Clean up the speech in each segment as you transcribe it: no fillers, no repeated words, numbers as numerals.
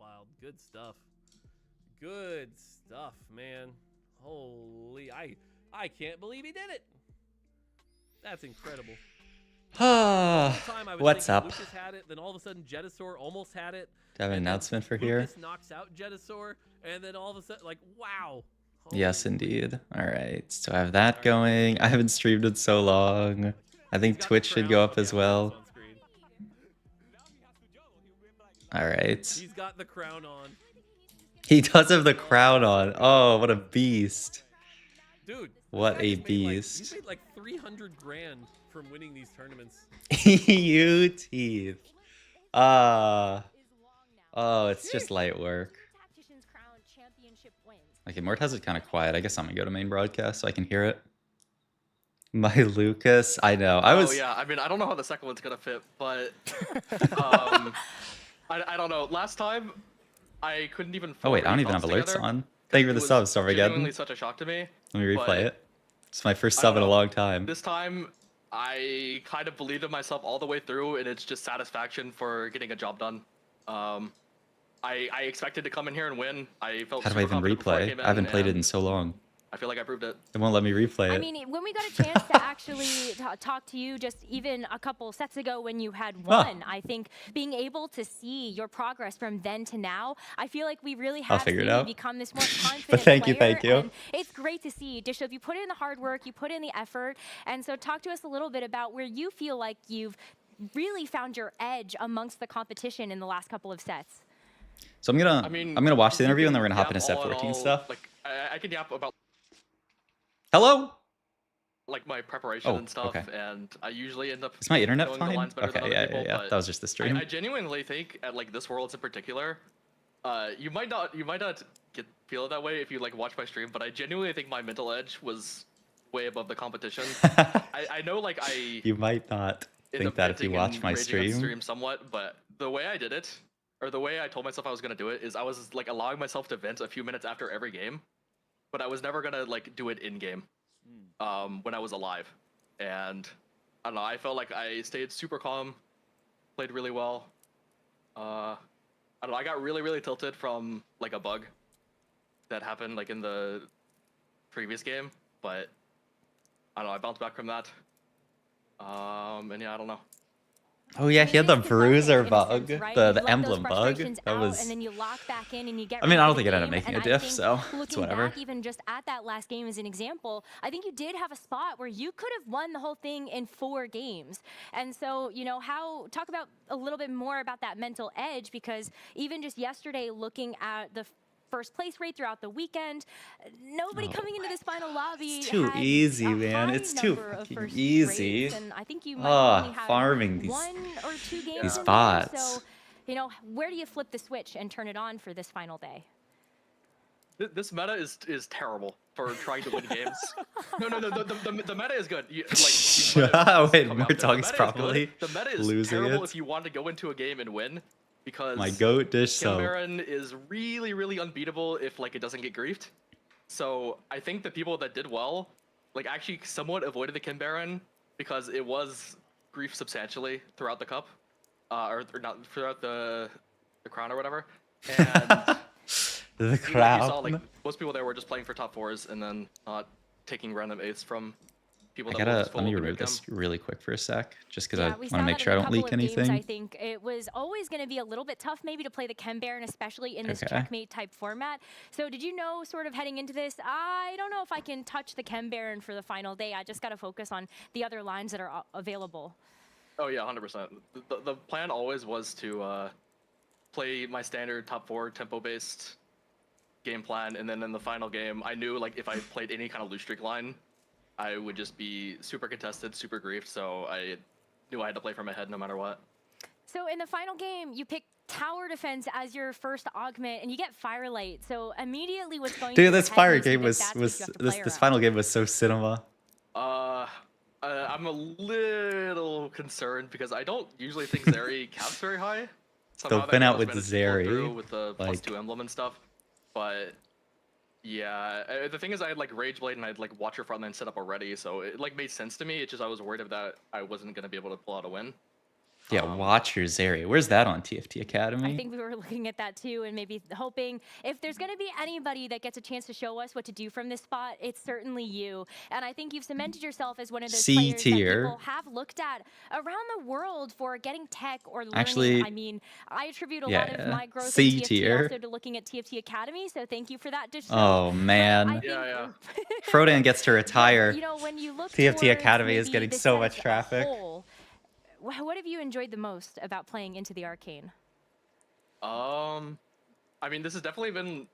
wild. Good stuff. Good stuff, man. Holy, I can't believe he did it. That's incredible. The whole time I was What's thinking up? Lucas had it, then all of a sudden Jetasaur almost had it. Do I have an and then announcement for here? Lucas knocks out Jetasaur, and then all of a sudden, like, wow. Yes, indeed. All right, so I have that going. I haven't streamed in so long. I think Twitch should go up as well. All right. He's got the crown on. He does have the crown on. Oh, what a beast. Dude, what a beast. He's made like 300 grand from winning these tournaments. You teeth. Oh, it's just light work. Okay, Mort has it kind of quiet. I guess I'm gonna go to main broadcast so I can hear it. My Lucas, I know. Oh yeah, I mean, I don't know how the second one's gonna fit, but I don't know. Last time, I couldn't even. Oh wait, I don't even have alerts on. Thank you for the sub, Stormageddon. Genuinely such a shock to me. Let me replay it. It's my first sub in a long time. This time, I kind of believed in myself all the way through, and it's just satisfaction for getting a job done. I expected to come in here and win. I felt. How do I even replay? I haven't played it in so long. I feel like I proved it. It won't let me replay it. I mean, when we got a chance to actually talk to you just even a couple sets ago when you had won, I think being able to see your progress from then to now, I feel like we really have seen you become this more confident But thank you. And it's great to see. Dishlove, you put in the hard work, you put in the effort, and so talk to us a little bit about where you feel like you've really found your edge amongst the competition in the last couple of sets. So I'm gonna watch the interview and then we're gonna hop into set 14 stuff. Like I can yap about. Hello? Like my preparation and stuff, and I usually end up. Is my internet knowing fine? the lines better than other people, yeah. That was just the stream. I genuinely think at like this Worlds in particular, you might not feel it that way if you like watch my stream, but I genuinely think my mental edge was way above the competition. I know like You might not think that if you watch my stream somewhat, but the way I did it, or the way I told myself I was gonna do it, is I was like allowing myself to vent a few minutes after every game. But I was never gonna like do it in game, when I was alive, and I don't know. I felt like I stayed super calm, played really well. I don't know. I got really tilted from like a bug that happened like in the previous game, but I don't know. I bounced back from that. And yeah, I don't know. Oh yeah, he had the bruiser bug, the emblem bug. That was. And then you lock back in and you get. I mean, I don't think it ended up making a diff, so it's whatever. Back even just at that last game as an example, I think you did have a spot where you could have won the whole thing in 4 games. And so, you know, talk about a little bit more about that mental edge, because even just yesterday, looking at the first place rate throughout the weekend, nobody coming into this final lobby. It's too easy, man. It's too fucking easy. And I think you might only have farming 1 or 2 games. These bots. So, you know, where do you flip the switch and turn it on for this final day? This meta is terrible for trying to win games. No, the meta is good. Wait, more talks properly. The meta is terrible if you want to go into a game and win. Because my goat dish so Baron is really unbeatable if like it doesn't get griefed. So I think the people that did well, like actually somewhat avoided the Kim Baron because it was griefed substantially throughout the cup, or not throughout the crown or whatever. And the crown. You saw like most people there were just playing for top 4s and then not taking random 8s from. Let me remove this really quick for a sec, just because I want to make sure I don't leak anything. Games, I think it was always going to be a little bit tough maybe to play the Chem Baron, especially in this checkmate type format. So did you know sort of heading into this, I don't know if I can touch the Chem Baron for the final day. I just got to focus on the other lines that are available. Oh yeah, 100%. The plan always was to play my standard top 4 tempo-based game plan, and then in the final game, I knew like if I played any kind of loose streak line, I would just be super contested, super griefed, so I knew I had to play from my head no matter what. So in the final game, you pick tower defense as your first augment, and you get Firelight. So immediately, what's going? Dude, this fire game was this final game was so cinema. I'm a little concerned because I don't usually think Zeri caps very high. They'll fin out with Zeri with the +2 emblem and stuff, but. Yeah, the thing is I had like Rage Blade and I had like Watcher Frontline set up already, so it like made sense to me. It's just I was worried that I wasn't going to be able to pull out a win. Yeah, watch your Zeri. Where's that on TFT Academy? I think we were looking at that too, and maybe hoping if there's going to be anybody that gets a chance to show us what to do from this spot, it's certainly you. And I think you've cemented yourself as one of those C players that tier. people have looked at around the world for getting tech or learning. Actually, I mean, I attribute a lot yeah, of my growth in C TFT tier. also to looking at TFT Academy, so thank you for that. Oh man. Yeah. Frodan gets to retire. But, you know, when you look TFT towards Academy is maybe getting this so set much as a traffic. whole, what have you enjoyed the most about playing into the Arcane? I mean, this has definitely been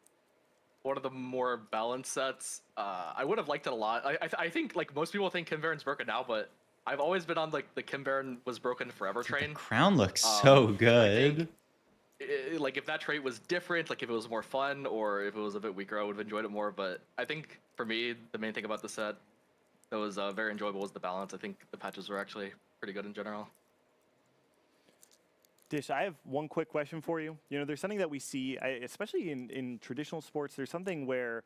one of the more balanced sets. I would have liked it a lot. I think like most people think Kim Baron's broken now, but I've always been on like the Kim Baron was broken forever train. The crown looks so good. Like if that trait was different, like if it was more fun or if it was a bit weaker, I would have enjoyed it more. But I think for me, the main thing about the set that was very enjoyable was the balance. I think the patches were actually pretty good in general. Dish, I have one quick question for you. You know, there's something that we see, especially in traditional sports, there's something where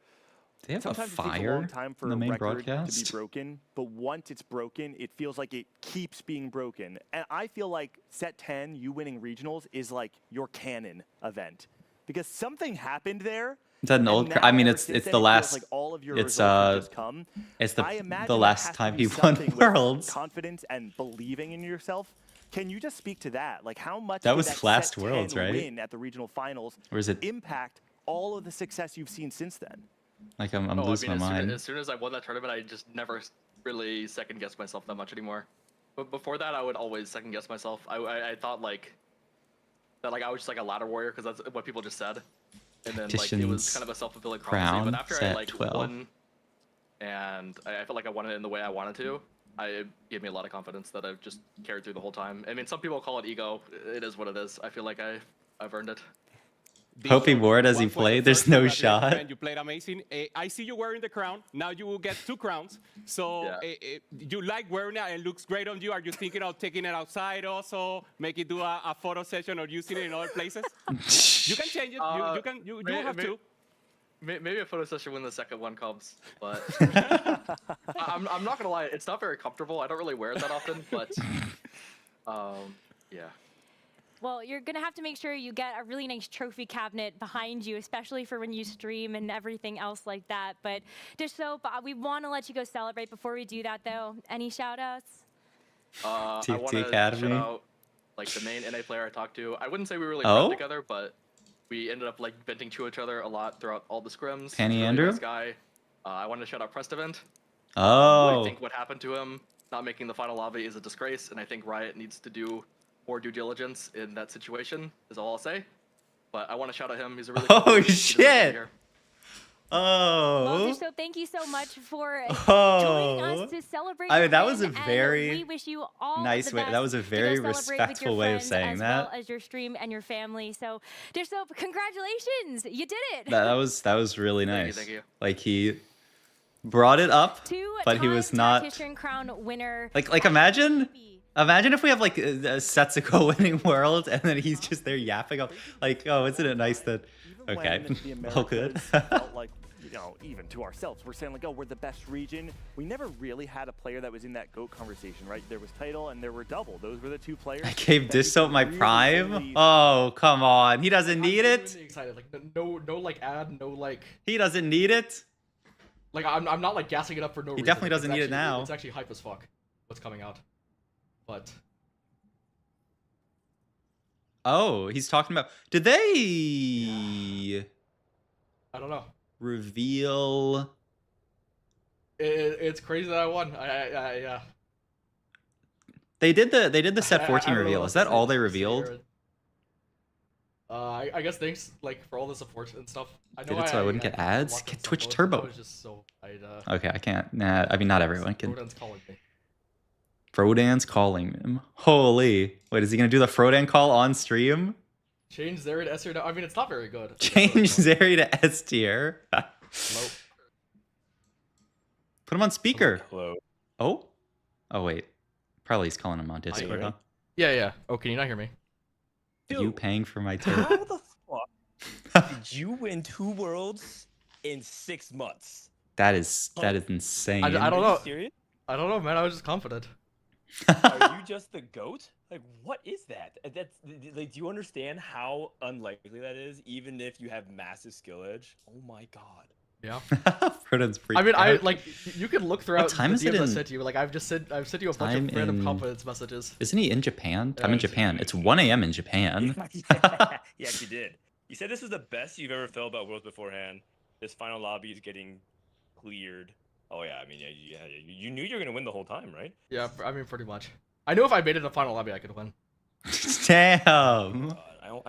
They have a sometimes it takes a fire long time for in the a main record to be broadcast. broken, but once it's broken, it feels like it keeps being broken. And I feel like set 10, you winning regionals, is like your canon event. Because something happened there. Is that an and old? now I mean, ever it's since the then, it feels last. like all of your It's results have just come. It's I imagine the that last has to time be he won something with Worlds. confidence and believing in yourself. Can you just speak to that? Like how much That did was that last set Worlds, 10 right? win at the regional finals Or is it? impact all of the success you've seen since then? Like I'm Oh, losing I mean, my mind. as soon as I won that tournament, I just never really second guessed myself that much anymore. But before that, I would always second guess myself. I thought like that like I was just like a ladder warrior because that's what people just said, and then like it was kind of a self-fulfilling prophecy. Crown But after I set like 12. won, and I felt like I won it in the way I wanted to, it gave me a lot of confidence that I've just carried through the whole time. I mean, some people call it ego. It is what it is. I feel like I've earned it. Hope he bored as he played. There's no shot. You played amazing. I see you wearing the crown. Now you will get 2 crowns. So you like wearing it. It looks great on you. Are you thinking of taking it outside also? Make it do a photo session or using it in other places? You can change it. You have to. Maybe a photo session when the second one comes, but I'm not gonna lie, it's not very comfortable. I don't really wear it that often, but yeah. Well, you're going to have to make sure you get a really nice trophy cabinet behind you, especially for when you stream and everything else like that. But Dish Soap, we want to let you go celebrate. Before we do that, though, any shout-outs? I TFT want to Academy. shout out like the main NA player I talked to. I wouldn't say we really friends together, but we ended up like venting to each other a lot throughout all the scrims. Penny He's a really Andrew? nice guy. I wanted to shout out Prestevent. Oh. I think what happened to him, not making the final lobby, is a disgrace, and I think Riot needs to do more due diligence in that situation, is all I'll say. But I want to shout out him. He's a really cool Oh dude. He deserves to be shit. here. Well, Dish Oh. Soap, thank you so much for Oh. joining us to celebrate I mean, your that was a win, and very we wish you all nice the way. best That was a to go very celebrate with your respectful way of friends saying as that. well as your stream and your family. So, Dish Soap, congratulations! You did it. That was really Thank you, nice. thank you. Like he brought it up, Two-time but he was not Tactician Crown winner. like imagine if we have like a Setsuko winning World and then he's just there yapping up like, oh, isn't it nice that Even okay, when the all good. Americas felt like, you know, even to ourselves, we're saying like, oh, we're the best region. We never really had a player that was in that GOAT conversation, right? There was Title and there were Double. Those were the 2 players. I gave that Dish you Soap could my really prime. only- Oh, come on. He doesn't I'm need it. genuinely excited. Like no like ad, no like He doesn't need it. I'm not like gassing it up for no reason. definitely Like, doesn't it's need it actually- now. It's actually hype as fuck what's coming out. But Oh, he's talking about. Did they I don't know. reveal? It's crazy that I won. I yeah. They did the set 14 I don't know reveal. what Is to that say- all they to say, revealed? Aaron. I guess thanks like for all the support and stuff. I know Did it so I wouldn't get ads? locked in Get some Twitch modes, Turbo. but I was just so Okay, I can't. Nah, I mean not everyone can. Rodan's calling me. Frodan's calling him. Holy! Wait, is he gonna do the Frodan call on stream? Change Zeri to S tier. I mean, it's not very good. Change Zeri to S tier. Hello. Put him on speaker. Hello. Oh. Oh wait. Probably he's calling him on hear Discord, me? huh? Yeah. Oh, can you not hear me? You Dude, paying for my How turf? the fuck did you win 2 worlds in 6 months? That is insane. I don't Are know. you serious? I don't know, man. I was just confident. Are you just the GOAT? Like, what is that? That's like, do you understand how unlikely that is? Even if you have massive skill edge. Oh my god. Yeah. Proton's I mean, freaked out. you can look throughout time the is it DMs I in- sent you. Like, I've sent you a bunch Time of random in- confidence messages. Isn't he in Japan? I'm in it's- Japan. It's 1 a.m. in Japan. Yeah, he actually did. You said this was the best you've ever felt about Worlds beforehand. This final lobby is getting cleared. Oh yeah, I mean, yeah, you knew you were gonna win the whole time, right? Yeah, I mean, pretty much. I knew if I made it a final lobby, I could win. Damn. God, oh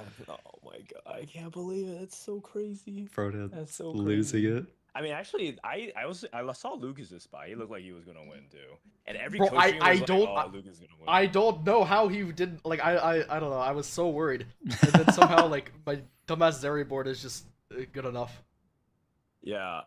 my god, I can't believe it. It's so crazy. Proton That's so losing crazy. it. I mean, actually, I saw Lucas's spy. He looked like he was gonna win too. And every Bro, coach streamer was like, don't- oh, Lucas is gonna win. I don't know how he didn't. Like, I don't know. I was so worried, and then somehow like my dumbass Zeri board is just good enough. Yeah,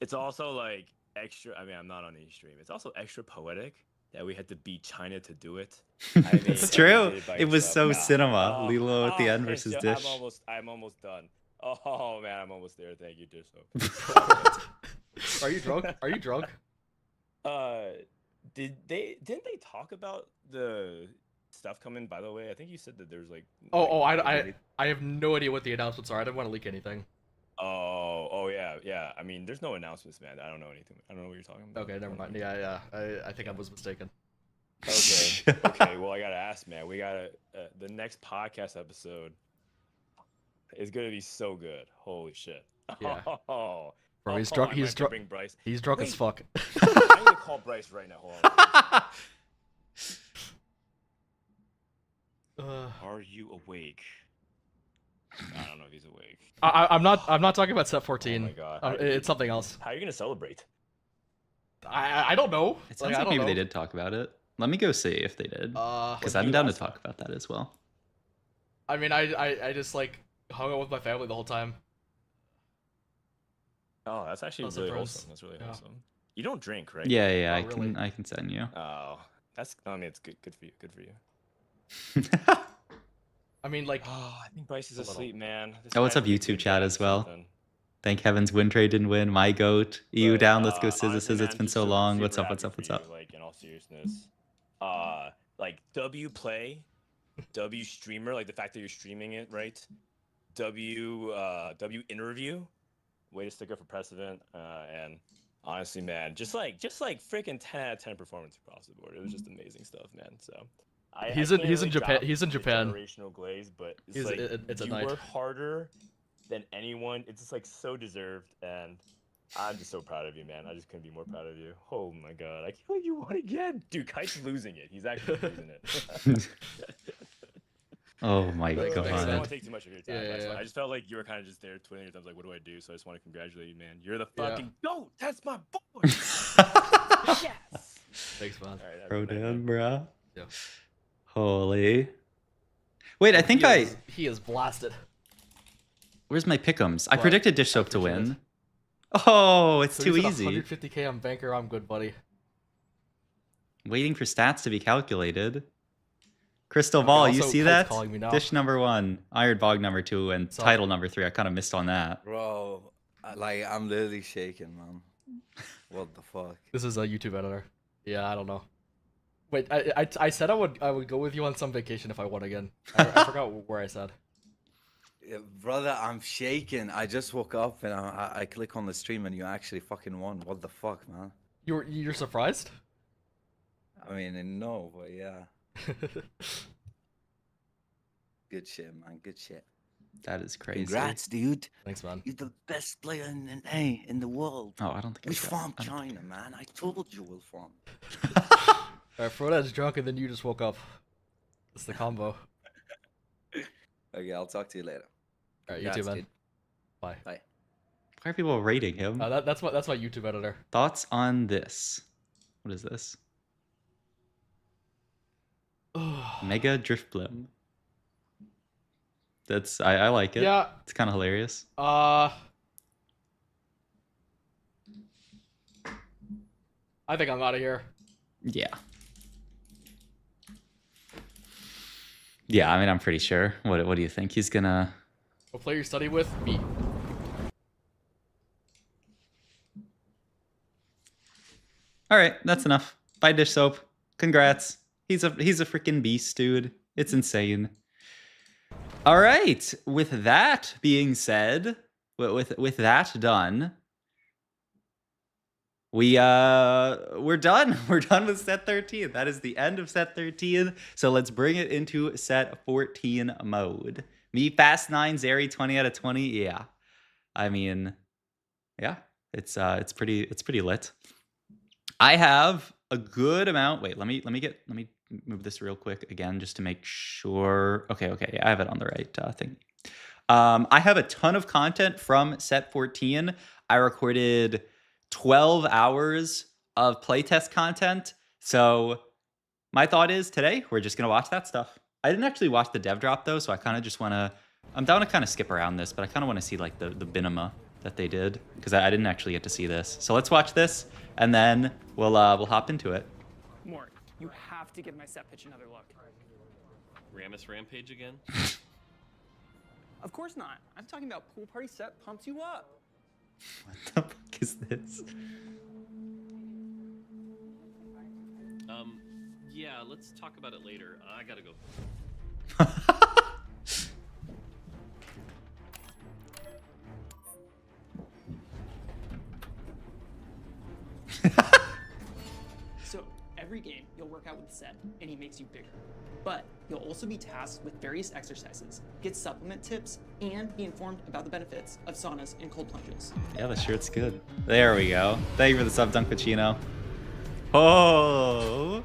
it's also like extra. I mean, I'm not on any stream. It's also extra poetic that we had to beat China to do it. I mean, It's true. did by It was so yourself. cinema. Oh, Lilo at the end it's versus just- Dish. I'm almost done. Oh man, I'm almost there. Thank you, Dish. Are you drunk? Are you drunk? Didn't they talk about the stuff coming? By the way, I think you said that there's like. I have no idea what the announcements are. I didn't want to leak anything. Oh yeah. I mean, there's no announcements, man. I don't know anything. I don't know what you're talking about. Okay, never mind. Yeah. I think I was mistaken. Okay. Well, I gotta ask, man. We gotta the next podcast episode is gonna be so good. Holy shit. Yeah. Oh, Bro, he's drunk. I He's might have to drunk. bring Bryce. He's drunk as Wait. fuck. I'm gonna call Bryce right now. Hold on. Are you awake? I don't know if he's awake. I'm not talking about set 14. Oh my god. It's something else. How are you gonna celebrate? I don't know. It sounds I like don't maybe know. they did talk about it. Let me go see if they did. Because what I'm you down to asked talk about that as well. I mean, I just like hung out with my family the whole time. Oh, that's actually Those are really bros. wholesome. That's really Yeah. wholesome. You don't drink, right? Yeah, Oh, I really? can I can send you. Oh, I mean, it's good for you. Good for you. I mean, like, Oh, I think Bryce is A little. asleep, man. This Oh, what's guy up, needs a YouTube good chat nap as or well? something. Thank heavens Win Trade didn't win. My goat. EU But, down. Let's go scissors. honestly, It's man, been just so long. super What's up? happy What's up? for What's up? you, like, in all seriousness, like W play, W streamer, like the fact that you're streaming it, right? W interview, way to stick up for precedent, and honestly, man, just like freaking 10 out of 10 performance across the board. It was just amazing stuff, man. So. He's I in- can't he's in really Japan- drop he's in the Japan. Generational glaze, but it's He's- like it's a you night. work harder than anyone. It's just like so deserved, and I'm just so proud of you, man. I just couldn't be more proud of you. Oh my god, I can't believe you won again, dude. Kite's losing it. He's actually losing it. Oh my Thanks, I don't man. want god. to take too much of your time. Yeah, That's yeah, fine. yeah. I just felt like you were kind of just there twiddling your thumbs, like, what do I do? So I just want to congratulate you, man. You're the Yeah. fucking GOAT. That's my boy. Yes. thanks, man. All right, have a Bro good night, down, man. bruh. Yeah. Holy. Wait, I think He is blasted. Where's my pick'ems? I What? predicted Dish Soap to appreciate win. Oh, it's So too he's at easy. 150k on banker. I'm good, buddy. Waiting for stats to be calculated. Crystal Okay, Ball, you also, see Kite's that? calling me now. Dish number 1, Iron Bog number 2, and So- title number 3. I kind of missed on that. Bro, like I'm literally shaking, man. What the fuck? This is a YouTube editor. Yeah, I don't know. Wait, I said I would go with you on some vacation if I won again. I forgot where I said. Yeah, brother, I'm shaking. I just woke up and I click on the stream and you actually fucking won. What the fuck, man? You're surprised? I mean, no, but yeah. Good shit, man. Good shit. That is crazy. Congrats, dude. Thanks, man. You're the best player in the world. Oh, I don't think We I got- farmed I don't China, man. I told you we'll farm. Alright, Frodad's drunk and then you just woke up. It's the combo. Okay, I'll talk to you later. Alright, you too, Congrats, man. dude. Bye. Bye. Why are people rating him? That's my YouTube editor. Thoughts on this? What is this? Mega Drift Blim. That's I like it. Yeah. It's kind of hilarious. I think I'm out of here. Yeah. Yeah, I mean, I'm pretty sure. What do you think he's gonna? What player you study with? Me. All right, that's enough. Bye, Dish Soap. Congrats. He's a freaking beast, dude. It's insane. All right. With that being said, with that done, we're done. We're done with set 13. That is the end of set 13. So let's bring it into set 14 mode. Me, Fast 9, Zeri, 20 out of 20. Yeah. I mean, yeah, it's pretty lit. I have a good amount. Wait, let me move this real quick again just to make sure. Okay, yeah, I have it on the right thing. I have a ton of content from set 14. I recorded 12 hours of playtest content. So my thought is today we're just gonna watch that stuff. I didn't actually watch the dev drop though, so I kind of just wanna. I'm down to kind of skip around this, but I kind of want to see like the binema that they did because I didn't actually get to see this. So let's watch this and then we'll hop into it. Mort, you have to give my set pitch another look. Rammus Rampage again? Of course not. I'm talking about pool party set pumps you up. What the fuck is this? Yeah, let's talk about it later. I gotta go. So every game you'll work out with the set and he makes you bigger. But you'll also be tasked with various exercises, get supplement tips, and be informed about the benefits of saunas and cold plunges. Yeah, the shirt's good. There we go. Thank you for the sub, Dunkpacino. Oh,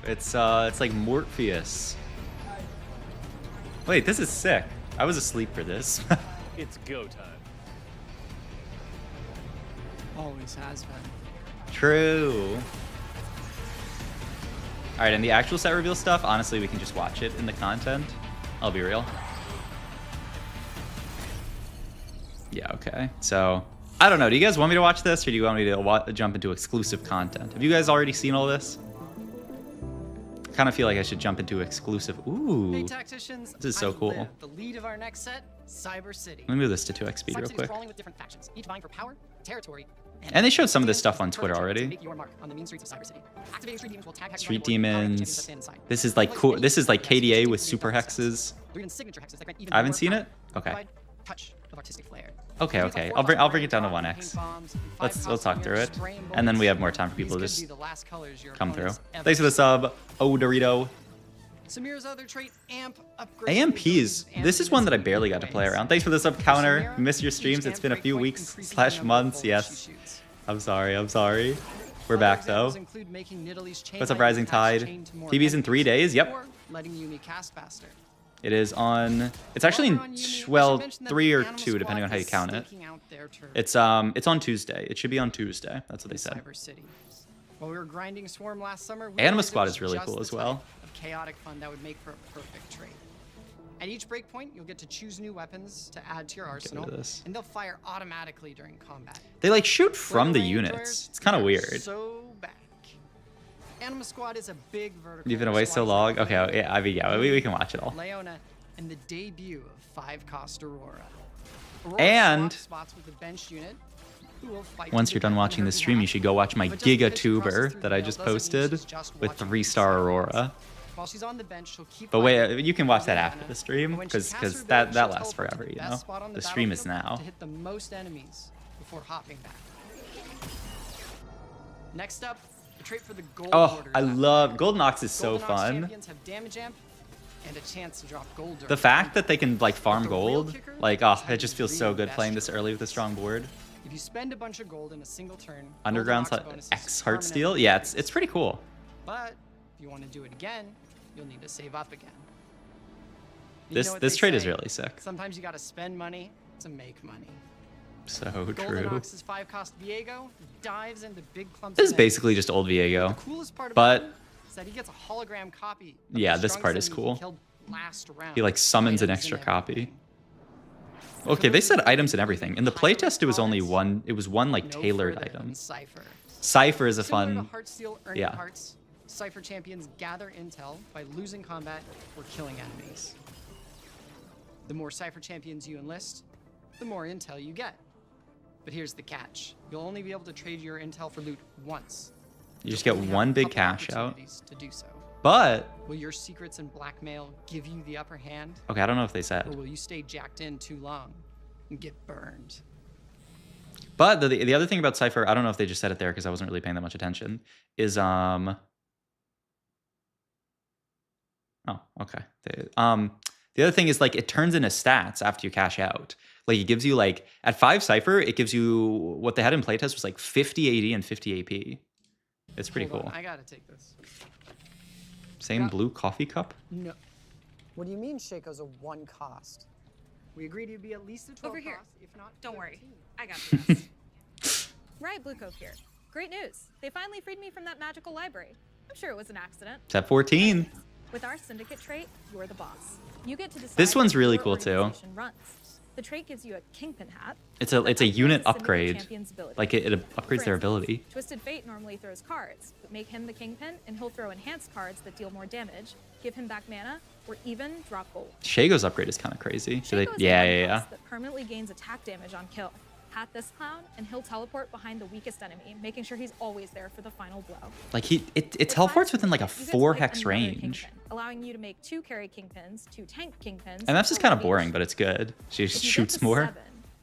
it's like Morpheus. Wait, this is sick. I was asleep for this. It's go time. Always has been. True. All right, and the actual set reveal stuff, honestly, we can just watch it in the content. I'll be real. Yeah, okay. So, I don't know. Do you guys want me to watch this, or do you want me to jump into exclusive content? Have you guys already seen all this? I kind of feel like I should jump into exclusive. Ooh, hey, tacticians, this is so cool. The lead of our next set, Cyber City. Let me move this to 2x speed Cyber real City's quick. crawling with different factions, each vying for power, territory, And they showed some of this stuff on Twitter already. Make your mark on the mean streets of Cyber City. Activating street demons will tag Street demons. This is like cool. This is like KDA with super hexes. I haven't seen it. Okay. Touch of artistic flair. Okay. I'll bring it down to 1x. Let's talk through it, and then we have more time for people to just come through. Thanks for the sub, Oh Dorito. Samir's other trait, AMPs. This is one that I barely got to play around. Thanks for the sub, Counter. Missed your streams. It's been a few weeks / months. Yes. I'm sorry. We're back though. What's up, Rising Tide? TV's in 3 days. Yep. It is on. It's actually in 3 or 2, depending on how you count it. It's on Tuesday. It should be on Tuesday. That's what they said. While we were grinding Swarm last summer, Anima Squad is really cool as well. Chaotic fun that would make for a perfect trait. At each breakpoint, you'll get to choose new weapons to add to your arsenal, and they'll fire automatically during combat. They like shoot from the units. It's kind of weird. So back. Anima Squad is a big vertical. You've been away so long. Okay, yeah, I mean, yeah, we can watch it all. Leona and the debut of 5-cost Aurora. And spots with the bench unit. Once you're done watching the stream, you should go watch my GigaTuber that I just posted with 3-star Aurora. While she's on the bench, she'll keep. But wait, you can watch that after the stream because that lasts forever, you know. The stream is now. To hit the most enemies before hopping back. Next up, the trait for the gold. Oh, I love Golden Ox is so fun. Have damage amp and a chance to drop gold. The fact that they can like farm gold, like it just feels so good playing this early with a strong board. If you spend a bunch of gold in a single turn, Underground's X Heartsteel, yeah, it's pretty cool. But if you want to do it again, you'll need to save up again. This trade is really sick. Sometimes you gotta spend money to make money. So Golden true. Ox's 5-cost Viego dives into big clumps. This is basically just old Viego, the coolest part but is that he gets a hologram copy. Yeah, this part is cool. He like summons an extra copy. Okay, they said items and everything. In the playtest, it was only one. It was one like tailored item. Cypher is a fun. Yeah. Cypher champions gather intel by losing combat or killing enemies. The more Cypher champions you enlist, the more intel you get. But here's the catch. You'll only be able to trade your intel for loot once. You just get Only have one a big couple cash out. opportunities to do so. But Will your secrets and blackmail give you the upper hand, okay, I don't know if they or said. will you stay jacked in too long and get burned? But the other thing about Cypher, I don't know if they just said it there because I wasn't really paying that much attention, is oh, okay. The other thing is like it turns into stats after you cash out. Like it gives you like at 5 Cypher, it gives you what they had in playtest was like 50 AD and 50 AP. It's pretty Hold cool. on, I gotta take this. Same blue coffee cup. No. What do you mean Shaco's a 1 cost? We agreed to be at least a 12 Over here. cost, if not Don't worry. 13. I got this. Right, Blue Cove here. Great news. They finally freed me from that magical library. I'm sure it was an accident. It's at 14. With our syndicate trait, you're the boss. You get to decide This one's how really your cool, too. organization runs. The trait gives you a kingpin hat. It's that a upgrades unit the syndicate upgrade. champion's ability. Like it upgrades For their instance, ability. Twisted Fate normally throws cards, but make him the kingpin and he'll throw enhanced cards that deal more damage, give him back mana, or even drop gold. Shago's upgrade is kind of crazy. Do they, Shaco is a yeah, one yeah, yeah. cost that permanently gains attack damage on kill. Hat this clown, and he'll teleport behind the weakest enemy, making sure he's always there for the final blow. Like it With teleports 5 within like a syndicate, you get to 4 pick hex another range. kingpin, allowing you to make 2 carry kingpins, 2 tank kingpins, And that's just 4 kind of each. boring, but it's good. She If you get shoots to more. 7,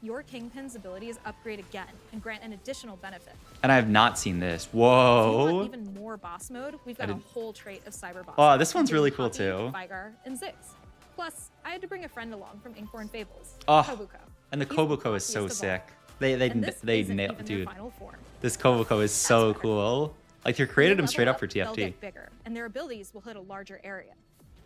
your kingpin's abilities upgrade again and grant an additional benefit. And I have not seen this. If you want Whoa. even more boss mode, we've got a whole trait of cyber boss. Oh, mode, this one's including really cool Poppy, too. Vigar, and Ziggs. Plus, I had to bring a friend along from Inkborn Fables. Oh, Kobuko. and the He's the Kobuko is so fluffiest of all. sick. And this They isn't nailed, even their dude. final form. This Kobuko is so cool. Like you created When him they straight level up for They'll TFT. get bigger, and their abilities will hit a larger area.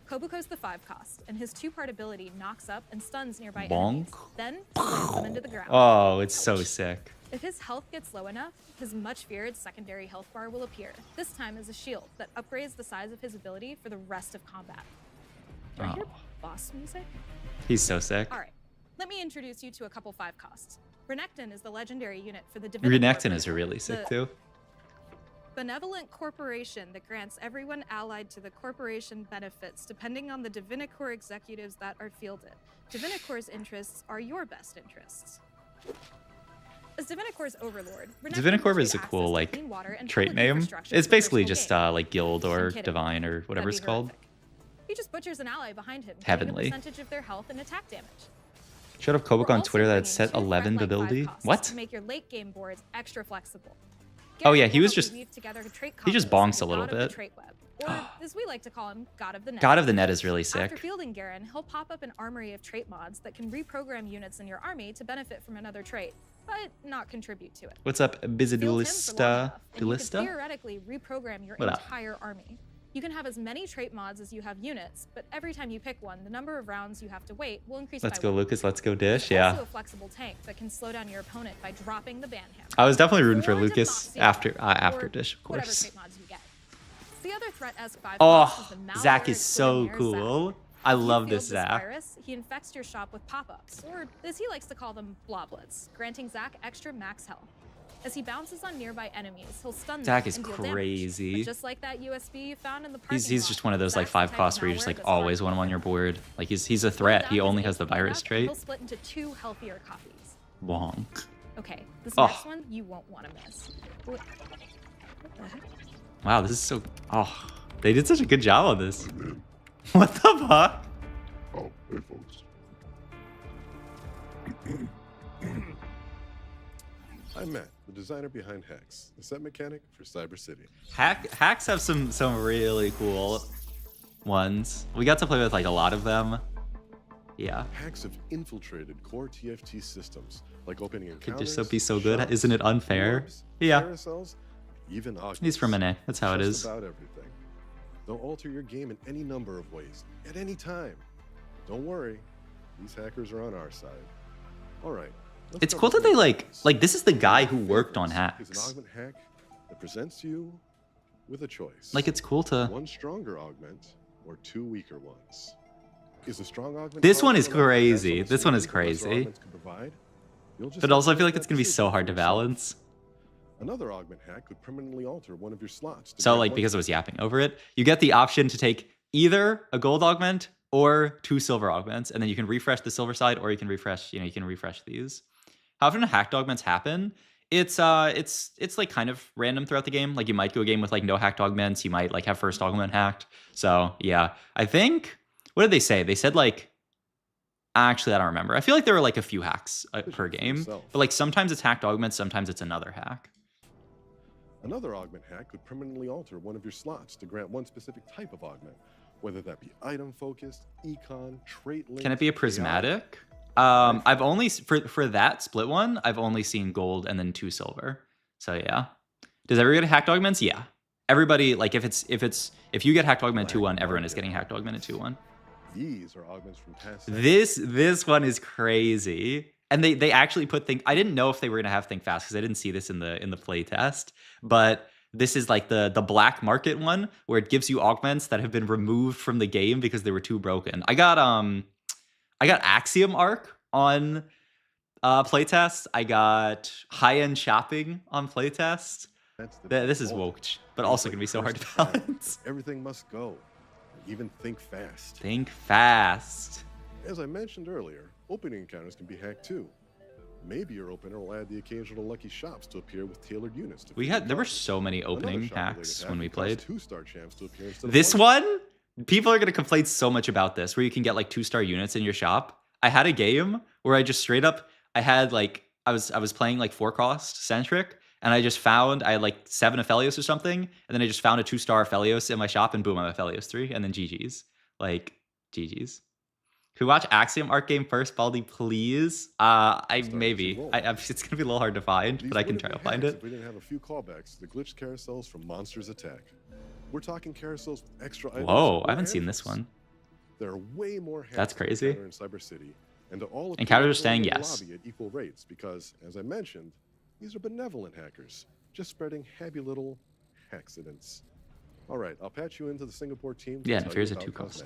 Kobuko's the 5 cost, and his 2-part ability knocks up and stuns nearby enemies, Bonk. then slams them into the ground. Oh, it's so sick. If his health gets low enough, his much feared secondary health bar will appear, this time as a shield that upgrades the size of his ability for the rest of combat. Do I hear Oh. boss music? He's so sick. All right, let me introduce you to a couple 5 costs. Renekton is the legendary unit for the Divinity. Renekton is really sick too. Benevolent corporation that grants everyone allied to the corporation benefits depending on the Divinicore executives that are fielded. Divinicore's interests are your best interests. As Divinicore's overlord, Renekton Divinicore will is a trade cool access to like clean water and trait public name. infrastructure It's for basically personal just gain. like guild or I'm kidding. divine or whatever That'd it's be called. horrific. He just butchers an ally behind him, Heavenly. getting a percentage of their health and attack damage. Showed up We're Kobuko on also Twitter that bringing it's set 2 11 friend-like 5 ability. costs What? To make your late game boards extra flexible. Oh, yeah, Garrett he will was help you just- weave together trait he just combos bonks like a little God of the bit. Trait web, or as we like to call him, God of the Net. God of the Net is really After sick. fielding Garen, he'll pop up an armory of trait mods that can reprogram units in your army to benefit from another trait, but not contribute to it. What's up, Field him for long Bizidulista? enough, and you can Dulista? theoretically reprogram your What up? entire army. You can have as many trait mods as you have units, but every time you pick one, the number of rounds you have to wait will increase Let's by go, 1. Lucas. Let's go, Dish. There's Yeah. also a flexible tank that can slow down your opponent by dropping the ban hammer. I was definitely rooting for Or Lucas Demacia, after or Dish, of whatever course. trait mods you get. The other threat as 5 Oh, is the malware Zach is so extraordinaire Zach. cool. I If you love field this Zach. virus, he infects your shop with pop-ups, or as he likes to call them, bloblets, granting Zach extra max health. As he bounces on nearby enemies, he'll stun them Zach is and deal damage. crazy. But just like that USB you found in the parking He's lot, just one of those like Zach's the 5 type costs of where you just malware like that's hard always to want him on kill. your board. Like he's a Slow threat. down He his only has the HP virus enough, trait. He'll split into 2 healthier copies. Wonk. Okay, this Oh. next one you won't want to miss. What the heck? Wow, this is so. Oh, they did such a good job on this. What the fuck? Oh, hey folks. I'm Matt, the designer behind Hex, the set mechanic for Cyber City. Hacks have some really cool ones. We got to play with like a lot of them. Yeah. Hacks have infiltrated core TFT systems, like opening Could encounters, just be so good. shops, Isn't it unfair? orbs, Yeah. carousels, even augments. He's from NA. That's how it Just is. about everything. They'll alter your game in any number of ways, at any time. Don't worry, these hackers are on our side. All right. let's It's cover cool that some they examples. like this is the guy who worked on Is hacks. an augment hack that presents you with a choice. Like it's cool to. One stronger augment or 2 weaker ones. Is a strong augment This one is powerful enough to pass crazy. on This one is the lesser crazy. augments can provide? You'll just But have also, I to feel make like it's that gonna be so decision hard for to yourself. balance. Another augment hack could permanently alter one of your slots. to So grant like one because I was yapping over it, you get the option to take either a gold augment or 2 silver augments, and then you can refresh the silver side or you can refresh, you can refresh these. How often hacked augments happen It's like kind of random throughout the game. Like you might go a game with like no hacked augments. You might like have first augment hacked. So yeah, I think, what did they say? They said like, actually I don't remember. I feel like there were like a few hacks per game, but like sometimes it's hacked augments, sometimes it's another hack. Another augment hack could permanently alter one of your slots to grant one specific type of augment, whether that be item focused, econ, trait linked. Can it be a prismatic? I've only for that split one, I've only seen gold and then 2 silver. So yeah. Does everybody get hacked augments? Yeah. Everybody, like if you get hacked augment 2-1, everyone is getting hacked augment 2-1. These are augments from past. This one is crazy. And they actually put I didn't know if they were gonna have think fast because I didn't see this in the play test, but this is like the black market one where it gives you augments that have been removed from the game because they were too broken. I got Axiom Arc on playtest. I got high-end shopping on playtest. This is woke, but also gonna be so hard to balance. Everything must go. Even think fast. Think fast. As I mentioned earlier, opening encounters can be hacked too. Maybe your opener will add the occasional lucky shops to appear with tailored units. There were so many opening hacks when we played. 2-star champs to appear instead of this one, people are gonna complain so much about this, where you can get like 2-star units in your shop. I had a game where I just straight up, I had like I was playing like 4-cost centric, and I just found I had like 7 Aphelios or something, and then I just found a 2-star Aphelios in my shop, and boom, I'm Aphelios 3, and then GG's. Like GG's. Can we watch Axiom Arc game first, Baldy, please? Maybe. It's gonna be a little hard to find, but I can try to find it. If we didn't have a few callbacks to the glitched carousels from Monsters Attack. We're talking carousels with extra items. Whoa, I haven't seen this one. There are way more hacks That's crazy. in Cyber City, and to all Encounters are staying yes. Lobby at equal rates because, as I mentioned, these are benevolent hackers, just spreading happy little accidents. All right, I'll patch you into the Singapore team. Yeah, and fears are 2-cost.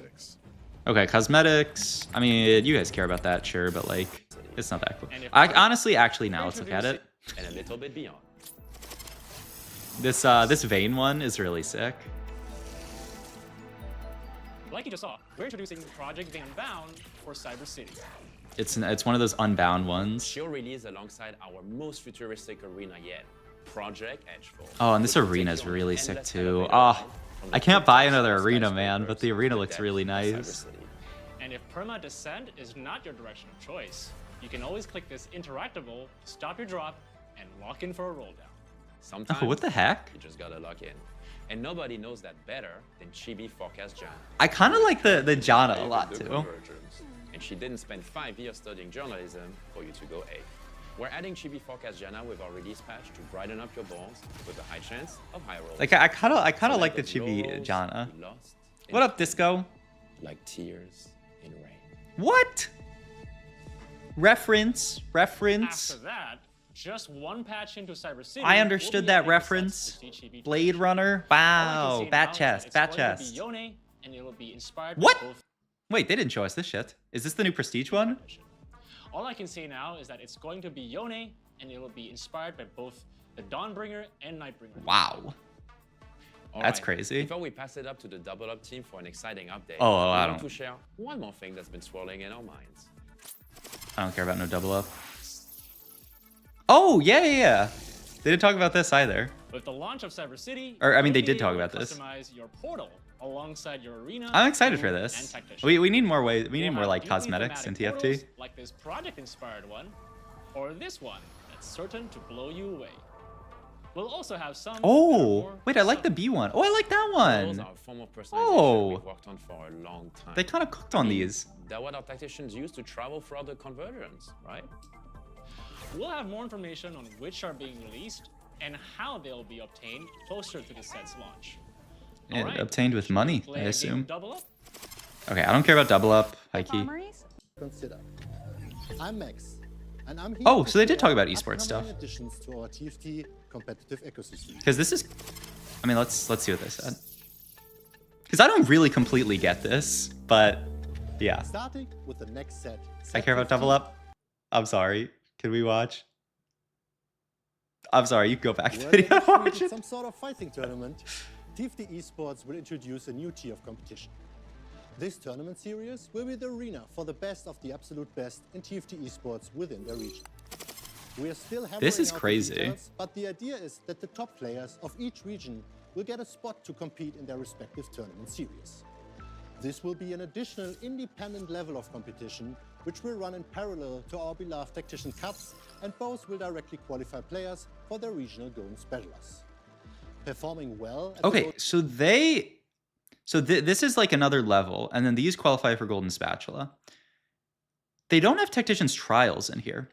Okay, cosmetics. I mean, you guys care about that, sure, but like, it's not that cool. Honestly, actually, now let's look at it. And a little bit beyond. This vein one is really sick. Like you just saw, we're introducing Project Vein Unbound for Cyber City. It's one of those unbound ones. She'll release alongside our most futuristic arena yet, Project Edgefall. Oh, and this arena is really sick too. Oh, I can't buy another arena, man, but the arena looks really nice. And if perma descent is not your direction of choice, you can always click this interactable to stop your drop and lock in for a roll down. Sometimes what the heck? You just gotta lock in. And nobody knows that better than Chibi Forecast Jana. I kind of like the Jana a lot too. And she didn't spend 5 years studying journalism for you to go A. We're adding Chibi Forecast Jana with our release patch to brighten up your balls with a high chance of high rolls. Like I kind of like the Chibi Jana. What up, Disco? Like tears in rain. What? Reference. After that, just one patch into Cyber City. I understood that reference. Blade Runner. Wow. Bat chest. Yone, and it will be inspired what? By both. Wait, they didn't show us this shit. Is this the new Prestige one? All I can say now is that it's going to be Yone, and it will be inspired by both the Dawnbringer and Nightbringer. Wow. That's crazy. Before we pass it up to the Double Up team for an exciting update, I want to share one more thing that's been swirling in our minds. I don't care about no Double Up. Oh, yeah. They didn't talk about this either. With the launch of Cyber City, or I mean, they did talk about this. Customize your portal alongside your arena. I'm excited for this. We need more ways. We need more like cosmetics in TFT. Like this project-inspired one, or this one that's certain to blow you away. We'll also have some. Oh, wait! I like the B one. Oh, I like that one. Oh, we've worked on for a long time. They kind of cooked on these. They're what our tacticians use to travel throughout the convergence, right? We'll have more information on which are being released and how they'll be obtained closer to the set's launch. And obtained with money, I assume. Double Up? Okay, I don't care about Double Up, Heike. Consider. I'm Max, and I'm here. Oh, so they did talk about esports stuff. Additions to our TFT competitive ecosystem. Because this is, I mean, let's see what they said. Because I don't really completely get this, but yeah. Starting with the next set. I care about Double Up. I'm sorry. Can we watch? I'm sorry. You can go back to the video and watch it. Some sort of fighting tournament. TFT Esports will introduce a new tier of competition. This tournament series will be the arena for the best of the absolute best in TFT Esports within their region. We are still This is hammering out the crazy. details, but the idea is that the top players of each region will get a spot to compete in their respective tournament series. This will be an additional independent level of competition, which will run in parallel to our beloved Tactician Cups, and both will directly qualify players for their regional Golden Spatulas. Performing well. Okay, so this is like another level, and then these qualify for Golden Spatula. They don't have Tactician's Trials in here.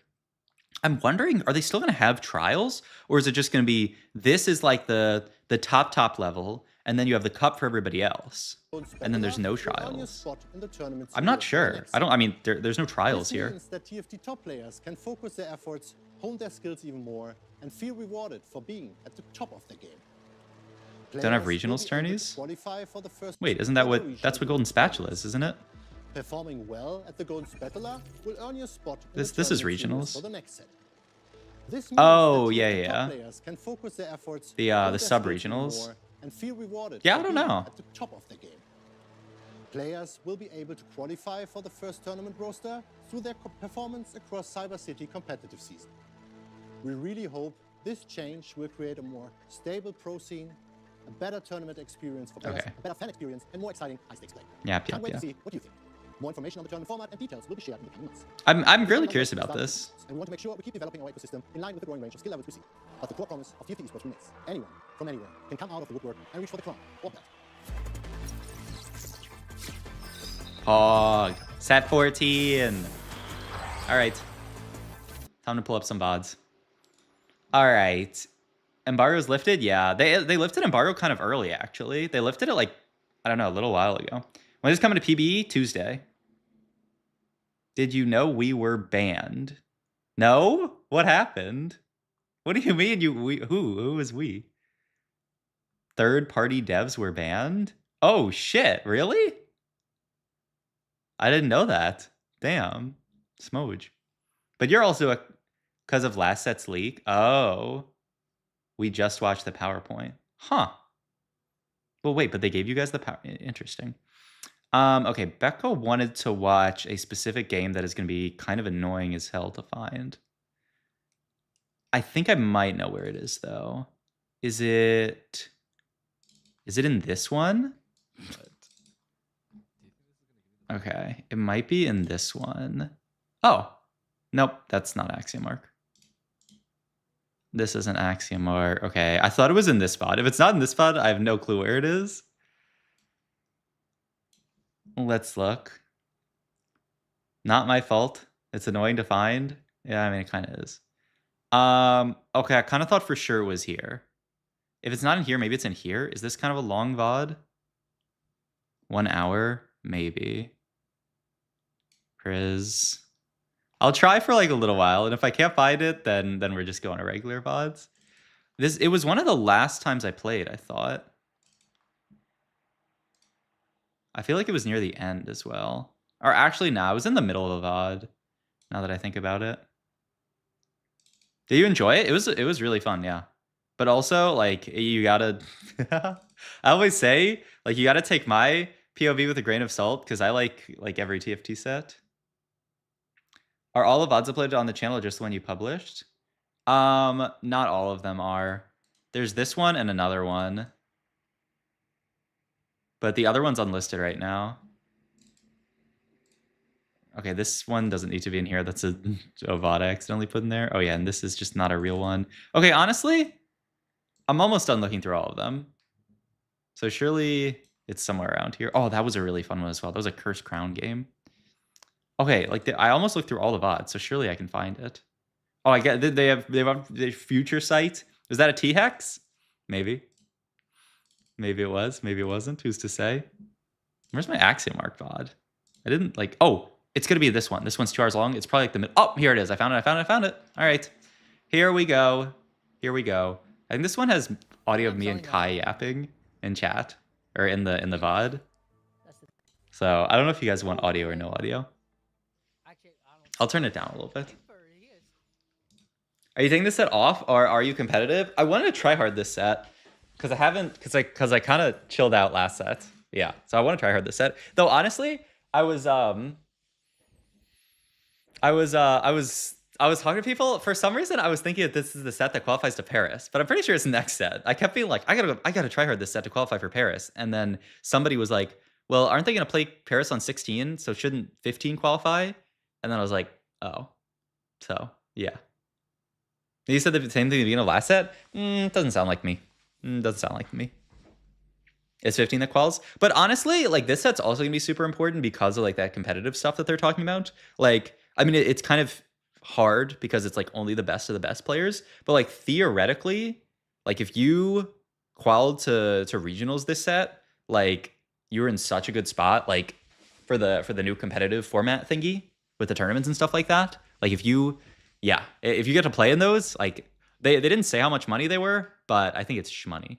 I'm wondering, are they still going to have trials, or is it just going to be this is like the top level, and then you have the cup for everybody else, and then there's no trials? I'm not sure. I mean, there's no trials this here. Means that TFT top players can focus their efforts, hone their skills even more, and feel rewarded for being at the top of the game. Don't have regionals tourneys? Wait, isn't that that's what Golden Spatula is, isn't it? Performing well at the Golden Spatula will earn you a spot in This the is tournament series regionals. for the next set. This means Oh, that yeah, TFT top yeah. players can focus their efforts, The hone their sub skills even regionals. more, and feel rewarded Yeah, for I don't being know. at the top of the game. Players will be able to qualify for the first tournament roster through their performance across Cyber City competitive season. We really hope this change will create a more stable pro scene, a better tournament experience for players, Okay. a better fan experience, and more exciting high-stakes play. Yep, Can't yep, wait yep. to see what you think. More information on the tournament format and details will be shared in the coming months. I'm This really is curious another about way to this. start and we want to make sure we keep developing our ecosystem in line with the growing range of skill levels we see. But the core promise of TFT esports remains. Anyone from anywhere can come out of the woodwork and reach for the crown or belt. Pog. Set 14. All right. Time to pull up some VODs. All right. Embargo's lifted? Yeah. They lifted embargo kind of early, actually. They lifted it like, I don't know, a little while ago. When is it coming to PBE? Tuesday. Did you know we were banned? No? What happened? What do you mean who is we? Third-party devs were banned? Oh shit, really? I didn't know that. Damn. Smoj. But you're also because of last set's leak? Oh. We just watched the PowerPoint. Huh. Well, wait, but they gave you guys the power. Interesting. Okay, Becca wanted to watch a specific game that is going to be kind of annoying as hell to find. I think I might know where it is, though. Is it in this one? Okay, it might be in this one. Oh, nope, that's not Axiomark. This isn't Axiomark. Okay, I thought it was in this spot. If it's not in this spot, I have no clue where it is. Let's look. Not my fault. It's annoying to find. Yeah, I mean, it kind of is. Okay, I kind of thought for sure it was here. If it's not in here, maybe it's in here. Is this kind of a long VOD? 1 hour? Maybe. Priz. I'll try for like a little while, and if I can't find it, then we're just going to regular VODs. It was one of the last times I played, I thought. I feel like it was near the end as well. Or actually, nah, it was in the middle of a VOD, now that I think about it. Did you enjoy it? It was really fun, yeah. But also, like, you gotta... I always say, like, you gotta take my POV with a grain of salt, because I like every TFT set. Are all the VODs uploaded on the channel or just the one you published? Not all of them are. There's this one and another one. But the other one's unlisted right now. Okay, this one doesn't need to be in here. That's a VOD I accidentally put in there. Oh yeah, and this is just not a real one. Okay, honestly, I'm almost done looking through all of them. So surely it's somewhere around here. Oh, that was a really fun one as well. That was a Cursed Crown game. Okay, like I almost looked through all the VODs, so surely I can find it. Oh, I get they have the future site. Was that a T-Hex? Maybe. Maybe it was. Maybe it wasn't. Who's to say? Where's my Axiomark VOD? I didn't like. Oh, it's gonna be this one. This one's 2 hours long. It's probably like the mid. Oh, here it is. I found it. All right, here we go. Here we go. I think this one has audio of me and Kai yapping in chat or in the VOD. So I don't know if you guys want audio or no audio. I'll turn it down a little bit. Are you taking this set off, or are you competitive? I wanted to try hard this set because I haven't, because I kind of chilled out last set. Yeah, so I want to try hard this set. Though honestly, I was I was talking to people. For some reason, I was thinking that this is the set that qualifies to Paris, but I'm pretty sure it's the next set. I kept being like, I gotta try hard this set to qualify for Paris. And then somebody was like, well, aren't they gonna play Paris on 16? So shouldn't 15 qualify? And then I was like, oh. So yeah. You said the same thing at the beginning of last set? Doesn't sound like me. Doesn't sound like me. It's 15 that quals. But honestly, like this set's also gonna be super important because of like that competitive stuff that they're talking about. Like, I mean, it's kind of hard because it's like only the best of the best players. But like theoretically, like if you qualified to regionals this set, like you're in such a good spot, like for the new competitive format thingy with the tournaments and stuff like that. Like if you get to play in those, like they didn't say how much money they were, but I think it's shmoney.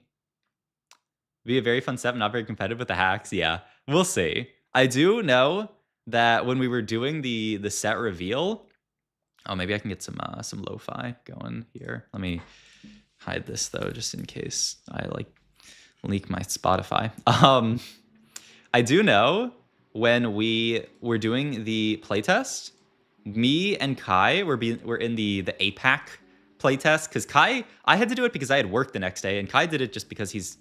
Be a very fun set, not very competitive with the hacks. Yeah, we'll see. I do know that when we were doing the set reveal, oh, maybe I can get some lo-fi going here. Let me hide this though, just in case I like leak my Spotify. I do know when we were doing the playtest, me and Kai were in the APAC playtest because Kai, I had to do it because I had work the next day, and Kai did it just because he's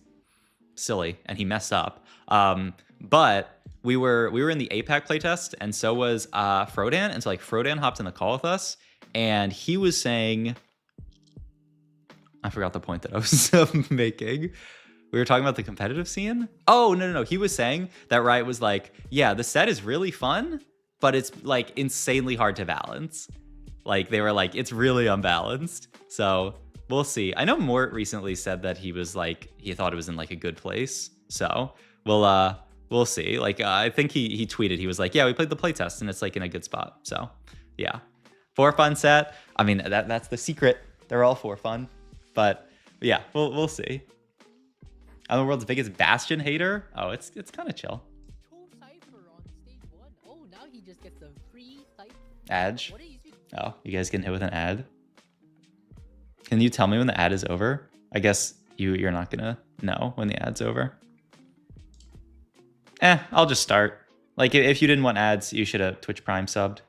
silly and he messed up. But we were in the APAC playtest, and so was Frodan, and so like Frodan hopped in the call with us, and he was saying, I forgot the point that I was making. We were talking about the competitive scene. Oh no, he was saying that Riot was like, yeah, the set is really fun, but it's like insanely hard to balance. Like they were like, it's really unbalanced. So we'll see. I know Mort recently said that he was like, he thought it was in like a good place. So we'll see. Like I think he tweeted, he was like, yeah, we played the playtest and it's like in a good spot. So yeah, for fun set. I mean, that's the secret. They're all for fun, but yeah, we'll see. I'm the world's biggest Bastion hater. Oh, it's kind of chill. Oh, now he just gets a free Ad. Oh, you guys getting hit with an ad? Can you tell me when the ad is over? I guess you're not gonna know when the ad's over. I'll just start. Like if you didn't want ads, you should have Twitch Prime subbed.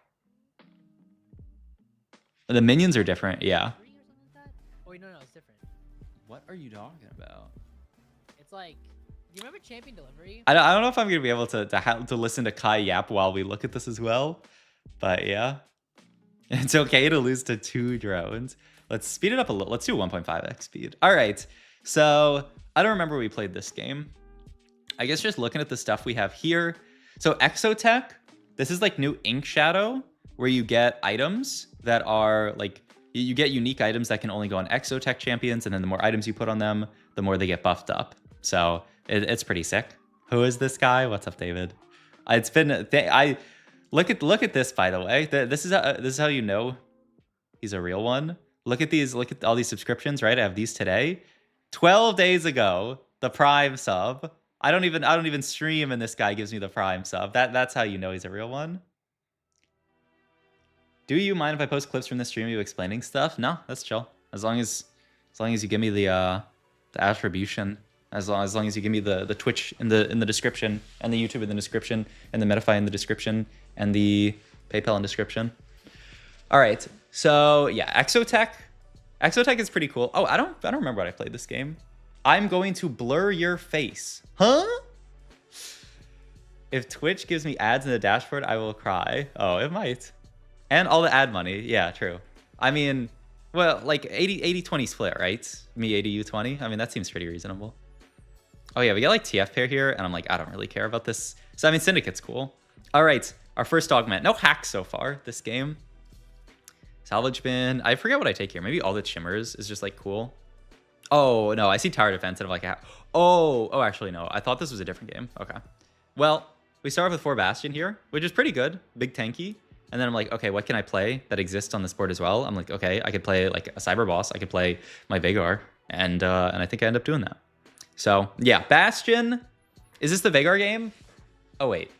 The minions are different, yeah. Oh, no, it's different. What are you talking about? It's like, you remember Champion Delivery? I don't know if I'm gonna be able to listen to Kai yap while we look at this as well, but yeah. It's okay to lose to 2 drones. Let's speed it up a little. Let's do 1.5x speed. All right. So I don't remember we played this game. I guess just looking at the stuff we have here. So Exotech, this is like new Ink Shadow, where you get items that are like, you get unique items that can only go on Exotech champions, and then the more items you put on them, the more they get buffed up. So it's pretty sick. Who is this guy? What's up, David? It's been, look at this, by the way. This is how you know he's a real one. Look at all these subscriptions, right? I have these today. 12 days ago, the Prime sub. I don't even stream and this guy gives me the Prime sub. That's how you know he's a real one. Do you mind if I post clips from the stream of you explaining stuff? No, that's chill. As long as you give me the attribution. As long as you give me the Twitch in the description, and the YouTube in the description, and the Metafy in the description, and the PayPal in description. All right, so yeah, Exotech is pretty cool. Oh, I don't remember what I played this game. I'm going to blur your face. Huh? If Twitch gives me ads in the dashboard, I will cry. Oh, it might. And all the ad money. Yeah, true. I mean, well, like 80-20 split, right? Me 80, you 20. I mean, that seems pretty reasonable. Oh yeah, we got like TF pair here, and I'm like, I don't really care about this. So I mean, Syndicate's cool. All right, our first augment. No hacks so far this game. Salvage bin. I forget what I take here. Maybe all the shimmers is just like cool. Oh no, I see tower defense and I'm like, oh, actually no. I thought this was a different game. Okay. Well, we start off with 4 Bastion here, which is pretty good. Big tanky. And then I'm like, okay, what can I play that exists on this board as well? I'm like, okay, I could play like a Cyber Boss. I could play my Veigar, and I think I end up doing that. So yeah, Bastion. Is this the Veigar game? Oh wait,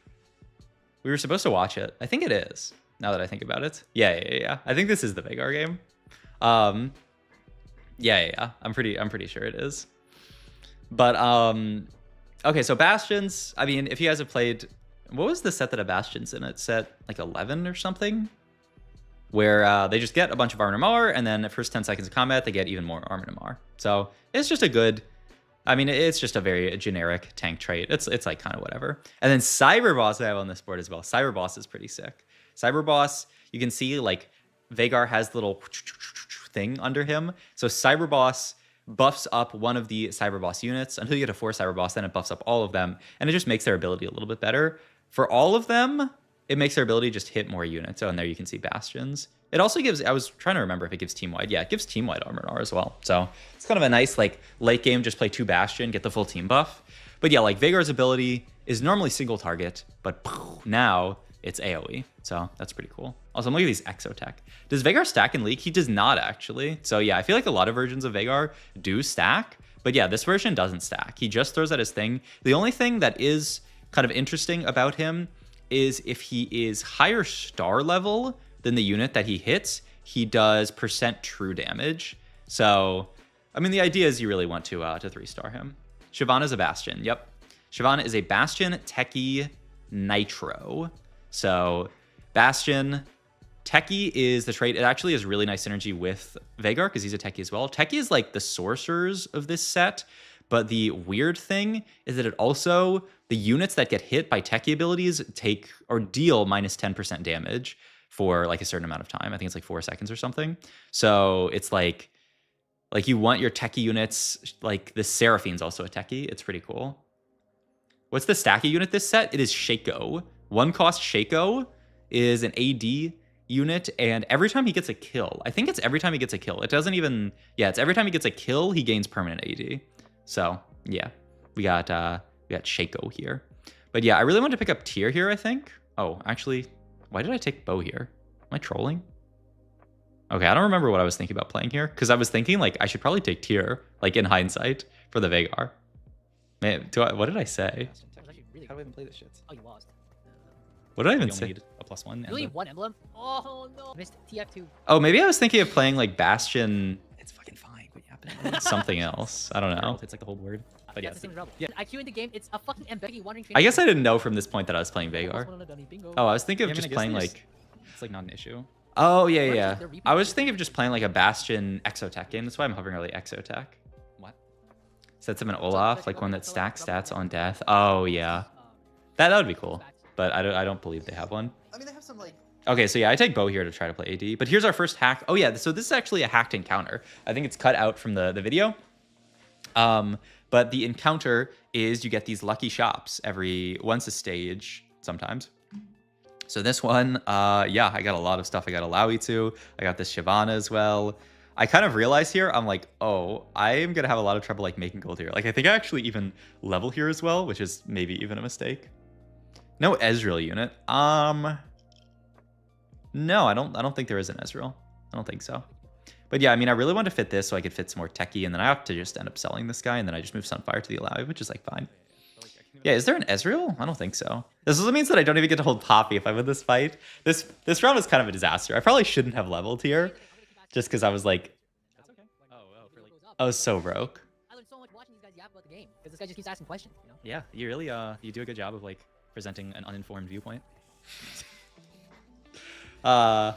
we were supposed to watch it. I think it is. Now that I think about it, yeah. I think this is the Veigar game. Yeah. I'm pretty sure it is. But okay, so Bastions. I mean, if you guys have played, what was the set that had Bastions in it? Set like 11 or something. where they just get a bunch of Armor Mar, and then the first 10 seconds of combat, they get even more Armor Mar. So it's just a good, I mean, it's just a very generic tank trait. It's like kind of whatever. And then Cyber Boss I have on this board as well. Cyber Boss is pretty sick. Cyber Boss, you can see like Veigar has the little thing under him. So Cyber Boss buffs up one of the Cyber Boss units until you get to 4 Cyber Boss, then it buffs up all of them, and it just makes their ability a little bit better. For all of them, it makes their ability just hit more units. Oh, and there you can see Bastions. It also gives, I was trying to remember if it gives team-wide. Yeah, it gives team-wide Armor Nar as well. So it's kind of a nice, like, late game, just play 2 Bastion, get the full team buff. But yeah, like, Veigar's ability is normally single target, but now it's AoE. So that's pretty cool. Also, I'm looking at these Exotech. Does Veigar stack in League? He does not, actually. So yeah, I feel like a lot of versions of Veigar do stack. But yeah, this version doesn't stack. He just throws out his thing. The only thing that is kind of interesting about him is if he is higher star level than the unit that he hits, he does % true damage. So, I mean, the idea is you really want to 3-star him. Shyvana's a Bastion. Yep. Shyvana is a Bastion Techie Nitro. So, Bastion, Techie is the trait. It actually has really nice synergy with Veigar because he's a Techie as well. Techie is like the sorcerers of this set. But the weird thing is that it also, the units that get hit by Techie abilities take or deal minus 10% damage for like a certain amount of time. I think it's like 4 seconds or something. So it's like you want your Techie units, like the Seraphine's also a Techie. It's pretty cool. What's the stacky unit this set? It is Shaco. 1 cost Shaco is an AD unit, and every time he gets a kill, I think it's every time he gets a kill. It doesn't even, yeah, it's every time he gets a kill, he gains permanent AD. So yeah, we got Shaco here. But yeah, I really want to pick up Tyr here, I think. Oh, actually, why did I take Bow here? Am I trolling? Okay, I don't remember what I was thinking about playing here, because I was thinking like I should probably take Tyr, like in hindsight, for the Veigar. Man, what did I say? How do I even play this shit? Oh, you lost. What did I even You only say? need a +1 You only need 1 emblem? Oh no. Missed TF2. Oh, maybe I was thinking of playing like Bastion. It's fucking fine. What happened? Something else. I don't know. It's like the whole word. But yeah, Yeah. IQ in the game, it's a fucking embedded wandering train. I guess I didn't know from this point that I was playing Veigar. Oh, I was thinking of just playing like... It's like not an issue. Oh, yeah. I was thinking of just playing like a Bastion Exotech game. That's why I'm hovering early Exotech. What? Sets him an Olaf, like one that stacks stats on death. Oh, yeah. That would be cool. But I don't believe they have one. I mean, they have some like... Okay, so yeah, I take Bow here to try to play AD. But here's our first hack. Oh yeah, so this is actually a hacked encounter. I think it's cut out from the video. But the encounter is you get these lucky shops once a stage, sometimes. So this one, yeah, I got a lot of stuff I got Alawi to. I got this Shyvana as well. I kind of realized here, I'm like, oh, I am going to have a lot of trouble like making gold here. Like I think I actually even level here as well, which is maybe even a mistake. No Ezreal unit. No, I don't think there is an Ezreal. I don't think so. But yeah, I mean, I really want to fit this so I could fit some more Techie, and then I have to just end up selling this guy, and then I just move Sunfire to the Alawi, which is like fine. Yeah, is there an Ezreal? I don't think so. This also means that I don't even get to hold Poppy if I win this fight. This round was kind of a disaster. I probably shouldn't have leveled here, just because I was like, I was so broke. I learned so much watching these guys yap about the game because this guy just keeps asking questions. You know? Yeah, you really you do a good job of like presenting an uninformed viewpoint. It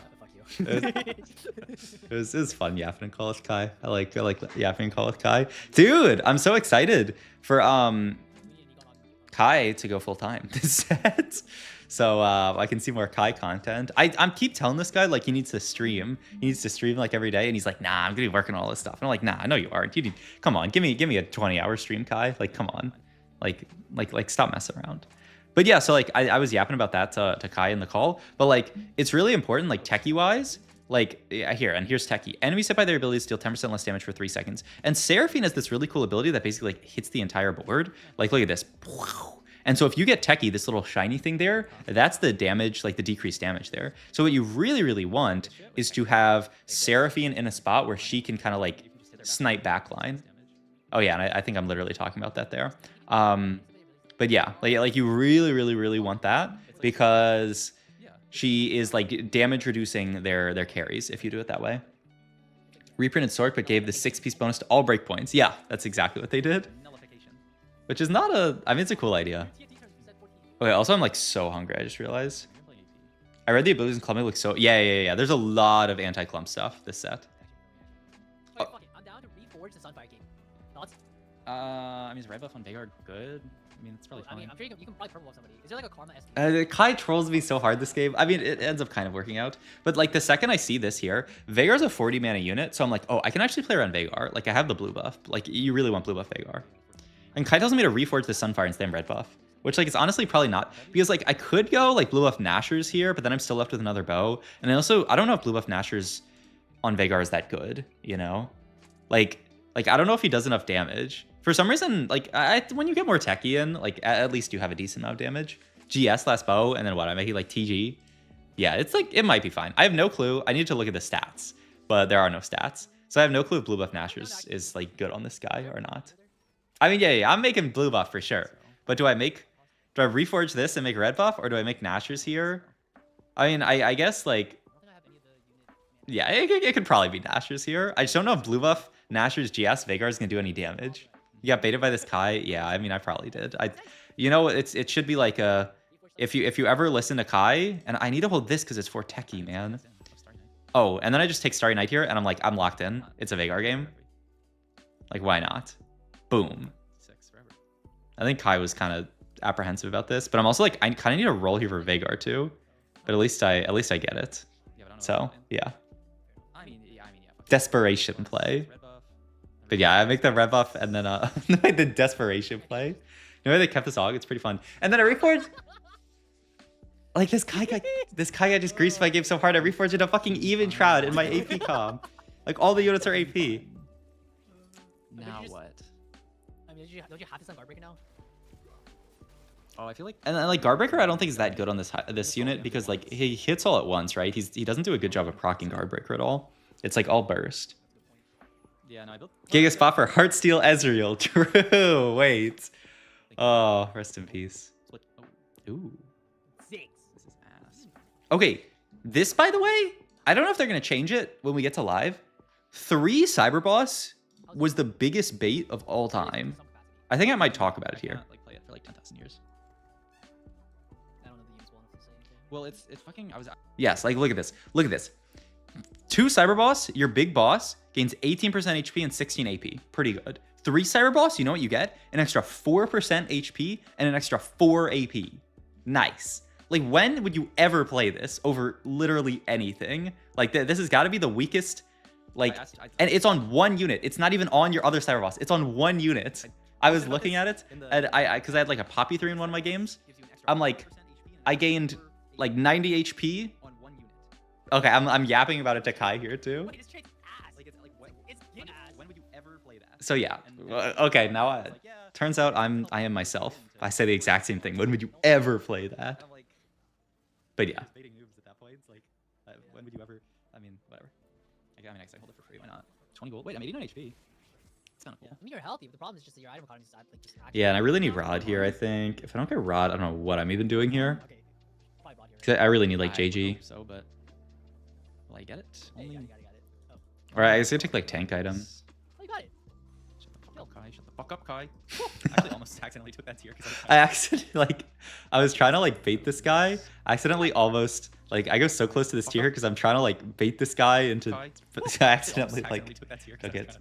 was fun yapping and call with Kai. I like yapping and call with Kai. Dude, I'm so excited for Kai to go full time this set. So I can see more Kai content. I keep telling this guy like he needs to stream. He needs to stream like every day, and he's like, nah, I'm gonna be working on all this stuff. And I'm like, nah, I know you aren't. Come on, give me a 20-hour stream, Kai. Like, come on, like stop messing around. But yeah, so like I was yapping about that to Kai in the call, but like it's really important, like Techie wise. Like here's Techie. Enemies hit by their abilities deal 10% less damage for 3 seconds. And Seraphine has this really cool ability that basically like hits the entire board. Like look at this. And so if you get Techie, this little shiny thing there, that's the damage, like the decreased damage there. So what you really, really want is to have Seraphine in a spot where she can kind of like snipe backline. Oh yeah, and I think I'm literally talking about that there. But yeah, like you really, really, really want that because she is like damage reducing their carries if you do it that way. Reprinted Sword, but gave the 6-piece bonus to all breakpoints. Yeah, that's exactly what they did. Which is not I mean, it's a cool idea. Okay, also I'm like so hungry, I just realized. I read the abilities in clumping look so... Yeah. There's a lot of anti-clump stuff this set. Okay, fuck it. I'm down to reforge the Sunfire game. Thoughts? I mean, is red buff on Veigar good? I mean, it's probably fine. I mean, I'm sure you can probably purple buff somebody. Is there like a karma SQ? Kai trolls me so hard this game. I mean, it ends up kind of working out. But like the second I see this here, Veigar's a 40 mana unit. So I'm like, oh, I can actually play around Veigar. Like I have the blue buff. Like you really want blue buff Veigar. And Kai tells me to reforge the Sunfire and stay on red buff. Which like it's honestly probably not. Because like I could go like blue buff Nashers here, but then I'm still left with another bow. And then also, I don't know if blue buff Nashers on Veigar is that good, you know? Like I don't know if he does enough damage. For some reason, like when you get more techie in, like at least you have a decent amount of damage. GS last bow, and then what? I'm making like TG. Yeah, it's like it might be fine. I have no clue. I need to look at the stats, but there are no stats, so I have no clue if blue buff Nashers is like good on this guy or not. I mean, yeah, I'm making blue buff for sure. But do I reforge this and make red buff, or do I make Nashers here? I mean, I guess like, yeah, it could probably be Nashers here. I just don't know if blue buff Nashers GS Veigar is gonna do any damage. You got baited by this Kai? Yeah, I mean, I probably did. You know, it should be like a, if you ever listen to Kai, and I need to hold this because it's for techie, man. Oh, and then I just take Starry Night here, and I'm like, I'm locked in. It's a Veigar game. Like, why not? Boom. I think Kai was kind of apprehensive about this, but I'm also like, I kind of need to roll here for Veigar too. But at least I get it. So yeah. Desperation play. But yeah, I make the red buff and then the desperation play. You know why they kept this AUG? It's pretty fun. And then I reforged. Like this Kai guy just greased my game so hard. I reforged into a fucking even shroud in my AP comp. Like all the units are AP. Now what? I mean, don't you have this on Guardbreaker now? Oh, I feel like, and like Guardbreaker, I don't think is that good on this unit because like he hits all at once, right? He doesn't do a good job of proccing Guardbreaker at all. It's like all burst. Yeah, no, I built Giga spot for Heartsteel Ezreal. True. Wait. Oh, rest in peace. Ooh. This is ass. Okay, this by the way, I don't know if they're gonna change it when we get to live. 3 Cyber Boss was the biggest bait of all time. I think I might talk about it here. Like play it for like 10,000 years. I don't know the units well enough to say anything. Well, it's fucking. Yes, like look at this. Look at this. 2 Cyber Boss, your big boss gains 18% HP and 16 AP. Pretty good. 3 Cyber Boss, you know what you get? An extra 4% HP and an extra 4 AP. Nice. Like when would you ever play this over literally anything? Like this has got to be the weakest. Like, and it's on 1 unit. It's not even on your other Cyber Boss. It's on 1 unit. I was looking at it, and because I had like a Poppy 3 in one of my games. I'm like, I gained like 90 HP. Okay, I'm yapping about it to Kai here too. When would you ever play that? So yeah, okay. Now turns out I am myself. I say the exact same thing. When would you ever play that? But yeah. When would you ever? I mean, whatever. I mean, I hold it for free. Why not? 20 gold. Wait, I'm 89 HP. It's kind of cool. I mean, you're healthy, but the problem is just that your item economy is like just. Yeah, and I really need Rod here. I think if I don't get Rod, I don't know what I'm even doing here. Cause I really need like JG. So, but will I get it? Only... All right, I guess I take like tank items. Oh, you got it. Shut the fuck up, Kai. Shut the fuck up, Kai. I actually almost accidentally took that tier. I accidentally like, I was trying to like bait this guy. I accidentally almost like I go so close to this tier because I'm trying to like bait this guy into. I accidentally like took it.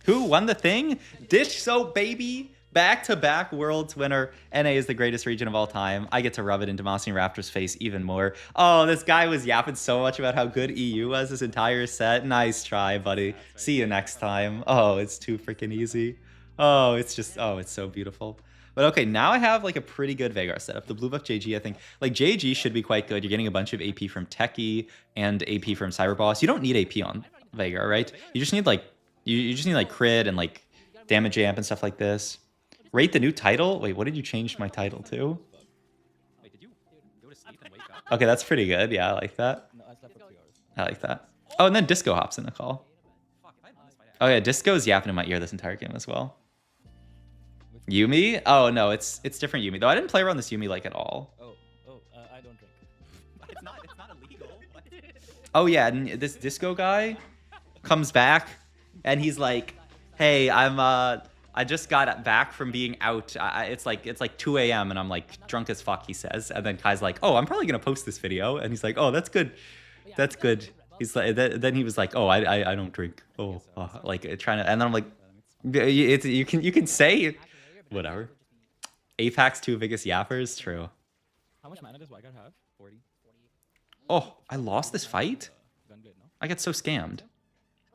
Who won the thing? Dish Soap, baby. Back-to-back Worlds winner. NA is the greatest region of all time. I get to rub it into Mossy Raptor's face even more. Oh, this guy was yapping so much about how good EU was this entire set. Nice try, buddy. See you next time. Oh, it's too freaking easy. Oh, it's just, oh, it's so beautiful. But okay, now I have like a pretty good Veigar setup. The blue buff JG, I think, like JG should be quite good. You're getting a bunch of AP from Techie and AP from Cyber Boss. You don't need AP on Veigar, right? You just need like, you just need like crit and like damage amp and stuff like this. Rate the new title? Wait, what did you change my title to? Okay, that's pretty good. Yeah, I like that. I like that. Oh, and then Disco hops in the call. Oh yeah, Disco's yapping in my ear this entire game as well. Yumi? Oh no, it's different Yumi. Though I didn't play around this Yumi like at all. I don't drink. It's not illegal. Oh yeah, and this Disco guy comes back and he's like, hey, I'm I just got back from being out. It's like 2 a.m. and I'm like drunk as fuck, he says. And then Kai's like, oh, I'm probably gonna post this video. And he's like, oh, that's good. That's good. He's like, then he was like, oh, I don't drink. Oh, like trying to. And then I'm like, you can say whatever. Apex's 2 biggest yappers. True. How much mana does Wyguard have? 40. Oh, I lost this fight. Gunblade, no? I get so scammed.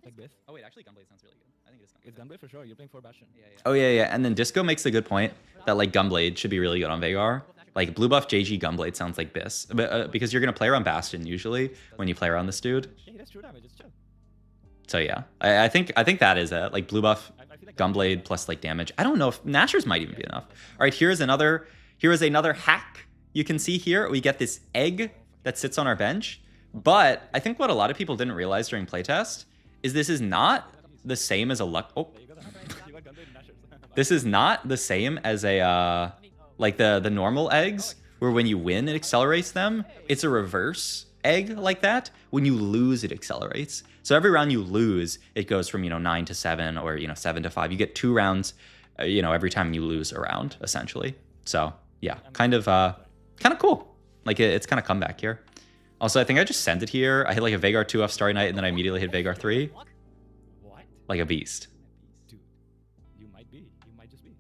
Like this? Oh wait, actually Gunblade sounds really good. I think It's Gunblade for sure. You're playing 4 Bastion. Yeah. Oh yeah. And then Disco makes a good point that like Gunblade should be really good on Veigar. Like blue buff JG Gunblade sounds like this, but because you're gonna play around Bastion usually when you play around this dude. Yeah, that's true damage. It's chill. So yeah, I think that is it. Like blue buff Gunblade plus like damage. I don't know if Nashers might even be enough. All right, here is another hack. You can see here we get this egg that sits on our bench. But I think what a lot of people didn't realize during playtest is this is not the same as a luck. Oh, this is not the same as a like the normal eggs where when you win it accelerates them. It's a reverse egg like that. When you lose, it accelerates. So every round you lose, it goes from 9 to 7 or 7 to 5. You get 2 rounds, every time you lose a round essentially. So yeah, kind of cool. Like it's kind of comeback here. Also, I think I just sent it here. I hit like a Veigar 2 off Starry Night, and then I immediately hit Veigar 3. What? Like a beast. Dude, you might be. You might just be.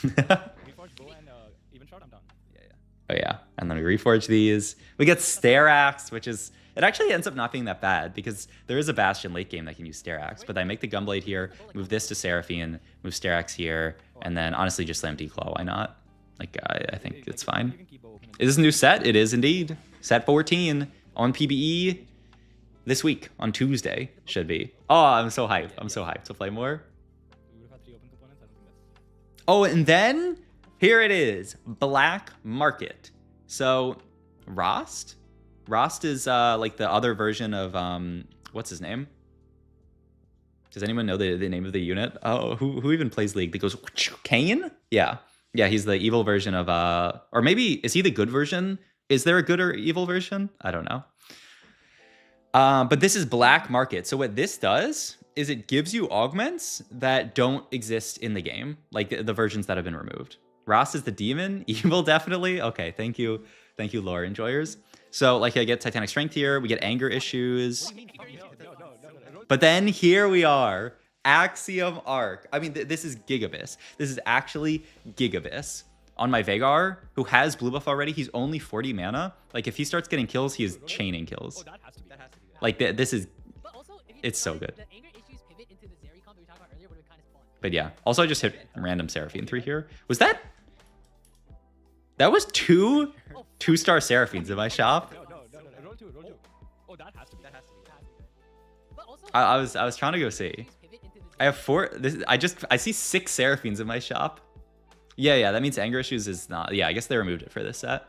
Reforge bow and even short, I'm done. Yeah. Oh yeah, and then we reforge these. We get Stare Axe, which is... It actually ends up not being that bad, because there is a Bastion late game that can use Stare Axe, but I make the Gunblade here, move this to Seraphine, move Stare Axe here, and then honestly just slam Declaw. Why not? Like, I think it's fine. Is this a new set? It is indeed. Set 14. On PBE this week, on Tuesday, should be. Oh, I'm so hyped. I'm so hyped to play more. Oh, and then here it is, Black Market. So Rost is like the other version of what's his name? Does anyone know the name of the unit? Oh, who even plays League that goes Kane? Yeah, he's the evil version of or maybe is he the good version? Is there a good or evil version? I don't know. But this is Black Market. So what this does is it gives you augments that don't exist in the game, like the versions that have been removed. Ross is the demon. Evil, definitely. Okay, thank you, lore enjoyers. So like I get Titanic Strength here. We get Anger Issues. But then here we are, Axiom Arc. I mean, this is Gigabyss. This is actually Gigabyss. On my Veigar, who has blue buff already, he's only 40 mana. Like, if he starts getting kills, he is chaining kills. Like, this is... It's so good. But yeah. Also, I just hit random Seraphine 3 here. Was that... That was 2 2-star Seraphines in my shop? I was trying to go see. I have 4... I see 6 Seraphines in my shop. Yeah, that means Anger Issues is not... Yeah, I guess they removed it for this set.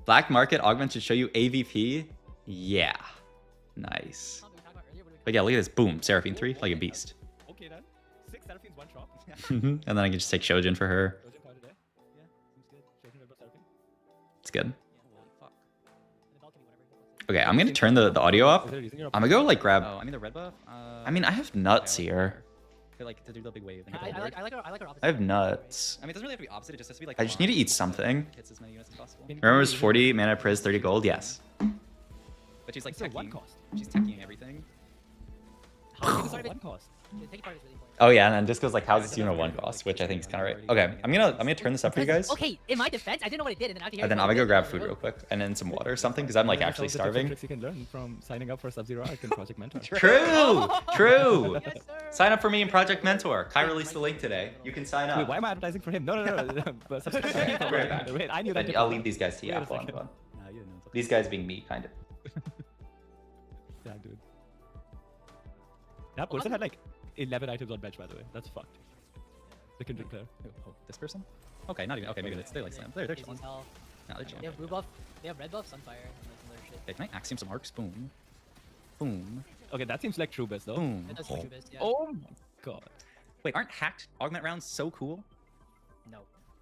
Black Market augment should show you AVP. Yeah. Nice. But yeah, look at this. Boom. Seraphine 3, like a beast. Okay, then. 6 Seraphines, 1 shop. And then I can just take Shojin for her. It's good. Okay, I'm gonna turn the audio up. I'm gonna go like grab... Oh, I mean the red buff? I mean, I have nuts here. Like to do the big wave. I like her opposite. I have nuts. I mean, it doesn't really have to be opposite. It just has to be like. I just need to eat something. Hits as many units as possible. Remember, it was 40 mana priz, 30 gold. Yes. But she's like teching. She's teching everything. One cost. Oh yeah, and then Disco's like, how's this unit 1 cost? Which I think is kind of right. Okay, I'm gonna turn this up for you guys. Okay, in my defense, I didn't know what it did, and then after And then I'm gonna go grab food real quick, and then some water or something, because I'm like actually starving. You can learn from signing up for Sub-Zero Arc and Project Mentor. True. Yes, sign up for me in Project Mentor. Kai released the link today. You can sign up. Wait, why am I advertising for him? No. But wait, I knew that. I'll leave these guys to you. These guys being me, kind of. Yeah, dude. That person had like 11 items on bench, by the way. That's fucked. The Kindred player. Oh, this person? Okay, not even. Okay, maybe they're like slam. They're chilling. No, they're chilling. They have blue buff. They have red buff, Sunfire, and some other shit. Okay, can I Axiom some arcs? Boom. Boom. Okay, that seems like True Best though. Boom. That does seem True Best, yeah. Oh my god. Wait, aren't hacked augment rounds so cool? No.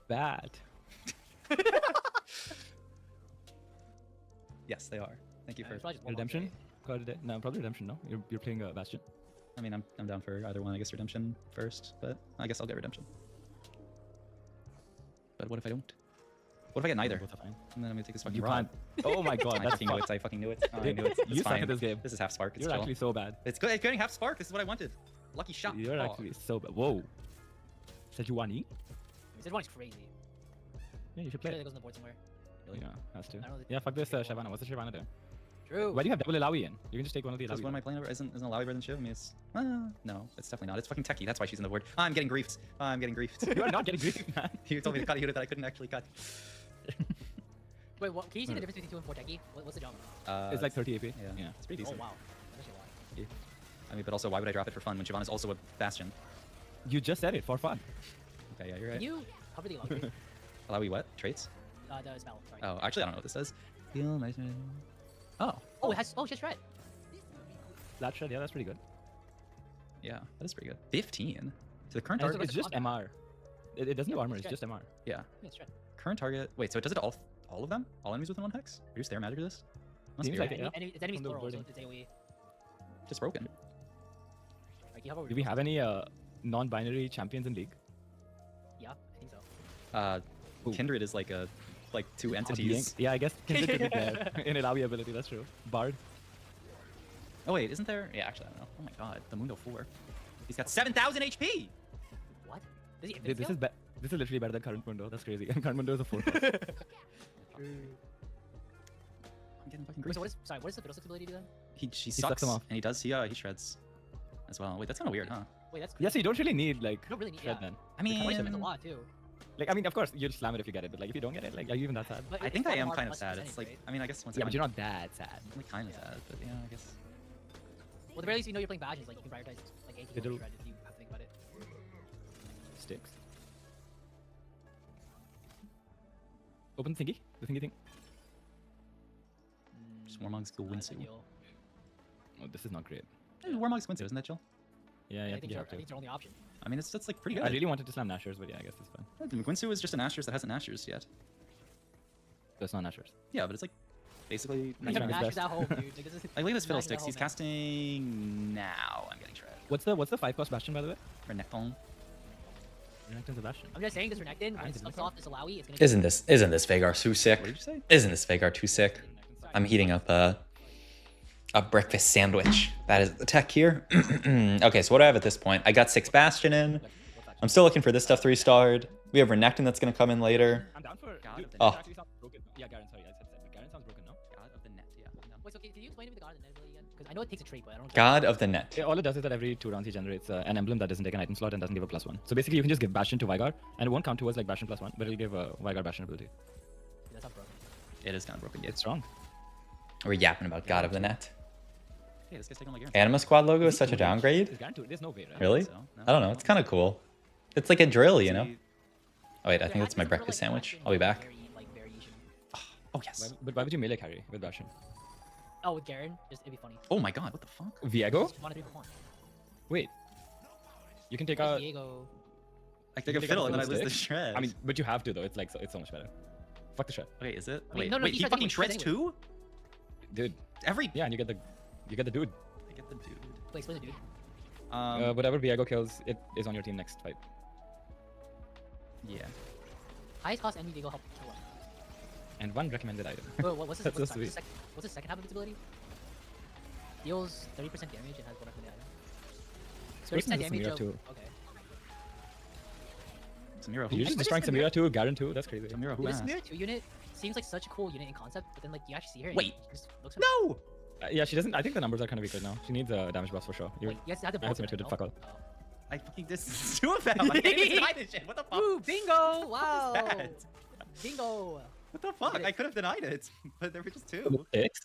Bad. Yes, they are. Thank you for Redemption. No, probably Redemption. No, you're playing Bastion. I mean, I'm down for either one. I guess redemption first, but I guess I'll get redemption. But what if I don't? What if I get neither? Both are fine. And then I'm gonna take this fucking You rod. can't. Oh my god, I that's fucking knew it. I fucking knew it. I Dude, knew it. It's you suck fine. at this game. This is half spark. It's You're chill. actually so bad. It's good. It's getting half spark. This is what I wanted. Lucky shot. You're Oh. actually so bad. Whoa. Sejuani? Sejuani's crazy. Yeah, you should Sure play. that goes on the board somewhere. Yeah, has to. I don't know the- Yeah, fuck this Shyvana. What's the Shyvana there? True. Why do you have double Ilawi in? You can just take one of the Because Ilawi. what am I playing over? Isn't Alawi better than Shiv? I mean, it's no, it's definitely not. It's fucking techie. That's why she's in the board. I'm getting griefed. I'm getting griefed. You are not getting griefed, man. You told me to cut a unit that I couldn't actually cut. Wait, what? Can you see the difference between 2 and 4 techie? What's the jump? It's like 30 AP. Yeah, it's pretty Oh decent. wow, that's actually a lot. I mean, but also, why would I drop it for fun when Shyvana's also a Bastion? You just said it for fun. Okay, yeah, you're right. Can you cover the Alawi? Alawi what? Traits? The spell. Sorry. Oh, actually, I don't know what this does. Feel nice. Oh. Oh, it has. Oh, just shred. That shred, yeah, that's pretty good. Yeah, that is pretty good. 15. So the current And target. it's just MR. It doesn't do armor, it's shred. just MR. Yeah. Yeah, shred. Current target. Wait, so it does it to all of them? All enemies within 1 hex? Are you stare magic this? Must Seems be like right. it, yeah. It's enemies From the plural, so wording. it's AoE. Just broken. Like, you have Do we have any non-binary champions in League? Yeah, I think so. Kindred is like two entities. Yeah, I guess Kindred could be there in Ilawi ability, that's true. Bard. Oh wait, isn't there? Yeah, actually, I don't know. Oh my god, the Mundo 4. He's got 7,000 HP. What? Does he Dude, this is literally better than current Mundo. That's crazy. And current Mundo is a 4. I'm getting fucking Wait, griefed. so what is the Fiddlesticks ability do then? She sucks sucks him off. and he does. He shreds as well. Wait, that's kind of weird, huh? Wait, that's. Yeah, so you don't really need like You don't really need shred yeah. then. I mean, It's a lot too. Like, I mean, of course, you'll slam it if you get it, but like, if you don't get it, like, are you even that sad? But I it's think I probably am hard kind of plus sad. percentage, It's like, right? I mean, I guess once Yeah, I but you're not that sad. I'm like kind of sad, but yeah, I guess. Well, the very least you know you're playing badges, like you can prioritize like AT Fiddle. over shred if you have to think about it. Sticks. Open the thingy? The thingy thing? Just Warmog's go Winsu. Oh, this is not great. Warmog's Winsu, isn't that chill? Yeah, I I think think you have to. it's your only option. I mean, it's like pretty good. I really wanted to slam Nashers, but yeah, I guess it's fine. Winsu is just an Asher's that hasn't Asher's yet. That's not Nashers. Yeah, but it's like basically. You have Nashers Nashers best. at home, dude. Like, this is Like look at this Nashers at Fiddlesticks. home, He's man. casting now. I'm getting shredded. What's the 5-cost Bastion, by the way? Renekton. Renekton's a Bastion. I'm just saying this Renekton, when it didn't sucks know. off this Alawi, it's gonna Isn't this Veigar too sick? What did you say? Isn't this Veigar too sick? I'm heating up a breakfast sandwich. That is the tech here. Okay, so what do I have at this point? I got 6 Bastion in. I'm still looking for this stuff 3-starred. We have Renekton that's gonna come in later. I'm down for. God Dude, of the this Net. actually sounds broken. Yeah, Garen, sorry, I said that. Garen sounds broken, no? God of the Net, yeah. Wait, so can you explain to me the God of the Net ability again? Because I know it takes a trait, but I don't. God of the Net. Yeah, all it does is that every 2 rounds he generates an emblem that doesn't take an item slot and doesn't give a +1. So basically, you can just give Bastion to Veigar, and it won't count towards like Bastion +1, but it'll give a Veigar Bastion ability. That's not broken. It is kind of broken. It's strong. We're yapping about God of the Net. Hey, this guy's taking my Garen. Anima Squad logo is such a downgrade. It's Garen too. There's no way, right? Really? So, no. I don't know. It's kind of cool. It's like a drill, you know? Oh wait, I think There that's has my to be some sort of, breakfast like, sandwich. Bastion I'll be back. variation. Oh yes. But why would you melee carry with Bastion? Oh, with Garen, it'd be funny. Oh my god, what the fuck? Viego? Just 1 3 for 1. Wait. You can take Like a. Diego. I take a fiddle and then I lose the stick. shred. I mean, but you have to though. It's like it's so much better. Fuck the shred, wait, is it? I mean, Wait, no, wait, he he shreds fucking anyway, shreds shreds too? dude. Every. Yeah, and you get the dude. I get the dude. Wait, explain the dude. Whatever Viego kills, it is on your team next fight. Yeah. Highest cost enemy Diego help kill one. And 1 recommended item. Wait, what's his, That's what's, so the, sweet. what's the second half of its ability? Deals 30% damage and has 1 recommended item. Person 30% is damage Samira of... too. Okay. Samira, You're just destroying Samira too, Garen too. That's crazy. Samira, who Dude, this asked? Mirror 2 unit seems like such a cool unit in concept, but then like you actually see her and Wait. it just looks No! Yeah, she doesn't. I think the numbers are kind of weak right now. She needs a damage buff for sure. Wait, you guys have to I have both to of fuck all. I fucking dissed 2 of them. I can't even deny this shit. What the fuck? Ooh, bingo! Wow! Bad. Bingo! What the fuck? I could have denied it, but there were just 2. Six?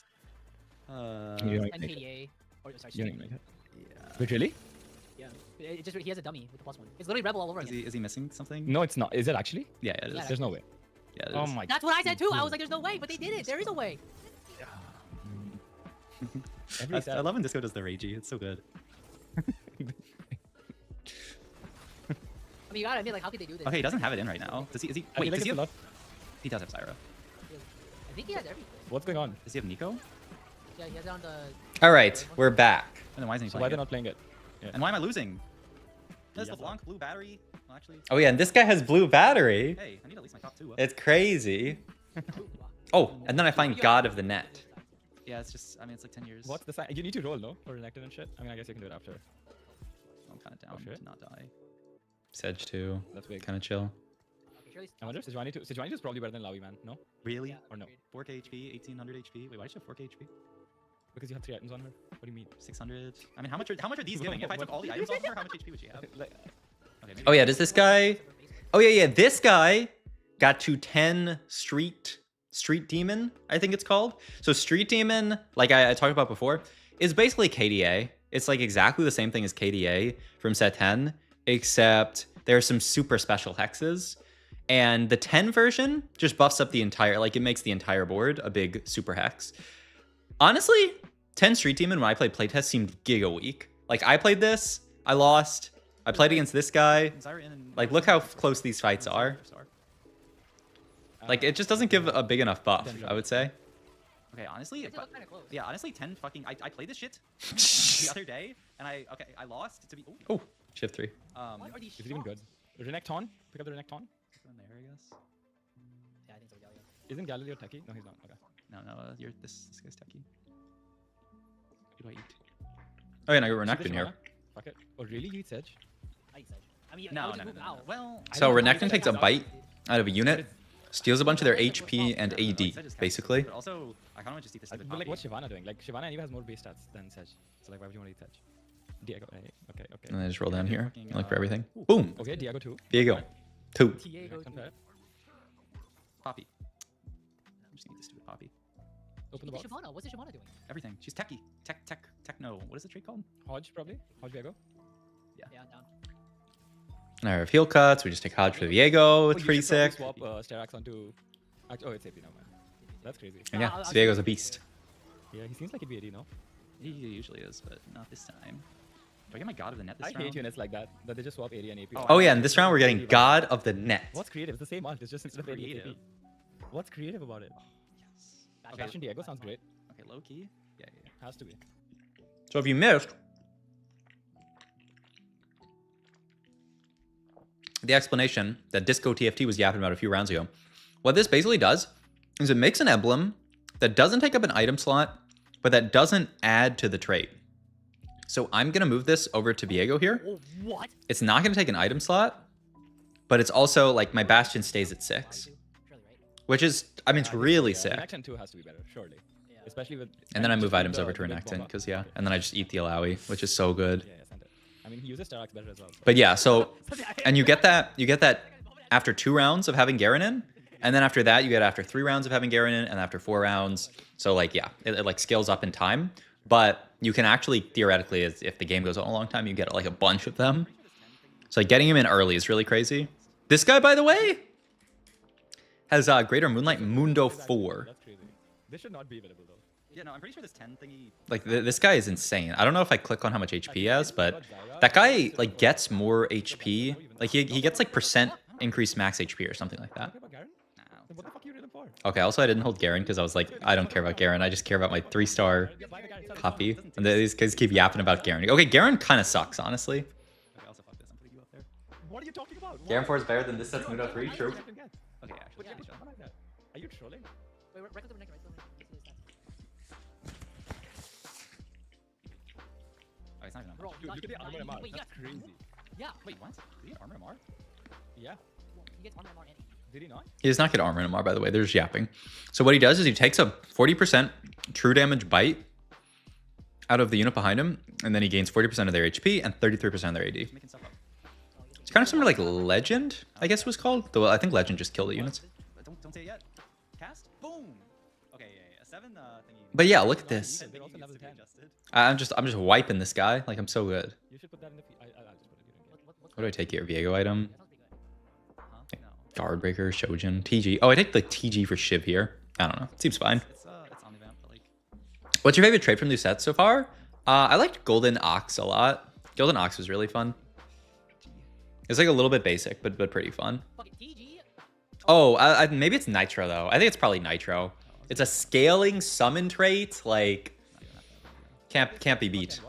Uh, You don't And make it. KDA. Or, sorry, You don't make it. yeah. Wait, really? Yeah. It just, he has a dummy with the +1. It's literally Rebel all over again. Is he missing something? No, it's not. Is it actually? Yeah, it is. Yeah, There's no way. Yeah, it Oh is. my. That's what I said too! I was like, there's no way, but they did it! There is a way! I love when Disco does the ragey. It's so good. I mean, you gotta admit, like, how could they do this? Okay, he doesn't have it in right now. Does he? Is he? I Wait, feel like does he it's a have? lot. He does have Zyra. I think he has everything. What's going on? Does he have Nico? Yeah, he has it on the... All right, we're back. And then why isn't he So playing why they're it? not playing it? Yeah. And why am I losing? There's LeBlanc, blue battery. Well, actually. Oh yeah, and this guy has blue battery. Hey, I need at least my top 2. It's crazy. Oh, and then I find God of the Net. Yeah, it's just, I mean, it's like 10 years. What's the sign? You need to roll, no? For Renekton and shit? I mean, I guess you can do it after. I'm kind of down to not die. Sedge too. That's big. Kind of chill. I wonder if Sejuani is probably better than Lavi, man. No? Really? Or no? 4k HP, 1800 HP. Wait, why did you have 4k HP? Because you have 3 items on her. What do you mean? 600. I mean, how much are these giving? If I took all the items off her, how much HP would she have? Okay, Oh yeah, does this guy? Oh yeah, this guy got to 10 Street Demon, I think it's called. So Street Demon, like I talked about before, is basically KDA. It's like exactly the same thing as KDA from set 10, except there are some super special hexes. And the 10 version just buffs up the entire, like it makes the entire board a big super hex. Honestly, 10 Street Demon when I played playtest seemed giga weak. Like I played this, I lost. I played against this guy. Like look how close these fights are. Like it just doesn't give a big enough buff, I would say. Okay, honestly, yeah, honestly, 10 fucking. I played this shit the other day, and I lost to be. Oh, shift 3. Is it even good? Renekton? Pick up the Renekton. In there, I guess. Yeah, I think so. Galileo. Isn't Galileo techie? No, he's not. Okay. No, you're this guy's techie. What do I eat? Oh yeah, no, you're Renekton here. Fuck it. Oh really? You eat Sedge? I eat Sedge. I mean, No. Well, So Renekton takes a bite out of a unit, steals a bunch of their HP and AD, basically. But also, I kind of just eat this. But like, what's Shyvana doing? Like, Shyvana anyway has more base stats than Sedge. So like, why would you want to eat Sedge? Diego. Okay. And then I just roll down here, look for everything. Boom. Okay, Diego 2. Diego. 2. Poppy. I'm just gonna eat this stupid Poppy. Open the box. Shyvana. What's the Shyvana doing? Everything. She's techie. Techno. What is the trait called? Hodge, probably. Hodge Diego. Yeah, down. And I have heal cuts. We just take Hodge for Viego. It's pretty sick. Swap Sterax onto. Oh, it's AP now, man. That's crazy. And yeah, Viego's a beast. Yeah, he seems like he'd be AD, no? He usually is, but not this time. Do I get my God of the Net this round? I hate units like that they just swap AD and AP. Oh yeah, and this round we're getting God of the Net. What's creative? It's the same art. It's just instead of creative. What's creative about it? Yes. Okay. Bastion Diego sounds great. Okay, low key. Yeah. Has to be. So if you missed the explanation that Disco TFT was yapping about a few rounds ago, what this basically does is it makes an emblem that doesn't take up an item slot, but that doesn't add to the trait. So I'm going to move this over to Viego here. What? It's not going to take an item slot, but it's also like my Bastion stays at 6. Which is, I mean, it's really sick. Renekton 2 has to be better, surely. Especially with... And then I move items over to Renekton, because yeah. And then I just eat the Alawi, which is so good. Yeah, send it. I mean, he uses Sterax better as well. But yeah, so... And you get that after 2 rounds of having Garen in. And then after that, you get after 3 rounds of having Garen in, and after 4 rounds. So like, yeah, it like scales up in time. But you can actually, theoretically, if the game goes on a long time, you get like a bunch of them. So like getting him in early is really crazy. This guy, by the way, has Greater Moonlight Mundo 4. That's crazy. This should not be available though. Yeah, no, I'm pretty sure this 10 thingy... Like, this guy is insane. I don't know if I click on how much HP he has, but that guy, like, gets more HP. Like, he gets, like, % increased max HP or something like that. What the fuck are you reading for? Okay, also, I didn't hold Garen because I was like, I don't care about Garen. I just care about my 3-star Poppy. And these guys keep yapping about Garen. Okay, Garen kind of sucks, honestly. Okay, also fuck this. I'm putting you up there. What are you talking about? Garen 4 is better than this set's Mundo 3? True. Okay, actually, yeah, Are you trolling? Wait, right click the Renekton, Oh, it's not even that Bro, much. Dude, look at the armor MR. Wait, That's crazy. Yeah. Wait, what? Did he get armor MR? Yeah. Well, he gets armor MR and AP. Did he not? He does not get armor anymore, by the way. They're just yapping. So what he does is he takes a 40% true damage bite out of the unit behind him, and then he gains 40% of their HP and 33% of their AD. It's kind of similar like Legend, I guess it was called. Though I think Legend just killed the units. Don't say it yet. Cast? Boom! Okay, yeah. 7 thingy. But yeah, look at this. They're also level 10. I'm just wiping this guy. Like, I'm so good. You should put that in the... I'll just put it. What do I take here? Viego item. Guardbreaker, Shojin, TG. Oh, I take the TG for Shiv here. I don't know. Seems fine. It's Omnivamp, but like... What's your favorite trade from these sets so far? I liked Golden Ox a lot. Golden Ox was really fun. It's like a little bit basic, but pretty fun. Oh, maybe it's Nitro though. I think it's probably Nitro. It's a scaling summon trait. Like, can't be beat.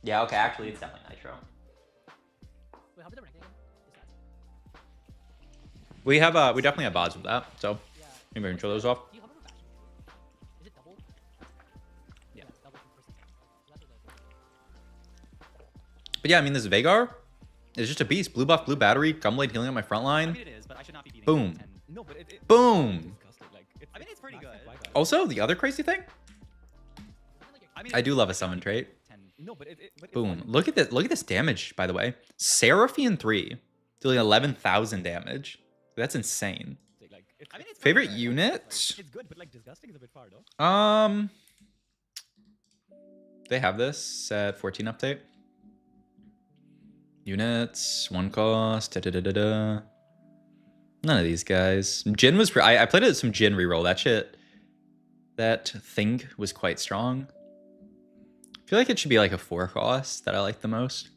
Yeah, okay, actually, it's definitely Nitro. Wait, how about the ranking again? We definitely have odds with that, so maybe we can show those off. Do you hover for Bastion? Is it double? Yeah. Double per percent. That's what But yeah, I mean, this Veigar is just a beast. Blue buff, blue battery, Gunblade healing on my front line. I mean, it is, but I should not be beating Boom. it 10. No, but Boom. Like, I mean, it's pretty good. Also, the other crazy thing, I mean, I do love a summon trait. No, but Boom. Look at this. Look at this damage, by the way. Seraphine 3 dealing 11,000 damage. That's insane. I mean, it's Favorite good. unit? It's good, but like disgusting is a bit far, though. They have this at 14 update. Units, 1 cost. Da, da, da, da, da. None of these guys. Jin was. I played it at some Jin reroll. That thing was quite strong. I feel like it should be like a 4 cost that I like the most.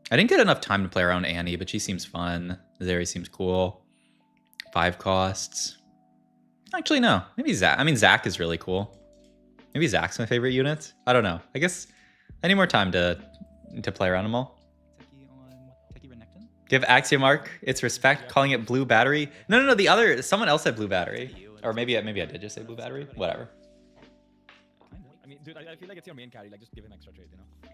I didn't get enough time to play around Annie, but she seems fun. Zeri seems cool. 5 costs. Actually, no. Maybe Zac. I mean, Zac is really cool. Maybe Zac's my favorite unit. I don't know. I guess I need more time to play around them all. Give Axiomark its respect, calling it Blue Battery. No. The other, someone else said Blue Battery, or maybe I did just say Blue Battery. Whatever. I mean, dude, I feel like it's your main carry. Like, just give him extra trade, you know. Yeah.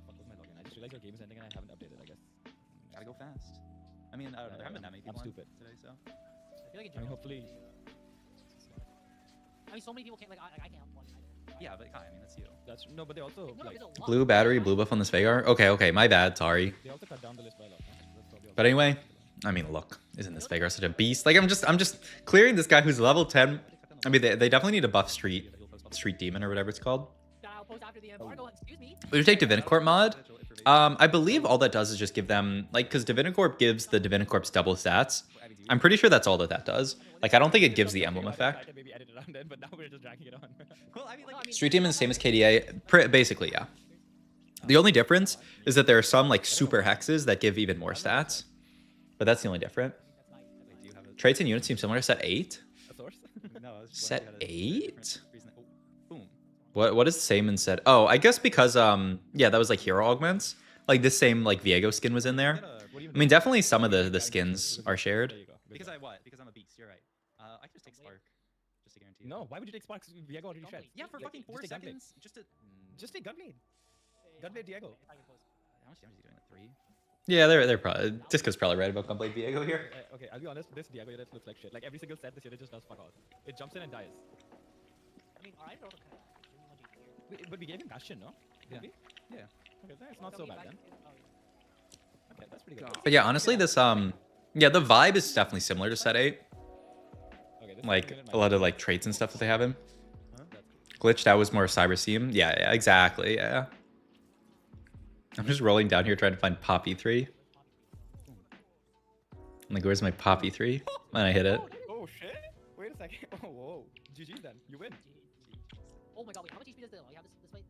What the fuck was my login? I just realized your game is ending and I haven't updated. I guess. Gotta go fast. I mean, I don't know. There haven't been that many people I'm stupid today, so. I feel like in I mean, general, hopefully. I mean, so many people can't, like, I can't help one either. Yeah, but Kai, I mean, that's you. That's no, but they also like Blue Battery, blue buff on this Veigar. Okay, my bad. Sorry. they also cut down the list by a lot. But anyway, I mean, look, isn't this Veigar such a beast? Like, I'm just clearing this guy who's level 10. I mean, they definitely need to buff Street Demon or whatever it's called. I'll post after the embargo. Excuse me. Would you take Divinicorp mod? I believe all that does is just give them, like, because Divinicorp gives the Divinicorps double stats. I'm pretty sure that's all that does. Like, I don't think it gives the emblem effect. Maybe edit it on then, but now we're just dragging it on. Well, I mean, like, Street Demon is the same as KDA. Basically, yeah. The only difference is that there are some, like, super hexes that give even more stats. But that's the only difference. Traits and units seem similar. Set 8? Set 8? What is the same in set? Oh, I guess because, yeah, that was, like, hero augments. Like, this same, like, Viego skin was in there. I mean, definitely some of the skins are shared. Because I'm a beast. You're right. I could just take Spark, just to guarantee. No, why would you take Spark? Viego already shed. Yeah, for fucking 4 seconds. Just take Gunblade. Gunblade Diego. How much damage is he doing? 3? Yeah, they're probably Disco's probably right about Gunblade Viego here. Okay, I'll be honest. This Diego unit looks like shit. Like every single set, this unit just does fuck all. It jumps in and dies. I mean, alright, bro. But we gave him Bastion, no? Yeah. Yeah. Okay, that's not so bad then. Okay, that's pretty good. But yeah, honestly, this yeah, the vibe is definitely similar to set 8. Like a lot of like traits and stuff that they have in. Glitch, that was more Cyber Seam. Yeah, exactly. Yeah. I'm just rolling down here trying to find Poppy 3. I'm like, where's my Poppy 3? And I hit it. Oh shit! Wait a second. Oh whoa. GG then. You win. Oh my god, wait, how much HP does the lobby have this fight?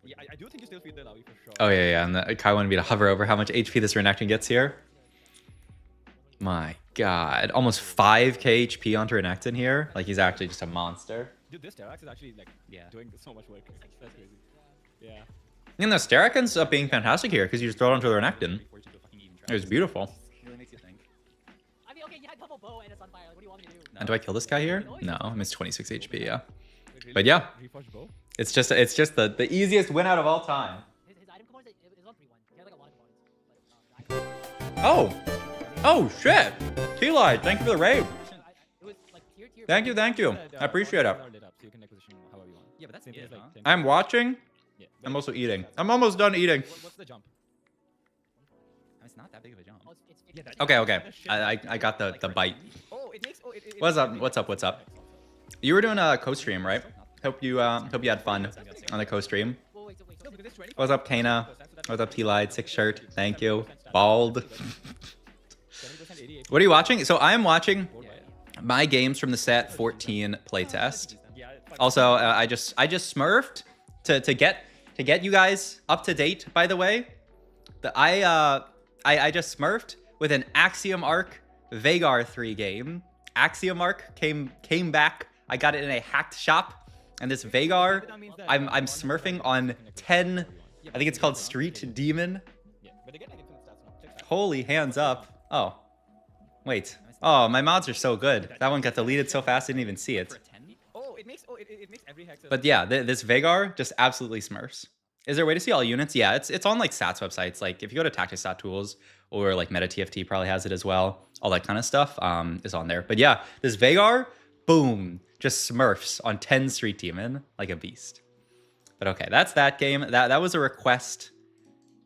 Yeah, I do think you still feed the lobby for sure. Oh yeah. And Kai wanted me to hover over how much HP this reenactment gets here. My god. Almost 5k HP onto Renekton here. Like, he's actually just a monster. Dude, this Terax is actually like doing so much work. That's crazy. Yeah. And the Sterak ends up being fantastic here because you just throw it onto the Renekton. It was beautiful. Really makes you think. I mean, okay, you had double bow and a Sunfire. Like, what do you want me to do? And do I kill this guy here? No, I missed 26 HP, yeah. But yeah, it's just the easiest win out of all time. His item component is on 3-1. He had like a lot of components. Oh shit! T-Light, thank you for the raid. Thank you. I appreciate it. Yeah, but that's it, huh? I'm watching. I'm also eating. I'm almost done eating. What's the jump? It's not that big of a jump. Okay. I got the bite. What's up? You were doing a co-stream, right? Hope you had fun on the co-stream. What's up, Kana? What's up, T-Light? 6 shirt. Thank you. Bald. What are you watching? So I am watching my games from the set 14 playtest. Also, I just smurfed to get you guys up to date. By the way, I just smurfed with an Axiom Arc Veigar 3 game. Axiom Arc came back. I got it in a hacked shop And this Veigar, I'm smurfing on 10, I think it's called Street Demon. Holy hands up. Oh, wait. Oh, my mods are so good. That one got deleted so fast I didn't even see it. But yeah, this Veigar just absolutely smurfs. Is there a way to see all units? Yeah, it's on like stats websites. Like if you go to Tactics Tools or like Meta TFT probably has it as well. All that kind of stuff is on there. But yeah, this Veigar, boom, just smurfs on 10 Street Demon like a beast. But okay, that's that game. That was a request.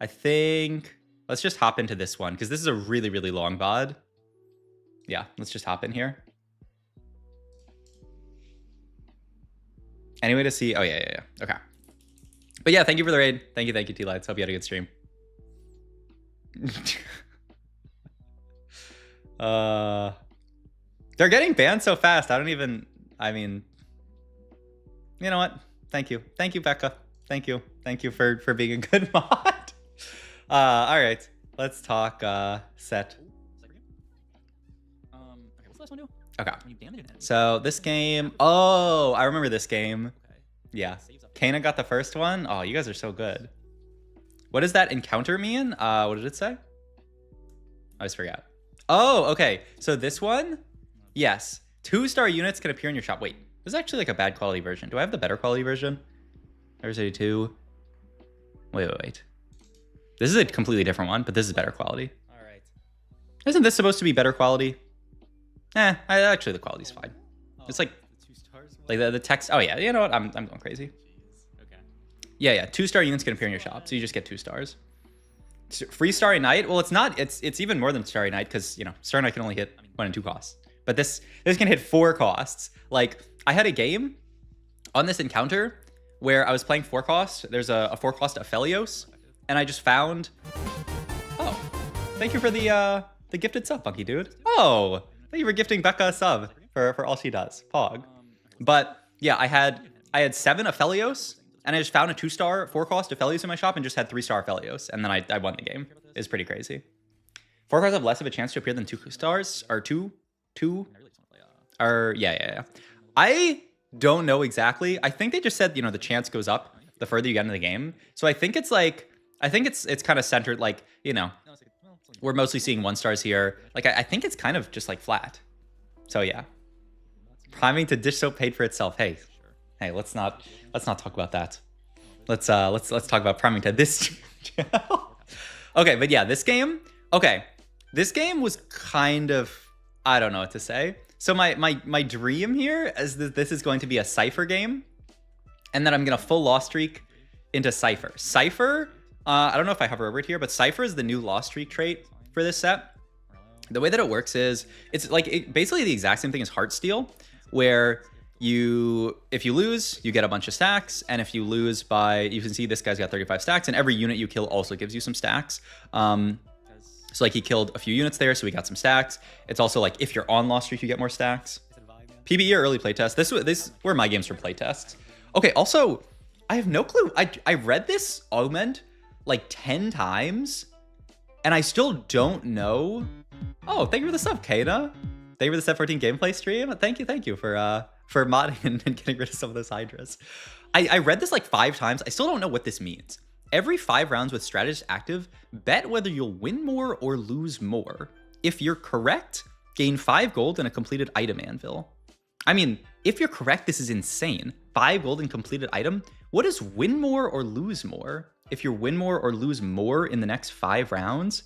I think let's just hop into this one because this is a really, really long VOD. Yeah, let's just hop in here. Any way to see? Oh, yeah. Okay. But yeah, thank you for the raid. Thank you, T-Lights. Hope you had a good stream. They're getting banned so fast. I mean, you know what? Thank you, Becca. Thank you for being a good mod. All right, let's talk set. Okay, what's the last one do? Okay. So this game, oh, I remember this game. Yeah. Kana got the first one. Oh, you guys are so good. What does that encounter mean? What did it say? I always forgot. Oh, okay. So this one, yes. 2-star units can appear in your shop. Wait, this is actually like a bad quality version. Do I have the better quality version? There's 82. Wait. This is a completely different one, but this is better quality. All right. Isn't this supposed to be better quality? Actually the quality's fine. It's like the text. Oh yeah, you know what? I'm going crazy. Okay. Yeah. 2-star units can appear in your shop, so you just get 2 stars. Free Starry Night. Well, it's not. It's even more than Starry Night because Starry Night can only hit 1 and 2 costs, but this can hit 4 costs. Like I had a game on this encounter where I was playing 4 cost. There's a 4 cost Aphelios, and I just found. Oh, thank you for the gifted sub, Funky Dude. Oh. Thank you for gifting Becca a sub for all she does. Pog. But yeah, I had 7 Aphelios, and I just found a 2-star 4-cost Aphelios in my shop and just had 3-star Aphelios, and then I won the game. It's pretty crazy. 4 cards have less of a chance to appear than 2 stars, or two, or yeah. I don't know exactly. I think they just said the chance goes up the further you get into the game. So I think it's kind of centered like we're mostly seeing 1 stars here. Like I think it's kind of just like flat. So yeah. Priming to dish soap paid for itself. Hey, let's not talk about that. Let's talk about priming to this channel. Okay, but yeah, this game. Okay, this game was kind of, I don't know what to say. So my dream here is that this is going to be a Cypher game, and then I'm gonna full loss streak into Cypher. Cypher. I don't know if I hover over it here, but Cypher is the new loss streak trait for this set. The way that it works is it's like basically the exact same thing as Heartsteel, where if you lose, you get a bunch of stacks, and if you lose by, you can see this guy's got 35 stacks, and every unit you kill also gives you some stacks. So like he killed a few units there, so we got some stacks. It's also like if you're on loss streak, you get more stacks. PBE or early playtest. This were my games for playtests. Okay, also I have no clue. I read this augment like 10 times, and I still don't know. Oh, thank you for the sub, Kana. Thank you for the Set 14 gameplay stream. Thank you for modding and getting rid of some of those Hydras. I read this like 5 times. I still don't know what this means. Every 5 rounds with Strategist active, bet whether you'll win more or lose more. If you're correct, gain 5 gold and a completed item anvil. I mean, if you're correct, this is insane. 5 gold and completed item. What is win more or lose more? If you win more or lose more in the next 5 rounds,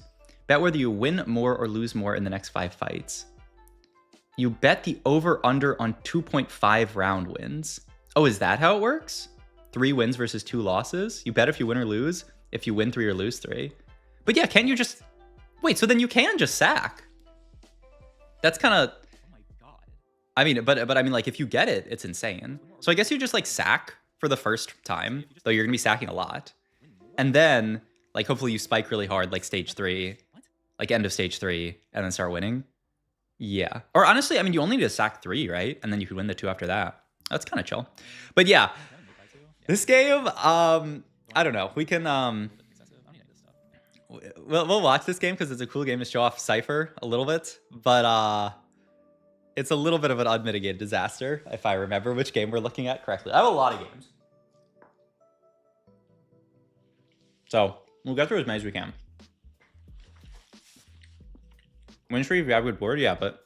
bet whether you win more or lose more in the next 5 fights. You bet the over-under on 2.5 round wins. Oh, is that how it works? 3 wins versus 2 losses? You bet if you win or lose. If you win 3 or lose 3. But yeah, can't you just... Wait, so then you can just sack. That's kind of... Oh my god. I mean, but I mean, like, if you get it, it's insane. So I guess you just, like, sack for the first time, though you're going to be sacking a lot. And then, like, hopefully you spike really hard, like, stage 3. Like, end of stage 3, and then start winning. Yeah. Or honestly, I mean, you only need to sack 3, right? And then you could win the 2 after that. That's kind of chill. But yeah, this game, I don't know. We can, we'll watch this game because it's a cool game to show off Cypher a little bit. But It's a little bit of an unmitigated disaster, if I remember which game we're looking at correctly. I have a lot of games. So, we'll get through as many as we can. Win streak if you have a good board? Yeah, but...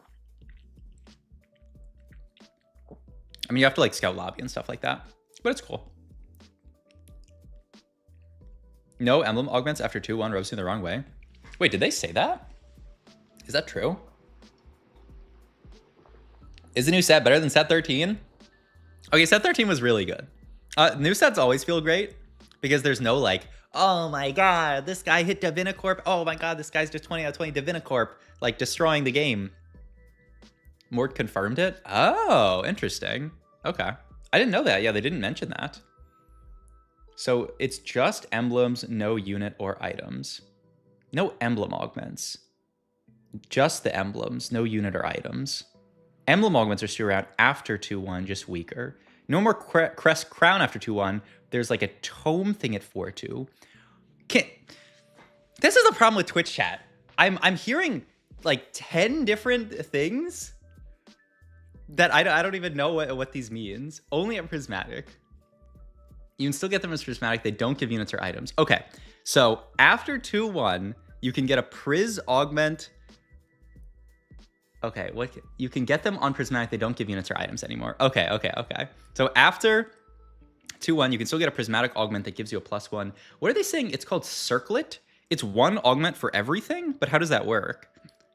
I mean, you have to, like, scout lobby and stuff like that. But it's cool. No emblem augments after 2-1 rubs you the wrong way. Wait, did they say that? Is that true? Is the new set better than set 13? Okay, set 13 was really good. New sets always feel great because there's no like, oh my god, this guy hit Divinicorp. Oh my god, this guy's just 20 out of 20 Divinicorp, like destroying the game. Mort confirmed it? Oh, interesting. Okay. I didn't know that. Yeah, they didn't mention that. So it's just emblems, no unit or items. No emblem augments. Just the emblems, no unit or items. Emblem augments are still around after 2-1, just weaker. No more Crest Crown after 2-1. There's like a tome thing at 4-2. This is a problem with Twitch chat. I'm hearing like 10 different things that I don't even know what these means. Only at Prismatic. You can still get them as Prismatic. They don't give units or items. Okay, so after 2-1, you can get a Priz augment. Okay, what you can get them on Prismatic. They don't give units or items anymore. Okay. So after 2-1, you can still get a Prismatic augment that gives you a +1. What are they saying? It's called Circlet. It's one augment for everything, but how does that work?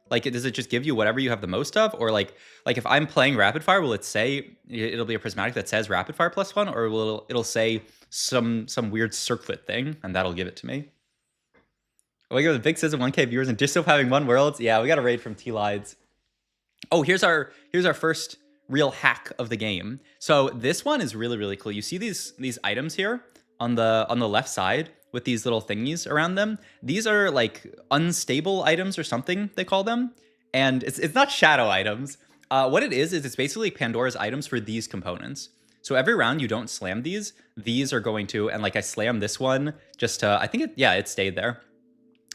Like, does it just give you whatever you have the most of? Or like if I'm playing Rapid Fire, will it say, it'll be a Prismatic that says Rapid Fire +1, or will it'll say some weird Circlet thing, and that'll give it to me? Oh, we got the big says 1K viewers and just so having one worlds. Yeah, we got a raid from T-Lides. Oh, here's our first real hack of the game. So this one is really, really cool. You see these items here on the left side with these little thingies around them. These are like unstable items or something they call them. And it's not shadow items. What it is it's basically Pandora's items for these components. So every round you don't slam these. These are going to, and like I slam this one just to, I think it stayed there.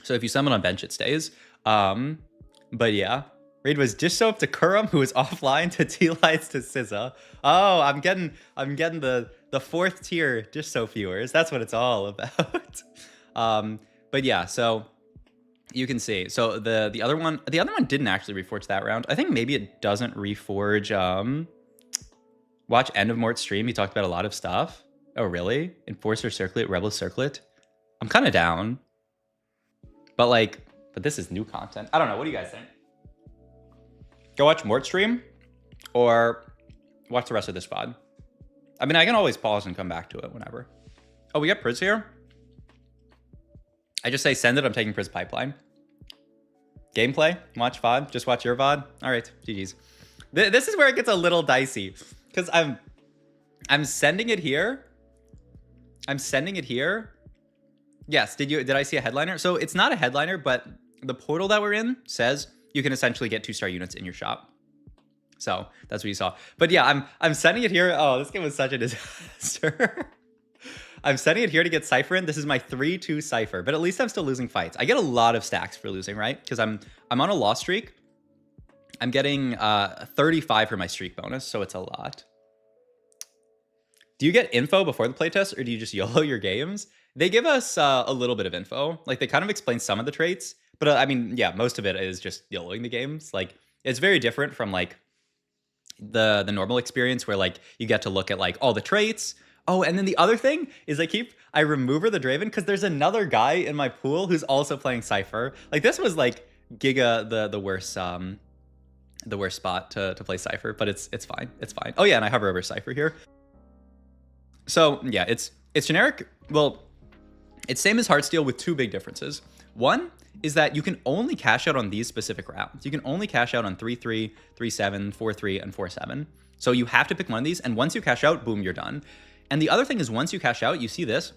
So if you summon on bench, it stays. But yeah. Raid was Dish Soap to Kurum, who was offline, to T-Lights to SZA. Oh, I'm getting the 4th tier Dish Soap viewers. That's what it's all about. But yeah, so you can see. So the other one didn't actually reforge that round. I think maybe it doesn't reforge. Watch end of Mort's stream. He talked about a lot of stuff. Oh, really? Enforcer Circlet, Rebel Circlet. I'm kind of down. But this is new content. I don't know. What do you guys think? Go watch Mort stream or watch the rest of this VOD. I mean, I can always pause and come back to it whenever. Oh, we got Priz here. I just say send it. I'm taking Priz pipeline. Gameplay, watch VOD. Just watch your VOD. All right, GG's. This is where it gets a little dicey because I'm sending it here. I'm sending it here. Yes, did I see a headliner? So it's not a headliner, but the portal that we're in says you can essentially get 2-star units in your shop. So that's what you saw. But yeah, I'm sending it here. Oh, this game was such a disaster. I'm sending it here to get Cypher in. This is my 3-2 Cypher, but at least I'm still losing fights. I get a lot of stacks for losing, right? Because I'm on a loss streak. I'm getting 35 for my streak bonus, so it's a lot. Do you get info before the playtest, or do you just YOLO your games? They give us a little bit of info. Like, they kind of explain some of the traits. But I mean, yeah, most of it is just YOLOing the games. Like, it's very different from like the normal experience where like you get to look at like all the traits. Oh, and then the other thing is I remove the Draven because there's another guy in my pool who's also playing Cypher. Like, this was like Giga the worst spot to play Cypher, but it's fine. It's fine. Oh yeah, and I hover over Cypher here. So yeah, it's generic. Well, it's same as Heartsteel with 2 big differences. One is that you can only cash out on these specific rounds. You can only cash out on 3-3, 3-7, 4-3, and 4-7. So you have to pick one of these, and once you cash out, boom, you're done. And the other thing is once you cash out, you see this,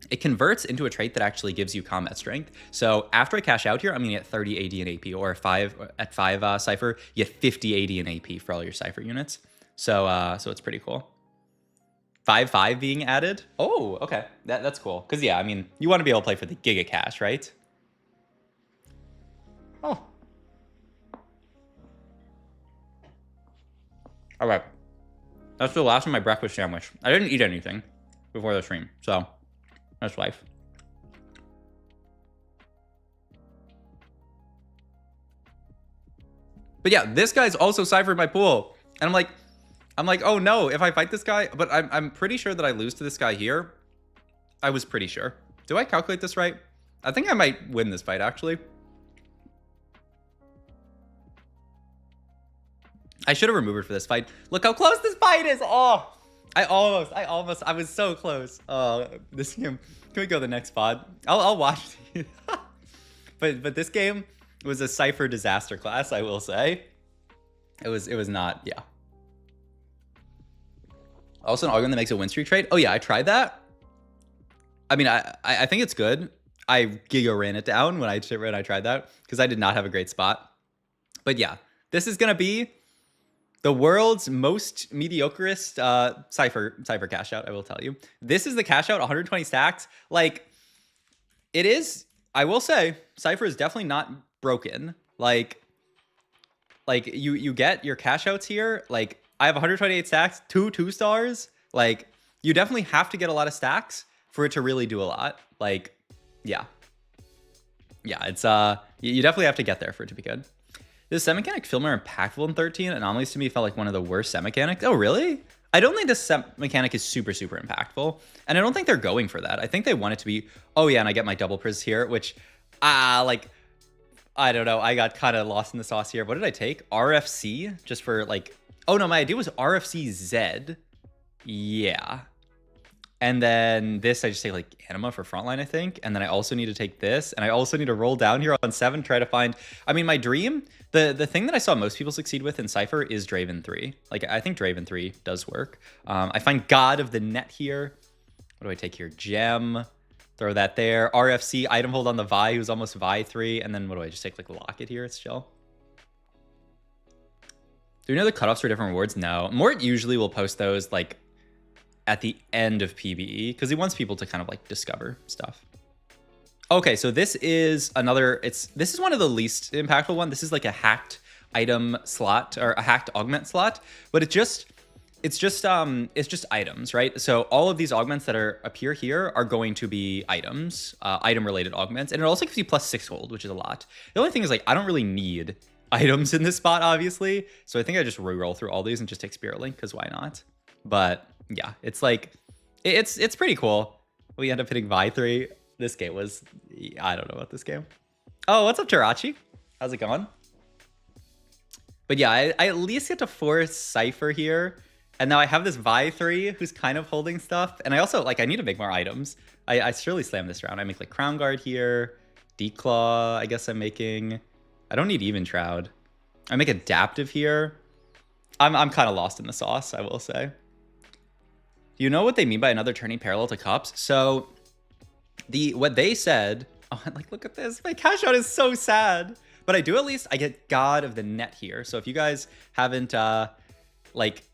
it converts into a trait that actually gives you combat strength. So after I cash out here, I'm gonna get 30 AD and AP, or at 5 Cypher, you get 50 AD and AP for all your Cypher units. So it's pretty cool. 5-5 being added. Oh, okay, that's cool. Because yeah, I mean, you want to be able to play for the Giga Cash, right? Oh. All right. That's the last of my breakfast sandwich. I didn't eat anything before the stream, so that's life. But yeah, this guy's also Cypher in my pool. And I'm like, oh no, if I fight this guy, but I'm pretty sure that I lose to this guy here. I was pretty sure. Do I calculate this right? I think I might win this fight, actually. I should have removed it for this fight. Look how close this fight is. Oh, I was so close. Oh, this game. Can we go to the next spot? I'll watch. but this game was a Cypher disaster class, I will say. It was not, yeah. Also an argument that makes a win streak trade. Oh yeah, I tried that. I mean, I think it's good. I Giga ran it down when I tried that because I did not have a great spot. But yeah, this is gonna be the world's most mediocreest Cypher cash out, I will tell you. This is the cash out, 120 stacks. Like, it is, I will say, Cypher is definitely not broken. Like you get your cash outs here. Like, I have 128 stacks, 2 stars. Like, you definitely have to get a lot of stacks for it to really do a lot. Like, yeah. Yeah, it's you definitely have to get there for it to be good. Does set mechanic feel more impactful in 13? Anomalies to me felt like one of the worst set mechanics. Oh, really? I don't think this set mechanic is super impactful. And I don't think they're going for that. I think they want it to be, oh yeah, and I get my double priz here, which, like, I don't know. I got kind of lost in the sauce here. What did I take? RFC? Just for, like, oh no, my idea was RFC Z. Yeah. And then this, I just take, like, Anima for frontline, I think. And then I also need to take this. And I also need to roll down here on 7, try to find... I mean, my dream, the thing that I saw most people succeed with in Cypher is Draven 3. Like, I think Draven 3 does work. I find God of the Net here. What do I take here? Gem. Throw that there. RFC, item hold on the Vi, who's almost Vi 3. And then what do I just take, like, Locket here? It's chill. Do we know the cutoffs for different rewards? No. Mort usually will post those, like, at the end of PvE, because he wants people to kind of, like, discover stuff. Okay, so this is another, this is one of the least impactful one. This is like a hacked item slot, or a hacked augment slot, but it's just items, right? So all of these augments that appear here are going to be items, item related augments, and it also gives you +6 gold, which is a lot. The only thing is, like, I don't really need items in this spot, obviously, so I think I just reroll through all these and just take Spirit Link, because why not? But yeah, it's like, it's pretty cool. We end up hitting Vi 3. This game was, I don't know about this game. Oh, what's up, Tarachi? How's it going? But yeah, I at least get to force Cypher here. And now I have this Vi 3 who's kind of holding stuff. And I also, like, I need to make more items. I surely slam this round. I make, like, Crown Guard here. Declaw, I guess I'm making. I don't need Even Shroud. I make Adaptive here. I'm kind of lost in the sauce, I will say. Do you know what they mean by another turning parallel to cups? So what they said, oh, like, look at this. My cash out is so sad. But I do at least, I get God of the Net here. So if you guys haven't,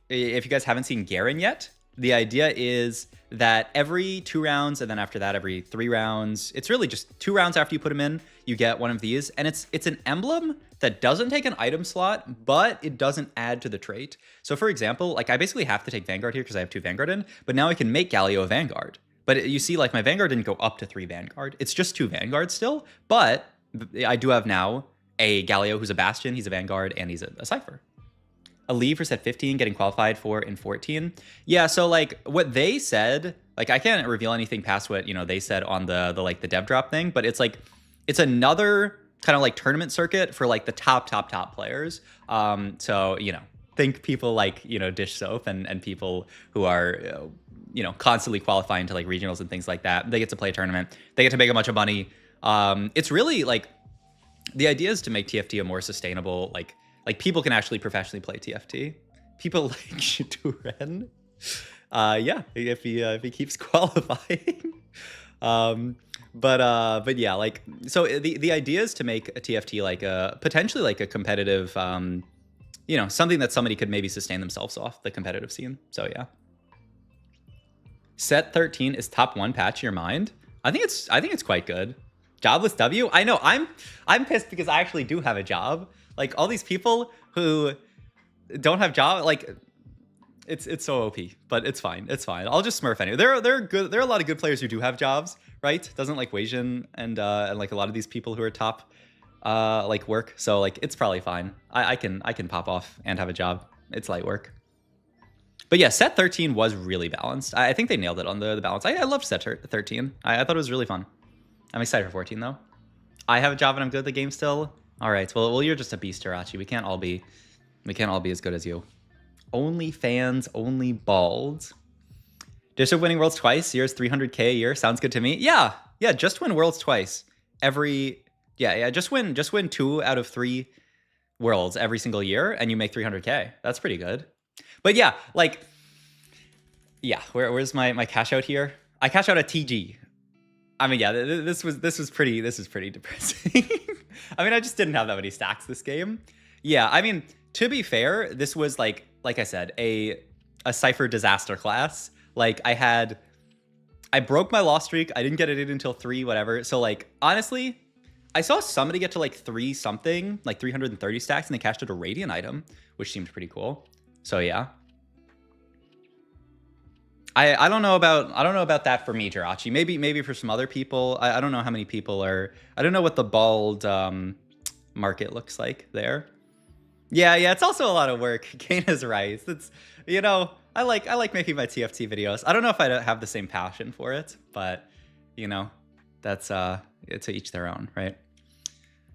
if you guys haven't seen Garen yet, the idea is that every 2 rounds, and then after that, every 3 rounds, it's really just 2 rounds after you put him in, you get one of these. And it's an emblem that doesn't take an item slot, but it doesn't add to the trait. So for example, like, I basically have to take Vanguard here because I have 2 Vanguard in, but now I can make Galio a Vanguard. But you see, like, my Vanguard didn't go up to 3 Vanguard. It's just 2 Vanguard still, but I do have now a Galio who's a Bastion, he's a Vanguard, and he's a Cypher. A leave for set 15, getting qualified for in 14. Yeah, so, like, what they said, like, I can't reveal anything past what, you know, they said on the dev drop thing, but it's like, it's another kind of like tournament circuit for, like, the top players. So, you know, think people like, you know, Dish Soap and people who are, you know, constantly qualifying to, like, regionals and things like that. They get to play a tournament. They get to make a bunch of money. It's really, like, the idea is to make TFT a more sustainable, like people can actually professionally play TFT. People like Shituren. Yeah, if he keeps qualifying. But yeah, like, so the idea is to make a TFT like potentially like a competitive, you know, something that somebody could maybe sustain themselves off the competitive scene. So yeah. Set 13 is top 1 patch in your mind. I think it's quite good. Jobless W? I know, I'm pissed because I actually do have a job. Like, all these people who don't have job, like, it's so OP, but it's fine. It's fine. I'll just smurf anyway. There are a lot of good players who do have jobs, right? Doesn't like Weijin and like a lot of these people who are top like work. So like it's probably fine. I can pop off and have a job. It's light work. But yeah, set 13 was really balanced. I think they nailed it on the balance. I loved set 13. I thought it was really fun. I'm excited for 14 though. I have a job and I'm good at the game still. All right. Well, you're just a beast, Jirachi. We can't all be as good as you. Only fans, only bald. Bishop winning worlds twice. Year's 300K a year. Sounds good to me. Yeah. Just win worlds twice. Just win 2 out of 3 worlds every single year, and you make 300K. That's pretty good. But yeah, like, yeah. Where's my cash out here? I cash out at TG. I mean, yeah. This was pretty depressing. I mean, I just didn't have that many stacks this game. Yeah. I mean, to be fair, this was like I said, a Cypher disaster class. Like I broke my loss streak. I didn't get it in until 3, whatever. So like, honestly, I saw somebody get to like 3 something, like 330 stacks, and they cashed out a Radiant item, which seemed pretty cool. So yeah. I don't know about that for me, Jirachi. Maybe for some other people. I don't know how many people are. I don't know what the bald market looks like there. Yeah, it's also a lot of work. Kane is right. It's, you know, I like making my TFT videos. I don't know if I have the same passion for it, but you know, that's to each their own, right?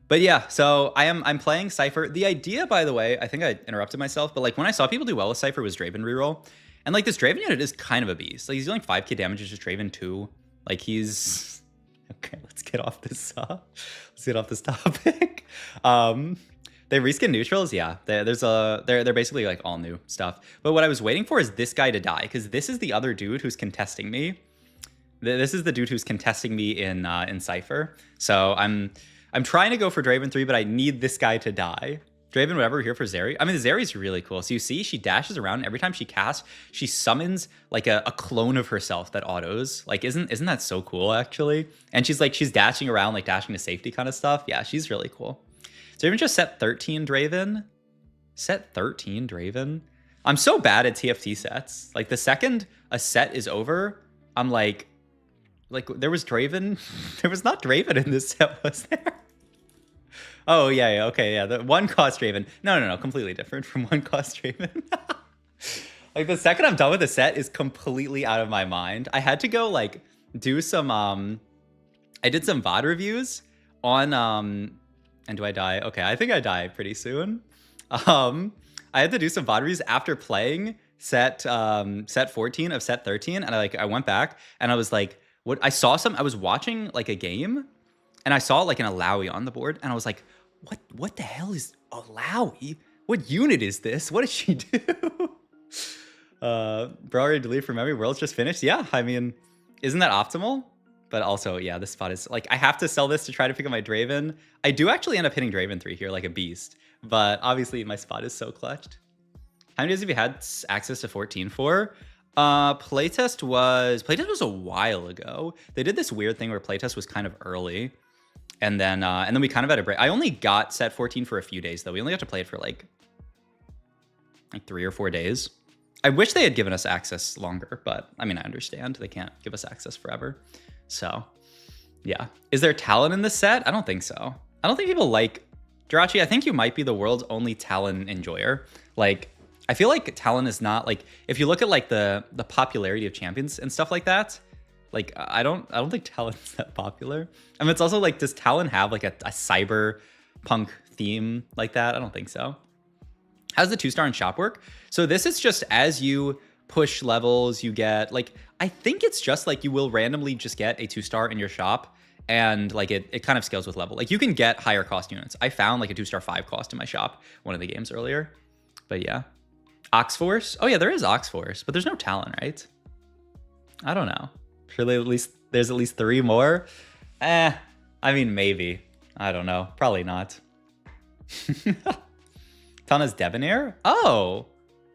But yeah, so I'm playing Cypher. The idea, by the way, I think I interrupted myself, but like when I saw people do well with Cypher was Draven reroll. And like this Draven unit is kind of a beast. Like he's dealing 5k damage to just Draven 2. Like he's okay. Let's get off this. Let's get off this topic. They reskin neutrals. Yeah, they're basically like all new stuff. But what I was waiting for is this guy to die because this is the other dude who's contesting me. This is the dude who's contesting me in Cypher. So I'm trying to go for Draven 3, but I need this guy to die. Draven, whatever, here for Zeri. I mean, Zeri's really cool. So you see, she dashes around. And every time she casts, she summons like a clone of herself that autos. Like, isn't that so cool, actually? And she's dashing around, like dashing to safety kind of stuff. Yeah, she's really cool. So even just set 13 Draven. Set 13 Draven. I'm so bad at TFT sets. Like, the second a set is over, I'm like there was Draven. There was not Draven in this set, was there? Oh, yeah, okay, yeah. The one cost Draven. No, completely different from one cost Draven. Like, the second I'm done with the set is completely out of my mind. I had to go, like, do some, I did some VOD reviews on, and do I die? Okay, I think I die pretty soon. I had to do some VOD reviews after playing set 14 of set 13, and I went back, and I was like, what? I was watching, like, a game, and I saw like an Alawi on the board, and I was like, what the hell is Alawi? What unit is this? What does she do? Bro, already deleted from memory. World's just finished. Yeah, I mean, isn't that optimal? But also, yeah, this spot is like, I have to sell this to try to pick up my Draven. I do actually end up hitting Draven 3 here like a beast, but obviously my spot is so clutched. How many days have you had access to 14 for? Playtest was a while ago. They did this weird thing where playtest was kind of early. And then we kind of had a break. I only got set 14 for a few days, though. We only got to play it for like 3 or 4 days. I wish they had given us access longer, but I mean, I understand. They can't give us access forever. So, yeah. Is there Talon in this set? I don't think so. I don't think people like... Jirachi, I think you might be the world's only Talon enjoyer. Like, I feel like Talon is not... Like, if you look at like the popularity of champions and stuff like that... Like, I don't think Talon's that popular. I mean, it's also like, does Talon have like a cyberpunk theme like that? I don't think so. How's the 2-star in shop work? So this is just as you push levels, you get like, I think it's just like you will randomly just get a 2-star in your shop, and like it kind of scales with level. Like you can get higher cost units. I found like a 2-star 5 cost in my shop one of the games earlier. But yeah. Oxforce? Oh yeah, there is Oxforce, but there's no Talon, right? I don't know. Surely there's at least 3 more. I mean, maybe. I don't know. Probably not. Tana's Debonair? Oh,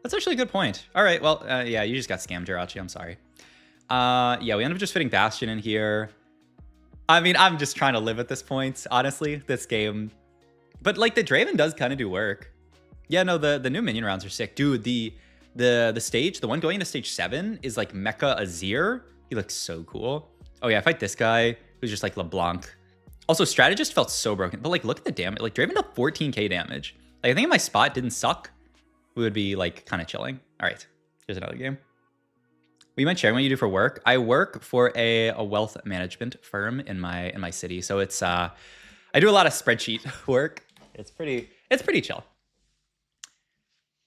that's actually a good point. All right, well, yeah, you just got scammed, Jirachi. I'm sorry. Yeah, we end up just fitting Bastion in here. I mean, I'm just trying to live at this point, honestly, this game. But like the Draven does kind of do work. Yeah, no, the new minion rounds are sick. Dude, the the stage, the one going into stage 7 is like Mecha Azir. He looks so cool. Oh yeah, I fight this guy who's just like LeBlanc. Also, Strategist felt so broken, but like look at the damage. Like Draven dealt 14k damage. Like I think if my spot didn't suck, we would be like kind of chilling. All right, here's another game. Will you mind sharing what you do for work? I work for a wealth management firm in my city, so it's I do a lot of spreadsheet work. It's pretty chill.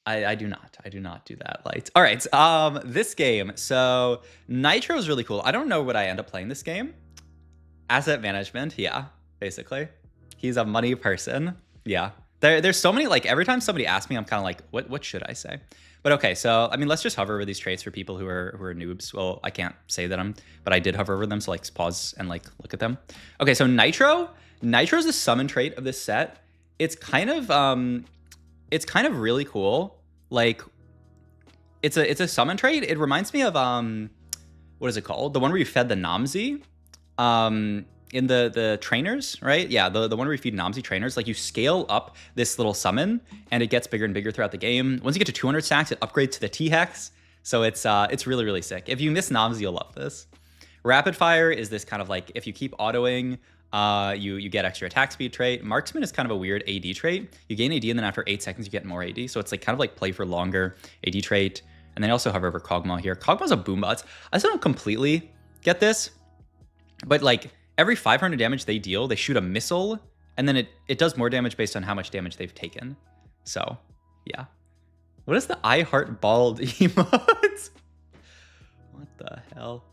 I do not do that, Light. All right, this game. So Nitro is really cool. I don't know what I end up playing this game. Asset management, yeah, basically. He's a money person, yeah. There's so many, like every time somebody asks me, I'm kind of like, what should I say? But okay, so I mean, let's just hover over these traits for people who are noobs. Well, I can't say that but I did hover over them, so like pause and like look at them. Okay, so Nitro is the summon trait of this set. It's kind of really cool. Like it's a summon trait. It reminds me of what is it called? The one where you fed the Namzi. In the trainers, right? Yeah, the one where you feed Namzi trainers, like you scale up this little summon and it gets bigger and bigger throughout the game. Once you get to 200 stacks, it upgrades to the T-Hex. So it's really, really sick. If you miss Namzi, you'll love this. Rapid Fire is this kind of like, if you keep autoing, you get extra attack speed trait. Marksman is kind of a weird AD trait. You gain AD and then after 8 seconds, you get more AD. So it's like kind of like play for longer AD trait. And then I also hover over Kog'Maw here. Kog'Maw's a boombot. I still don't completely get this, but like, every 500 damage they deal, they shoot a missile, and then it does more damage based on how much damage they've taken. So, yeah. What is the I Heart Bald emote? What the hell?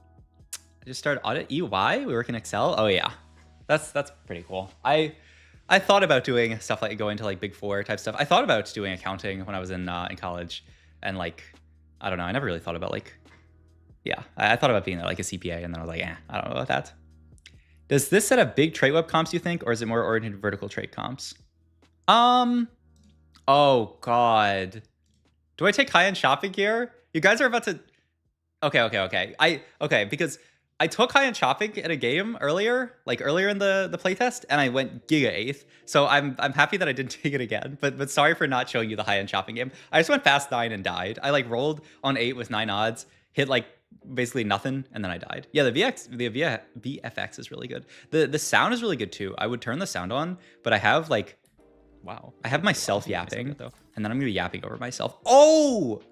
I just started audit EY. We work in Excel. Oh yeah, that's pretty cool. I thought about doing stuff like going to like Big Four type stuff. I thought about doing accounting when I was in college, and like I don't know. I never really thought about like, yeah. I thought about being like a CPA, and then I was like, I don't know about that. Does this set have big trait web comps, you think, or is it more oriented vertical trait comps? Oh God. Do I take high-end shopping here? You guys are about to... Okay. Because I took high-end shopping in a game earlier in the playtest, and I went Giga 8th. So I'm happy that I didn't take it again, but sorry for not showing you the high-end shopping game. I just went fast 9 and died. I like rolled on 8 with 9 odds, hit like basically nothing, and then I died. Yeah, the VFX is really good. The sound is really good too. I would turn the sound on, but I have like, wow, I have myself yapping, and then I'm gonna be yapping over myself. Oh,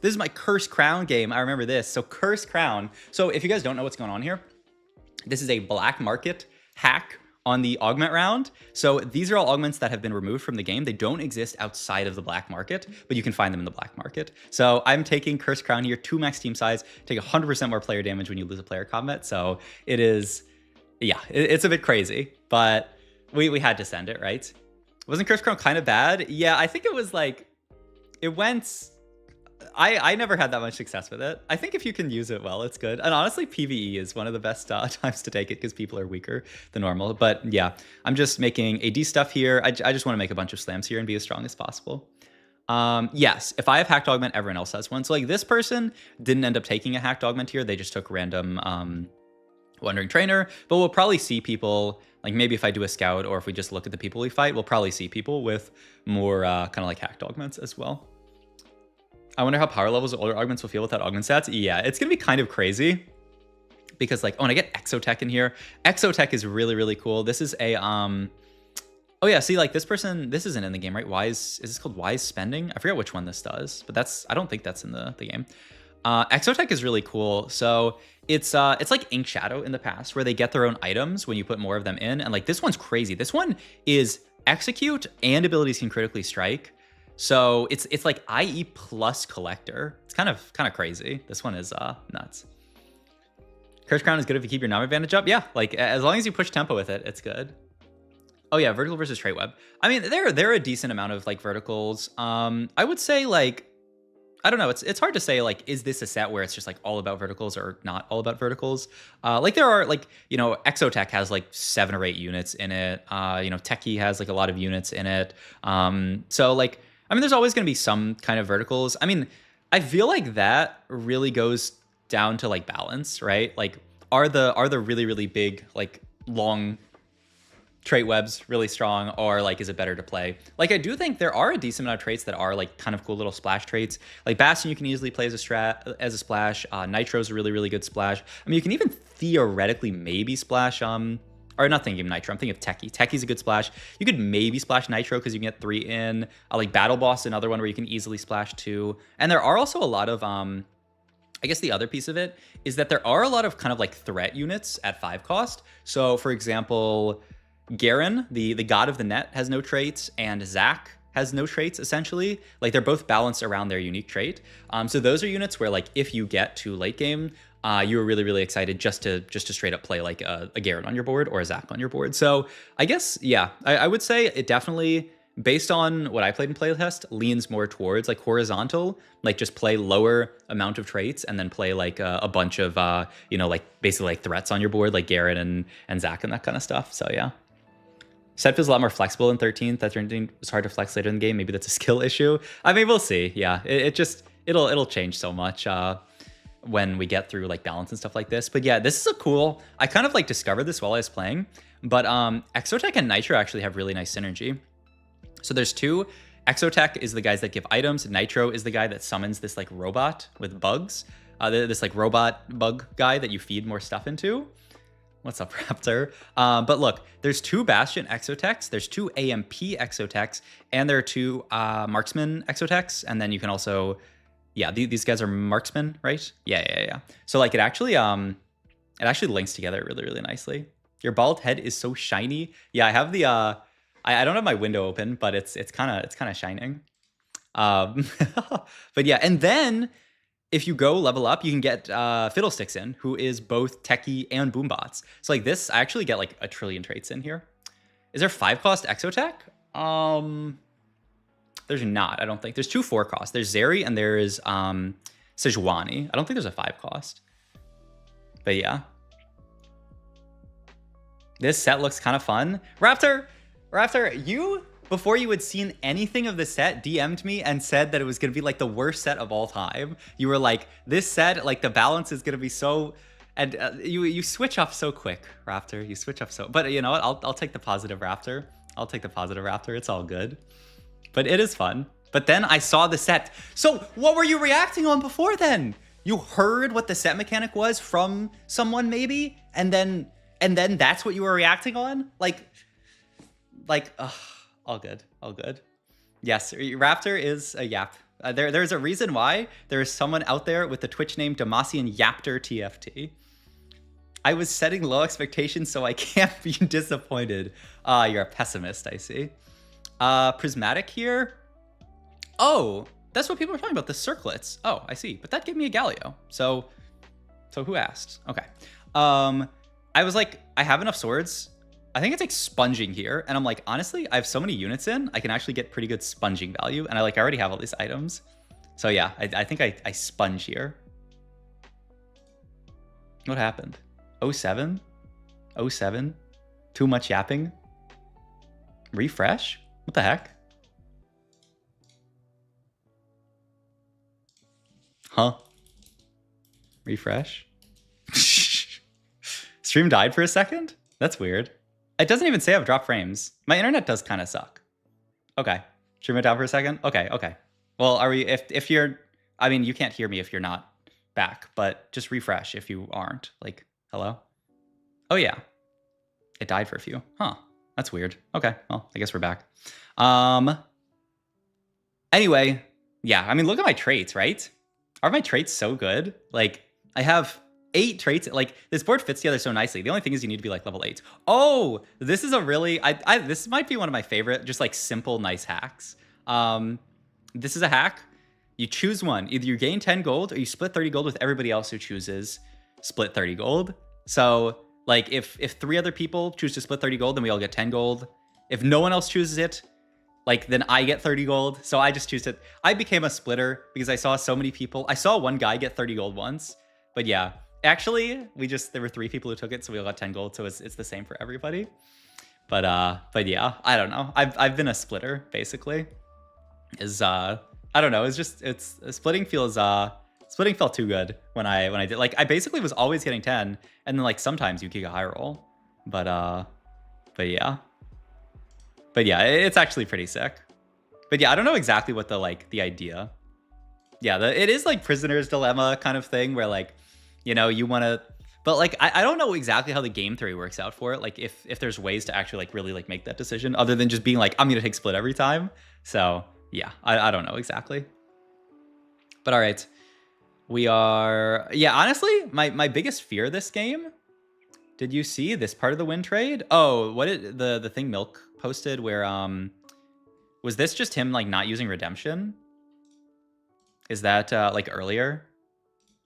this is my Cursed Crown game. I remember this. So Cursed Crown. So if you guys don't know what's going on here, this is a black market hack on the augment round. So these are all augments that have been removed from the game. They don't exist outside of the black market, but you can find them in the black market. So I'm taking Cursed Crown here, 2 max team size, take 100% more player damage when you lose a player combat. So it is, yeah, it's a bit crazy, but we had to send it, right? Wasn't Cursed Crown kind of bad? Yeah, I think it was like, it went... I never had that much success with it. I think if you can use it well, it's good. And honestly, PvE is one of the best times to take it because people are weaker than normal. But yeah, I'm just making AD stuff here. I just want to make a bunch of slams here and be as strong as possible. Yes, if I have hacked augment, everyone else has one. So like this person didn't end up taking a hacked augment here. They just took random Wandering Trainer. But we'll probably see people, like maybe if I do a scout or if we just look at the people we fight, we'll probably see people with more kind of like hacked augments as well. I wonder how power levels of older augments will feel without augment stats. Yeah, it's going to be kind of crazy because like, oh, and I get Exotech in here. Exotech is really, really cool. This is a, oh yeah, see like this person, this isn't in the game, right? Is this called Wise Spending? I forget which one this does, but I don't think that's in the game. Exotech is really cool. So it's like Ink Shadow in the past where they get their own items when you put more of them in. And like this one's crazy. This one is Execute and abilities can critically strike. So it's like IE plus collector. It's kind of crazy. This one is nuts. Cursed Crown is good if you keep your nom advantage up. Yeah, like as long as you push tempo with it, it's good. Oh yeah, vertical versus trait web. I mean, there are a decent amount of like verticals. I would say like, I don't know. It's hard to say like, is this a set where it's just like all about verticals or not all about verticals? Like there are like, you know, Exotech has like 7 or 8 units in it. You know, Techie has like a lot of units in it. So like, I mean, there's always going to be some kind of verticals. I mean, I feel like that really goes down to like balance, right? Like, are the really, really big, like long trait web's really strong, or like is it better to play? Like I do think there are a decent amount of traits that are like kind of cool little splash traits. Like Bastion you can easily play as a splash. Nitro's a really good splash. I mean you can even theoretically maybe splash or not thinking of Nitro, I'm thinking of Techie. Techie's a good splash. You could maybe splash Nitro because you can get 3 in. Like Battle Boss, another one where you can easily splash 2. And there are also a lot of, I guess the other piece of it is that there are a lot of kind of like threat units at 5 cost. So for example, Garen, the god of the net, has no traits, and Zac has no traits essentially. Like they're both balanced around their unique trait. So those are units where like if you get to late game, you were really excited just to straight up play like a Garen on your board or a Zac on your board. So I guess, yeah, I would say it definitely, based on what I played in playtest, leans more towards like horizontal, like just play lower amount of traits and then play like a bunch of, you know, like basically like threats on your board, like Garen and Zac and that kind of stuff. So yeah. Set feels a lot more flexible in 13th. That 13th was hard to flex later in the game. Maybe that's a skill issue. I mean, we'll see. Yeah, it'll change so much when we get through like balance and stuff like this. But yeah, this is a cool, I kind of like discovered this while I was playing, but Exotech and Nitro actually have really nice synergy. So there's 2. Exotech is the guys that give items. Nitro is the guy that summons this like robot with bugs. This like robot bug guy that you feed more stuff into. What's up, Raptor? But look, there's 2 Bastion Exotechs, there's 2 AMP Exotechs, and there are 2 Marksman Exotechs, and then you can also, yeah, these guys are marksmen, right? Yeah. So like it actually links together really nicely. Your bald head is so shiny. Yeah, I have the I don't have my window open, but it's kind of shining. But yeah, and then if you go level up, you can get Fiddlesticks in, who is both Techie and Boombots. So like this, I actually get like a trillion traits in here. Is there 5 cost Exotech? There's not, I don't think. There's 2 4 cost. There's Zeri and there is Sejuani. I don't think there's a 5 cost. But yeah. This set looks kind of fun. Raptor, you, before you had seen anything of the set, DM'd me and said that it was going to be like the worst set of all time. You were like, this set, like the balance is going to be so... And you switch up so quick, Raptor. You switch up so... But you know what? I'll take the positive, Raptor. I'll take the positive, Raptor. It's all good. But it is fun. But then I saw the set. So what were you reacting on before then? You heard what the set mechanic was from someone maybe? And then that's what you were reacting on? Like, all good. Yes, Raptor is a yap. There's a reason why there is someone out there with the Twitch name Demacian Yaptor TFT. I was setting low expectations, so I can't be disappointed. You're a pessimist, I see. Prismatic here. Oh, that's what people are talking about, the circlets. Oh, I see. But that gave me a Galio. So who asked? Okay. I was like, I have enough swords. I think it's like sponging here. And I'm like, honestly, I have so many units in, I can actually get pretty good sponging value. And I already have all these items. So yeah, I think I sponge here. What happened? 07? 07? Too much yapping? Refresh? What the heck? Huh? Refresh? Stream died for a second? That's weird. It doesn't even say I've dropped frames. My internet does kind of suck. Okay. Stream it down for a second? Okay. Well, are we, if you're, I mean, you can't hear me if you're not back, but just refresh if you aren't. Like, hello? Oh yeah. It died for a few. Huh. That's weird. Okay. Well, I guess we're back. Anyway, yeah, I mean, look at my traits, right? Are my traits so good? Like, I have 8 traits. Like, this board fits together so nicely. The only thing is you need to be like level 8. Oh, this is a really, this might be one of my favorite, just like simple, nice hacks. This is a hack. You choose one. Either you gain 10 gold or you split 30 gold with everybody else who chooses split 30 gold. So like if 3 other people choose to split 30 gold, then we all get 10 gold. If no one else chooses it, like then I get 30 gold. So I just choose it. I became a splitter because I saw so many people. I saw one guy get 30 gold once, but yeah, actually there were 3 people who took it. So we all got 10 gold. So it's the same for everybody. But yeah, I don't know. I've been a splitter basically. I don't know. It's splitting felt too good when I did. Like I basically was always getting 10, and then like sometimes you kick a high roll, but yeah. But yeah, it's actually pretty sick. But yeah, I don't know exactly what the idea. Yeah, it is like prisoner's dilemma kind of thing where like, you know, you want to, but like, I don't know exactly how the game theory works out for it. Like if there's ways to actually like really like make that decision other than just being like, I'm going to take split every time. So yeah, I don't know exactly. But all right, we are, yeah, honestly, my biggest fear this game, did you see this part of the win trade? Oh, what did the thing Milk posted where, was this just him like not using redemption? Is that like earlier?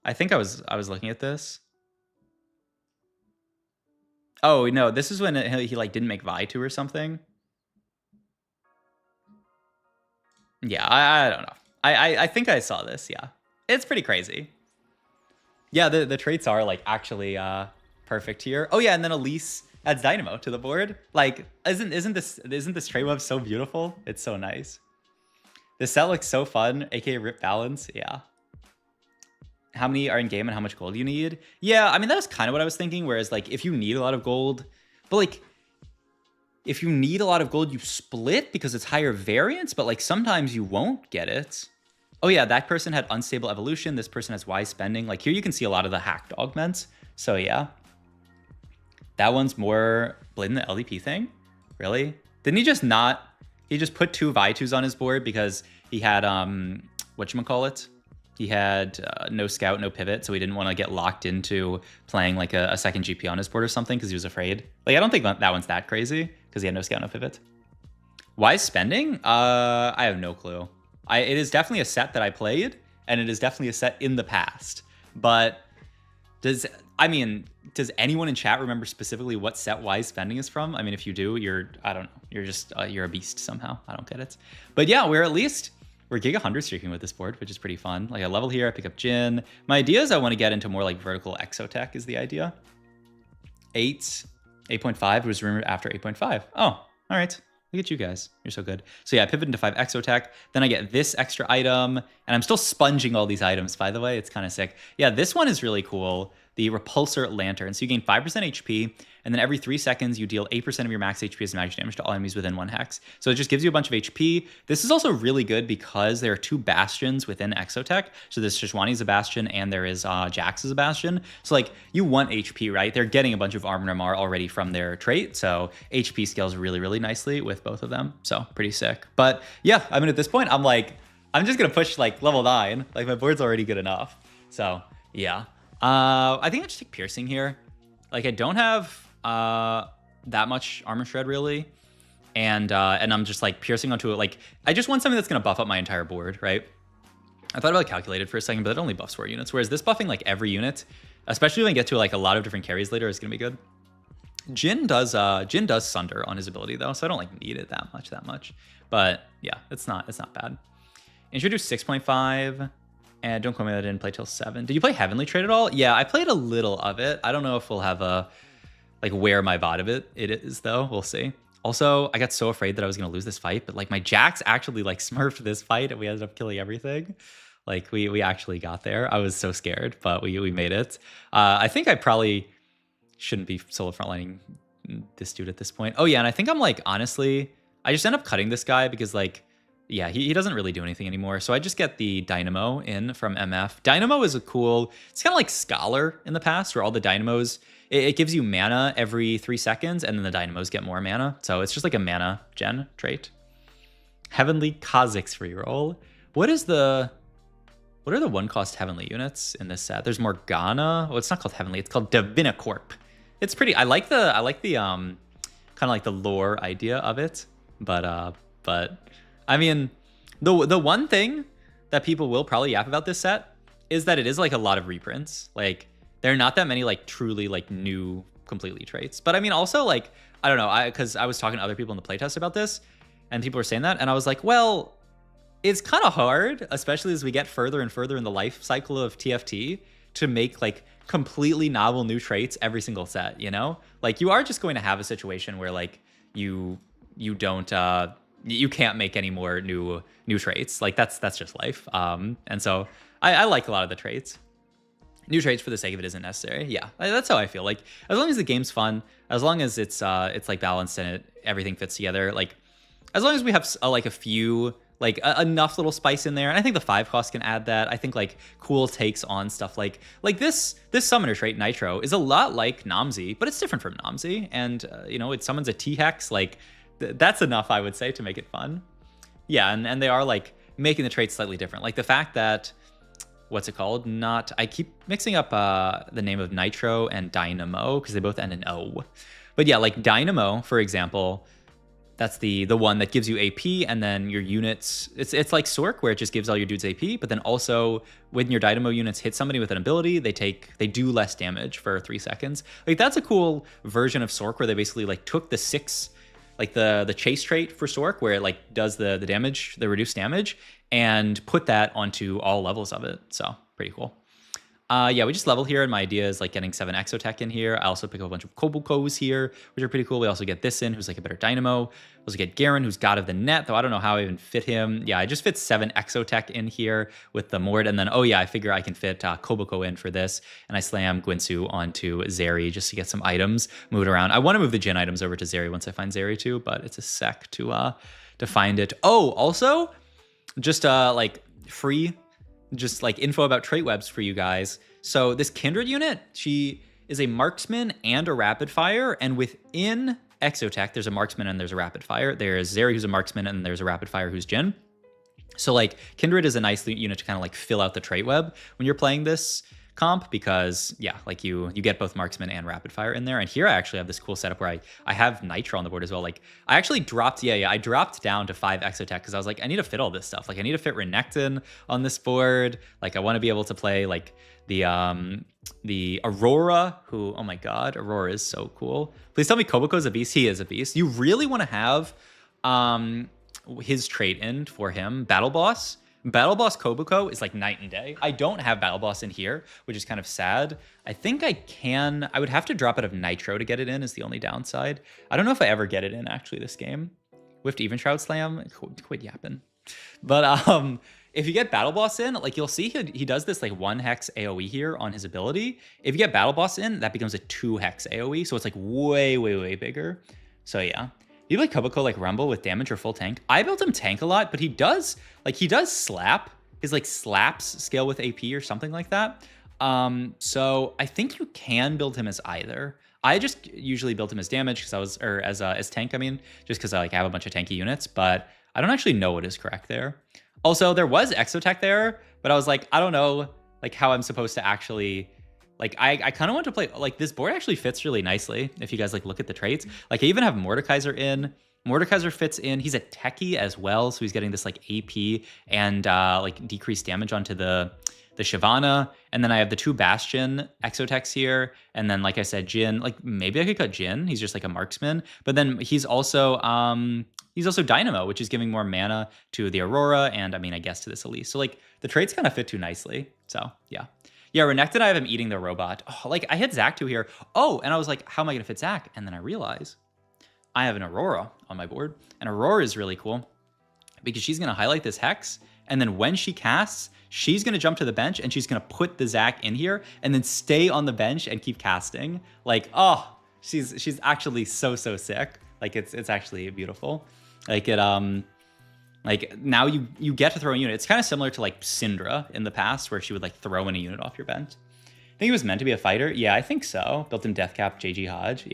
I think I was looking at this. Oh no, this is when he like didn't make Vi 2 or something. Yeah, I don't know. I think I saw this. Yeah, it's pretty crazy. Yeah, the traits are like actually perfect here. Oh yeah, and then Elise adds Dynamo to the board. Like, isn't this trade web so beautiful? It's so nice. This set looks so fun, aka Rip Balance. Yeah. How many are in game and how much gold you need? Yeah, I mean, that was kind of what I was thinking. Whereas, like, if you need a lot of gold, but like, if you need a lot of gold, you split because it's higher variance, but like sometimes you won't get it. Oh yeah, that person had unstable evolution. This person has wise spending. Like here you can see a lot of the hacked augments. So yeah. That one's more blading the LDP thing. Really? Didn't he just not, he just put 2 Vi2s on his board because he had, whatchamacallit? He had no scout, no pivot, so he didn't want to get locked into playing like a second GP on his board or something because he was afraid. Like, I don't think that one's that crazy because he had no scout, no pivot. Wise spending? I have no clue. It is definitely a set that I played, and it is definitely a set in the past. But does anyone in chat remember specifically what set Wise spending is from? I mean, if you do, I don't know, you're just, you're a beast somehow. I don't get it. But yeah, we're Giga 100 streaking with this board, which is pretty fun. Like I level here, I pick up Jhin. My idea is I want to get into more like vertical exotech is the idea. 8.5 was rumored after 8.5. Oh, all right. Look at you guys. You're so good. So yeah, I pivot into 5 exotech. Then I get this extra item, and I'm still sponging all these items, by the way. It's kind of sick. Yeah, this one is really cool. The Repulsor Lantern. So you gain 5% HP, and then every 3 seconds you deal 8% of your max HP as magic damage to all enemies within 1 hex. So it just gives you a bunch of HP. This is also really good because there are 2 bastions within Exotech. So there's Shishwani is a bastion, and there is Jax is a bastion. So like you want HP, right? They're getting a bunch of Armor and MR already from their trait. So HP scales really, really nicely with both of them. So pretty sick. But yeah, I mean at this point, I'm just gonna push like level 9. Like my board's already good enough. So yeah. I think I just take Piercing here. Like I don't have that much Armor Shred really, and I'm just like piercing onto it. Like I just want something that's gonna buff up my entire board, right? I thought about Calculated for a second, but it only buffs 4 units. Whereas this buffing like every unit, especially when I get to like a lot of different carries later, is gonna be good. Jhin does Sunder on his ability though, so I don't like need it that much. But yeah, it's not bad. Introduce 6.5. And don't quote me that I didn't play till 7. Did you play Heavenly Trade at all? Yeah, I played a little of it. I don't know if we'll have where my VOD of it is though. We'll see. Also, I got so afraid that I was gonna lose this fight, but like my Jax actually like smurfed this fight and we ended up killing everything. Like we actually got there. I was so scared, but we made it. I think I probably shouldn't be solo frontlining this dude at this point. Oh yeah, and I think I'm like, honestly, I just end up cutting this guy because like, yeah, he doesn't really do anything anymore. So I just get the Dynamo in from MF. Dynamo is it's kind of like Scholar in the past where all the Dynamos, it gives you mana every 3 seconds and then the Dynamos get more mana. So it's just like a mana gen trait. Heavenly Kha'Zix reroll. What are the 1-cost Heavenly units in this set? There's Morgana. Oh, it's not called Heavenly. It's called Divinicorp. It's pretty, I like the kind of like the lore idea of it. But I mean, the one thing that people will probably yap about this set is that it is like a lot of reprints. Like there are not that many like truly like new completely traits. But I mean also like, I don't know, because I was talking to other people in the playtest about this and people were saying that and I was like, well, it's kind of hard, especially as we get further and further in the life cycle of TFT to make like completely novel new traits every single set, you know? Like you are just going to have a situation where like you don't you can't make any more new traits. Like that's just life. And so I like a lot of the traits. New traits for the sake of it isn't necessary. Yeah, that's how I feel. Like as long as the game's fun, as long as it's like balanced and everything fits together. Like as long as we have like a few, like enough little spice in there, and I think the 5 cost can add that. I think like cool takes on stuff like this summoner trait Nitro is a lot like Namzi, but it's different from Namzi, and you know, it summons a T-Hex. Like that's enough, I would say, to make it fun. Yeah, and they are like making the traits slightly different. Like the fact that, what's it called? I keep mixing up the name of Nitro and Dynamo because they both end in O. But yeah, like Dynamo, for example, that's the one that gives you AP, and then your units, it's like Sork where it just gives all your dudes AP, but then also when your Dynamo units hit somebody with an ability, they do less damage for 3 seconds. Like that's a cool version of Sork where they basically like took the 6, like the chase trait for Sork where it like does the damage, the reduced damage, and put that onto all levels of it. So pretty cool. Yeah, we just level here, and my idea is like getting 7 Exotech in here. I also pick up a bunch of Kobukos here, which are pretty cool. We also get this in, who's like a better Dynamo. We also get Garen, who's God of the Net, though I don't know how I even fit him. Yeah, I just fit 7 Exotech in here with the Mord, and then, oh yeah, I figure I can fit Kobuko in for this, and I slam Guinsoo onto Zeri just to get some items moved around. I want to move the Jhin items over to Zeri once I find Zeri too, but it's a sec to find it. Oh, also, just like free, just like info about trait webs for you guys. So this Kindred unit, she is a marksman and a rapid fire, and within Exotech, there's a marksman and there's a rapid fire. There's Zeri, who's a marksman, and there's a rapid fire who's Jhin. So like Kindred is a nice unit to kind of like fill out the trait web when you're playing this comp, because yeah, like you get both marksman and rapid fire in there. And here I actually have this cool setup where I have Nitro on the board as well. Like I actually dropped, I dropped down to 5 Exotech because I was like, I need to fit all this stuff. Like I need to fit Renekton on this board. Like I want to be able to play like the Aurora, who, oh my god, Aurora is so cool. Please tell me Kobuko's a beast. He is a beast. You really want to have his trait in for him. Battle Boss Kobuko is like night and day. I don't have Battle Boss in here, which is kind of sad. I think I would have to drop out of Nitro to get it in, is the only downside. I don't know if I ever get it in actually this game. Whiffed Even Shroud Slam, quit yapping. But if you get Battle Boss in, like you'll see he does this like 1 hex AoE here on his ability. If you get Battle Boss in, that becomes a 2 hex AoE, so it's like way, way, way bigger. So yeah. You like Kobuko like Rumble with damage or full tank? I built him tank a lot, but he does slap. His like slaps scale with AP or something like that. So I think you can build him as either. I just usually built him as damage because as tank, I mean, just because I have a bunch of tanky units, but I don't actually know what is correct there. Also, there was Exotech there, but I was like, I don't know like how I'm supposed to actually, like I kind of want to play, like this board actually fits really nicely if you guys like look at the traits. Like I even have Mordekaiser in. Mordekaiser fits in. He's a techie as well, so he's getting this like AP and like decreased damage onto the Shyvana. And then I have the 2 Bastion Exotechs here. And then like I said, Jhin, like maybe I could cut Jhin. He's just like a marksman. But then he's also Dynamo, which is giving more mana to the Aurora and I mean I guess to this Elise. So like the traits kind of fit too nicely. So yeah. Yeah, Renekton, I have him eating the robot. Oh, like I hit Zac 2 here. Oh, and I was like, how am I gonna fit Zac? And then I realize I have an Aurora on my board. And Aurora is really cool because she's gonna highlight this Hex, and then when she casts, she's gonna jump to the bench and she's gonna put the Zac in here and then stay on the bench and keep casting. Like, oh, she's actually so sick. Like it's actually beautiful. Like it like now you get to throw a unit. It's kind of similar to like Syndra in the past where she would like throw in a unit off your bench. I think he was meant to be a fighter. Yeah, I think so. Built in Deathcap, JG Hodge.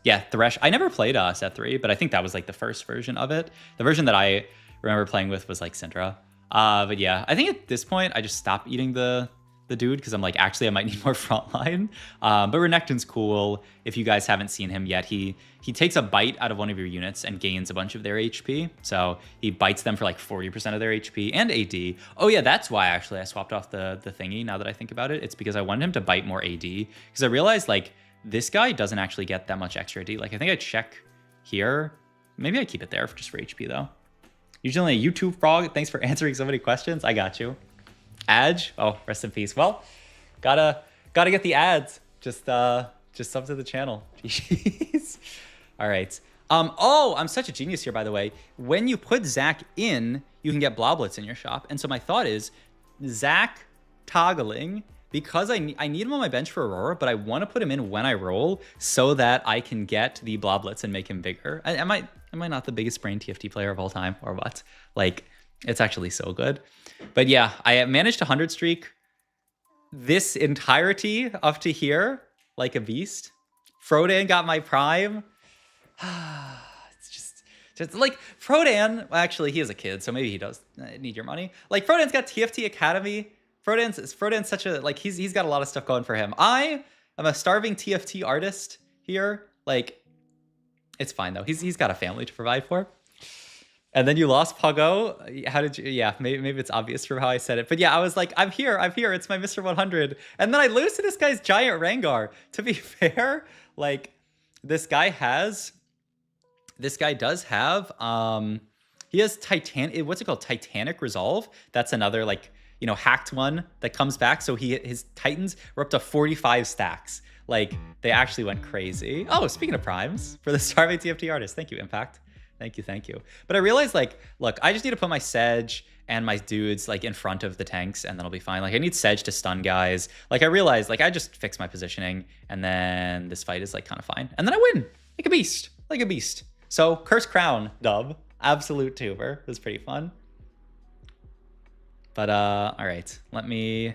Yeah, Thresh. I never played set 3, but I think that was like the first version of it. The version that I remember playing with was like Syndra. But yeah, I think at this point I just stopped eating the dude because I'm like, actually I might need more frontline. But Renekton's cool. If you guys haven't seen him yet, he takes a bite out of one of your units and gains a bunch of their HP. So he bites them for like 40% of their HP and AD. Oh yeah, that's why actually I swapped off the thingy now that I think about it. It's because I wanted him to bite more AD because I realized like this guy doesn't actually get that much extra AD. Like I think I check here. Maybe I keep it there just for HP though. Usually a YouTube frog. Thanks for answering so many questions. I got you. Adge. Oh, rest in peace. Well, gotta get the ads. Just sub to the channel. Jeez. All right. Oh, I'm such a genius here, by the way. When you put Zac in, you can get Bloblets in your shop. And so my thought is Zac toggling because I need him on my bench for Aurora, but I want to put him in when I roll so that I can get the Bloblets and make him bigger. Am I not the biggest brain TFT player of all time or what? Like, it's actually so good. But yeah, I managed a 100 streak this entirety up to here like a beast. Frodan got my prime. It's just like Frodan, well, actually he is a kid, so maybe he does need your money. Like Frodan's got TFT Academy. Frodan's such a, like, he's got a lot of stuff going for him. I am a starving TFT artist here. Like, it's fine though. He's got a family to provide for. And then you lost Pogo. How did you? Yeah, maybe it's obvious from how I said it. But yeah, I was like, I'm here. It's my Mr. 100. And then I lose to this guy's giant Rengar. To be fair, like, this guy does have, he has what's it called? Titanic Resolve. That's another, like, you know, hacked one that comes back. So his Titans were up to 45 stacks. Like, they actually went crazy. Oh, speaking of primes, for the starving TFT artist, thank you, Impact. Thank you. But I realized, like, look, I just need to put my Sedge and my dudes, like, in front of the tanks, and then I'll be fine. Like, I need Sedge to stun guys. Like, I realized, like, I just fix my positioning, and then this fight is, like, kind of fine. And then I win. Like a beast. Like a beast. So, Curse Crown, dub. Absolute tuber. It was pretty fun. But, all right. Did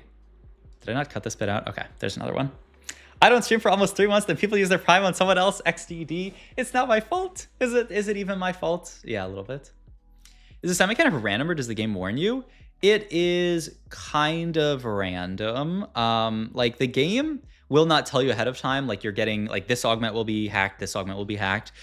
I not cut this bit out? Okay, there's another one. I don't stream for almost 3 months, then people use their Prime on someone else, XDD. It's not my fault. Is it even my fault? Yeah, a little bit. Is the semi-kind of random, or does the game warn you? It is kind of random. Like, the game will not tell you ahead of time, like, you're getting, like, this augment will be hacked, this augment will be hacked.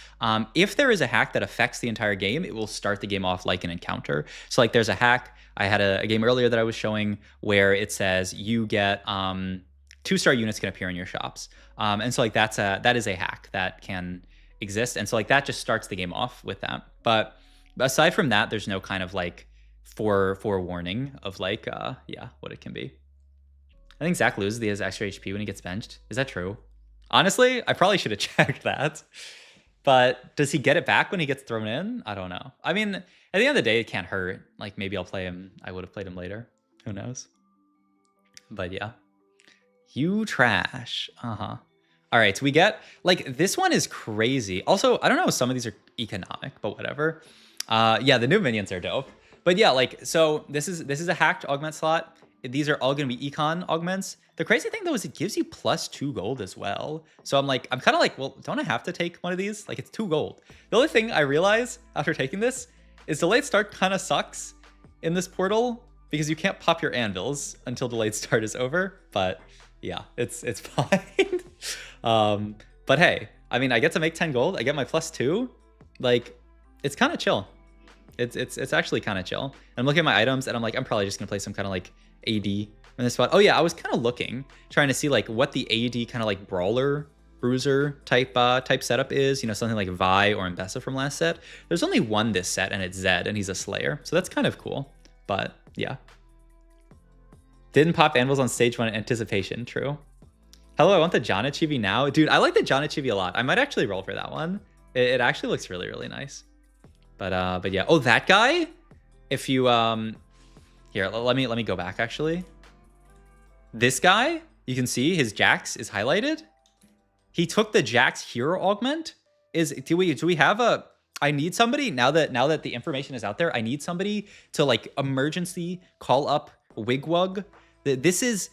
If there is a hack that affects the entire game, it will start the game off like an encounter. So, like, there's a hack. I had a game earlier that I was showing where it says you get 2-star units can appear in your shops. And so, like, that is a hack that can exist. And so, like, that just starts the game off with that. But aside from that, there's no kind of, like, forewarning of, like, yeah, what it can be. I think Zach loses his extra HP when he gets benched. Is that true? Honestly, I probably should have checked that. But does he get it back when he gets thrown in? I don't know. I mean, at the end of the day, it can't hurt. Like, maybe I'll play him. I would have played him later. Who knows? But yeah. You trash. All right, so we get, like, this one is crazy. Also, I don't know if some of these are economic, but whatever. Yeah, the new minions are dope. But yeah, like, so this is a hacked augment slot. These are all going to be econ augments. The crazy thing, though, is it gives you +2 gold as well. So I'm kind of like, well, don't I have to take one of these? Like, it's 2 gold. The only thing I realize after taking this is delayed start kind of sucks in this portal because you can't pop your anvils until delayed start is over. But yeah, it's fine. But hey, I mean, I get to make 10 gold. I get my +2. Like, it's kind of chill. It's actually kind of chill. And I'm looking at my items, and I'm like, I'm probably just gonna play some kind of like AD in this spot. Oh yeah, I was kind of trying to see like what the AD kind of like brawler bruiser type setup is. You know, something like Vi or Mbessa from last set. There's only one this set, and it's Zed, and he's a Slayer. So that's kind of cool. But yeah. Didn't pop anvils on stage 1 in anticipation. True. Hello, I want the Jana Chibi now. Dude, I like the Jana Chibi a lot. I might actually roll for that one. It actually looks really, really nice. But yeah. Oh, that guy? If you here, let me go back actually. This guy, you can see his Jax is highlighted. He took the Jax hero augment. Do we have a, I need somebody now that the information is out there. I need somebody to like emergency call up Wigwug. This is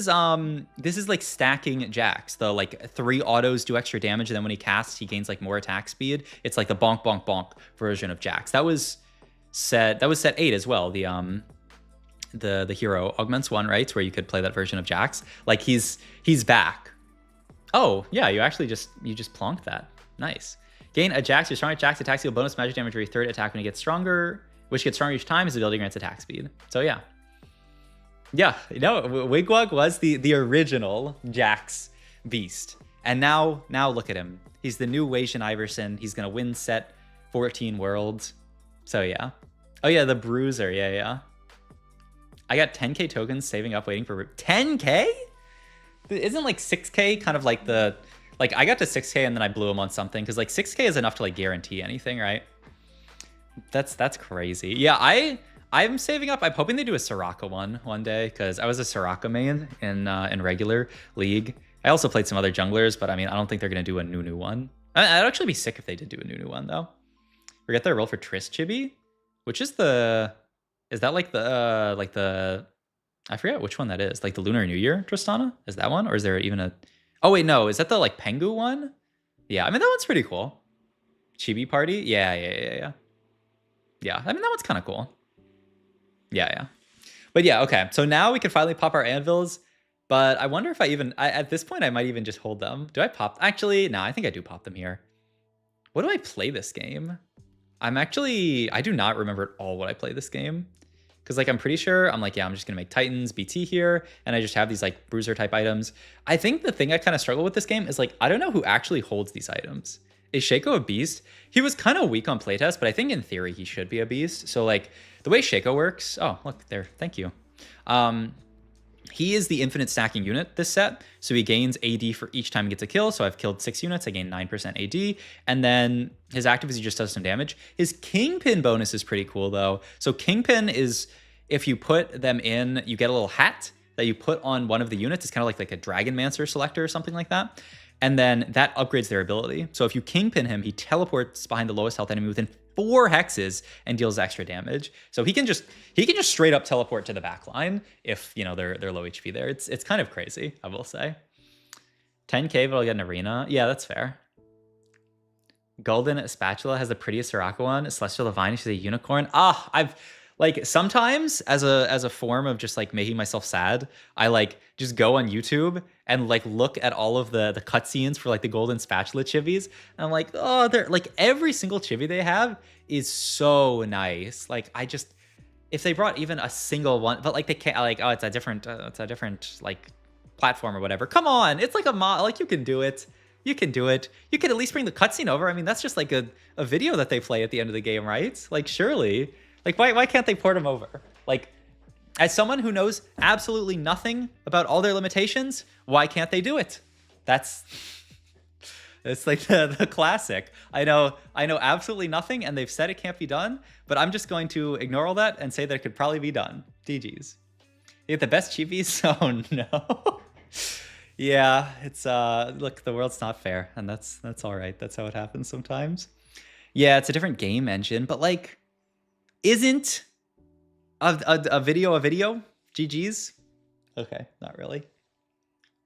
like stacking Jax. The like 3 autos do extra damage, and then when he casts, he gains like more attack speed. It's like the bonk bonk bonk version of Jax. That was set 8 as well. The hero augments one, right? Where you could play that version of Jax. Like he's back. Oh yeah, you just plonked that. Nice. Gain a Jax. Your stronger Jax attacks deal bonus magic damage for your 3rd attack when he gets stronger, which gets stronger each time. His ability grants attack speed. So yeah. Yeah, you know, Wigwug was the original Jax beast. And now look at him. He's the new Wasian Iverson. He's going to win set 14 worlds. So yeah. Oh yeah, the Bruiser. Yeah. I got 10k tokens saving up waiting for 10k? Isn't like 6k kind of like the, like I got to 6k and then I blew him on something, because like 6k is enough to like guarantee anything, right? That's crazy. Yeah, I'm saving up. I'm hoping they do a Soraka one day because I was a Soraka main in regular league. I also played some other junglers, but I mean, I don't think they're gonna do a Nunu one. I'd actually be sick if they did do a Nunu one though. Forget their roll for Triss Chibi, which is the, is that like the, I forget which one that is. Like the Lunar New Year Tristana? Is that one, or is there even a? Oh wait, no. Is that the like Pengu one? Yeah, I mean that one's pretty cool. Chibi Party? Yeah. Yeah, I mean that one's kind of cool. Yeah. But yeah, okay. So now we can finally pop our anvils. But I wonder if at this point, I might even just hold them. Do I pop? Actually, no, I think I do pop them here. What do I play this game? I do not remember at all what I play this game. Because like, I'm pretty sure, I'm like, yeah, I'm just going to make Titans, BT here. And I just have these like bruiser type items. I think the thing I kind of struggle with this game is like, I don't know who actually holds these items. Is Shaco a beast? He was kind of weak on playtest, but I think in theory he should be a beast. So like the way Shaco works, oh, look there, thank you. He is the infinite stacking unit this set. So he gains AD for each time he gets a kill. So I've killed 6 units, I gain 9% AD. And then his active is he just does some damage. His Kingpin bonus is pretty cool though. So Kingpin is, if you put them in, you get a little hat that you put on one of the units. It's kind of like a Dragonmancer selector or something like that. And then that upgrades their ability. So if you Kingpin him, he teleports behind the lowest health enemy within 4 hexes and deals extra damage. So he can just straight up teleport to the back line if, you know, they're low HP there. It's kind of crazy, I will say. 10k, but I'll get an arena. Yeah, that's fair. Golden Spatula has the prettiest Soraka one. Celestial Divine, she's a unicorn. I've like sometimes as a form of just like making myself sad, I like just go on YouTube and like look at all of the cutscenes for like the Golden Spatula chivis. And I'm like, oh, they're like every single chibi they have is so nice. Like if they brought even a single one, but like they can't like, oh, it's a different like platform or whatever. Come on, it's like a mod, like you can do it. You can do it. You can at least bring the cutscene over. I mean, that's just like a video that they play at the end of the game, right? Like surely. Like, why can't they port them over? Like, as someone who knows absolutely nothing about all their limitations, why can't they do it? It's like the classic. I know absolutely nothing, and they've said it can't be done, but I'm just going to ignore all that and say that it could probably be done. GG's. You get the best chibis? Oh, no. Yeah, it's, look, the world's not fair, and that's all right. That's how it happens sometimes. Yeah, it's a different game engine, but, like, isn't a video a video? GG's? Okay, not really.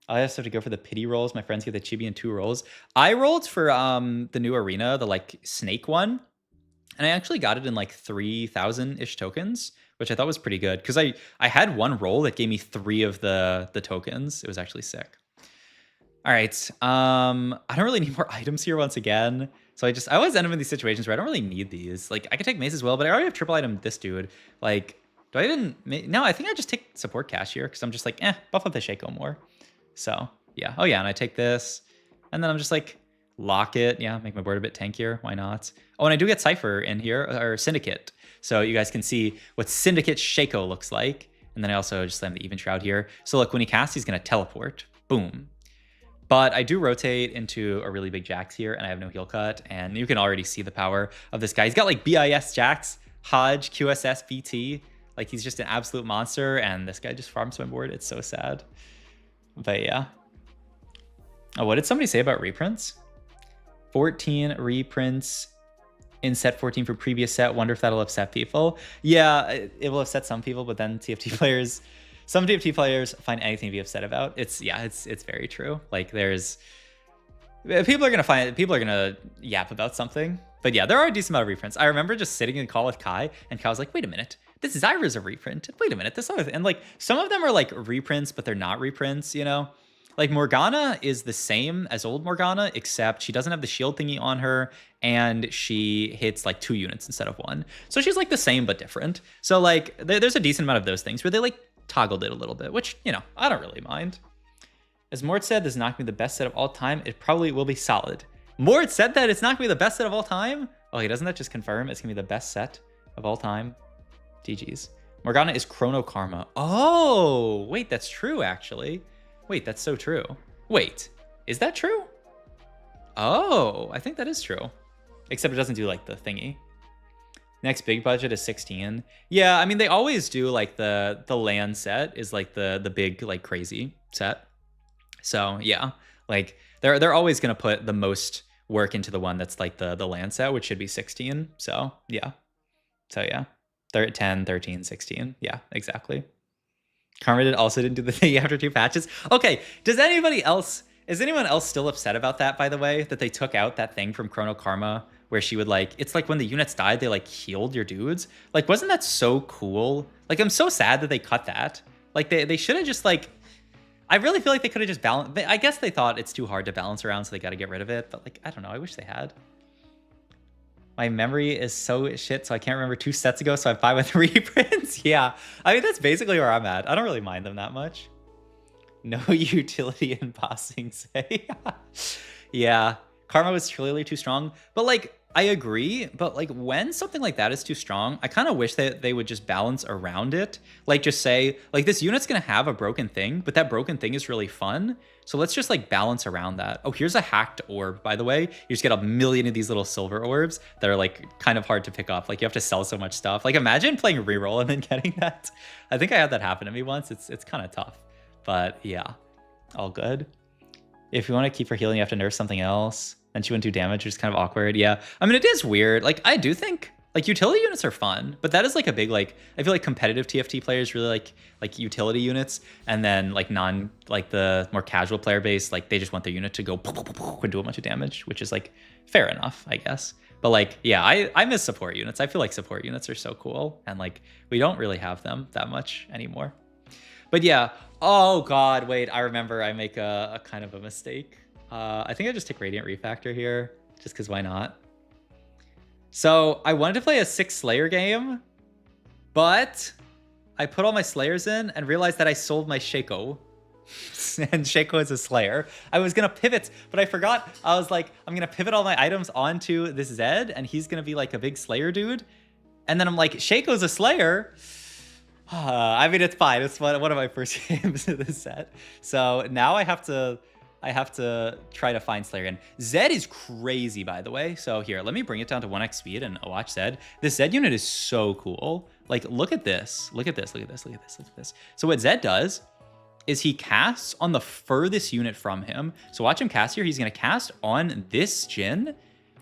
I also have to go for the pity rolls. My friends get the chibi in 2 rolls. I rolled for the new arena, the like snake one. And I actually got it in like 3,000-ish tokens, which I thought was pretty good. Because I had one roll that gave me 3 of the tokens. It was actually sick. All right. I don't really need more items here once again. So I always end up in these situations where I don't really need these. Like, I could take mace as well, but I already have triple item this dude. Like, do I even... No, I think I just take support cash here, because I'm just like, buff up the Shaco more. So, yeah. Oh, yeah, and I take this. And then I'm just like, lock it. Yeah, make my board a bit tankier. Why not? Oh, and I do get Cypher in here, or Syndicate. So you guys can see what Syndicate Shaco looks like. And then I also just slam the Even Shroud here. So look, when he casts, he's going to teleport. Boom. But I do rotate into a really big Jax here, and I have no heal cut. And you can already see the power of this guy. He's got like BIS Jax, Hodge, QSS, BT. Like, he's just an absolute monster, and this guy just farms my board. It's so sad. But yeah. Oh, what did somebody say about reprints? 14 reprints in set 14 for previous set. Wonder if that'll upset people. Yeah, it will upset some people, but then TFT players... Some TFT players find anything to be upset about. It's very true. Like, people are gonna yap about something. But yeah, there are a decent amount of reprints. I remember just sitting in call with Kai, and Kai was like, wait a minute, this Zyra's a reprint. Wait a minute, this other thing. And like, some of them are like reprints, but they're not reprints, you know? Like, Morgana is the same as old Morgana, except she doesn't have the shield thingy on her, and she hits like 2 units instead of 1. So she's like the same, but different. So like, there's a decent amount of those things where they like toggled it a little bit, which, you know, I don't really mind. As Mort said, this is not going to be the best set of all time. It probably will be solid. Mort said that it's not going to be the best set of all time? Okay, doesn't that just confirm it's going to be the best set of all time? GG's. Morgana is Chrono Karma. Oh, wait, that's true, actually. Wait, that's so true. Wait, is that true? Oh, I think that is true. Except it doesn't do, like, the thingy. Next big budget is 16. Yeah, I mean they always do like the land set is like the big like crazy set. So yeah, like they're always gonna put the most work into the one that's like the land set, which should be 16. So yeah. So yeah. 10, 13, 16. Yeah, exactly. Karma also didn't do the thing after 2 patches. Okay, is anyone else still upset about that, by the way? That they took out that thing from Chrono Karma where she would like, it's like when the units died, they like healed your dudes. Like, wasn't that so cool? Like, I'm so sad that they cut that. Like, they should have just like, I really feel like they could have just balanced. I guess they thought it's too hard to balance around, so they got to get rid of it. But like, I don't know. I wish they had. My memory is so shit, so I can't remember 2 sets ago, so I'm fine with reprints. Yeah, I mean, that's basically where I'm at. I don't really mind them that much. No utility in passing, say. Yeah, Karma was clearly too strong. But like, I agree, but like when something like that is too strong, I kind of wish that they would just balance around it. Like just say, like this unit's gonna have a broken thing, but that broken thing is really fun. So let's just like balance around that. Oh, here's a hacked orb, by the way. You just get a million of these little silver orbs that are like kind of hard to pick up. Like you have to sell so much stuff. Like imagine playing Reroll and then getting that. I think I had that happen to me once. It's kind of tough, but yeah, all good. If you want to keep her healing, you have to nerf something else. Then she wouldn't do damage, which is kind of awkward. Yeah, I mean, it is weird. Like, I do think, like, utility units are fun, but that is, like, a big, like, I feel like competitive TFT players really like utility units, and then, like, the more casual player base, like, they just want their unit to go and do a bunch of damage, which is, like, fair enough, I guess. But, like, yeah, I miss support units. I feel like support units are so cool, and, like, we don't really have them that much anymore. But, yeah, oh, God, wait, I remember I make a kind of a mistake. I think I just take Radiant Refactor here, just because why not? So I wanted to play a 6 Slayer game, but I put all my Slayers in and realized that I sold my Shaco. And Shaco is a Slayer. I was going to pivot, but I forgot. I was like, I'm going to pivot all my items onto this Zed, and he's going to be like a big Slayer dude. And then I'm like, Shaco's a Slayer. I mean, it's fine. It's one of my first games of this set. So now I have to try to find Slayer again. Zed is crazy, by the way. So here, let me bring it down to 1x speed and watch Zed. This Zed unit is so cool. Like, look at this. Look at this. Look at this. Look at this. Look at this. So what Zed does is he casts on the furthest unit from him. So watch him cast here. He's going to cast on this Jhin.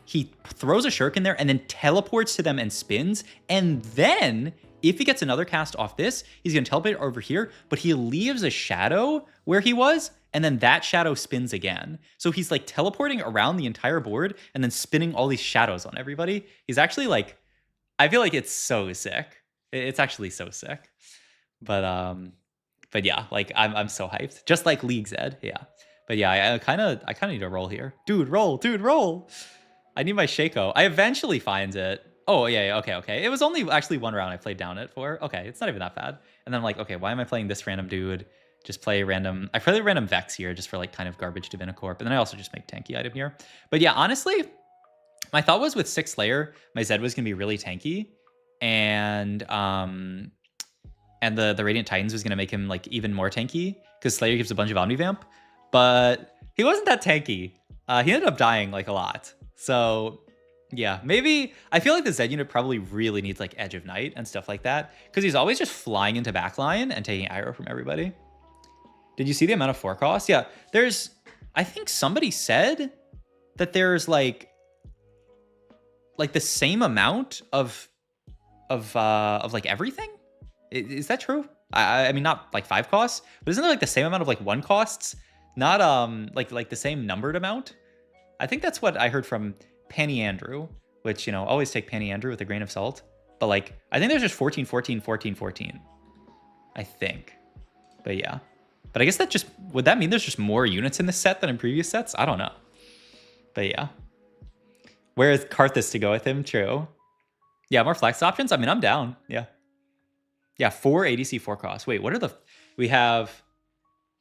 He throws a Shuriken there and then teleports to them and spins. And then if he gets another cast off this, he's going to teleport over here, but he leaves a shadow where he was, and then that shadow spins again. So he's like teleporting around the entire board and then spinning all these shadows on everybody. He's actually like, I feel like it's so sick. It's actually so sick. But yeah, like I'm so hyped. Just like League Zed, yeah. But yeah, I kind of need to roll here. Dude, roll. I need my Shaco. I eventually find it. Oh, yeah, okay. It was only actually 1 round I played down it for. Okay, it's not even that bad. And then I'm like, okay, why am I playing this random dude? Just play random. I play random Vex here just for like kind of garbage Divinicorp. And then I also just make tanky item here. But yeah, honestly, my thought was with 6 Slayer, my Zed was going to be really tanky. And the Radiant Titans was going to make him like even more tanky because Slayer gives a bunch of Omnivamp. But he wasn't that tanky. He ended up dying like a lot. So yeah, maybe I feel like the Zed unit probably really needs like Edge of Night and stuff like that because he's always just flying into backline and taking aggro from everybody. Did you see the amount of 4 costs? Yeah, I think somebody said that there's like the same amount of like everything. Is that true? I mean, not like 5 costs, but isn't there like the same amount of like 1 costs? Not like the same numbered amount? I think that's what I heard from Penny Andrew, which, you know, always take Penny Andrew with a grain of salt. But like, I think there's just 14, 14, 14, 14. I think. But yeah. But I guess would that mean there's just more units in this set than in previous sets? I don't know. But yeah. Where is Karthus to go with him? True. Yeah, more flex options? I mean, I'm down. Yeah. Yeah, 4 ADC 4 costs. Wait, what are the... We have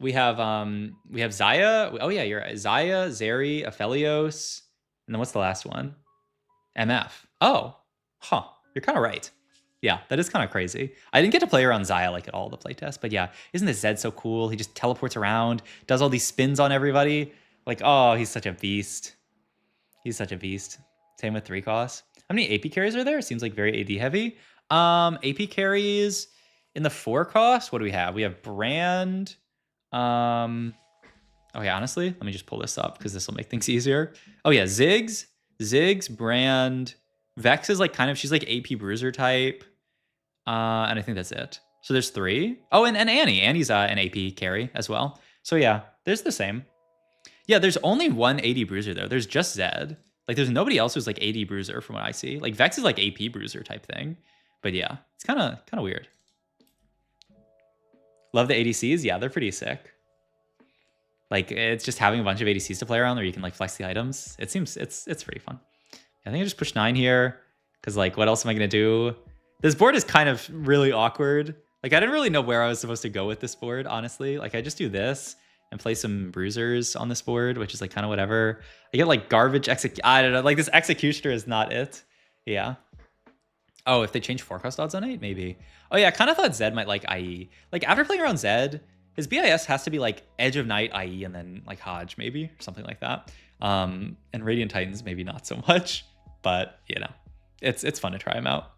Xayah. Oh yeah, you're right. Xayah, Zeri, Aphelios. And then what's the last one? MF. Oh. Huh. You're kind of right. Yeah, that is kind of crazy. I didn't get to play around Xayah like at all the playtest, but yeah, isn't this Zed so cool? He just teleports around, does all these spins on everybody. Like, oh, he's such a beast. He's such a beast. Same with 3 costs. How many AP carries are there? It seems like very AD heavy. AP carries in the 4 cost. What do we have? We have Brand. Okay, honestly, let me just pull this up because this will make things easier. Oh yeah, Ziggs, Brand, Vex is like kind of, she's like AP bruiser type. And I think that's it. So there's 3. Oh, and Annie. Annie's an AP carry as well. So yeah, there's the same. Yeah, there's only one AD bruiser though. There's just Zed. Like there's nobody else who's like AD bruiser from what I see. Like Vex is like AP bruiser type thing. But yeah, it's kind of weird. Love the ADCs. Yeah, they're pretty sick. Like it's just having a bunch of ADCs to play around where you can like flex the items. It seems it's pretty fun. I think I just push 9 here because like what else am I gonna do? This board is kind of really awkward. Like I didn't really know where I was supposed to go with this board, honestly. Like I just do this and play some bruisers on this board, which is like kind of whatever. I get like garbage I don't know. Like this executioner is not it. Yeah. Oh, if they change forecast odds on 8, maybe. Oh yeah, I kind of thought Zed might like IE. Like after playing around Zed, his BIS has to be like Edge of Night, IE, and then like Hodge maybe, or something like that. And Radiant Titans maybe not so much, but you know, it's fun to try him out.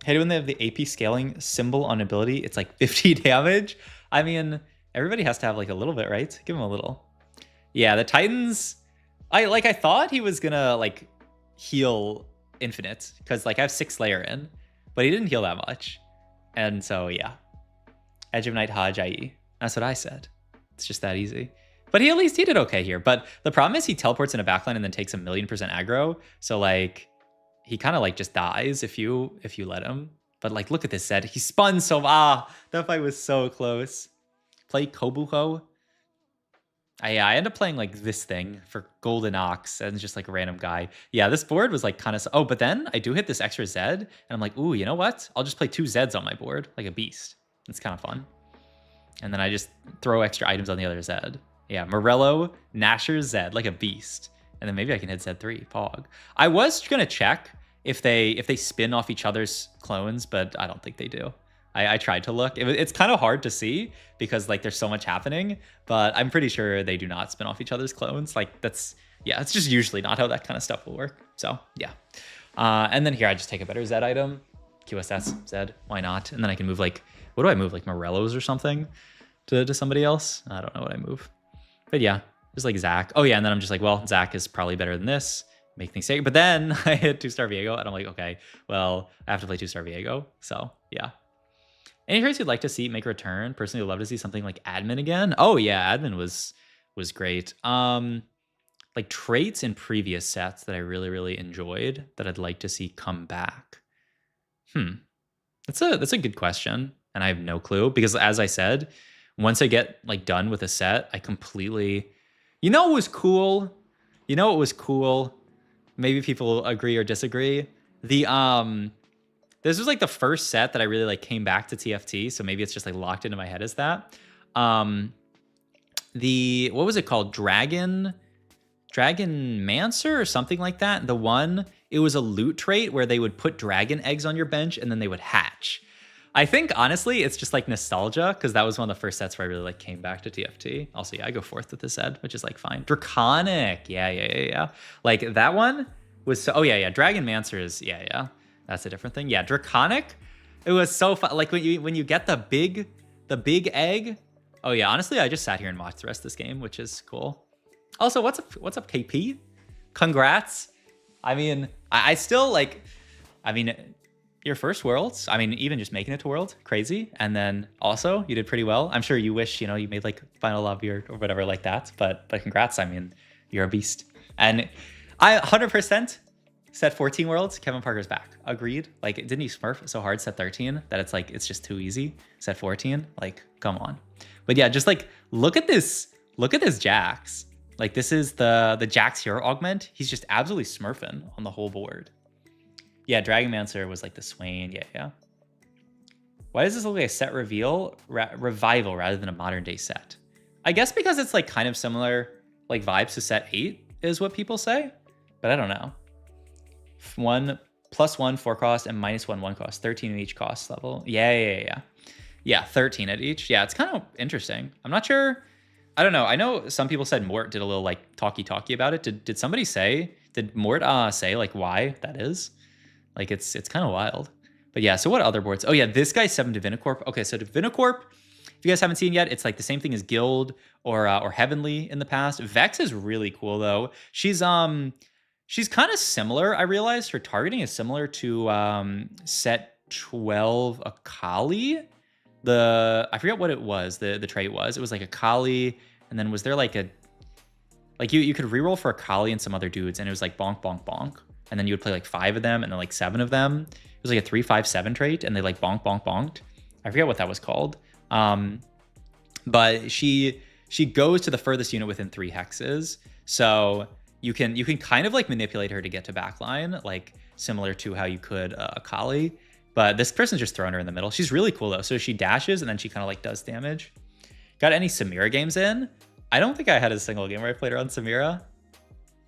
Hey, when they have the AP scaling symbol on ability, it's like 50 damage. I mean, everybody has to have like a little bit, right? Give him a little. Yeah, the Titans, I thought he was gonna like heal infinite because like I have 6 Slayer in, but he didn't heal that much. And so yeah, Edge of Night, Hodge, IE. That's what I said. It's just that easy. But he did okay here. But the problem is he teleports in a backline and then takes 1,000,000% aggro. So like he kind of like just dies if you let him. But like look at this set. He spun so that fight was so close. Play Kobuho. I end up playing like this thing for Golden Ox and just like a random guy. Yeah, this board was like kind of, oh, but then I do hit this extra Zed and I'm like, ooh, you know what? I'll just play 2 Zeds on my board like a beast. It's kind of fun. And then I just throw extra items on the other Zed. Yeah, Morello, Nasher, Zed, like a beast. And then maybe I can hit Z3, Pog. I was gonna check if they spin off each other's clones, but I don't think they do. I tried to look. It's kind of hard to see because like there's so much happening, but I'm pretty sure they do not spin off each other's clones. Like it's just usually not how that kind of stuff will work. So yeah. And then here I just take a better Zed item. QSS, Zed, why not? And then I can move like, what do I move? Like Morello's or something to somebody else? I don't know what I move. But yeah, just like Zach. Oh yeah, and then I'm just like, well, Zach is probably better than this. Make things safe. But then I hit 2-star Viego and I'm like, okay, well, I have to play 2-star Viego. So yeah. Any heroes you'd like to see make a return? Personally, would love to see something like Admin again. Oh yeah, Admin was great. Like traits in previous sets that I really, really enjoyed that I'd like to see come back. That's a good question. And I have no clue because as I said, once I get like done with a set, I completely, you know what was cool? Maybe people agree or disagree. This was like the first set that I really like came back to TFT, so maybe it's just like locked into my head as that. What was it called? Dragon Mancer or something like that. It was a loot trait where they would put dragon eggs on your bench and then they would hatch. I think honestly, it's just like nostalgia because that was one of the first sets where I really like came back to TFT. Also, yeah, I go 4th with this set, which is like fine. Draconic, yeah. Like that one was so. Oh yeah, Dragon Mancer is yeah. That's a different thing. Yeah, Draconic. It was so fun. Like when you get the big egg. Oh yeah, honestly, I just sat here and watched the rest of this game, which is cool. Also, what's up, KP? Congrats. I mean, I still like. I mean, your first Worlds. I mean, even just making it to World, crazy. And then also, you did pretty well. I'm sure you wish you made like final lobby or whatever like that. But congrats. I mean, you're a beast. And I 100%. Set 14 Worlds, Kevin Parker's back. Agreed. Like, didn't he smurf so hard set 13 that it's like, it's just too easy? Set 14, like, come on. But yeah, just like, look at this Jax. Like, this is the Jax hero augment. He's just absolutely smurfing on the whole board. Yeah, Dragonmancer was like the Swain. Yeah. Why does this look like a set revival rather than a modern day set? I guess because it's like kind of similar like vibes to set 8 is what people say, but I don't know. 1 + 1 4 cost and -1 1 cost, 13 in each cost level. Yeah, 13 at each. Yeah, it's kind of interesting. I'm not sure. I don't know. I know some people said Mort did a little like talky about it. Did somebody say Did Mort say like why that is? Like it's kind of wild. But yeah, so what other boards? Oh yeah, this guy's 7 Divinicorp. Okay, so Divinicorp, if you guys haven't seen yet, it's like the same thing as Guild or Heavenly in the past. Vex is really cool though. She's kind of similar. I realized her targeting is similar to set 12 Akali. I forget what it was. The trait was. It was like Akali, and then was there like a you could reroll for Akali and some other dudes, and it was like bonk bonk bonk, and then you would play like 5 of them and then like 7 of them. It was like a 3-5-7 trait, and they like bonk bonk bonked. I forget what that was called. But she goes to the furthest unit within 3 hexes, so you can kind of like manipulate her to get to backline, like similar to how you could Akali. But this person's just throwing her in the middle. She's really cool though. So she dashes and then she kind of like does damage. Got any Samira games in? I don't think I had a single game where I played her on Samira.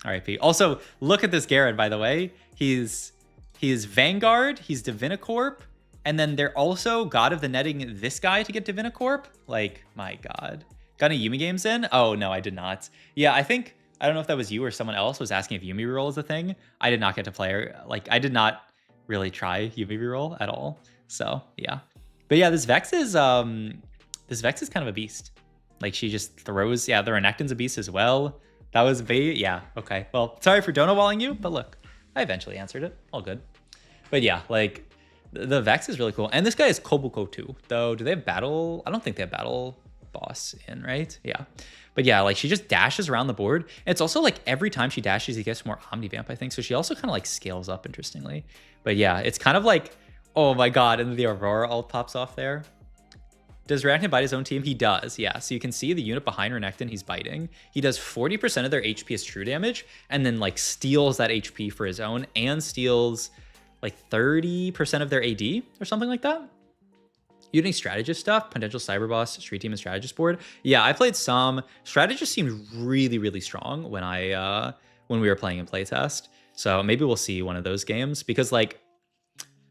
RIP. Also, look at this Garen, by the way. He's Vanguard, he's Divinicorp, and then they're also God of the Netting this guy to get Divinicorp. Like, my God. Got any Yuumi games in? Oh, no, I did not. Yeah, I don't know if that was you or someone else was asking if Yuumi reroll is a thing. I did not get to play her. Like, I did not really try Yuumi reroll at all. So, yeah. But yeah, this Vex is kind of a beast. Like, she just throws, yeah, the Renekton's a beast as well. That was bait. Yeah, okay. Well, sorry for dono-walling you, but look, I eventually answered it. All good. But yeah, like, the Vex is really cool. And this guy is Kobuko too, though. Do they have battle? I don't think they have battle boss in, right? Yeah. But yeah, like, she just dashes around the board. And it's also like every time she dashes, he gets more Omnivamp, I think. So she also kind of like scales up, interestingly. But yeah, it's kind of like, oh my God. And the Aurora ult pops off there. Does Renekton bite his own team? He does, yeah. So you can see the unit behind Renekton he's biting. He does 40% of their HP as true damage, and then like steals that HP for his own, and steals like 30% of their AD or something like that. You have any strategist stuff? Potential cyber boss, street team, and strategist board? Yeah, I played some. Strategist seemed really, really strong when we were playing in playtest. So maybe we'll see one of those games, because like,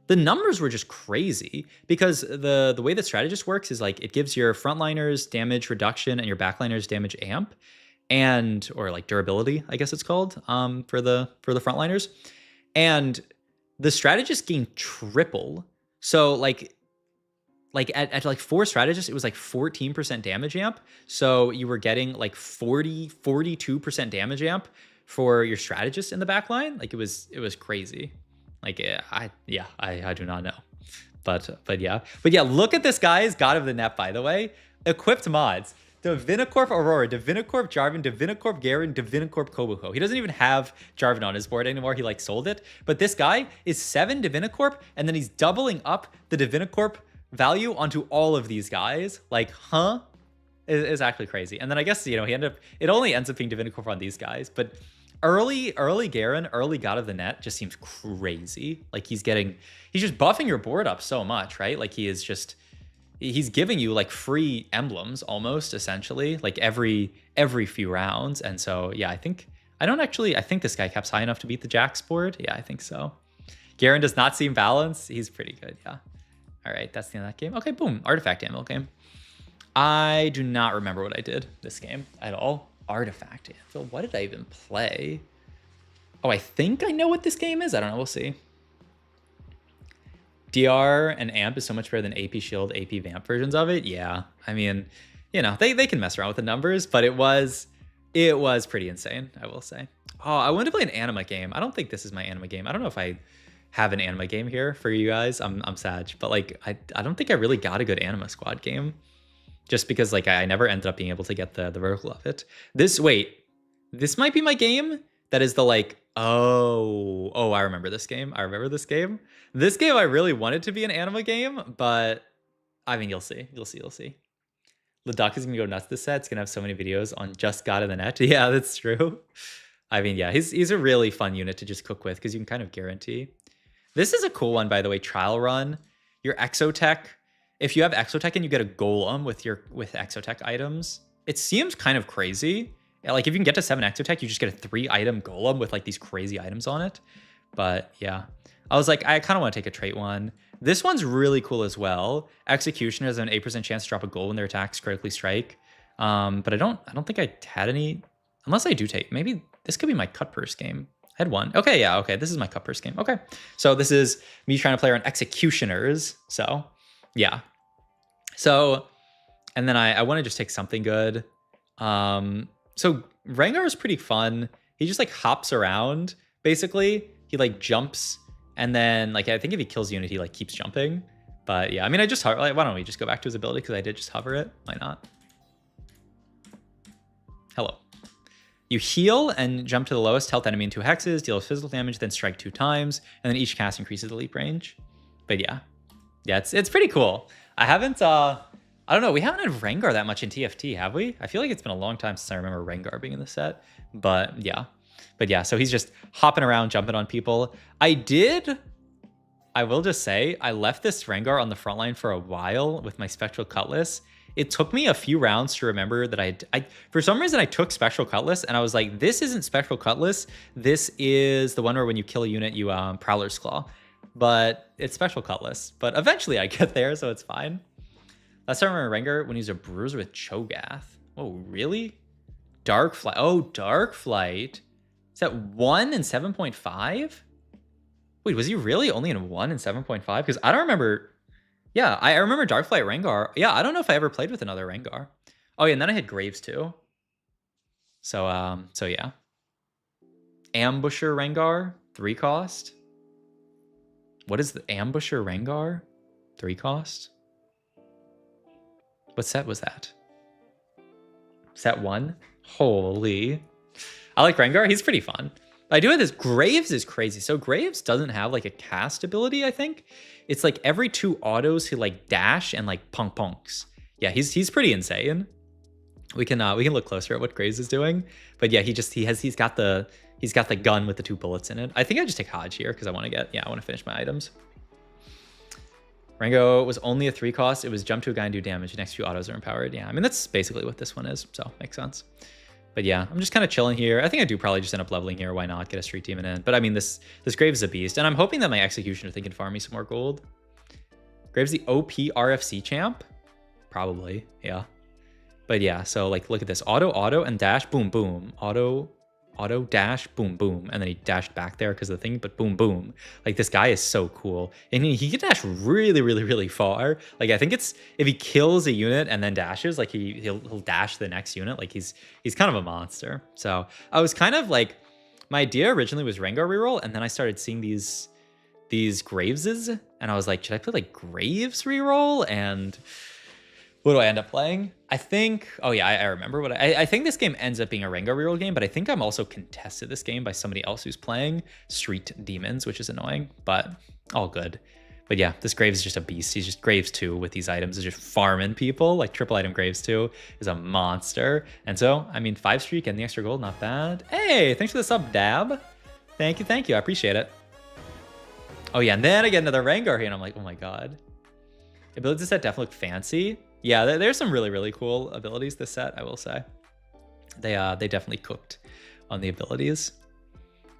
the numbers were just crazy, because the way that strategist works is like it gives your frontliners damage reduction and your backliners damage amp, or like durability, I guess it's called, for the frontliners. And the strategist gained triple. So like at like 4 strategists, it was like 14% damage amp. So you were getting like 42% damage amp for your strategist in the backline. Like it was crazy. Like, I do not know. But yeah. Look at this guy's God of the Net, by the way. Equipped mods. Divinicorp Aurora, Divinicorp Jarvan, Divinicorp Garen, Divinicorp Kobuko. He doesn't even have Jarvan on his board anymore. He like sold it. But this guy is 7 Divinicorp, and then he's doubling up the Divinicorp value onto all of these guys. Like, huh? It's actually crazy. And then I guess, it only ends up being Divinicorp on these guys. But early Garen, early God of the Net just seems crazy. Like he's just buffing your board up so much, right? Like he's giving you like free emblems almost, essentially, like every few rounds. And so yeah, I think this guy caps high enough to beat the Jax board. Yeah, I think so. Garen does not seem balanced. He's pretty good, yeah. All right, that's the end of that game. Okay, boom, artifact ammo game. I do not remember what I did this game at all. Artifact Anvil. What did I even play? Oh, I think I know what this game is. I don't know. We'll see. DR and AMP is so much better than AP Shield, AP Vamp versions of it. Yeah. I mean, they can mess around with the numbers, but it was pretty insane, I will say. Oh, I wanted to play an anima game. I don't think this is my anima game. I don't know if I have an anima game here for you guys. I'm sad, but like, I don't think I really got a good anima squad game. Just because like I never ended up being able to get the vertical of it. This might be my game. That is the like, oh, I remember this game. This game I really wanted to be an anima game, but I mean, you'll see. Leduc is gonna go nuts this set. It's gonna have so many videos on just God of the Net. Yeah, that's true. I mean, yeah, he's a really fun unit to just cook with, because you can kind of guarantee. This is a cool one, by the way. Trial run. Your Exotech. If you have Exotech and you get a Golem with Exotech items, it seems kind of crazy. Like if you can get to 7 Exotech, you just get a 3-item Golem with like these crazy items on it. But yeah, I was like, I kind of want to take a trait one. This one's really cool as well. Executioner has an 8% chance to drop a gold when their attacks critically strike. But I don't think I had any, unless I do take, maybe this could be my cut purse game. I had one. Okay, yeah, okay. This is my cup first game. Okay. So this is me trying to play around executioners. So, yeah. So, and then I want to just take something good. So Rengar is pretty fun. He just like hops around, basically. He like jumps, and then like I think if he kills unit, he like keeps jumping. But yeah, I mean, I just hover. Like, why don't we just go back to his ability? Because I did just hover it. Why not? Hello. You heal and jump to the lowest health enemy in 2 hexes, deal physical damage, then strike 2 times, and then each cast increases the leap range. But yeah, it's pretty cool. I haven't I don't know, we haven't had Rengar that much in TFT, have we? I feel like it's been a long time since I remember Rengar being in the set. But yeah, so he's just hopping around, jumping on people. I will just say, I left this Rengar on the front line for a while with my Spectral Cutlass. It took me a few rounds to remember that I for some reason I took Spectral Cutlass and I was like, this isn't Spectral Cutlass. This is the one where when you kill a unit, you Prowler's Claw. But it's Spectral Cutlass. But eventually I get there, so it's fine. Last time I remember Rengar when he's a bruiser with Cho'Gath. Oh, really? Dark Flight. Oh, Dark Flight. Is that 1 and 7.5? Wait, was he really only in 1 and 7.5? Because I don't remember. Yeah, I remember Darkflight Rengar. Yeah, I don't know if I ever played with another Rengar. Oh yeah, and then I had Graves too. So yeah. Ambusher Rengar, 3 cost. What is the Ambusher Rengar? 3 cost? What set was that? Set 1? Holy. I like Rengar, he's pretty fun. I do have this. Graves is crazy. So Graves doesn't have like a cast ability, I think. It's like every 2 autos he like dash and like punks. Yeah, he's pretty insane. We can look closer at what Graves is doing. But yeah, he's got the gun with the 2 bullets in it. I think I just take Hodge here because I want to finish my items. Rango was only a 3 cost. It was jump to a guy and do damage. The next few autos are empowered. Yeah, I mean that's basically what this one is. So makes sense. But yeah, I'm just kind of chilling here. I think I do probably just end up leveling here. Why not? Get a street demon in. But I mean, this Graves is a beast. And I'm hoping that my Executioner thing can farm me some more gold. Graves the OP RFC champ? Probably, yeah. But yeah, so like, look at this. Auto, and dash, boom, boom. Auto, dash, boom, boom. And then he dashed back there because of the thing, but boom, boom. Like, this guy is so cool. And he can dash really, really, really far. Like, I think it's, if he kills a unit and then dashes, like, he'll dash the next unit. Like, he's kind of a monster. So, I was kind of like, my idea originally was Rengar reroll, and then I started seeing these Graveses, and I was like, should I play, like, Graves reroll? And what do I end up playing? I think, oh yeah, I remember what I think this game ends up being a Rengar reroll game, but I think I'm also contested this game by somebody else who's playing Street Demons, which is annoying, but all good. But yeah, this Graves is just a beast. He's just Graves 2 with these items is just farming people. Like triple item Graves 2 is a monster. And so, I mean, 5 streak and the extra gold, not bad. Hey, thanks for the sub, Dab. Thank you, I appreciate it. Oh yeah, and then I get another Rengar here, and I'm like, oh my god. Ability set definitely look fancy. Yeah, there's some really, really cool abilities this set, I will say. They definitely cooked on the abilities.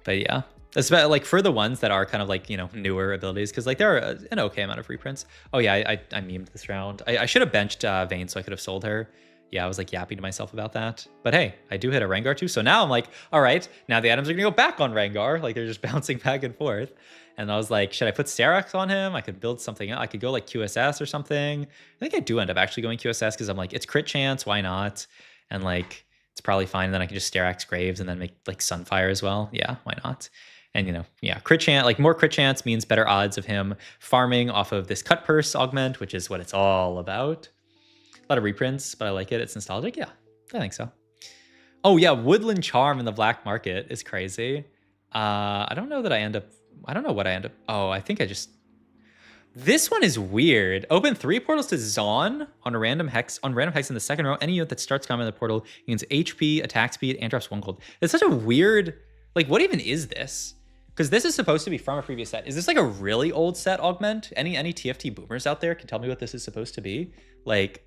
But yeah, especially like for the ones that are kind of like, you know, newer abilities, because like there are an okay amount of reprints. Oh yeah, I memed this round. I should have benched Vayne so I could have sold her. Yeah, I was like yapping to myself about that. But hey, I do hit a Rengar too. So now I'm like, all right, now the items are gonna go back on Rengar. Like they're just bouncing back and forth. And I was like, should I put Sterak's on him? I could build something else. I could go like QSS or something. I think I do end up actually going QSS because I'm like, it's crit chance, why not? And like, it's probably fine. Then I can just Sterak's Graves and then make like Sunfire as well. Yeah, why not? And you know, yeah, crit chance, like more crit chance means better odds of him farming off of this cut purse augment, which is what it's all about. A lot of reprints, but I like it. It's nostalgic. Yeah, I think so. Oh yeah, Woodland Charm in the black market is crazy. I don't know what I end up. Oh, I think I just. This one is weird. Open 3 portals to Zaun on a random hex in the second row. Any unit that starts combat in the portal gains HP, attack speed, and drops 1 gold. It's such a weird. Like, what even is this? Because this is supposed to be from a previous set. Is this like a really old set augment? Any TFT boomers out there can tell me what this is supposed to be? Like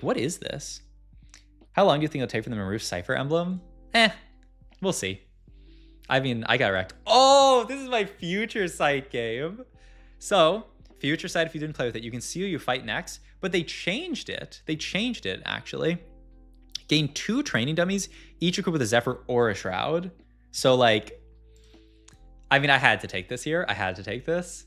what is this? How long do you think it'll take for them to remove Cypher emblem? We'll see. I mean, I got wrecked. Oh, this is my Future Sight game. So, Future Sight, if you didn't play with it, you can see who you fight next, but they changed it. Actually. Gain 2 training dummies, each equipped with a Zephyr or a Shroud. So, like, I mean, I had to take this here. I had to take this.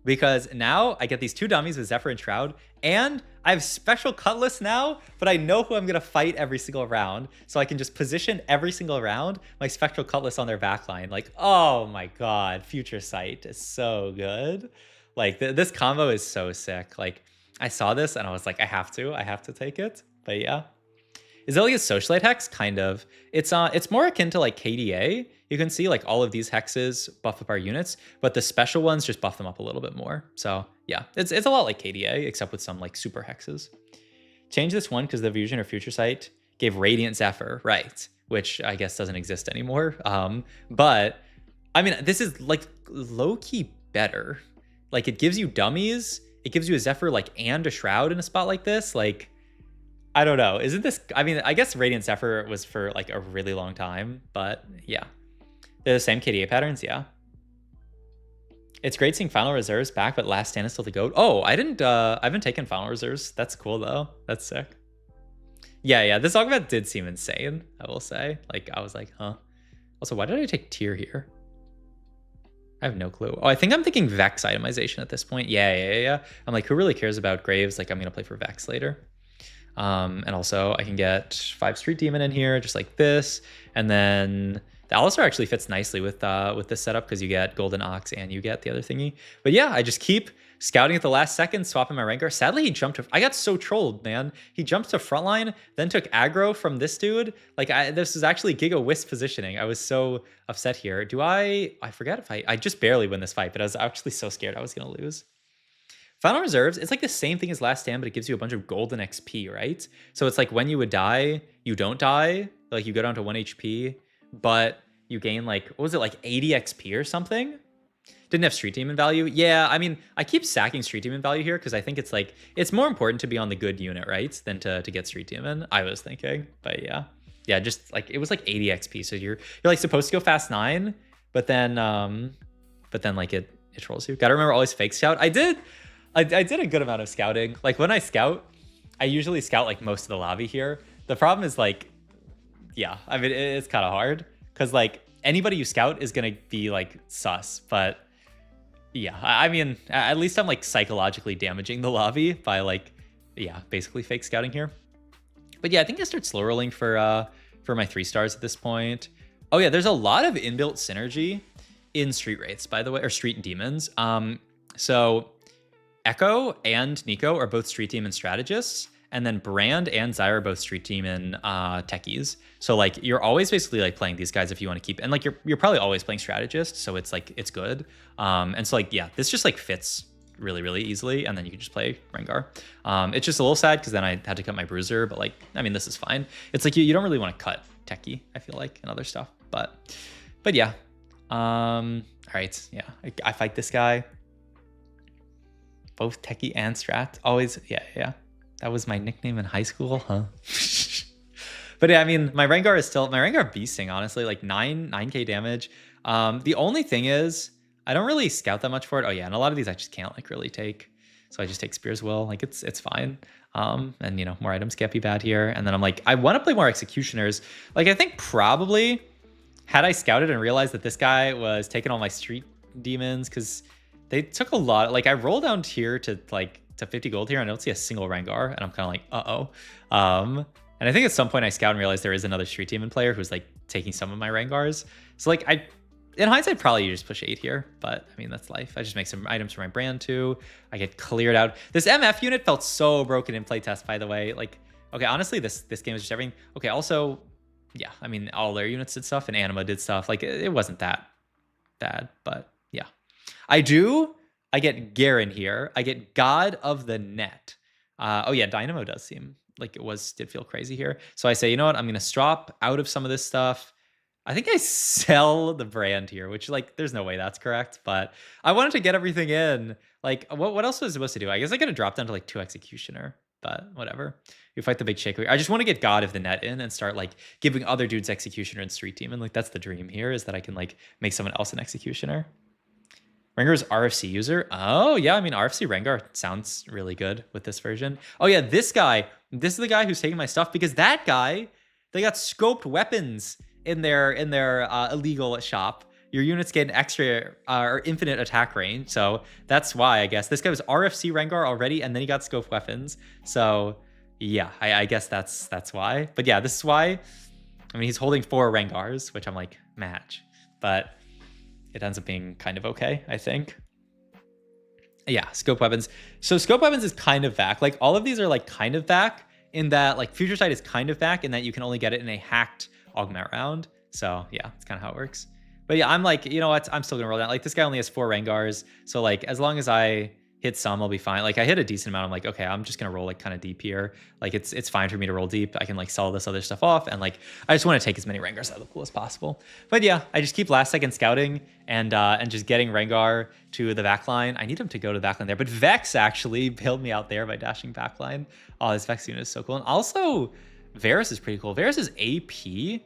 Because now I get these 2 dummies with Zephyr and Shroud, and I have special Cutlass now, but I know who I'm going to fight every single round, so I can just position every single round my Spectral Cutlass on their backline. Like, oh my god, Future Sight is so good. Like, this combo is so sick. Like, I saw this, and I was like, I have to take it. But yeah. Azalea's Socialite Hex, kind of. It's more akin to like KDA. You can see like all of these hexes buff up our units, but the special ones just buff them up a little bit more. So yeah, it's a lot like KDA, except with some like super hexes. Change this one because the Fusion or Future Sight gave Radiant Zephyr, right? Which I guess doesn't exist anymore. But I mean, this is like low-key better. Like it gives you dummies, it gives you a Zephyr like and a Shroud in a spot like this. Like, I don't know. Isn't this, I mean, I guess Radiant Zephyr was for like a really long time, but yeah. They're the same KDA patterns, yeah. It's great seeing Final Reserves back, but Last Stand is still the GOAT. Oh, I haven't taken Final Reserves. That's cool though. That's sick. Yeah, this augment did seem insane, I will say. Like, I was like, huh. Also, why did I take Tier here? I have no clue. Oh, I think I'm thinking Vex itemization at this point. Yeah. I'm like, who really cares about Graves? Like, I'm gonna play for Vex later. And also I can get 5 Street Demon in here, just like this. And then the Alistar actually fits nicely with this setup because you get Golden Ox and you get the other thingy. But yeah, I just keep scouting at the last second, swapping my Rengar. Sadly, he jumped to, I got so trolled, man. He jumped to frontline, then took aggro from this dude. Like, this is actually Giga Wisp positioning. I was so upset here. I forget if I just barely win this fight, but I was actually so scared I was going to lose. Final Reserves, it's like the same thing as Last Stand, but it gives you a bunch of golden XP, right? So it's like when you would die, you don't die. Like, you go down to 1 HP, but you gain like, what was it, like 80 XP or something? Didn't have Street Demon value. Yeah, I mean, I keep sacking Street Demon value here because I think it's like, it's more important to be on the good unit, right? Than to get Street Demon, I was thinking. But yeah. Yeah, just like, it was like 80 XP. So you're like supposed to go fast 9, but then like it trolls you. Gotta remember always fake scout. I did a good amount of scouting. Like when I scout, I usually scout like most of the lobby here. The problem is like, yeah, I mean, it's kind of hard because like anybody you scout is going to be like sus. But yeah, I mean, at least I'm like psychologically damaging the lobby by like, yeah, basically fake scouting here. But yeah, I think I start slow rolling for my 3 stars at this point. Oh yeah, there's a lot of inbuilt synergy in Street Wraiths, by the way, or Street Demons. So Echo and Nico are both Street Demon strategists, and then Brand and Zyra are both Street Demon techies. So like you're always basically like playing these guys if you want to keep, and like you're probably always playing strategist, so it's like it's good. And so like yeah, this just like fits really easily, and then you can just play Rengar. It's just a little sad because then I had to cut my Bruiser, but like I mean this is fine. It's like you don't really want to cut techie, I feel like, and other stuff, but yeah. All right, yeah, I fight this guy. Both techie and strat. Always, yeah. That was my nickname in high school, huh? But yeah, I mean, my Rengar beasting, honestly, like 9k damage. The only thing is, I don't really scout that much for it. Oh yeah, and a lot of these I just can't like really take. So I just take Spear's Will, like it's fine. And you know, more items can't be bad here. And then I'm like, I want to play more Executioners. Like I think probably, had I scouted and realized that this guy was taking all my Street Demons, because they took a lot. Like I roll down tier to 50 gold here and I don't see a single Rengar, and I'm kind of like, uh-oh. And I think at some point I scout and realize there is another Street Demon player who's like taking some of my Rengars. So like in hindsight, probably you just push 8 here, but I mean, that's life. I just make some items for my brand too. I get cleared out. This MF unit felt so broken in playtest, by the way. Like, okay, honestly, this game is just everything. Okay, also, yeah, I mean, all their units did stuff and Anima did stuff. Like, it wasn't that bad, but yeah. I get Garen here. I get God of the Net. Oh yeah, Dynamo does seem like did feel crazy here. So I say, you know what? I'm going to strop out of some of this stuff. I think I sell the brand here, which like, there's no way that's correct, but I wanted to get everything in. Like, what else was I supposed to do? I guess I could have dropped down to like 2 Executioner, but whatever. You fight the big shaker. I just want to get God of the Net in and start like giving other dudes Executioner and Street Demon. Like that's the dream here, is that I can like make someone else an Executioner. Rengar's RFC user. Oh yeah, I mean RFC Rengar sounds really good with this version. Oh yeah, this is the guy who's taking my stuff, because that guy, they got scoped weapons in their illegal shop. your units get an extra or infinite attack range. So that's why, I guess. This guy was RFC Rengar already, and then he got scope weapons. So yeah, I guess that's why. But yeah, this is why. I mean, he's holding 4 Rengars, which I'm like, match. But it ends up being kind of okay, I think. Yeah, scope weapons. So scope weapons is kind of back. Like, all of these are like kind of back in that, like, Future Sight is kind of back in that you can only get it in a hacked augment round. So yeah, that's kind of how it works. But yeah, I'm like, you know what? I'm still gonna roll that. Like, this guy only has 4 Rengars. So like, as long as I hit some, I'll be fine. Like, I hit a decent amount. I'm like, okay, I'm just gonna roll like kind of deep here. Like, it's fine for me to roll deep. I can like sell this other stuff off, and like, I just want to take as many Rengars out of the pool as possible. But yeah, I just keep last second scouting and just getting Rengar to the backline. I need him to go to the backline there, but Vex actually bailed me out there by dashing backline. Oh, this Vex unit is so cool. And also, Varus is pretty cool. Varus is AP.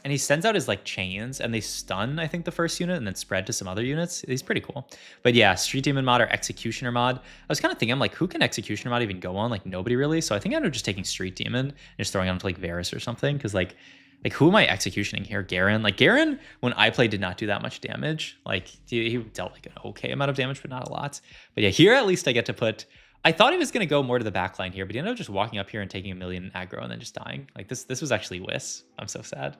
And he sends out his like chains and they stun, I think, the first unit and then spread to some other units. He's pretty cool. But yeah, Street Demon mod or Executioner mod. I was kind of thinking, I'm like, who can Executioner mod even go on? Like, nobody really. So I think I ended up just taking Street Demon and just throwing on to like Varus or something. Because like who am I executioning here? Garen. Like, Garen, when I played, did not do that much damage. Like, he dealt like an okay amount of damage, but not a lot. But yeah, here at least I get to put... I thought he was going to go more to the backline here, but he ended up just walking up here and taking a million aggro and then just dying. Like, this was actually Whis. I'm so sad.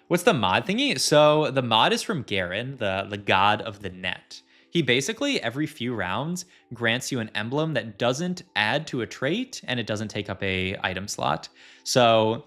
What's the mod thingy? So the mod is from Garen, the god of the net. He basically, every few rounds, grants you an emblem that doesn't add to a trait and it doesn't take up a item slot. So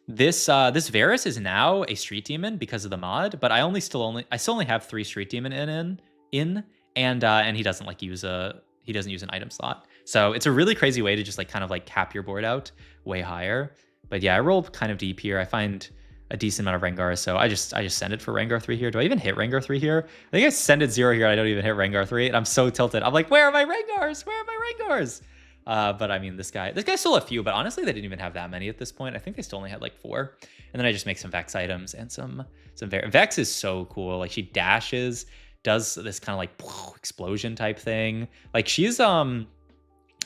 this Varus is now a Street Demon because of the mod, but I still only have 3 Street Demon and he doesn't like use an item slot. So it's a really crazy way to just like kind of like cap your board out way higher. But yeah, I roll kind of deep here. I find a decent amount of Rengar, so I just send it for Rengar 3 here. Do I even hit Rengar 3 here? I think I send it 0 here. I don't even hit Rengar 3, and I'm so tilted. I'm like, where are my Rengars? Where are my Rengars? But I mean, this guy still a few, but honestly, they didn't even have that many at this point. I think they still only had like 4. And then I just make some Vex items and some Vex is so cool. Like, she dashes, does this kind of like explosion type thing. Like, she's I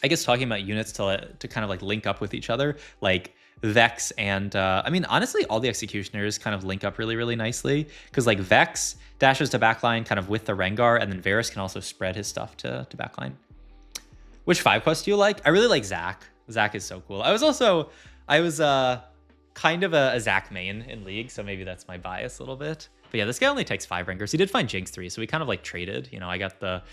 guess talking about units to kind of like link up with each other, like Vex and I mean, honestly, all the executioners kind of link up really, really nicely, because like Vex dashes to backline kind of with the Rengar, and then Varus can also spread his stuff to backline. Which 5 quest do you like? I really like Zac. Zac is so cool. I was kind of a Zac main in League, so maybe that's my bias a little bit. But yeah, this guy only takes 5 Rengars. He did find Jinx 3, so we kind of like traded. You know, I get most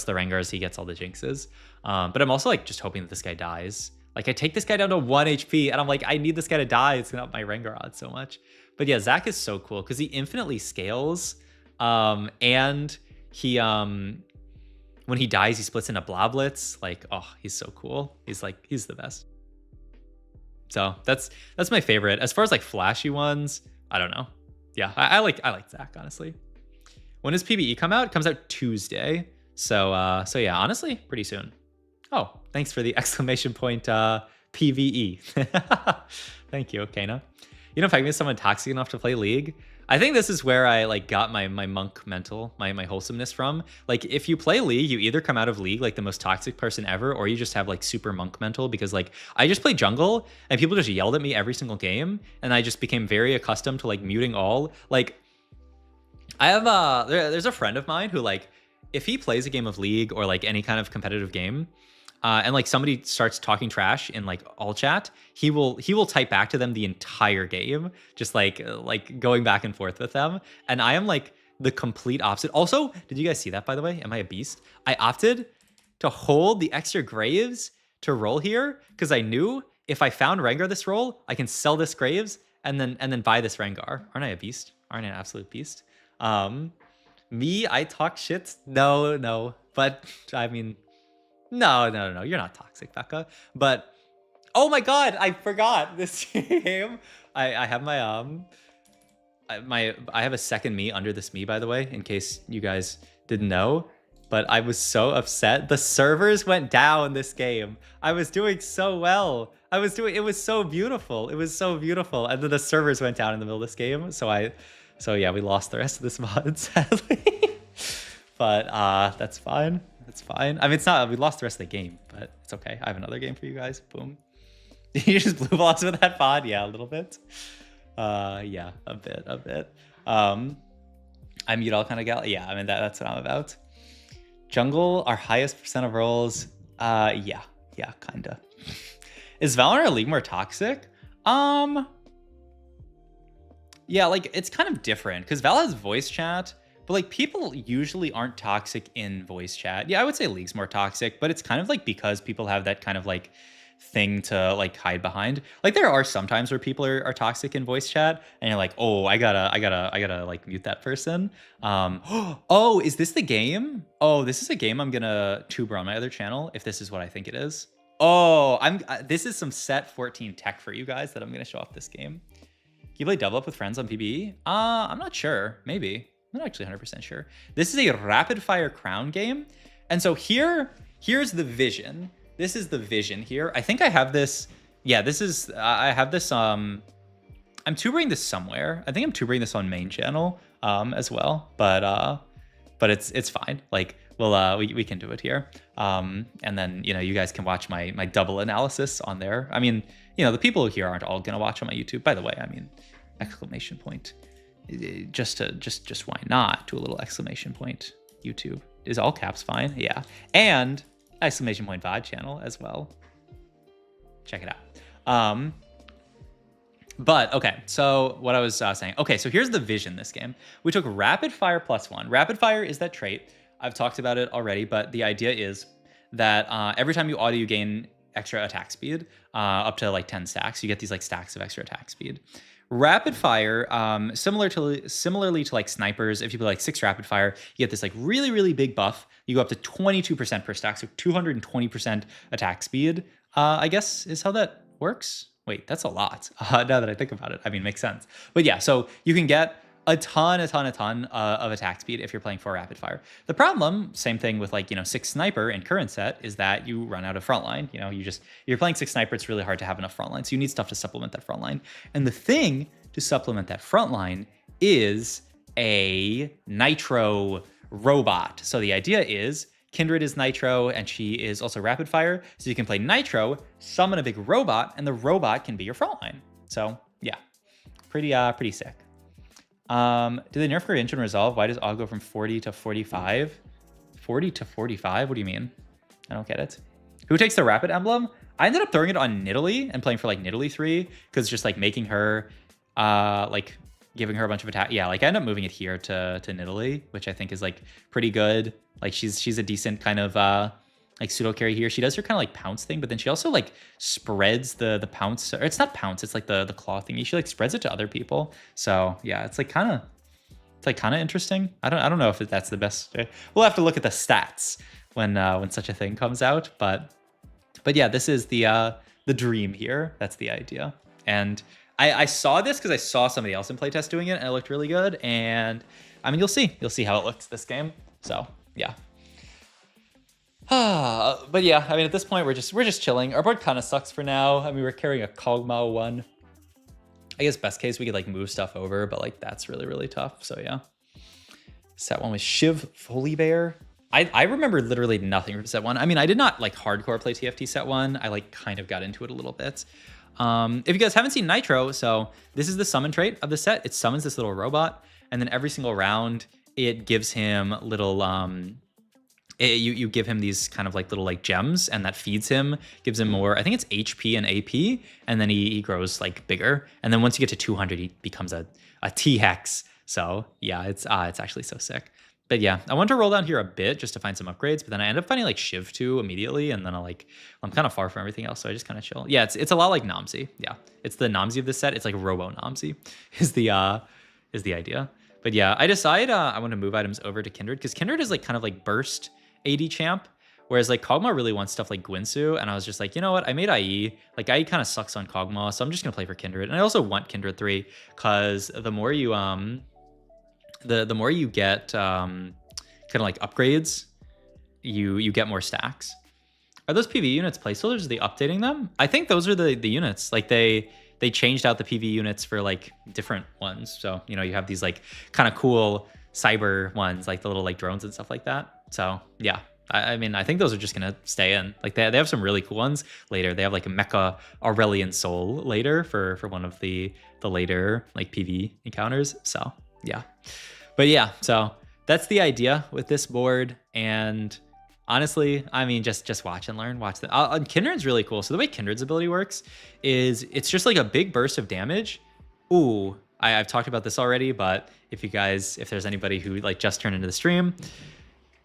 of the Rengars, he gets all the Jinxes. But I'm also like just hoping that this guy dies. Like, I take this guy down to 1 HP, and I'm like, I need this guy to die. It's gonna up my Rengar odds so much. But yeah, Zac is so cool because he infinitely scales, and he when he dies, he splits into bloblets. Like, oh, he's so cool. He's the best. So that's my favorite. As far as like flashy ones, I don't know. Yeah, I like Zac, honestly. When does PvE come out? It comes out Tuesday. So yeah, honestly, pretty soon. Oh, thanks for the exclamation point PvE. Thank you, Kana. You know, if I can get someone toxic enough to play League, I think this is where I like got my monk mental, my wholesomeness from. Like, if you play League, you either come out of League like the most toxic person ever, or you just have like super monk mental, because like I just play jungle and people just yelled at me every single game, and I just became very accustomed to like muting all. Like, I have there's a friend of mine who, like, if he plays a game of League or like any kind of competitive game, and like somebody starts talking trash in like all chat, he will type back to them the entire game, just like going back and forth with them. And I am like the complete opposite. Also, did you guys see that, by the way? Am I a beast? I opted to hold the extra Graves to roll here because I knew if I found Rengar this roll, I can sell this Graves and then buy this Rengar. Aren't I a beast? Aren't I an absolute beast? Me, I talk shit? No. But I mean, no. You're not toxic, Becca. But oh my god, I forgot this game. I have I have a second me under this me, by the way, in case you guys didn't know. But I was so upset. The servers went down this game. I was doing so well. It was so beautiful. It was so beautiful. And then the servers went down in the middle of this game. So yeah, we lost the rest of this mod, sadly. But that's fine. That's fine. I mean, it's not, we lost the rest of the game, but it's okay. I have another game for you guys. Boom. You just blue balls with that pod? Yeah, a little bit. Yeah, a bit. I'm mute all kind of gal. Yeah, I mean that's what I'm about. Jungle, our highest percent of rolls. Yeah, kinda. Is Valorant a league more toxic? Yeah, like it's kind of different because Val has voice chat, but like people usually aren't toxic in voice chat. Yeah, I would say League's more toxic, but it's kind of like because people have that kind of like thing to like hide behind. Like there are some times where people are toxic in voice chat and you're like, oh, I gotta like mute that person. Oh, is this the game? Oh, this is a game I'm gonna tuber on my other channel if this is what I think it is. Oh, this is some set 14 tech for you guys that I'm gonna show off this game. Can you play double up with friends on PBE? I'm not sure. Maybe. I'm not actually 100% sure. This is a rapid fire crown game. And so here's the vision. This is the vision here. I think I have this. Yeah, I have this. I'm tubering this somewhere. I think I'm tubering this on main channel as well. But it's fine. Like we can do it here. And then, you guys can watch my double analysis on there. I mean, the people here aren't all gonna watch on my YouTube. By the way, I mean, exclamation point. Just why not? Do a little exclamation point. YouTube is all caps fine. Yeah, and exclamation point VOD channel as well. Check it out. But okay, so what I was saying. Okay, so here's the vision this game. We took rapid fire +1. Rapid fire is that trait. I've talked about it already, but the idea is that every time you auto, you gain extra attack speed up to like 10 stacks. You get these like stacks of extra attack speed. Rapid fire, similarly to like snipers, if you play like 6 rapid fire, you get this like really, really big buff. You go up to 22% per stack, so 220% attack speed, I guess is how that works. Wait, that's a lot. Now that I think about it, I mean, makes sense. But yeah, so you can get a ton of attack speed if you're playing 4 rapid fire. The problem, same thing with like, 6 sniper in current set, is that you run out of frontline. You're playing 6 sniper, it's really hard to have enough frontline. So you need stuff to supplement that frontline. And the thing to supplement that frontline is a Nitro robot. So the idea is Kindred is Nitro and she is also rapid fire. So you can play Nitro, summon a big robot, and the robot can be your frontline. So yeah, pretty sick. Do they nerf Great and Resolve? Why does AUG go from 40 to 45? 40 to 45? What do you mean? I don't get it. Who takes the rapid emblem? I ended up throwing it on Nidalee and playing for like Nidalee 3 because just like making her, like giving her a bunch of attack. Yeah, like I ended up moving it here to Nidalee, which I think is like pretty good. Like she's a decent kind of like pseudo carry here. She does her kind of like pounce thing, but then she also like spreads the pounce. Or it's not pounce, it's like the claw thingy. She like spreads it to other people. So yeah, it's like kind of interesting. I don't know if that's the best. We'll have to look at the stats when such a thing comes out. But yeah, this is the dream here. That's the idea. And I saw this because I saw somebody else in playtest doing it, and it looked really good. And I mean, you'll see how it looks this game. So yeah. But yeah, I mean, at this point, we're just chilling. Our board kind of sucks for now. I mean, we're carrying a Kog'Maw 1. I guess best case, we could like move stuff over, but like that's really, really tough. So yeah. Set 1 was Shiv Foley Bear. I remember literally nothing from set 1. I mean, I did not like hardcore play TFT set 1. I like kind of got into it a little bit. If you guys haven't seen Nitro, so this is the summon trait of the set. It summons this little robot, and then every single round, it gives him little you give him these kind of like little like gems, and that feeds him, gives him more, I think it's HP and AP, and then he grows like bigger. And then once you get to 200, he becomes a T-Hex. So yeah, it's actually so sick. But yeah, I want to roll down here a bit just to find some upgrades, but then I end up finding like Shiv 2 immediately, and then I'm kind of far from everything else, so I just kind of chill. Yeah, it's a lot like Namzi. Yeah, it's the Namzi of this set. It's like Robo Namzi is the idea. But yeah, I decide I want to move items over to Kindred because Kindred is like kind of like burst AD champ, whereas like Kog'Maw really wants stuff like Gwynsu, and I was just like, you know what, I made IE, like IE kind of sucks on Kog'Maw, so I'm just gonna play for Kindred. And I also want Kindred 3 because the more you the more you get kind of like upgrades, you get more stacks. Are those PV units placeholders? Are they updating them? I think those are the units. Like they changed out the PV units for like different ones. So, you have these like kind of cool cyber ones, like the little like drones and stuff like that. So yeah, I mean, I think those are just gonna stay in. Like they have some really cool ones later. They have like a Mecha Aurelian Soul later for one of the later like PV encounters. So yeah. But yeah, so that's the idea with this board. And honestly, I mean, just watch and learn. Watch the Kindred's really cool. So the way Kindred's ability works is it's just like a big burst of damage. Ooh, I've talked about this already, but if there's anybody who like just turned into the stream,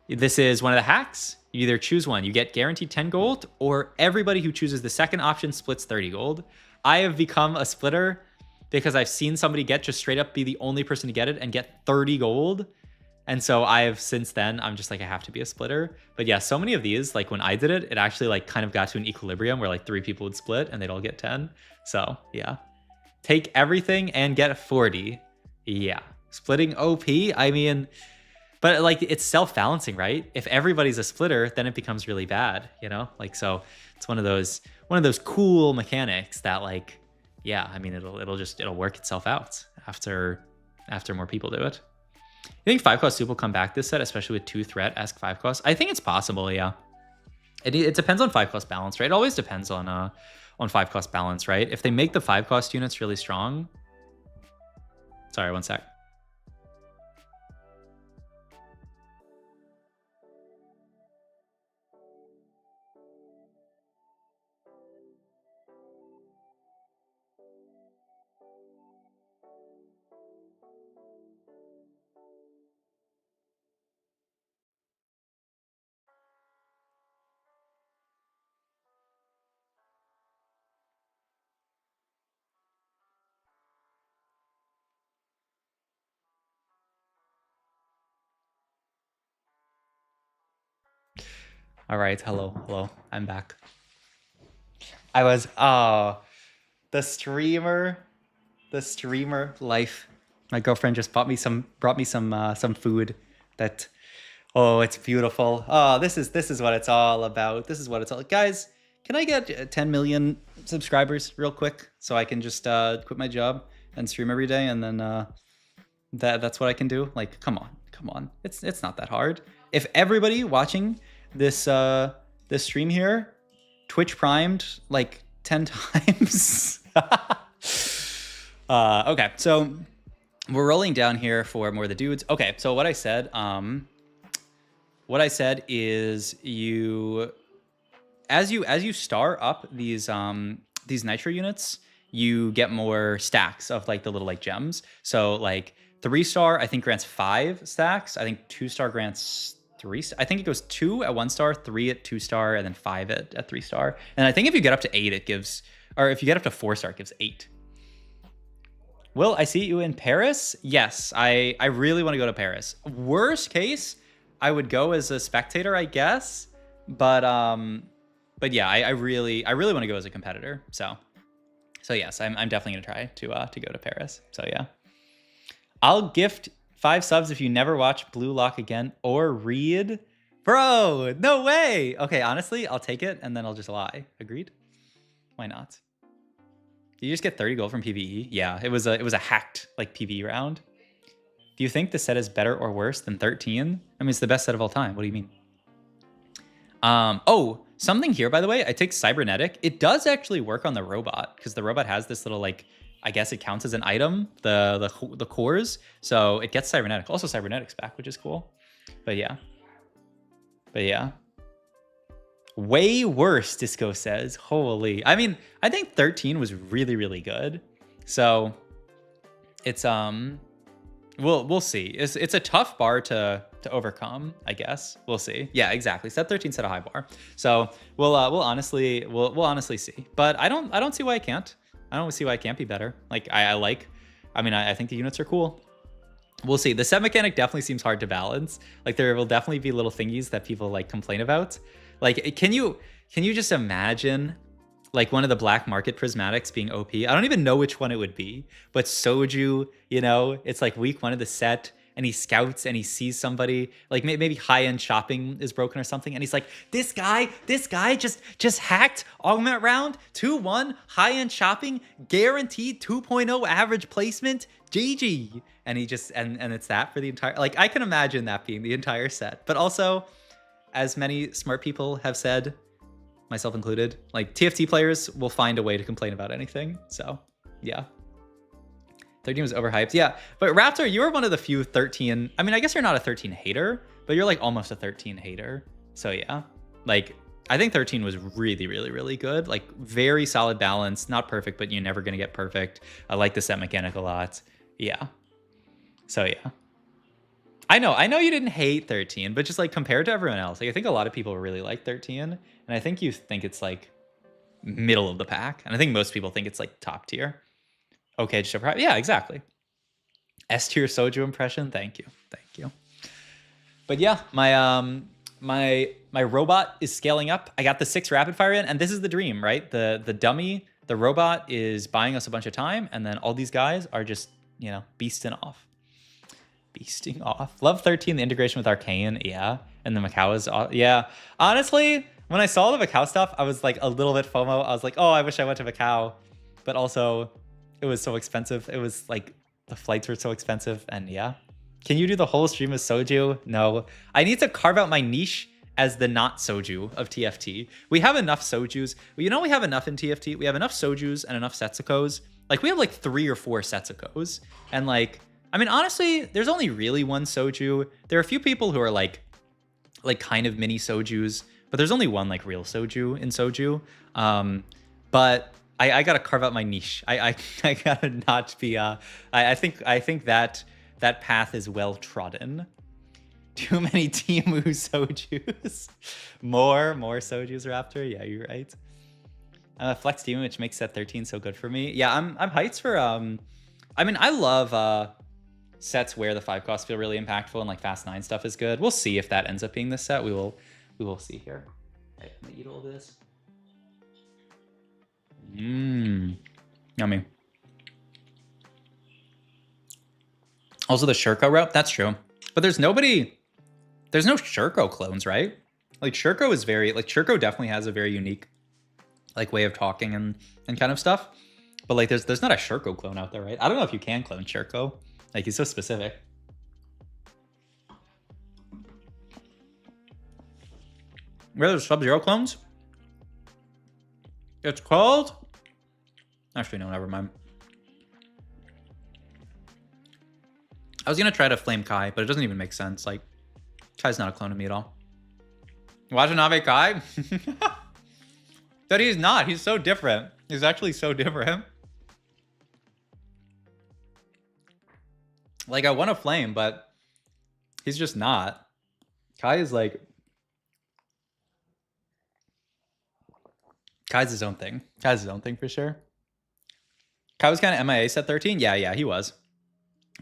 this is one of the hacks. You either choose one, you get guaranteed 10 gold, or everybody who chooses the second option splits 30 gold. I have become a splitter because I've seen somebody just straight up be the only person to get it and get 30 gold. And so since then, I'm just like, I have to be a splitter. But yeah, so many of these, like when I did it, it actually like kind of got to an equilibrium where like 3 people would split and they'd all get 10. So yeah, take everything and get 40. Yeah, splitting OP. I mean, but like it's self-balancing, right? If everybody's a splitter, then it becomes really bad, you know? Like, so it's one of those cool mechanics that like, yeah, I mean, it'll work itself out after more people do it. You think 5-cost soup will come back this set, especially with 2 threat, ask 5-cost? I think it's possible, yeah. It depends on 5-cost balance, right? It always depends on 5-cost balance, right? If they make the 5-cost units really strong. Sorry, one sec. All right, hello, I'm back. I was, the streamer life. My girlfriend just brought me some food that, oh, it's beautiful. Oh, this is what it's all about. This is what it's all, guys, can I get 10 million subscribers real quick so I can just quit my job and stream every day, and then that's what I can do? Like, come on. It's not that hard. If everybody watching this stream here Twitch primed like 10 times. Okay, so we're rolling down here for more of the dudes. Okay, so what I said is as you star up these nitro units, you get more stacks of like the little like gems. So like 3-star I think grants 5 stacks. I think 2-star grants 3. I think it goes 2 at 1-star, 3 at 2-star, and then 5 at 3-star. And I think if you get up to 8, it gives, or if you get up to 4-star, it gives 8. Will I see you in Paris? Yes, I really want to go to Paris. Worst case, I would go as a spectator, I guess. But yeah, I really want to go as a competitor. So yes, I'm definitely gonna try to go to Paris. So yeah, I'll gift 5 subs if you never watch Blue Lock again or read. Bro, no way. Okay, honestly, I'll take it and then I'll just lie. Agreed? Why not? Did you just get 30 gold from PvE? Yeah, it was a hacked like PvE round. Do you think the set is better or worse than 13? I mean, it's the best set of all time. What do you mean? Oh, something here, by the way, I take cybernetic. It does actually work on the robot because the robot has this little like, I guess it counts as an item, the cores. So it gets cybernetic. Also cybernetic's back, which is cool. But yeah. Way worse, Disco says. Holy. I mean, I think 13 was really, really good. So it's we'll see. It's a tough bar to overcome, I guess. We'll see. Yeah, exactly. Set 13 set a high bar. So we'll honestly see. But I don't see why I can't. I don't see why it can't be better. Like I think the units are cool. We'll see. The set mechanic definitely seems hard to balance. Like there will definitely be little thingies that people like complain about. Like can you just imagine like one of the black market prismatics being OP? I don't even know which one it would be, but Soju, you know, it's like week 1 of the set and he scouts and he sees somebody like maybe high-end shopping is broken or something, and he's like, this guy just hacked augment round 2-1 high-end shopping, guaranteed 2.0 average placement, GG. And he just and it's that for the entire, like I can imagine that being the entire set. But also, as many smart people have said, myself included, like TFT players will find a way to complain about anything. So yeah. 13 was overhyped. Yeah, but Raptor, you were one of the few 13. I mean, I guess you're not a 13 hater, but you're like almost a 13 hater. So yeah, like I think 13 was really, really, really good. Like very solid balance. Not perfect, but you're never going to get perfect. I like the set mechanic a lot. Yeah. So yeah. I know you didn't hate 13, but just like compared to everyone else, like I think a lot of people really like 13, and I think you think it's like middle of the pack, and I think most people think it's like top tier. Okay, just yeah, exactly. S tier soju impression. Thank you. But yeah, my robot is scaling up. I got the 6 rapid fire in, and this is the dream, right? The dummy, the robot is buying us a bunch of time, and then all these guys are just, you know, beasting off. Love 13, the integration with Arcane, yeah. And the Macau is, yeah. Honestly, when I saw the Macau stuff, I was like a little bit FOMO. I was like, oh, I wish I went to Macau. But also, it was so expensive. It was like, the flights were so expensive, and yeah. Can you do the whole stream of soju? No. I need to carve out my niche as the not soju of TFT. We have enough sojus. You know we have enough in TFT? We have enough sojus and enough Setsukos. Like, we have like 3 or 4 Setsukos. And like, I mean, honestly, there's only really one soju. There are a few people who are like kind of mini sojus, but there's only one like real soju in soju. But I gotta carve out my niche. I gotta not be. I think that path is well trodden. Too many Timu sojus. more sojus Raptor. Yeah, you're right. I'm a flex Timu, which makes set 13 so good for me. Yeah, I'm hyped for. I mean, I love sets where the 5 costs feel really impactful and like fast 9 stuff is good. We'll see if that ends up being this set. We will see here. All right, I'm gonna eat all this. Yummy. Also the Shurko route, that's true. But there's no Shurko clones, right? Like Shurko definitely has a very unique like way of talking and kind of stuff. But like there's not a Shurko clone out there, right? I don't know if you can clone Shurko. Like he's so specific. Where are those Sub-Zero clones? It's called... Actually, no, never mind. I was going to try to flame Kai, but it doesn't even make sense. Like, Kai's not a clone of me at all. Watanabe Kai? But he's not. He's so different. He's actually so different. Like, I want to flame, but he's just not. Kai is like... Kai's his own thing. Kai's his own thing for sure. Kai was kind of MIA set 13? Yeah, he was.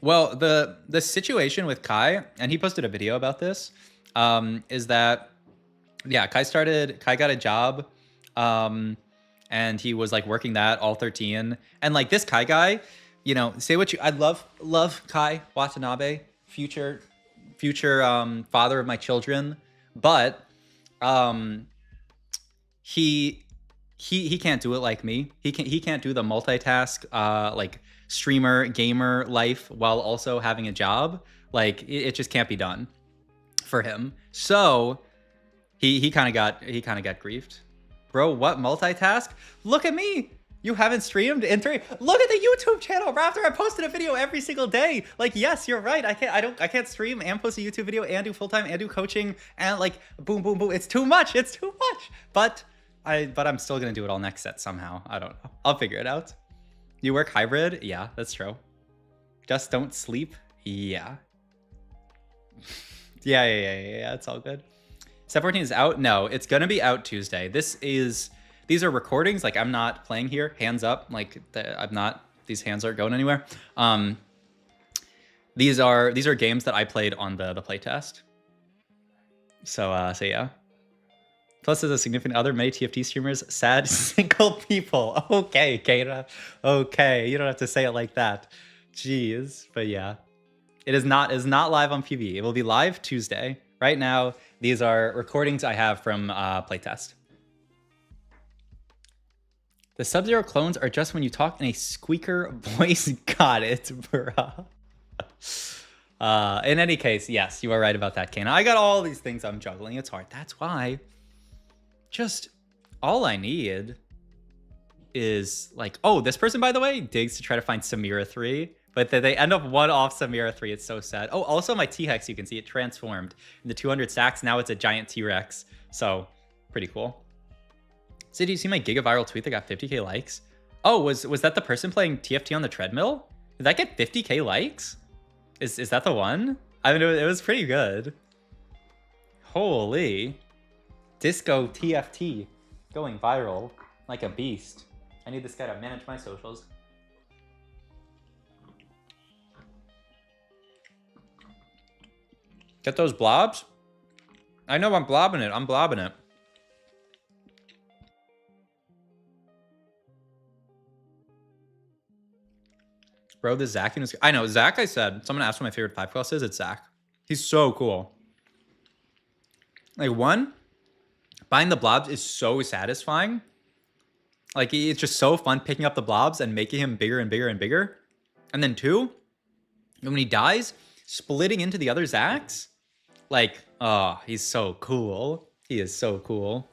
Well, the situation with Kai, and he posted a video about this, is that, yeah, Kai got a job, and he was like working that all 13. And like this Kai guy, you know, say what you, I love Kai Watanabe, future father of my children, but he can't do it like me. He can't do the multitask like streamer gamer life while also having a job. Like it just can't be done for him. So he kind of got griefed. Bro, what multitask? Look at me. You haven't streamed in 3. Look at the YouTube channel, Raptor. I posted a video every single day. Like, yes, you're right. I can't stream and post a YouTube video and do full-time and do coaching and like boom. It's too much. But I'm still gonna do it all next set somehow. I don't know. I'll figure it out. You work hybrid? Yeah, that's true. Just don't sleep? Yeah. Yeah. It's all good. Set 14 is out? No, it's gonna be out Tuesday. These are recordings. Like I'm not playing here. Hands up. Like these hands aren't going anywhere. These are games that I played on the playtest. So yeah. Plus, as a significant other, many TFT streamers, sad single people. Okay, Keira. Okay, you don't have to say it like that. Jeez, but yeah, it is not live on PvE. It will be live Tuesday. Right now, these are recordings I have from playtest. The Sub-Zero clones are just when you talk in a squeaker voice. Got it, bruh. In any case, yes, you are right about that, Kana. I got all these things I'm juggling. It's hard. That's why. Just all I need is like, oh, this person, by the way, digs to try to find Samira 3. But they end up 1 off Samira 3. It's so sad. Oh, also my T-Hex, you can see it transformed into 200 stacks. Now it's a giant T-Rex. So, pretty cool. So, do you see my Giga viral tweet that got 50k likes? Oh, was that the person playing TFT on the treadmill? Did that get 50k likes? Is that the one? I mean, it was pretty good. Holy. Disco TFT going viral like a beast. I need this guy to manage my socials. Get those blobs? I know I'm blobbing it. I'm blobbing it. Bro, this Zach is... I know, Zach, I said. Someone asked what my favorite 5 class is. It's Zach. He's so cool. Like, 1, buying the blobs is so satisfying. Like, it's just so fun picking up the blobs and making him bigger and bigger and bigger. And then 2, when he dies, splitting into the other Zachs. Like, oh, he's so cool. He is so cool.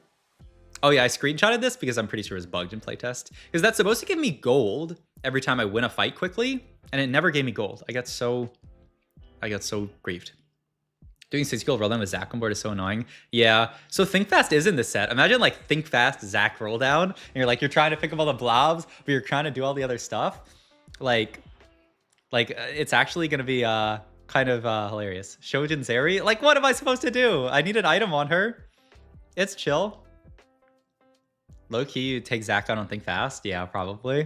Oh yeah, I screenshotted this because I'm pretty sure it was bugged in playtest. Because that's supposed to give me gold every time I win a fight quickly, and it never gave me gold. I got so grieved. Doing 6-kill roll down with Zach on board is so annoying. Yeah, so Think Fast is in this set. Imagine like Think Fast, Zach roll down, and you're trying to pick up all the blobs, but you're trying to do all the other stuff. Like it's actually gonna be kind of hilarious. Shojin Zeri, like what am I supposed to do? I need an item on her. It's chill. Low key, you take Zach out on Think Fast. Yeah, probably.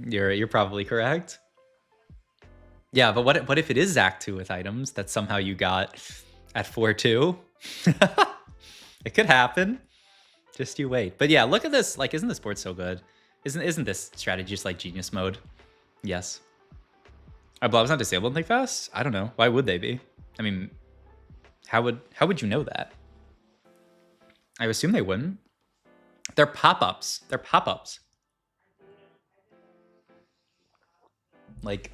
You're probably correct. Yeah, but what if it is Zach 2 with items that somehow you got at 4-2? It could happen. Just you wait. But yeah, look at this. Like, isn't this board so good? Isn't this strategy just like genius mode? Yes. Are blobs not disabled in Think Fast? I don't know. Why would they be? I mean, how would you know that? I assume they wouldn't. They're pop-ups. They're pop-ups. Like,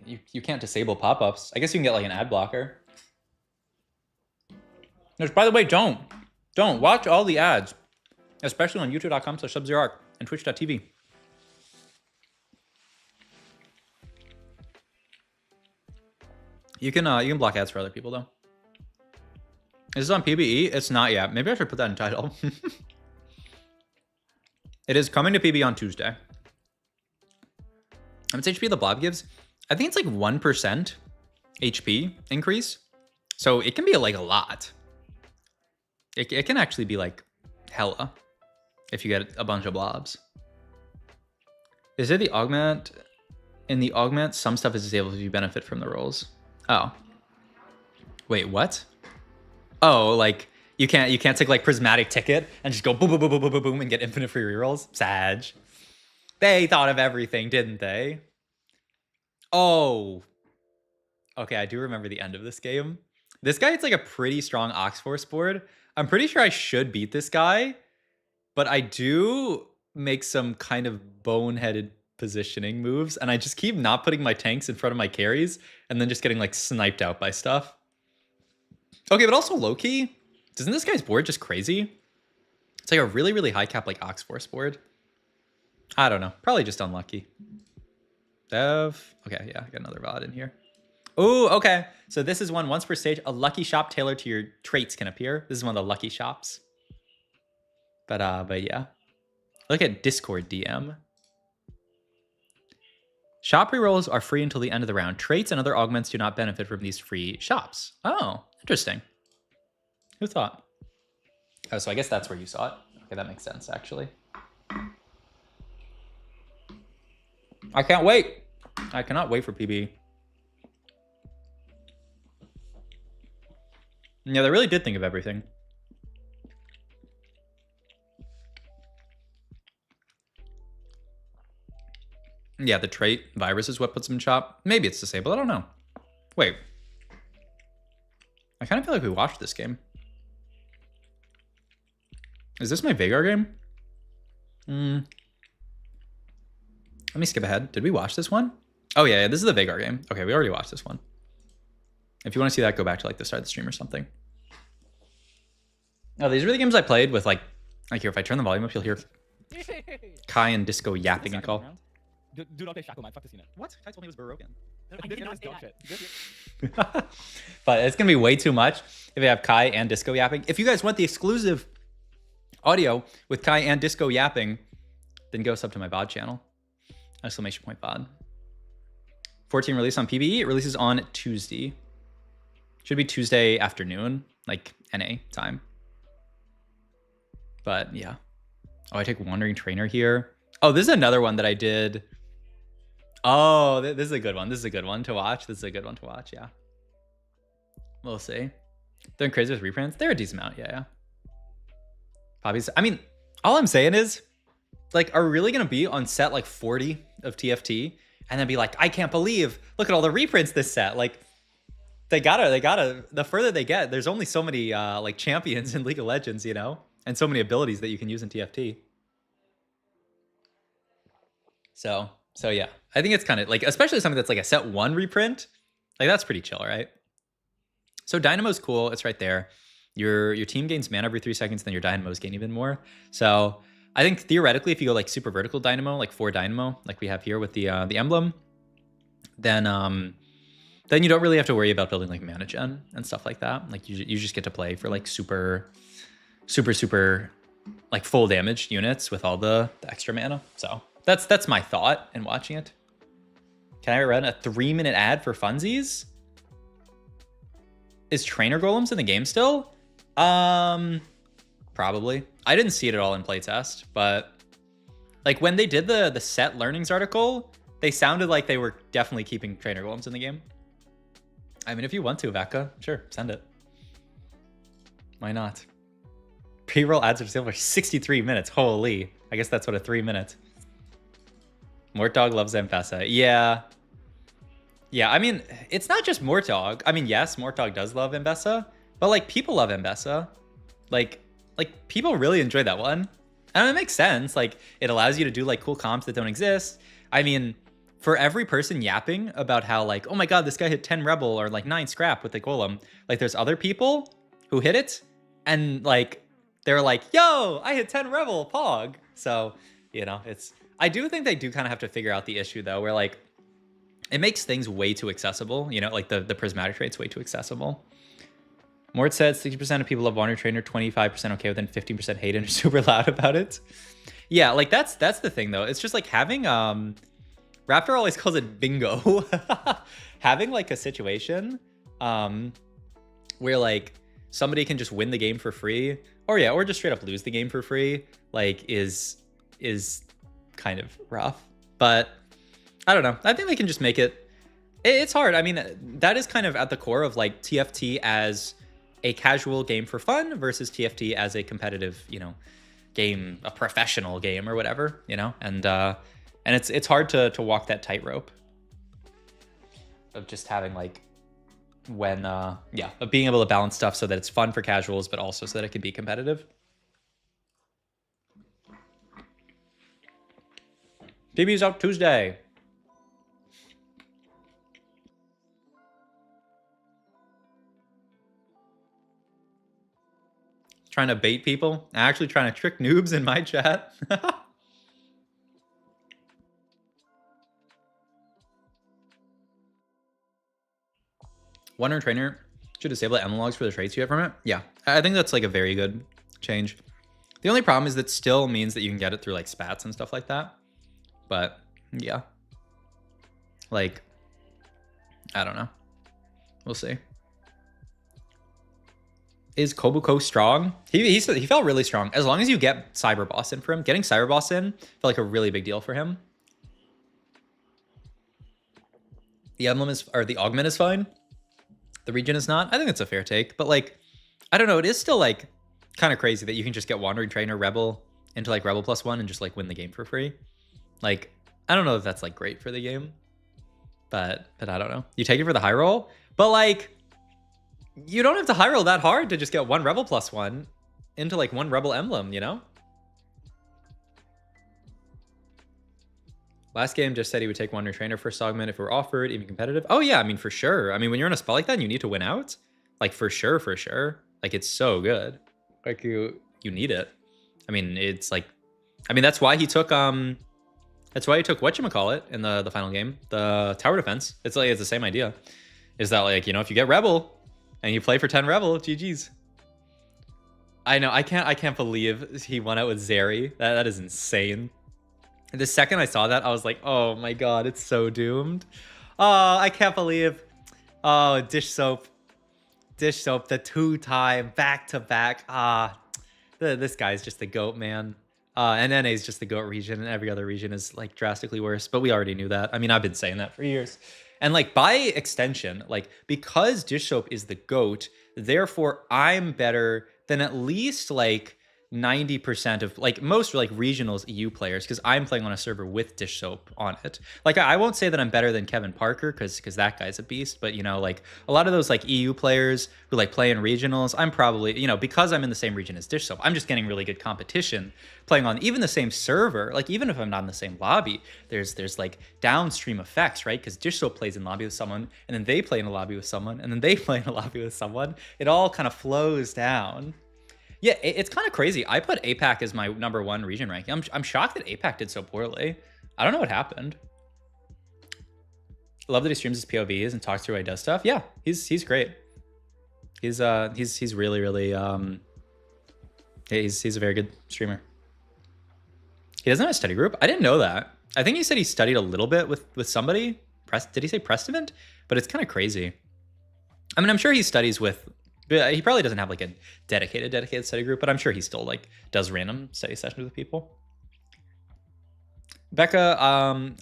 you can't disable pop-ups. I guess you can get like an ad blocker. There's, by the way, don't watch all the ads, especially on youtube.com/subzeroarc and twitch.tv. You can block ads for other people though. Is this on PBE? It's not yet. Maybe I should put that in title. It is coming to PB on Tuesday. How much HP the blob gives? I think it's like 1% HP increase. So it can be like a lot. It can actually be like hella if you get a bunch of blobs. Is it the augment? In the augment, some stuff is disabled if you benefit from the rolls. Oh. Wait, what? Oh, like you can't take like prismatic ticket and just go boom boom boom boom boom boom boom and get infinite free rerolls? Sag. They thought of everything, didn't they? Oh. Okay, I do remember the end of this game. This guy, it's like a pretty strong Oxforce board. I'm pretty sure I should beat this guy, but I do make some kind of boneheaded positioning moves, and I just keep not putting my tanks in front of my carries, and then just getting like sniped out by stuff. Okay, but also low-key, isn't this guy's board just crazy? It's like a really, really high cap like Oxforce board. I don't know. Probably just unlucky. Dev. Okay, yeah, I got another VOD in here. Oh, okay. So this is one once per stage. A lucky shop tailored to your traits can appear. This is one of the lucky shops. But yeah. Look at Discord DM. Shop rerolls are free until the end of the round. Traits and other augments do not benefit from these free shops. Oh, interesting. Who thought? Oh, so I guess that's where you saw it. Okay, that makes sense, actually. I can't wait. I cannot wait for PB. Yeah, they really did think of everything. Yeah, the trait virus is what puts them in shop. Maybe it's disabled. I don't know. Wait. I kind of feel like we watched this game. Is this my Vagar game? Let me skip ahead. Did we watch this one? Oh, yeah, this is the Vagar game. Okay, we already watched this one. If you want to see that, go back to like the start of the stream or something. Oh, these are the games I played with like here, if I turn the volume up, you'll hear Kai and Disco yapping and call. Do not play Shaco, man. Fuck this unit. What? I told me it was broken. I did not say that. But it's gonna be way too much if you have Kai and Disco yapping. If you guys want the exclusive audio with Kai and Disco yapping, then go sub to my VOD channel. !VOD. 14 release on PBE. It releases on Tuesday. Should be Tuesday afternoon, like NA time. But yeah. Oh, I take Wandering Trainer here. Oh, this is another one that I did. Oh, this is a good one. This is a good one to watch. This is a good one to watch, yeah. We'll see. Doing crazy with reprints? They're a decent amount, yeah. Poppy's. I mean, all I'm saying is, like, are we really gonna be on set like 40 of TFT and then be like, I can't believe, look at all the reprints this set. Like, they gotta, the further they get, there's only so many like champions in League of Legends, you know? And so many abilities that you can use in TFT. So yeah, I think it's kind of like, especially something that's like a set 1 reprint, like that's pretty chill, right? So Dynamo's cool. It's right there. Your team gains mana every 3 seconds, then your Dynamos gain even more. So I think theoretically, if you go like super vertical Dynamo, like 4 Dynamo, like we have here with the emblem, then you don't really have to worry about building like mana gen and stuff like that. Like you just get to play for like super like full damage units with all the extra mana. So that's my thought in watching it. Can I run a 3-minute ad for funsies? Is Trainer Golems in the game still? Probably. I didn't see it at all in playtest, but like when they did the set learnings article, they sounded like they were definitely keeping Trainer Golems in the game. I mean, if you want to, Vaka, sure, send it. Why not? Pre-roll ads are still for 63 minutes. Holy. I guess that's what a 3 minute. Mortdog loves M-Pesa. Yeah. Yeah, I mean, it's not just Mortdog. I mean, yes, Mortdog does love M-Pesa, but like people love M-Pesa. Like people really enjoy that one. And it makes sense. Like it allows you to do like cool comps that don't exist. I mean, for every person yapping about how like, oh my God, this guy hit 10 Rebel or like 9 Scrap with the Golem. Like there's other people who hit it and like, they're like, yo, I hit 10 Rebel, Pog. So, you know, I do think they do kind of have to figure out the issue though, where like, it makes things way too accessible. You know, like the prismatic rate's way too accessible. Mort said 60% of people love Wandering Trainer, 25% okay with it, 15% hate and are super loud about it. Yeah, like that's the thing though. It's just like having, Raptor always calls it bingo. Having like a situation where like somebody can just win the game for free, or just straight up lose the game for free, like is kind of rough. But I don't know. I think they can just make it. It's hard. I mean, that is kind of at the core of like TFT as a casual game for fun versus TFT as a competitive, you know, game, a professional game or whatever, you know, and it's hard to walk that tightrope of just having like when of being able to balance stuff so that it's fun for casuals, but also so that it can be competitive. PB's out Tuesday. Trying to bait people. Actually trying to trick noobs in my chat. Wandering Trainer should disable the analogs for the traits you have from it. Yeah, I think that's like a very good change. The only problem is that still means that you can get it through like spats and stuff like that. But yeah, like, I don't know. We'll see. Is Kobuko strong? He felt really strong. As long as you get Cyber Boss in for him. Getting Cyber Boss in felt like a really big deal for him. The emblem is, or the augment is fine. The regen is not. I think that's a fair take. But like, I don't know. It is still like kind of crazy that you can just get Wandering Trainer Rebel into like Rebel +1 and just like win the game for free. Like, I don't know if that's like great for the game. But I don't know. You take it for the high roll. But like, you don't have to high roll that hard to just get one Rebel +1 into like one Rebel emblem, you know? Last game just said he would take Wandering Trainer first augment if it were offered, even competitive. Oh yeah, I mean, for sure. I mean, when you're in a spot like that and you need to win out, like for sure. Like it's so good. Like you need it. I mean, it's like, I mean, that's why he took That's why he took whatchamacallit in the final game, the tower defense. It's like it's the same idea. Is that like, you know, if you get Rebel and you play for 10 Rebel, GG's. I know, I can't believe he won out with Zeri. That is insane. The second I saw that, I was like, oh my god, it's so doomed. Oh, I can't believe. Oh, Dish Soap. Dish Soap, the 2-time back-to-back. This guy's just the GOAT, man. And NA is just the GOAT region, and every other region is like drastically worse. But we already knew that. I mean, I've been saying that for years. And like by extension, like because Dish Soap is the GOAT, therefore I'm better than at least like 90% of like most like regionals EU players, because I'm playing on a server with Dish Soap on it. Like I won't say that I'm better than Kevin Parker because that guy's a beast, but you know, like a lot of those like EU players who like play in regionals, I'm probably, you know, because I'm in the same region as Dish Soap, I'm just getting really good competition playing on even the same server. Like even if I'm not in the same lobby, there's like downstream effects, right? Because Dish Soap plays in lobby with someone, and then they play in a lobby with someone, and then they play in a lobby with someone. It all kind of flows down. Yeah, it's kind of crazy. I put APAC as my #1 region ranking. I'm shocked that APAC did so poorly. I don't know what happened. Love that he streams his POVs and talks through how he does stuff. Yeah, he's great. He's really he's a very good streamer. He doesn't have a study group. I didn't know that. I think he said he studied a little bit with somebody. Did he say Prestivant? But it's kind of crazy. I mean, I'm sure he studies with. But he probably doesn't have like a dedicated study group, but I'm sure he still like does random study sessions with people. Becca,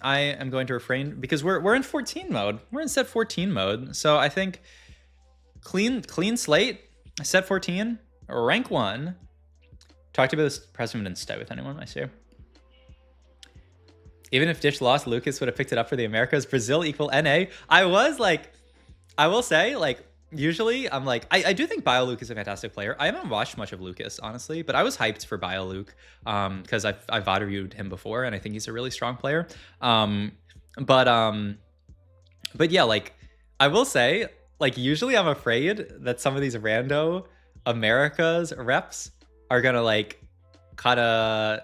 I am going to refrain because we're in 14 mode. We're in set 14 mode. So I think clean slate, set 14, rank 1. Talked about this President didn't stay with anyone, I see. Even if Dish lost, Lucas would have picked it up for the Americas. Brazil equal NA. I will say, like, usually I'm like, I do think BioLuke is a fantastic player. I haven't watched much of Lucas, honestly, but I was hyped for BioLuke because I've VOD reviewed him before, and I think he's a really strong player. But yeah, like, I will say, like, usually I'm afraid that some of these rando Americas reps are gonna like kind of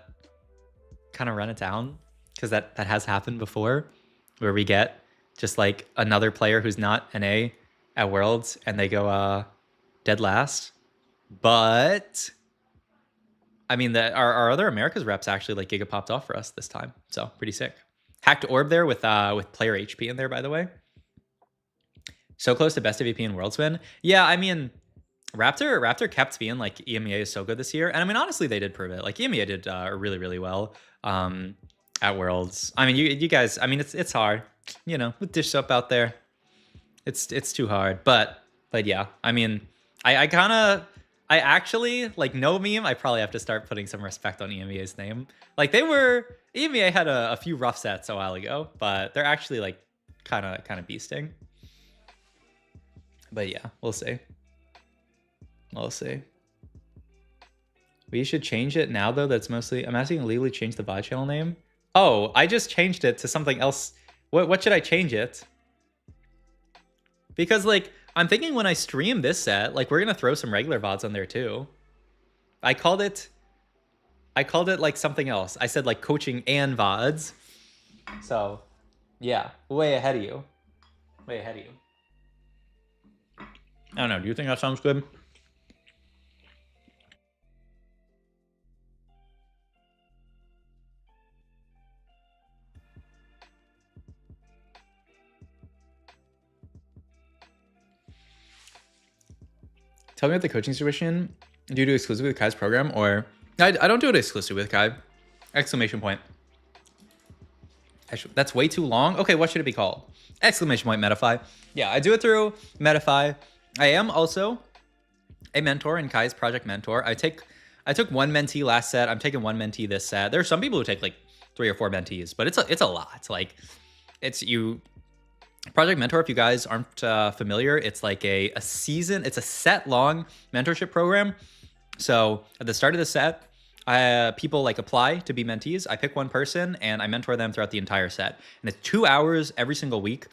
run it down, because that has happened before, where we get just like another player who's not NA at Worlds and they go dead last. But I mean, our other Americas reps actually like giga popped off for us this time, so pretty sick. Hacked orb there with player HP in there, by the way. So close to best of EP in Worlds win. Yeah, I mean, Raptor kept being like EMEA is so good this year, and I mean, honestly, they did prove it. Like EMEA did really well at Worlds. I mean, you guys, I mean, it's hard, you know, with Dish Soap out there. It's too hard, but yeah, I mean, I actually, like, no meme, I probably have to start putting some respect on EMEA's name. Like, EMEA had a few rough sets a while ago, but they're actually like kind of beasting. But yeah, we'll see. We should change it now, though. That's mostly, I'm asking legally change the VOD channel name. Oh, I just changed it to something else. What should I change it? Because, like, I'm thinking when I stream this set, like, we're gonna throw some regular VODs on there too. I called it like something else. I said like coaching and VODs. So yeah, way ahead of you. I don't know, do you think that sounds good? Tell me about the coaching situation. Do you do exclusively with Kai's program, or I don't do it exclusively with Kai. Exclamation point. Actually, that's way too long. Okay, what should it be called? Exclamation point Metafy. Yeah, I do it through Metafy. I am also a mentor in Kai's project mentor. I took one mentee last set. I'm taking one mentee this set. There are some people who take like 3 or 4 mentees, but it's a lot. Like, Project Mentor, if you guys aren't familiar, it's like a season, it's a set long mentorship program. So at the start of the set, people like apply to be mentees. I pick one person and I mentor them throughout the entire set. And it's 2 hours every single week.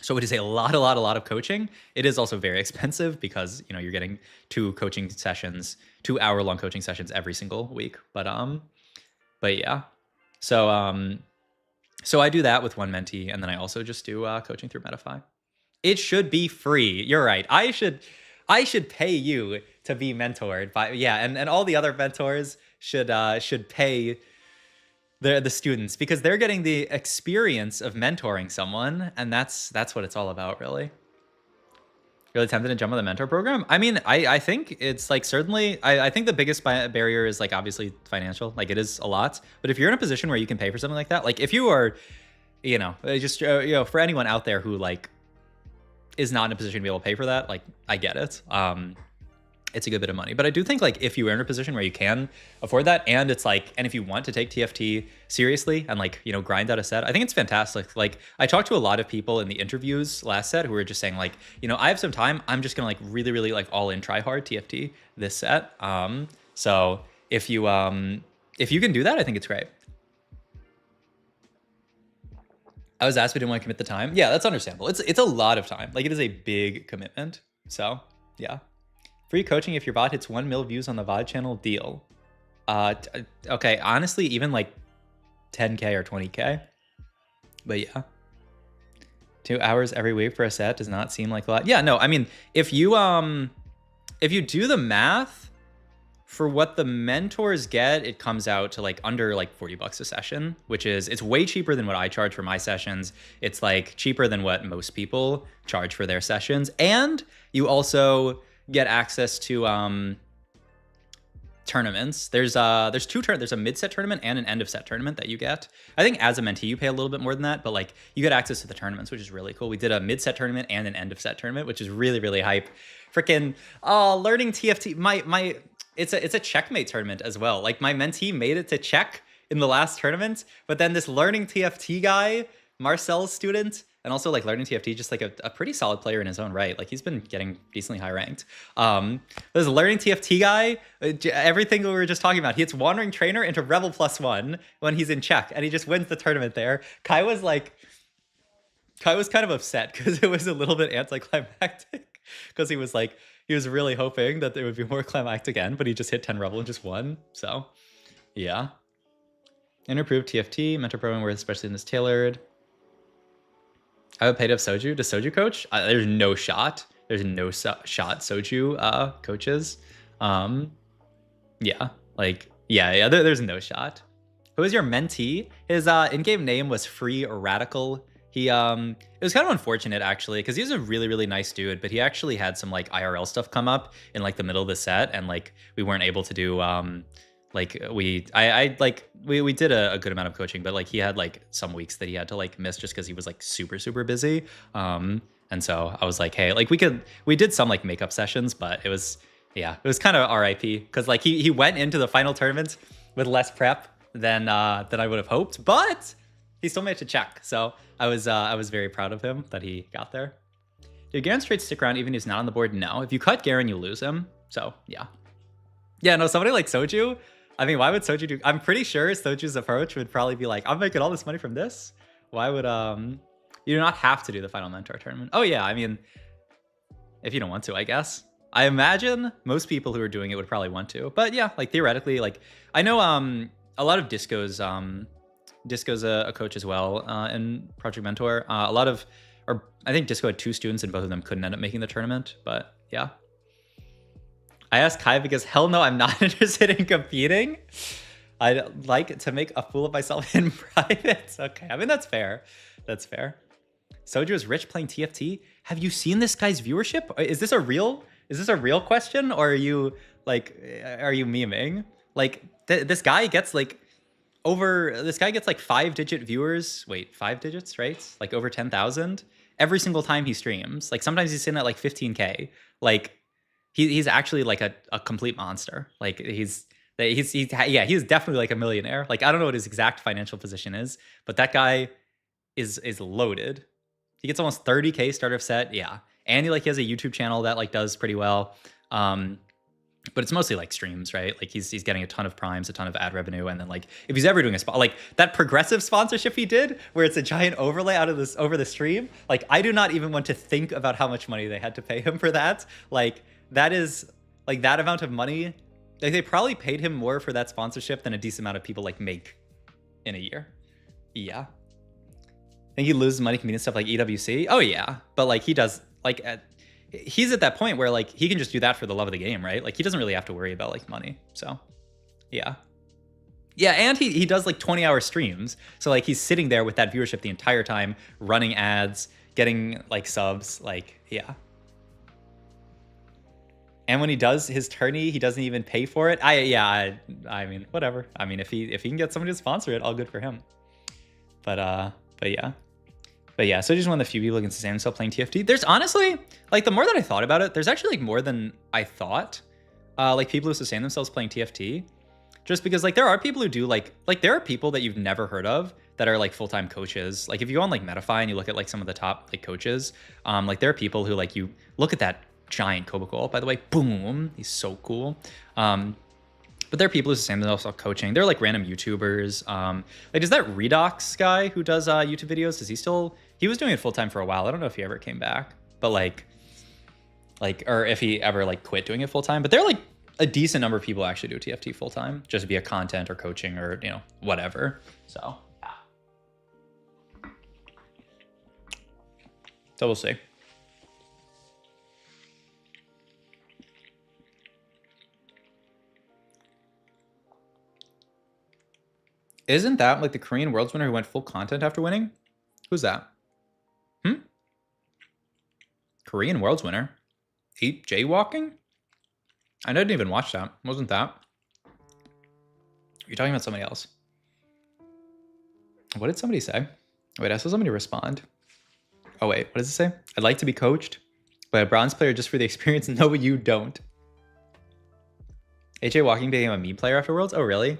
So it is a lot of coaching. It is also very expensive because, you know, you're getting 2 coaching sessions, 2-hour long coaching sessions every single week. But yeah. So So I do that with one mentee, and then I also just do coaching through Metafy. It should be free. You're right. I should pay you to be mentored by, yeah, and all the other mentors should pay the students, because they're getting the experience of mentoring someone, and that's what it's all about, really. Really tempted to jump on the mentor program? I mean, I think it's like, certainly, I think the biggest barrier is like obviously financial. Like, it is a lot, but if you're in a position where you can pay for something like that, like if you are, you know, just for anyone out there who like is not in a position to be able to pay for that, like, I get it. It's a good bit of money, but I do think like if you are in a position where you can afford that, and it's like, and if you want to take TFT seriously and like, you know, grind out a set, I think it's fantastic. Like, I talked to a lot of people in the interviews last set who were just saying like, you know, I have some time, I'm just gonna like really like all in try hard TFT this set. So if you can do that, I think it's great. I was asked, but didn't want to commit the time. Yeah, that's understandable. It's a lot of time. Like, it is a big commitment. So yeah. Free coaching if your VOD hits 1 mil views on the VOD channel, deal. Okay, honestly, even like 10K or 20K. But yeah. 2 hours every week for a set does not seem like a lot. Yeah, no, I mean, if you do the math for what the mentors get, it comes out to like under like $40 a session, which is, it's way cheaper than what I charge for my sessions. It's like cheaper than what most people charge for their sessions. And you also get access to tournaments. There's there's a mid-set tournament and an end-of-set tournament that you get. I think as a mentee you pay a little bit more than that, but like you get access to the tournaments, which is really cool. We did a mid-set tournament and an end-of-set tournament, which is really hype. Freaking learning TFT. It's a checkmate tournament as well. Like, my mentee made it to check in the last tournament, but then this learning TFT guy, Marcel's student, and also like learning TFT, just like a pretty solid player in his own right. Like, he's been getting decently high ranked. This learning TFT guy, everything we were just talking about, he hits Wandering Trainer into Rebel +1 when he's in check, and he just wins the tournament there. Kai was kind of upset because it was a little bit anticlimactic, because he was really hoping that there would be more climactic end, but he just hit 10 Rebel and just won. So yeah. Improved TFT, mentor program where especially in this tailored. I would pay to have Soju. Does Soju coach? There's no shot. There's no shot Soju coaches. Yeah. Like, yeah, there's no shot. Who is your mentee? His in-game name was Free Radical. He it was kind of unfortunate actually, because he was a really nice dude, but he actually had some like IRL stuff come up in like the middle of the set, and like we weren't able to do we did a good amount of coaching, but like he had like some weeks that he had to like miss just because he was like super busy. And so I was like, hey, like we did some like makeup sessions, but it was kind of RIP, because like he went into the final tournament with less prep than I would have hoped, but he still managed to check. So I was very proud of him that he got there. Did Garen straight stick around even if he's not on the board? No. If you cut Garen, you lose him. So yeah. Yeah, no, somebody like Soju, I mean, why would Soju do? I'm pretty sure Soju's approach would probably be like, I'm making all this money from this. Why would you do not have to do the final mentor tournament? Oh yeah, I mean, if you don't want to, I guess. I imagine most people who are doing it would probably want to, but yeah, like theoretically, like I know a lot of Disco's a coach as well in Project Mentor. I think Disco had 2 students and both of them couldn't end up making the tournament, but yeah. I asked Kai because hell no, I'm not interested in competing. I'd like to make a fool of myself in private. Okay, I mean, that's fair. That's fair. Soju is rich playing TFT. Have you seen this guy's viewership? Is this a real question, or are you memeing? Like this guy gets like 5-digit viewers. Wait, 5 digits, right? Like over 10,000 every single time he streams. Like sometimes he's sitting at like 15K. Like he's actually like a complete monster. Like he's definitely like a millionaire. Like I don't know what his exact financial position is, but that guy is loaded. He gets almost 30K start of set. Yeah. And he has a YouTube channel that like does pretty well. But it's mostly like streams, right? Like he's getting a ton of primes, a ton of ad revenue, and then like if he's ever doing a spot like that progressive sponsorship he did, where it's a giant overlay out of this over the stream, like I do not even want to think about how much money they had to pay him for that. Like that is like that amount of money. Like they probably paid him more for that sponsorship than a decent amount of people like make in a year. Yeah. think he loses money competing stuff like EWC. Oh yeah, but like he does like he's at that point where like he can just do that for the love of the game, right? Like he doesn't really have to worry about like money. So yeah. Yeah, and he does like 20-hour streams. So like he's sitting there with that viewership the entire time, running ads, getting like subs, like yeah. And when he does his tourney, he doesn't even pay for it. I mean, whatever. I mean, if he can get somebody to sponsor it, all good for him. But yeah. So he's one of the few people who can sustain himself playing TFT. There's honestly, like the more that I thought about it, there's actually like more than I thought. Like people who sustain themselves playing TFT. Just because like there are people who do like there are people that you've never heard of that are like full-time coaches. Like if you go on like Metafy and you look at like some of the top like coaches, like there are people who like you look at that giant Kobakol, by the way, boom, he's so cool. But there are people who sustain themselves coaching. They're like random YouTubers. Like is that Redox guy who does YouTube videos? Does he still? He was doing it full-time for a while. I don't know if he ever came back, but like or if he ever like quit doing it full-time. But they're like a decent number of people actually do TFT full-time, just via content or coaching or, you know, whatever. So, yeah. So we'll see. Isn't that like the Korean Worlds winner who went full content after winning? Who's that? Korean Worlds winner? Jaywalking? I didn't even watch that. Wasn't that? You're talking about somebody else. What did somebody say? Wait, I saw somebody respond. Oh wait, what does it say? I'd like to be coached by a bronze player just for the experience. No, you don't. AJ Walking became a meme player after Worlds? Oh, really?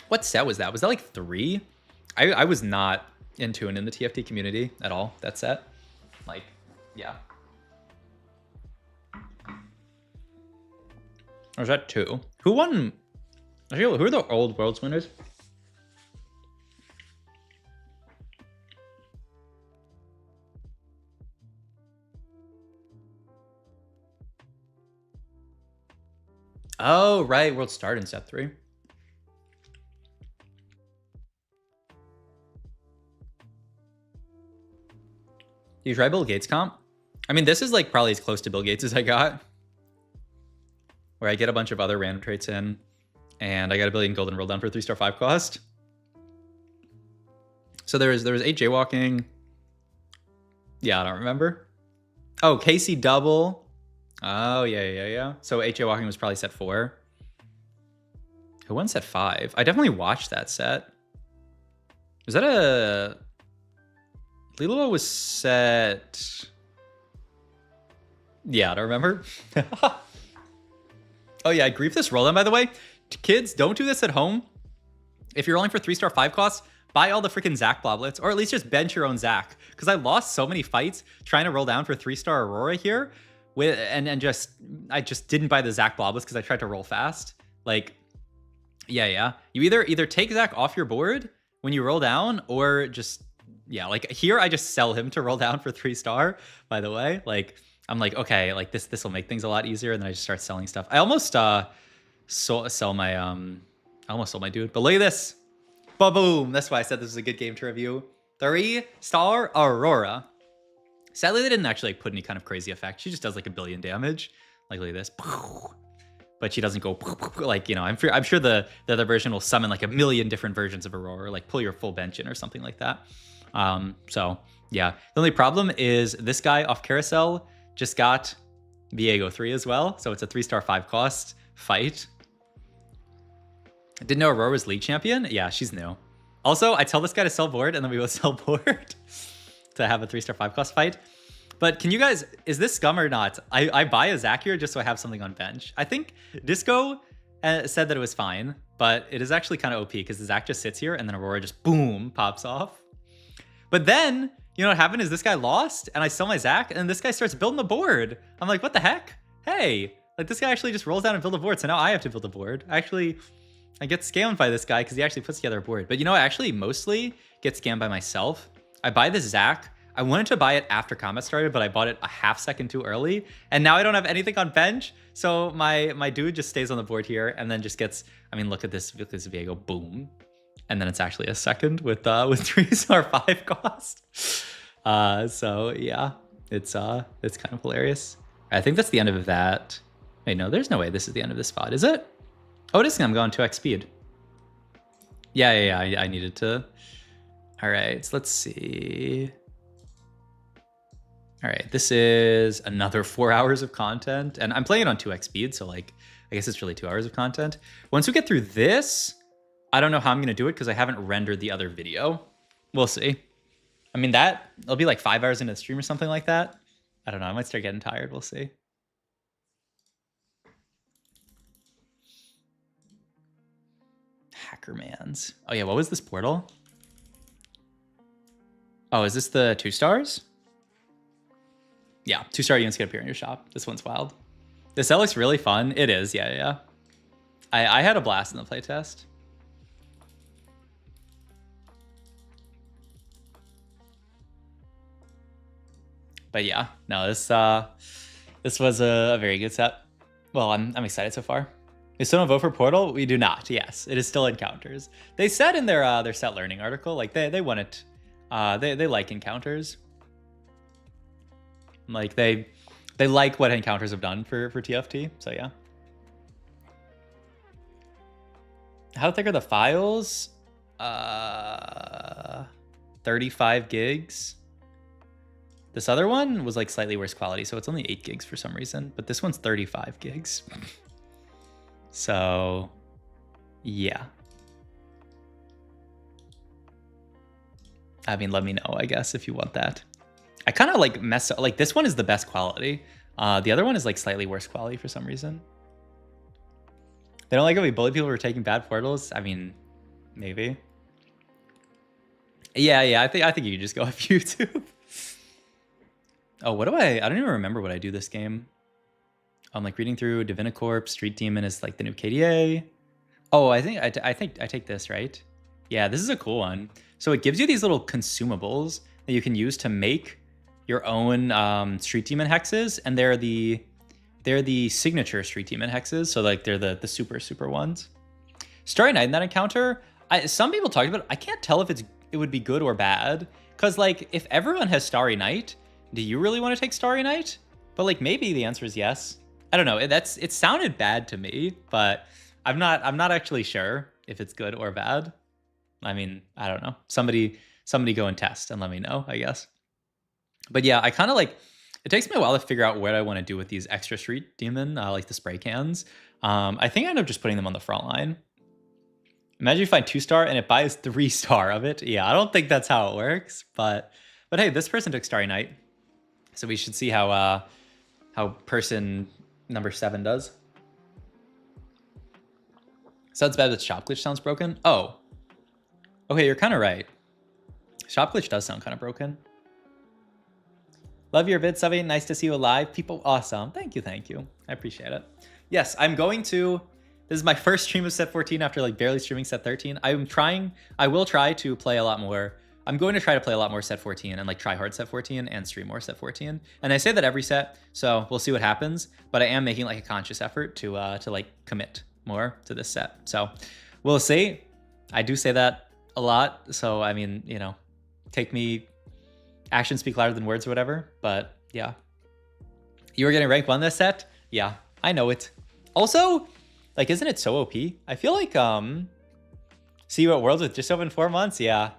What set was that? Was that like 3? I was not in tune in the TFT community at all, that set. Like, yeah. Or was that 2? Who won? Actually, who are the old Worlds winners? Oh, right. Worlds started in set 3. Do you try Bill Gates comp? I mean, this is like probably as close to Bill Gates as I got. Where I get a bunch of other random traits in, and I got a billion golden roll down for 3-star 5 cost. So there was 8 jaywalking. Yeah, I don't remember. Oh, Casey double. Oh, yeah. So 8 jaywalking was probably set 4. Who won set 5? I definitely watched that set. Was that a... Lilo was set... Yeah, I don't remember. Oh yeah, grief this roll down, by the way. Kids, don't do this at home. If you're rolling for 3-star 5 costs, buy all the freaking Zac bloblets, or at least just bench your own Zac. Because I lost so many fights trying to roll down for 3-star Aurora here, with I just didn't buy the Zac bloblets because I tried to roll fast. Like, yeah. You either take Zac off your board when you roll down, or just like here I just sell him to roll down for 3-star. By the way, like. I'm like, okay, like this will make things a lot easier, and then I just start selling stuff. I almost sell my I almost sold my dude, but look at this. Ba-boom. That's why I said this was a good game to review. 3-star Aurora. Sadly, they didn't actually like put any kind of crazy effect. She just does like 1 billion damage. Like look at this. But she doesn't go like, you know, I'm sure the other version will summon like 1 million different versions of Aurora, like pull your full bench in or something like that. So yeah. The only problem is this guy off Carousel just got Viego 3 as well, so it's a 3-star 5 cost fight. I didn't know Aurora was league champion. Yeah, she's new. Also, I tell this guy to sell board, and then we will sell board to have a 3-star 5 cost fight. But can you guys, is this scum or not? I buy a Zac here just so I have something on bench. I think Disco said that it was fine, but it is actually kind of OP because the Zac just sits here and then Aurora just boom pops off. But then, you know what happened is this guy lost and I sell my Zac and this guy starts building the board. I'm like, what the heck? Hey, like this guy actually just rolls down and build a board. So now I have to build a board. Actually, I get scammed by this guy because he actually puts together a board. But you know, I actually mostly get scammed by myself. I buy this Zac. I wanted to buy it after combat started, but I bought it a half second too early. And now I don't have anything on bench. So my dude just stays on the board here and then just gets, I mean, look at this Viego, boom. and then it's actually a second with 3-star 5 cost. So yeah, it's kind of hilarious. I think that's the end of that. Wait, no, there's no way this is the end of this spot, is it? Oh, it is. I'm going 2x speed. Yeah. I needed to. All right, so let's see. All right, this is another 4 hours of content, and I'm playing it on 2x speed, so like, I guess it's really 2 hours of content. Once we get through this, I don't know how I'm gonna do it because I haven't rendered the other video. We'll see. I mean, it'll be like 5 hours into the stream or something like that. I don't know, I might start getting tired, we'll see. Hackermans. Oh yeah, what was this portal? Oh, is this the 2 stars? Yeah, 2-star units get appear in your shop. This one's wild. This set looks really fun. It is, yeah. I had a blast in the playtest. But yeah, no, this was a very good set. Well, I'm excited so far. We still don't vote for Portal? We do not. Yes, it is still encounters. They said in their set learning article, like they want it. They like encounters. Like they like what encounters have done for TFT. So yeah. How thick are the files? 35 gigs. This other one was like slightly worse quality, so it's only 8 gigs for some reason. But this one's 35 gigs. So yeah. I mean, let me know, I guess, if you want that. I kind of like mess up. Like this one is the best quality. The other one is like slightly worse quality for some reason. They don't like it when we bully people for taking bad portals. I mean, maybe. Yeah. I think you can just go off YouTube. Oh, what do I don't even remember what I do this game. I'm like reading through Divinicorp. Street Demon is like the new KDA. Oh, I think I take this, right? Yeah, this is a cool one. So it gives you these little consumables that you can use to make your own Street Demon hexes, and they're the signature Street Demon hexes. So like they're the super ones. Starry Night in that encounter, some people talked about it. I can't tell if it would be good or bad, because like if everyone has Starry Night, do you really want to take Starry Night? But like maybe the answer is yes. I don't know. It sounded bad to me, but I'm not actually sure if it's good or bad. I mean, I don't know. Somebody go and test and let me know, I guess. But yeah, I kind of like, it takes me a while to figure out what I want to do with these extra Street Demon, like the spray cans. I think I end up just putting them on the front line. Imagine you find 2-star and it buys 3-star of it. Yeah, I don't think that's how it works, but hey, this person took Starry Night. So we should see how person number 7 does. Sounds bad, but shop glitch sounds broken. Oh, okay, you're kind of right. Shop glitch does sound kind of broken. Love your vid, Savvy. Nice to see you alive. People, awesome. Thank you. I appreciate it. Yes, I'm going to. This is my first stream of set 14 after like barely streaming set 13. I will try to play a lot more. I'm going to try to play a lot more set 14 and like try hard set 14 and stream more set 14. And I say that every set, so we'll see what happens. But I am making like a conscious effort to like commit more to this set. So we'll see. I do say that a lot. So I mean, you know, take me. Actions speak louder than words or whatever, but yeah. You were getting rank 1 this set? Yeah, I know it. Also, like, isn't it so OP? I feel like, see you at Worlds with Dish Soap in 4 months? Yeah.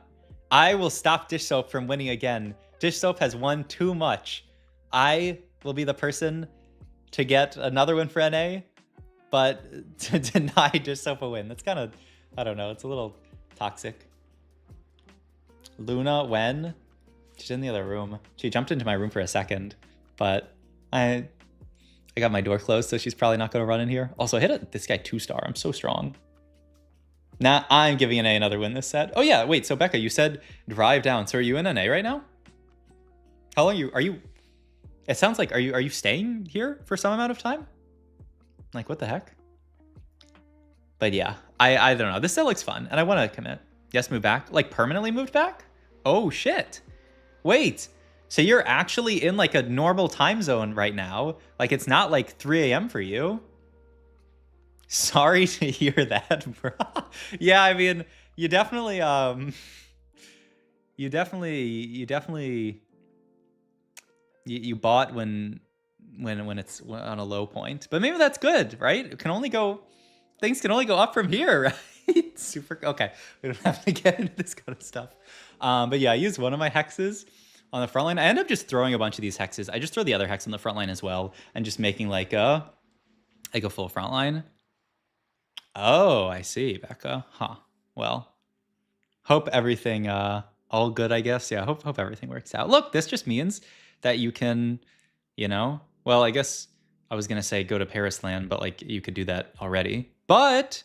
I will stop Dish Soap from winning again. Dish Soap has won too much. I will be the person to get another win for NA, but to deny Dish Soap a win. That's kind of, I don't know, it's a little toxic. Luna, when? She's in the other room. She jumped into my room for a second, but I got my door closed, so she's probably not going to run in here. Also, I hit this guy 2-star. I'm so strong. Nah, I'm giving NA another win this set. Oh yeah, wait, so Becca, you said drive down. So are you in NA right now? How long are you? It sounds like, are you staying here for some amount of time? Like, what the heck? But yeah, I don't know. This set looks fun, and I want to commit. Yes, move back. Like, permanently moved back? Oh, shit. Wait, so you're actually in like a normal time zone right now? Like it's not like 3 a.m. for you? Sorry to hear that, bro. Yeah, I mean, you definitely you bought when it's on a low point, but maybe that's good, right? Things can only go up from here, right? Super. Okay, we don't have to get into this kind of stuff. But yeah, I used one of my hexes on the front line. I end up just throwing a bunch of these hexes. I just throw the other hex on the front line as well, and just making like a full front line. Oh, I see, Becca. Huh. Well, hope everything all good, I guess. Yeah, hope everything works out. Look, this just means that you can, well, I guess I was gonna say go to Paris land, but like you could do that already. But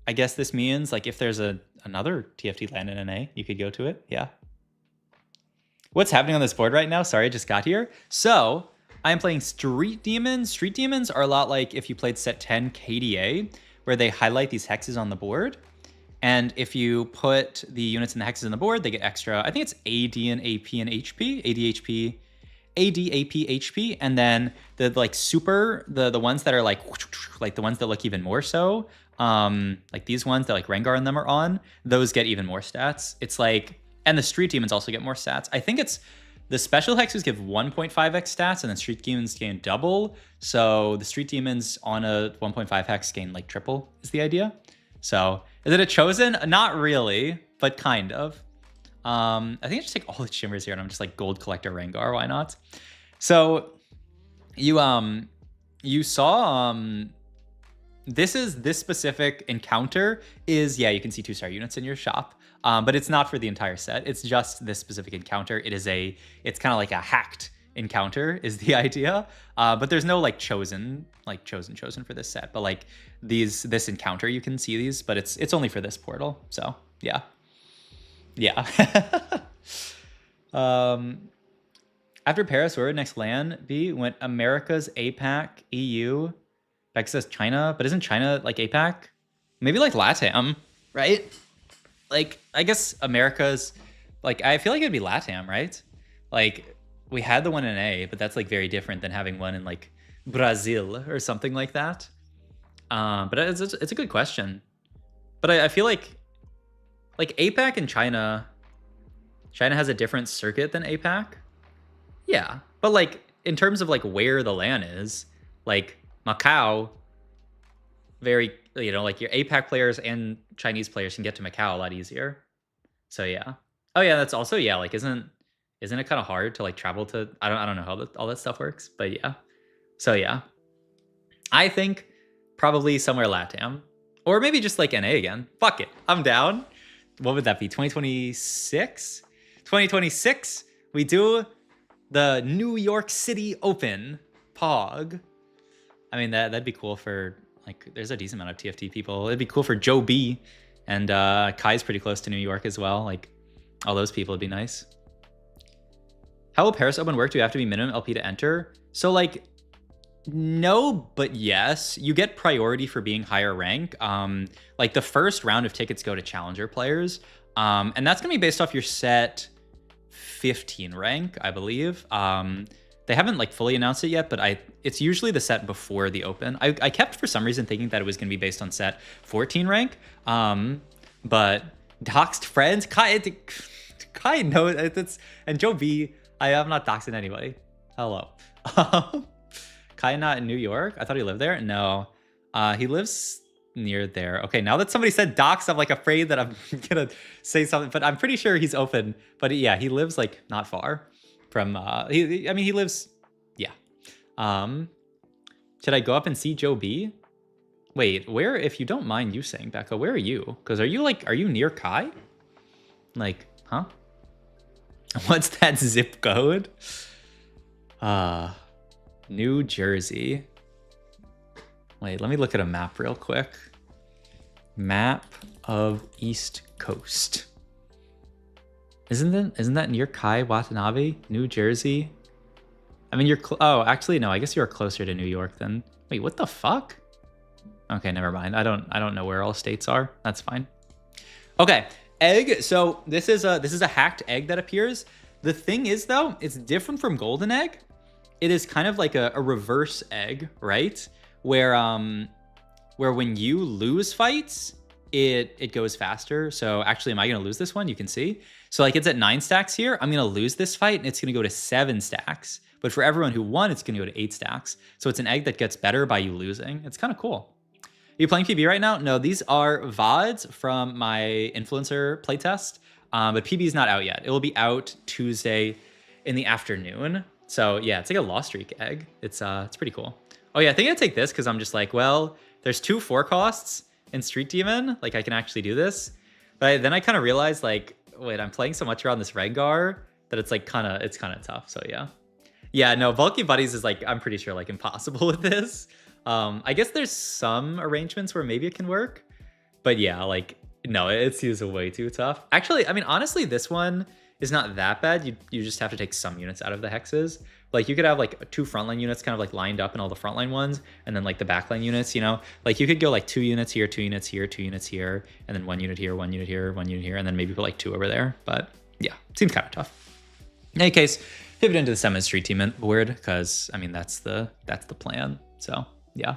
I guess this means like if there's another TFT land in NA, you could go to it. Yeah. What's happening on this board right now? Sorry, I just got here. So I'm playing Street Demons. Street Demons are a lot like if you played set 10 KDA, where they highlight these hexes on the board. And if you put the units and the hexes on the board, they get extra, I think it's AD and AP and HP, AD, AP, HP, and then the like super, the ones that are like the ones that look even more so, like these ones that like Rengar and them are on, those get even more stats. It's like, and the Street Demons also get more stats. I think it's, the special hexes give 1.5x stats, and then Street Demons gain double. So the Street Demons on a 1.5 hex gain like triple is the idea. So is it a chosen? Not really, but kind of. I think I just take all the shimmers here, and I'm just like gold collector Rengar. Why not? So you saw this specific encounter is, yeah, you can see 2-star units in your shop. But it's not for the entire set. It's just this specific encounter. It's kind of like a hacked encounter is the idea. But there's no like chosen for this set. But like this encounter, you can see these, but it's only for this portal. So yeah. Yeah. After Paris, where would next land be? Went Americas, APAC, EU. Beck says China, but isn't China like APAC? Maybe like LATAM, right? Like, I guess America's, like, I feel like it'd be LATAM, right? Like, we had the one in A, but that's, like, very different than having one in, like, Brazil or something like that. But it's a good question. But I feel like APAC and China has a different circuit than APAC. Yeah. But, like, in terms of, like, where the LAN is, like, Macau, very, like your APAC players and Chinese players can get to Macau a lot easier. So yeah. Oh yeah, that's also, yeah, like isn't it kind of hard to like travel to, I don't know how all that stuff works, but yeah. So yeah. I think probably somewhere LATAM, or maybe just like NA again. Fuck it. I'm down. What would that be? 2026? 2026, we do the New York City Open POG. I mean, that'd be cool for, like, there's a decent amount of TFT people. It'd be cool for Joe B. And Kai's pretty close to New York as well. Like, all those people would be nice. How will Paris Open work? Do you have to be minimum LP to enter? So, like, no, but yes. You get priority for being higher rank. Like, the first round of tickets go to Challenger players. And that's going to be based off your set 15 rank, I believe. They haven't like fully announced it yet, but it's usually the set before the Open. I kept for some reason thinking that it was going to be based on set 14 rank. But doxed friends, Kai knows it's, and Joe B, I am not doxing anybody. Hello. Kai not in New York? I thought he lived there. No, he lives near there. Okay, now that somebody said dox, I'm like afraid that I'm gonna say something, but I'm pretty sure he's open. But yeah, he lives like not far from he lives, yeah. Should I go up and see Joe B? Wait, where, if you don't mind you saying, Becca, where are you? Because are you near Kai? Like, huh? What's that zip code? New Jersey. Wait, let me look at a map real quick. Map of East Coast. Isn't that near Kai Watanabe, New Jersey? I mean, oh, actually, no, I guess you're closer to New York then. Wait, what the fuck? Okay, never mind. I don't know where all states are. That's fine. Okay, egg. So this is a hacked egg that appears. The thing is, though, it's different from golden egg. It is kind of like a reverse egg, right? Where when you lose fights, it goes faster. So actually, am I going to lose this one? You can see. So like it's at 9 stacks here. I'm going to lose this fight and it's going to go to 7 stacks. But for everyone who won, it's going to go to 8 stacks. So it's an egg that gets better by you losing. It's kind of cool. Are you playing PB right now? No, these are VODs from my influencer playtest. But PB is not out yet. It will be out Tuesday in the afternoon. So yeah, it's like a lost streak egg. It's pretty cool. Oh yeah, I think I'd take this because I'm just like, well, there's 2 4 costs in Street Demon. Like I can actually do this. But then I kind of realized like, wait, I'm playing so much around this Rengar that it's like kind of tough. So yeah. Yeah, no, Bulky Buddies is like, I'm pretty sure like impossible with this. I guess there's some arrangements where maybe it can work. But yeah, like, no, it seems way too tough. Actually, I mean, honestly, this one is not that bad. You just have to take some units out of the hexes. Like you could have like 2 frontline units kind of like lined up in all the frontline ones, and then like the backline units, you know, like you could go like 2 units here, 2 units here, 2 units here, and then 1 unit here, 1 unit here, 1 unit here, and then maybe put like 2 over there. But yeah, seems kind of tough. In any case, pivot into the 7 Street Demon board because I mean that's the plan. So yeah.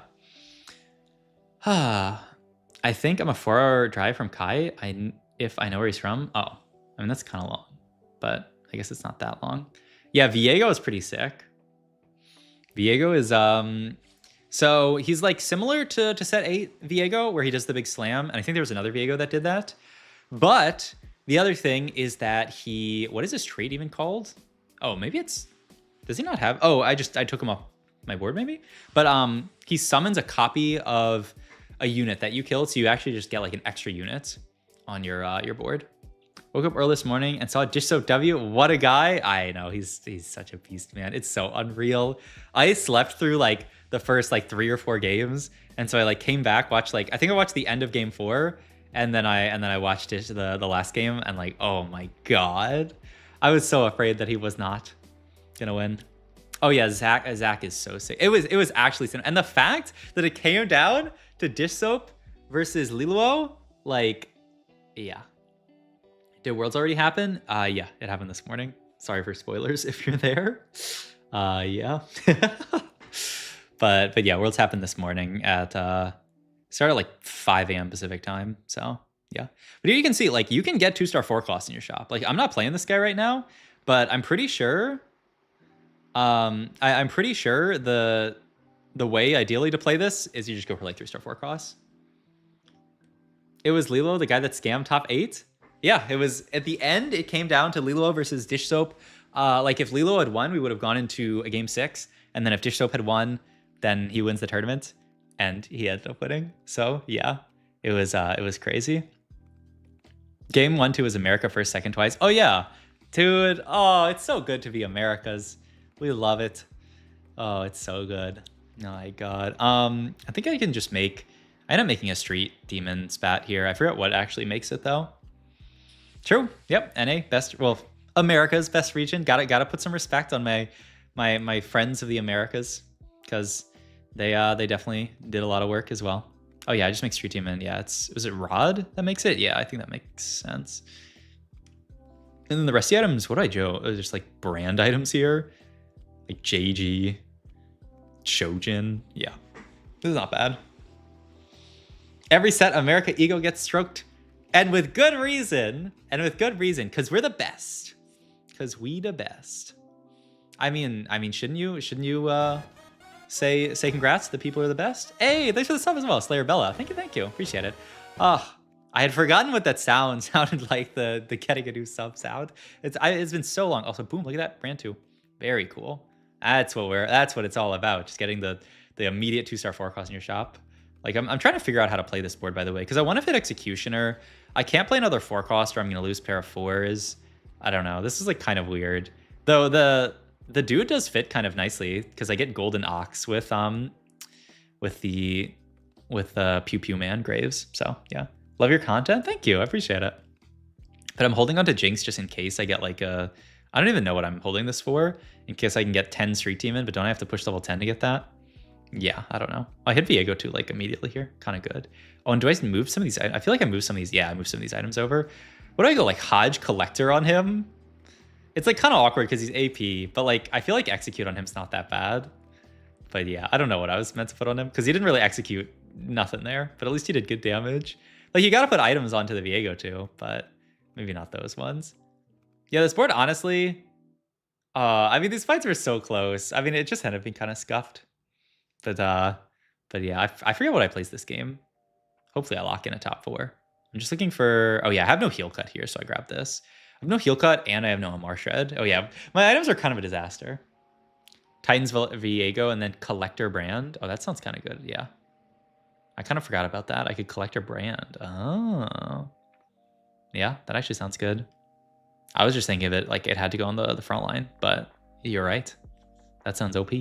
I think I'm a 4-hour drive from Kai. If I know where he's from. Oh, I mean that's kind of long, but I guess it's not that long. Yeah, Viego is pretty sick. Viego is so he's like similar to set 8 Viego where he does the big slam, and I think there was another Viego that did that. But the other thing is that what is this trait even called? Oh, maybe it's, does he not have? Oh, I took him off my board maybe. But he summons a copy of a unit that you killed, so you actually just get like an extra unit on your board. Woke up early this morning and saw Dish Soap W. What a guy. I know, he's such a beast, man. It's so unreal. I slept through like the first like 3 or 4 games. And so I like came back, watched like, I think I watched the end of game 4. And then I watched the last game and like, oh my God. I was so afraid that he was not gonna win. Oh yeah, Zach is so sick. It was actually sick. And the fact that it came down to Dish Soap versus Liluo, like, yeah. Did Worlds already happen? Yeah, it happened this morning. Sorry for spoilers if you're there. Yeah. but yeah, Worlds happened this morning at started like 5 a.m. Pacific time. So yeah. But here you can see, like, you can get 2-star 4 costs in your shop. Like, I'm not playing this guy right now, but I'm pretty sure I'm pretty sure the way ideally to play this is you just go for like 3-star 4 costs. It was Lilo, the guy that scammed top 8. Yeah, it was at the end. It came down to Lilo versus Dish Soap. Like if Lilo had won, we would have gone into a game 6, and then if Dish Soap had won, then he wins the tournament, and he ended up winning. So yeah, it was crazy. Game 1, 2 was America first, second twice. Oh yeah, dude. Oh, it's so good to be America's. We love it. Oh, it's so good. Oh my God. I think I can just make. I end up making a Street Demon spat here. I forgot what actually makes it though. True. Yep. NA best. Well, America's best region. Gotta put some respect on my friends of the Americas, because they definitely did a lot of work as well. Oh yeah, I just make Street Demon. Yeah, was it Rod that makes it? Yeah, I think that makes sense. And then the rest of the items, what do I do? Just like brand items here, like JG, Shojin. Yeah, this is not bad. Every set, America ego gets stroked. And with good reason, because we're the best, because we the best. I mean, shouldn't you say congrats to the people who are the best? Hey, thanks for the sub as well, Slayer Bella. Thank you, appreciate it. Oh, I had forgotten what that sounded like, the getting a new sub sound. It's been so long. Also, boom, look at that, brand 2, very cool. That's what it's all about. Just getting the immediate 2-star 4 cost in your shop. Like I'm trying to figure out how to play this board, by the way, because I want to fit Executioner. I can't play another 4 cost or I'm gonna lose pair of 4s. I don't know. This is like kind of weird. Though the dude does fit kind of nicely because I get Golden Ox with the Pew Pew Man Graves. So yeah. Love your content. Thank you. I appreciate it. But I'm holding on to Jinx just in case I get like I don't even know what I'm holding this for, in case I can get 10 Street Demon, but don't I have to push level 10 to get that? Yeah, I don't know. I hit Viego too, like immediately here. Kind of good. Oh, and do I move some of these? I feel like I moved some of these. Yeah, I moved some of these items over. What do I go, like Hodge Collector on him? It's like kind of awkward because he's AP, but like I feel like execute on him's not that bad. But yeah, I don't know what I was meant to put on him because he didn't really execute nothing there, but at least he did good damage. Like, you gotta put items onto the Viego too, but maybe not those ones. Yeah, this board, honestly, I mean, these fights were so close. I mean, it just ended up being kind of scuffed. But yeah, I forget what I placed this game. Hopefully I lock in a top 4. I'm just looking for, oh yeah, I have no heal cut here, so I grabbed this. I have no heal cut, and I have no Amar Shred. Oh yeah, my items are kind of a disaster. Titans Viego, and then Collector Brand. Oh, that sounds kind of good, yeah. I kind of forgot about that. I could Collector Brand. Oh. Yeah, that actually sounds good. I was just thinking of it like it had to go on the front line, but you're right. That sounds OP.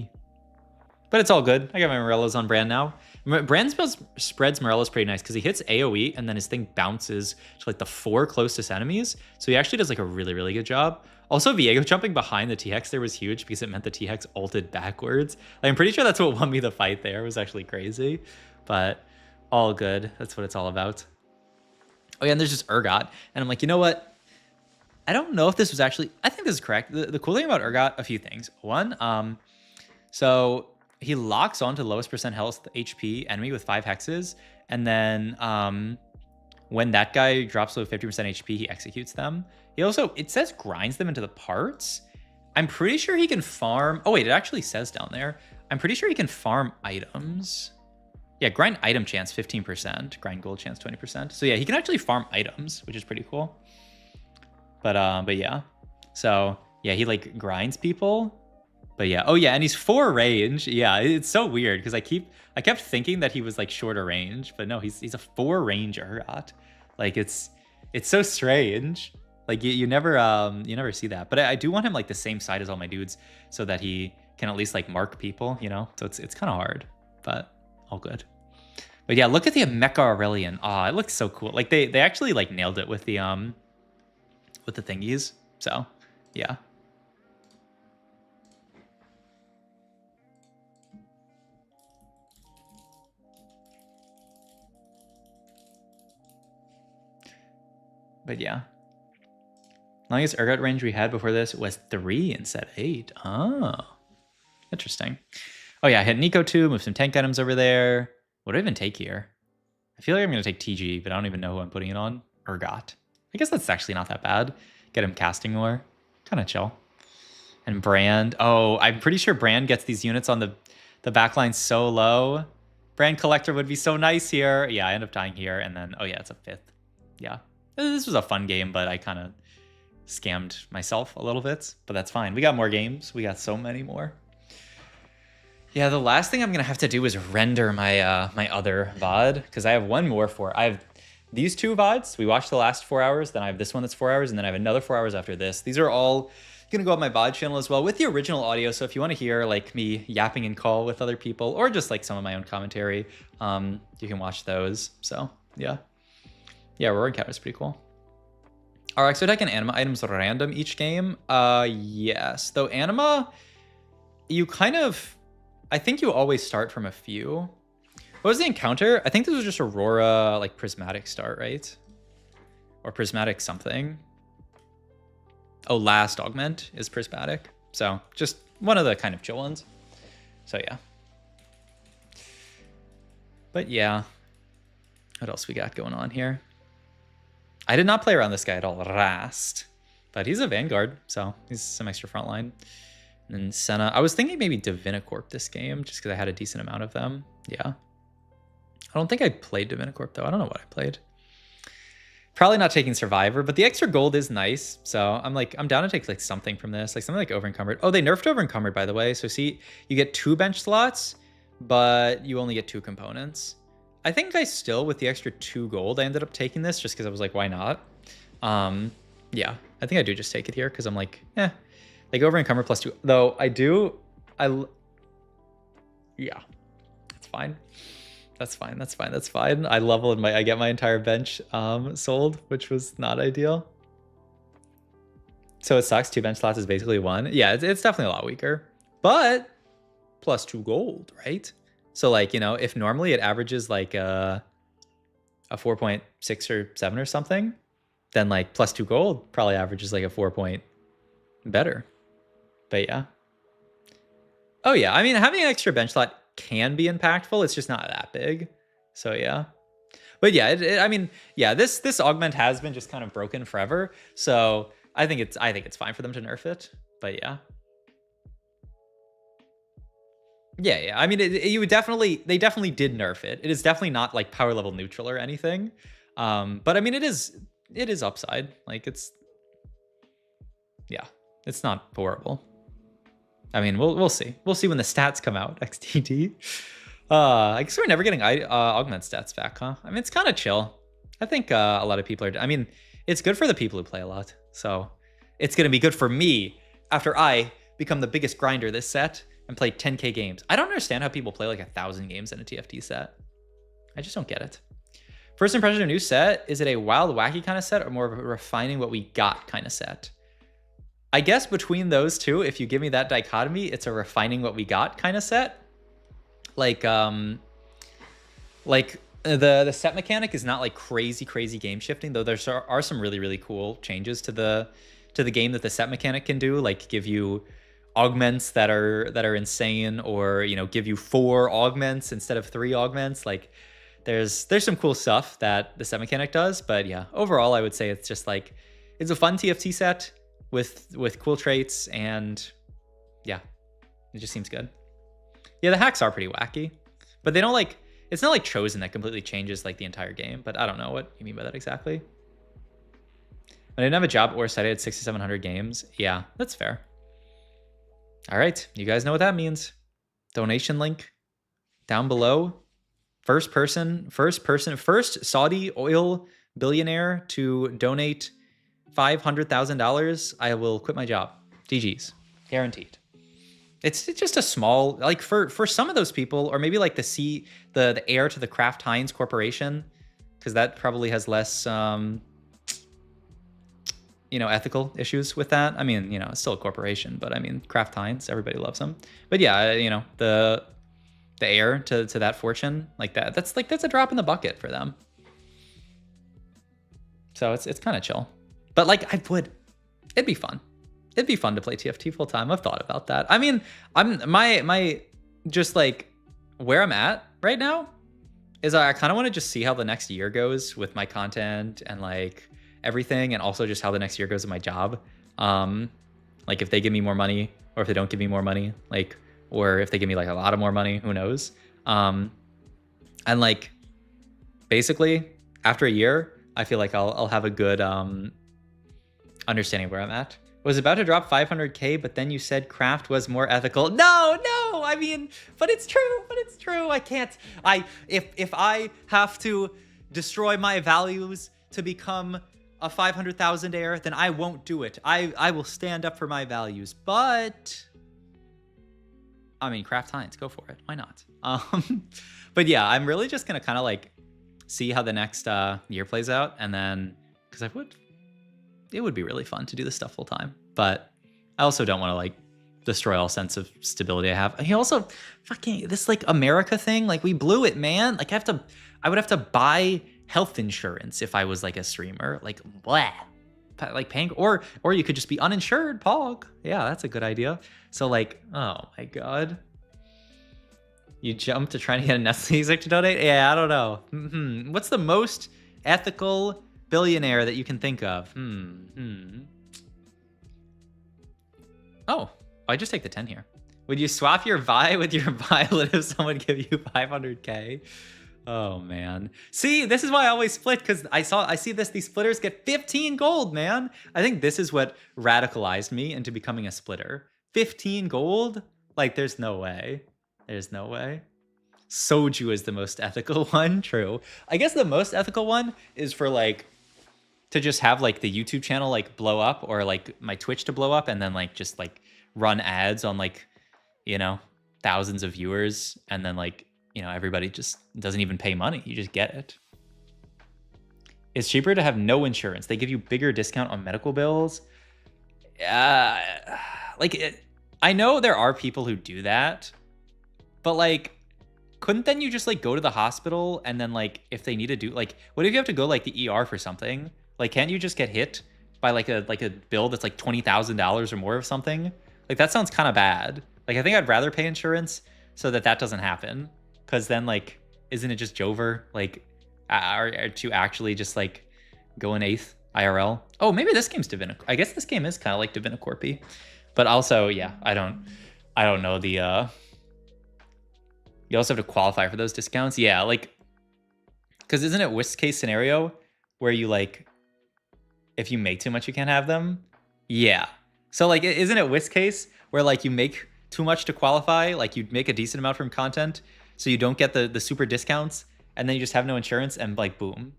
But it's all good. I got my Morello's on Brand now. Brand spreads Morello's pretty nice because he hits AoE and then his thing bounces to like the 4 closest enemies. So he actually does like a really, really good job. Also, Viego jumping behind the T-Hex there was huge because it meant the T-Hex ulted backwards. Like, I'm pretty sure that's what won me the fight there. It was actually crazy. But all good. That's what it's all about. Oh yeah, and there's just Urgot. And I'm like, you know what? I don't know if this was actually... I think this is correct. The cool thing about Urgot, a few things. One, so... he locks onto the lowest percent health HP enemy with 5 hexes, and then when that guy drops below 50% HP, he executes them. He also, it says grinds them into the parts. I'm pretty sure he can farm... oh wait, it actually says down there. I'm pretty sure he can farm items. Yeah, grind item chance 15%, grind gold chance 20%. So yeah, he can actually farm items, which is pretty cool. But yeah. So yeah, he like grinds people. But yeah, oh yeah, and he's 4 range. Yeah, it's so weird because I kept thinking that he was like shorter range, but no, he's a 4 range Urgot. Like it's so strange. Like you never see that. But I do want him like the same side as all my dudes so that he can at least like mark people, you know? So it's kind of hard, but all good. But yeah, look at the Mecha Aurelion. Ah, it looks so cool. Like they actually like nailed it with the thingies. So yeah. But yeah. Longest Urgot range we had before this was 3 in set 8. Oh. Interesting. Oh yeah, I hit Nico too, move some tank items over there. What do I even take here? I feel like I'm going to take TG, but I don't even know who I'm putting it on. Urgot. I guess that's actually not that bad. Get him casting more. Kind of chill. And Brand. Oh, I'm pretty sure Brand gets these units on the backline so low. Brand Collector would be so nice here. Yeah, I end up dying here, and then, oh yeah, it's a 5th. Yeah. This was a fun game, but I kind of scammed myself a little bit. But that's fine. We got more games. We got so many more. Yeah, the last thing I'm going to have to do is render my my other VOD, because I have one more for... I have these 2 VODs. We watched the last 4 hours. Then I have this one that's 4 hours, and then I have another 4 hours after this. These are all going to go on my VOD channel as well with the original audio. So if you want to hear like me yapping in call with other people or just like some of my own commentary, you can watch those. So yeah. Yeah, Roaring Cat is pretty cool. Are Exotech and Anima items random each game? Yes. Though Anima, you kind of... I think you always start from a few. What was the encounter? I think this was just Aurora, like, Prismatic start, right? Or Prismatic something. Oh, Last Augment is Prismatic. So, just one of the kind of chill ones. So, yeah. But, yeah. What else we got going on here? I did not play around this guy at all, Rast. But he's a Vanguard, so he's some extra frontline. And then Senna. I was thinking maybe Divinicorp this game, just because I had a decent amount of them. Yeah. I don't think I played Divinicorp, though. I don't know what I played. Probably not taking Survivor, but the extra gold is nice. So I'm down to take like something from this, like something like Overencumbered. Oh, they nerfed Overencumbered, by the way. So see, you get 2 bench slots, but you only get 2 components. I think I still, with the extra 2 gold, I ended up taking this just because I was like, why not? Yeah, I think I do just take it here because I'm like, like Overencumber plus 2. Though yeah, it's fine. That's fine. I get my entire bench sold, which was not ideal. So it sucks. 2 bench slots is basically 1. Yeah, it's definitely a lot weaker, but plus 2 gold, right? So like, you know, if normally it averages like a 4.6 or 7 or something, then like plus 2 gold probably averages like a 4 point better. But yeah. Oh yeah, I mean, having an extra bench slot can be impactful. It's just not that big. So yeah, But yeah, I mean, yeah, this augment has been just kind of broken forever. So I think it's fine for them to nerf it. But yeah. Yeah. I mean, they definitely did nerf it. It is definitely not like power level neutral or anything. But I mean, it is upside. Like it's not horrible. I mean, we'll see. We'll see when the stats come out. XTD. I guess we're never getting augment stats back, huh? I mean, it's kind of chill. I think a lot of people are. I mean, it's good for the people who play a lot. So it's gonna be good for me after I become the biggest grinder this set and play 10K games. I don't understand how people play like 1,000 games in a TFT set. I just don't get it. First impression of new set, is it a wild, wacky kind of set or more of a refining what we got kind of set? I guess between those two, if you give me that dichotomy, it's a refining what we got kind of set. Like the set mechanic is not like crazy game shifting, though there are some really cool changes to the game that the set mechanic can do, like give you augments that are insane, or give you 4 augments instead of 3 augments. Like there's some cool stuff that the set mechanic does. But yeah, overall I would say it's just like it's a fun TFT set with cool traits, and yeah, it just seems good. Yeah, the hacks are pretty wacky, but they don't like, it's not like Chosen that completely changes like the entire game, but I don't know what you mean by that exactly. I didn't have a job or site, I had 6,700 games. Yeah, that's fair. All right, you guys know what that means. Donation link down below. First Saudi oil billionaire to donate $500,000, I will quit my job. GG's, guaranteed. It's just a small, like for some of those people, or maybe like the heir to the Kraft Heinz Corporation, because that probably has less, ethical issues with that. I mean, it's still a corporation, but I mean, Kraft Heinz, everybody loves them. But yeah, the heir to that fortune, like that's a drop in the bucket for them. So it's kind of chill. But like it'd be fun. It'd be fun to play TFT full time. I've thought about that. I mean, my just like where I'm at right now is I kind of want to just see how the next year goes with my content and like everything, and also just how the next year goes with my job. Like if they give me more money, or if they don't give me more money, like, or if they give me like a lot of more money, who knows? And like basically after a year, I feel like I'll have a good understanding of where I'm at. Was about to drop 500K, but then you said Kraft was more ethical. No, I mean, but it's true. I can't. If I have to destroy my values to become a 500,000 heir, then I won't do it. I will stand up for my values. But I mean, Kraft Heinz, go for it. Why not? But yeah, I'm really just gonna kind of like see how the next year plays out, and then because it would be really fun to do this stuff full time, but I also don't want to like destroy all sense of stability I have. And he also fucking this like America thing, like we blew it, man. Like I would have to buy health insurance if I was like a streamer, like blah, like paying, or you could just be uninsured, Pog. Yeah, that's a good idea. So like, oh my God. You jumped to trying to get a Nestle exec to donate? Yeah, I don't know. What's the most ethical billionaire that you can think of? Oh, I just take the 10 here. Would you swap your Vi with your Violet if someone give you 500K? Oh man. See, this is why I always split, because I see these splitters get 15 gold, man. I think this is what radicalized me into becoming a splitter. 15 gold? Like there's no way. There's no way. Soju is the most ethical one, true. I guess the most ethical one is for like to just have like the YouTube channel like blow up, or like my Twitch to blow up, and then like just like run ads on like, thousands of viewers, and then like, everybody just doesn't even pay money. You just get it. It's cheaper to have no insurance. They give you bigger discount on medical bills. I know there are people who do that, but like, couldn't then you just like go to the hospital, and then like if they need to do like, what if you have to go like the ER for something? Like, can't you just get hit by like a bill that's like $20,000 or more of something? Like that sounds kind of bad. Like I think I'd rather pay insurance so that doesn't happen, because then like, isn't it just Jover? Like or to actually just like go in 8th IRL. Oh, maybe this game's Divinicorp. I guess this game is kind of like Divinicorp-y. But also, yeah, I don't know the you also have to qualify for those discounts. Yeah, like, because isn't it worst case scenario where you like, if you make too much, you can't have them? Yeah. So like, isn't it worst case where like you make too much to qualify, like you make a decent amount from content, so you don't get the super discounts, and then you just have no insurance, and like, boom.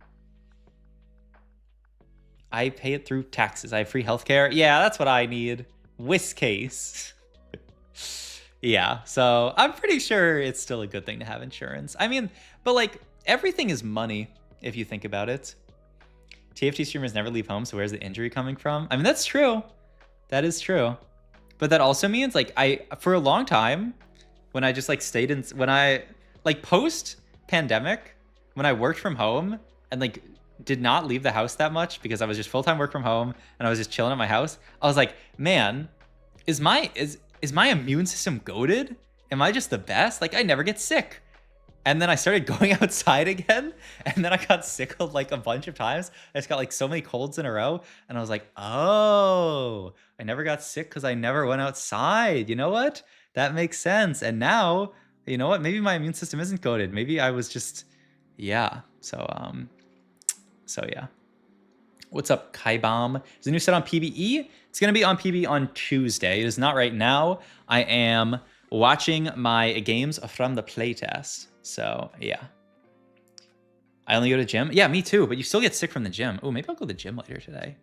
I pay it through taxes. I have free healthcare. Yeah, that's what I need. Worst case. Yeah, so I'm pretty sure it's still a good thing to have insurance. I mean, but like, everything is money if you think about it. TFT streamers never leave home, so where's the injury coming from? I mean, that's true. That is true. But that also means like for a long time, when I just like stayed in, when I like post pandemic, when I worked from home and like did not leave the house that much because I was just full-time work from home and I was just chilling at my house, I was like, man, is my immune system goated? Am I just the best? Like, I never get sick. And then I started going outside again, and then I got sick like a bunch of times. I just got like so many colds in a row, and I was like, oh, I never got sick because I never went outside. You know what? That makes sense. And now, you know what? Maybe my immune system isn't goated. Maybe I was just, yeah. So yeah. What's up, Kaibom? There's a new set on PBE. It's going to be on PBE on Tuesday. It is not right now. I am watching my games from the playtest. So, yeah. I only go to the gym. Yeah, me too. But you still get sick from the gym. Oh, maybe I'll go to the gym later today.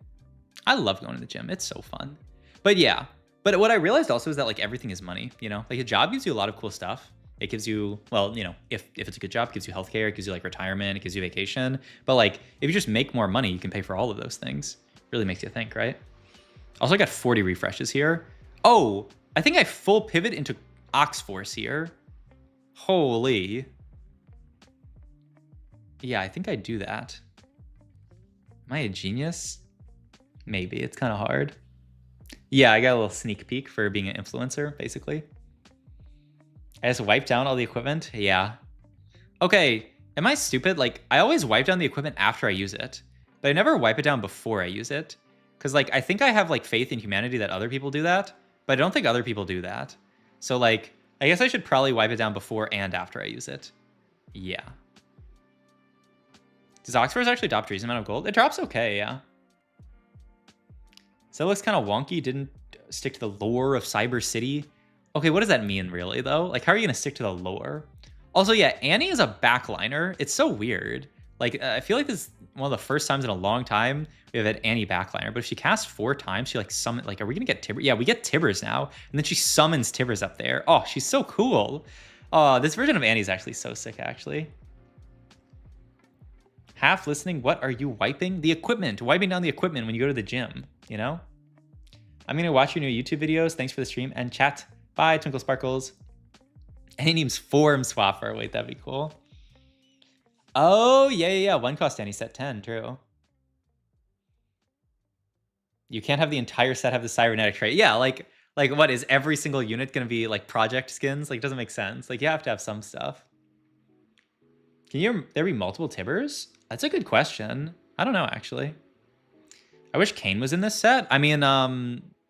I love going to the gym. It's so fun. But yeah. But what I realized also is that like everything is money, you know? Like a job gives you a lot of cool stuff. It gives you, well, you know, if it's a good job, it gives you healthcare, it gives you like retirement, it gives you vacation. But like, if you just make more money, you can pay for all of those things. Really makes you think, right? Also, I got 40 refreshes here. Oh, I think I full pivot into Oxforce here. Holy. Yeah, I think I'd do that. Am I a genius? Maybe. It's kind of hard. Yeah, I got a little sneak peek for being an influencer, basically. I just wipe down all the equipment? Yeah. Okay, am I stupid? Like, I always wipe down the equipment after I use it, but I never wipe it down before I use it. Because, like, I think I have, like, faith in humanity that other people do that, but I don't think other people do that. So, like, I guess I should probably wipe it down before and after I use it. Yeah. Does Oxford actually drop Trees amount of gold? It drops okay, yeah. So it looks kind of wonky. Didn't stick to the lore of Cyber City. Okay, what does that mean, really, though? Like, how are you going to stick to the lore? Also, yeah, Annie is a backliner. It's so weird. Like, I feel like this is one of the first times in a long time we have had Annie backliner. But if she casts 4 times, she, like, summon... Like, are we going to get Tibbers? Yeah, we get Tibbers now. And then she summons Tibbers up there. Oh, she's so cool. Oh, this version of Annie is actually so sick, actually. Half listening. What are you wiping? The equipment. Wiping down the equipment when you go to the gym, you know? I'm going to watch your new YouTube videos. Thanks for the stream and chat. Bye, Twinkle Sparkles. Any name's Form Swapper. Wait, that'd be cool. Oh, yeah. One cost any set 10, true. You can't have the entire set have the cybernetic trait. Yeah, like what, is every single unit going to be like project skins? Like, it doesn't make sense. Like, you have to have some stuff. Can there be multiple Tibbers? That's a good question. I don't know, actually. I wish Kane was in this set. I mean,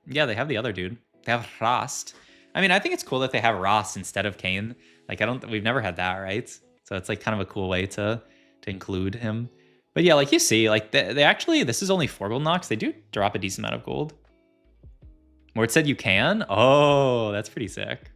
yeah, they have the other dude. They have Rast. I mean, I think it's cool that they have Ross instead of Kane. Like, we've never had that, right? So it's like kind of a cool way to include him. But yeah, like you see, like they actually, this is only 4 gold knocks. They do drop a decent amount of gold. Mort said you can? Oh, that's pretty sick.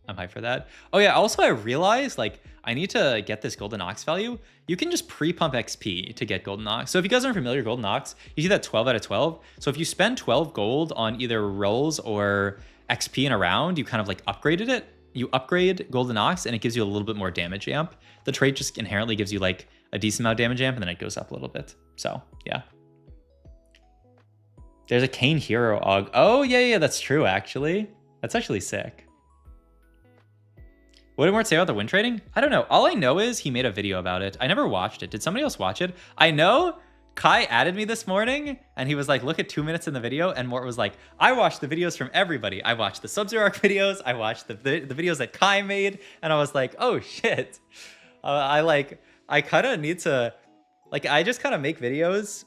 I'm hyped for that. Oh yeah, also I realized like I need to get this Golden Ox value. You can just pre-pump XP to get Golden Ox. So if you guys aren't familiar with Golden Ox, you see that 12 out of 12. So if you spend 12 gold on either rolls or XP in a round, you kind of like upgraded it. You upgrade Golden Ox and it gives you a little bit more damage amp. The trait just inherently gives you like a decent amount of damage amp and then it goes up a little bit. So yeah. There's a Kane hero og. Oh yeah, that's true actually. That's actually sick. What did Mort say about the win trading? I don't know. All I know is he made a video about it. I never watched it. Did somebody else watch it? I know Kai added me this morning and he was like, look at 2 minutes in the video. And Mort was like, I watched the videos from everybody. I watched the Sub-Zero Arc videos. I watched the videos that Kai made. And I was like, oh shit. I kind of need to like I just kind of make videos,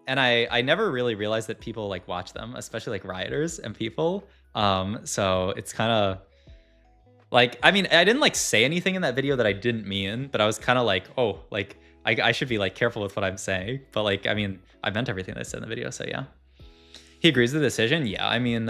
and I never really realized that people like watch them, especially like rioters and people. So it's kind of like, I mean, I didn't like say anything in that video that I didn't mean, but I was kind of like, oh, like I should be like careful with what I'm saying. But like, I mean, I meant everything that I said in the video, so yeah. He agrees with the decision. Yeah, I mean,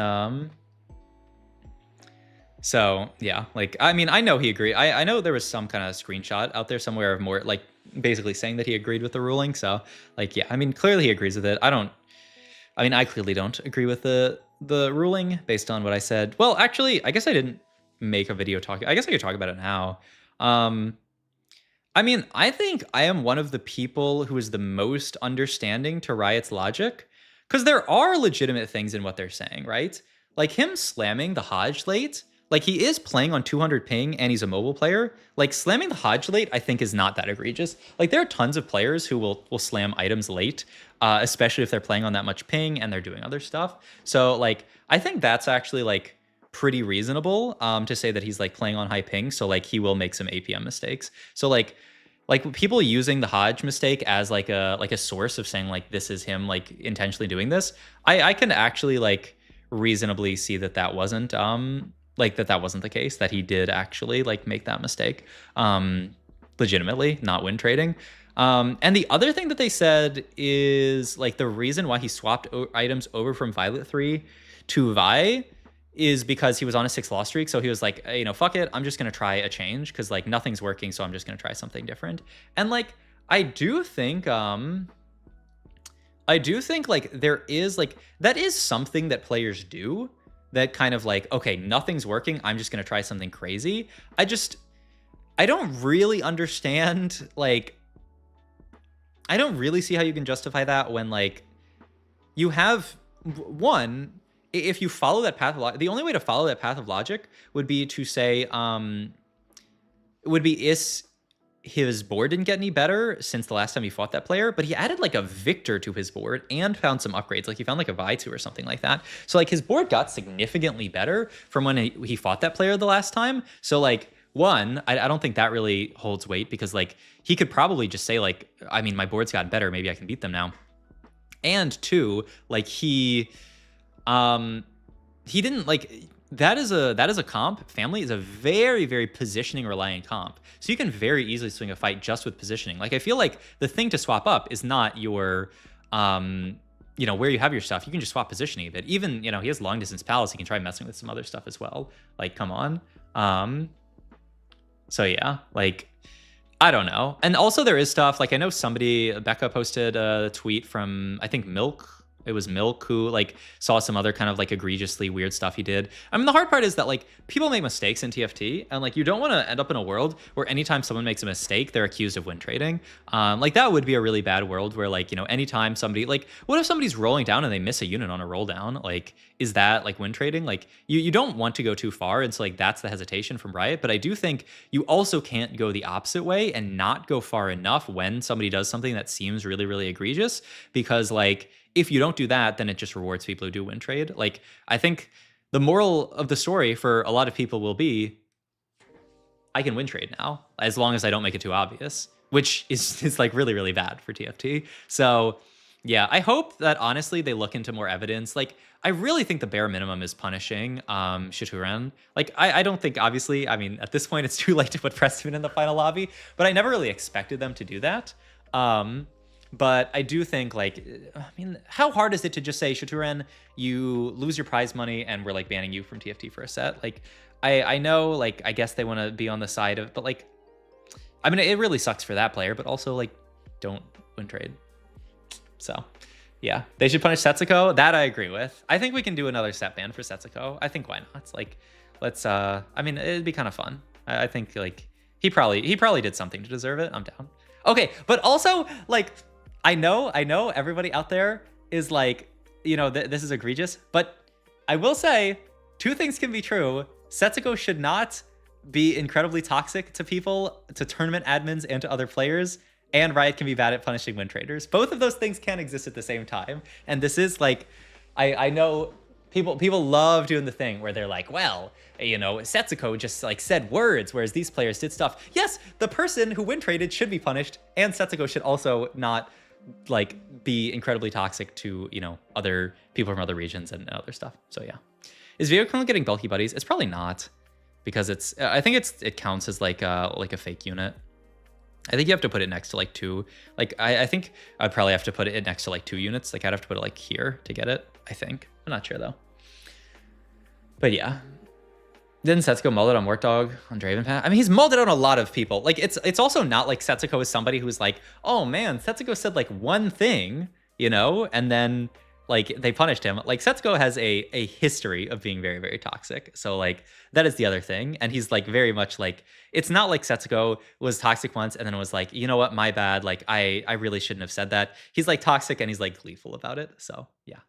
so yeah, like, I mean, I know he agreed. I know there was some kind of screenshot out there somewhere of more like basically saying that he agreed with the ruling. So like, yeah, I mean, clearly he agrees with it. I clearly don't agree with the ruling based on what I said. Well, actually, I guess I didn't make a video talking. I guess I could talk about it now. I mean, I think I am one of the people who is the most understanding to Riot's logic, because there are legitimate things in what they're saying, right? Like him slamming the Hodge late, like he is playing on 200 ping and he's a mobile player. Like slamming the Hodge late, I think is not that egregious. Like there are tons of players who will slam items late, especially if they're playing on that much ping and they're doing other stuff. So like, I think that's actually like pretty reasonable to say that he's like playing on high ping. So like he will make some APM mistakes. So like people using the Hodge mistake as like a source of saying like this is him like intentionally doing this, I can actually like reasonably see that wasn't that wasn't the case, that he did actually like make that mistake legitimately, not win trading. And the other thing that they said is like the reason why he swapped items over from Violet 3 to Vi is because he was on a 6 loss streak. So he was like, you know, fuck it, I'm just going to try a change because like nothing's working. So I'm just going to try something different. And like, I do think like there is like, that is something that players do, that kind of like, okay, nothing's working, I'm just going to try something crazy. I don't really understand, like, I don't really see how you can justify that when like you have one, if you follow that path of logic, the only way to follow that path of logic would be to say, is his board didn't get any better since the last time he fought that player, but he added like a Victor to his board and found some upgrades. Like he found like a Vi2 or something like that. So like his board got significantly better from when he fought that player the last time. So like one, I don't think that really holds weight, because like he could probably just say like, I mean, my board's gotten better, maybe I can beat them now. And two, like he didn't like, that is a comp. Family is a very, very positioning reliant comp. So you can very easily swing a fight just with positioning. Like I feel like the thing to swap up is not your, you know, where you have your stuff. You can just swap positioning a bit. Even, you know, he has long distance palace. He can try messing with some other stuff as well. Like, come on. So yeah, like, I don't know. And also there is stuff like, I know Becca posted a tweet from, I think it was Milk, who like saw some other kind of like egregiously weird stuff he did. I mean, the hard part is that like people make mistakes in TFT, and like you don't want to end up in a world where anytime someone makes a mistake, they're accused of win trading. Like that would be a really bad world where like, you know, anytime somebody, like what if somebody's rolling down and they miss a unit on a roll down? Like, is that like win trading? Like you don't want to go too far. And so like that's the hesitation from Riot. But I do think you also can't go the opposite way and not go far enough when somebody does something that seems really, really egregious, because like, if you don't do that, then it just rewards people who do win trade. Like, I think the moral of the story for a lot of people will be, I can win trade now, as long as I don't make it too obvious, which is like really, really bad for TFT. So yeah, I hope that honestly they look into more evidence. Like, I really think the bare minimum is punishing Shituren. Like, I don't think, obviously, I mean, at this point it's too late to put Preston in the final lobby, but I never really expected them to do that. But I do think, like, I mean, how hard is it to just say, Shituren, you lose your prize money and we're, like, banning you from TFT for a set? Like, I know, like, I guess they want to be on the side of, but, like, I mean, it really sucks for that player, but also, like, don't win trade. So, yeah. They should punish Setsuko. That I agree with. I think we can do another set ban for Setsuko. I think why not? It's like, let's, I mean, it'd be kind of fun. I think, like, he probably did something to deserve it. I'm down. Okay, but also, like, I know everybody out there is like, you know, this is egregious, but I will say 2 things can be true. Setsuko should not be incredibly toxic to people, to tournament admins, and to other players, and Riot can be bad at punishing win traders. Both of those things can exist at the same time. And this is like, I know people love doing the thing where they're like, well, you know, Setsuko just like said words, whereas these players did stuff. Yes, the person who win traded should be punished, and Setsuko should also not like be incredibly toxic to, you know, other people from other regions and other stuff. So yeah. Is Vehicle getting bulky buddies? It's probably not, because it's, I think it counts as like a fake unit. I think you have to put it next to like 2. Like I think I'd probably have to put it next to like 2 units. Like I'd have to put it like here to get it, I think. I'm not sure though. But yeah. Didn't Setsuko mullet on Warthog on Draven Path? I mean, he's mulleted on a lot of people. Like it's also not like Setsuko is somebody who's like, oh man, Setsuko said like one thing, you know, and then like they punished him. Like Setsuko has a history of being very, very toxic. So like that is the other thing. And he's like very much like, it's not like Setsuko was toxic once and then was like, you know what, my bad. Like I really shouldn't have said that. He's like toxic and he's like gleeful about it. So yeah.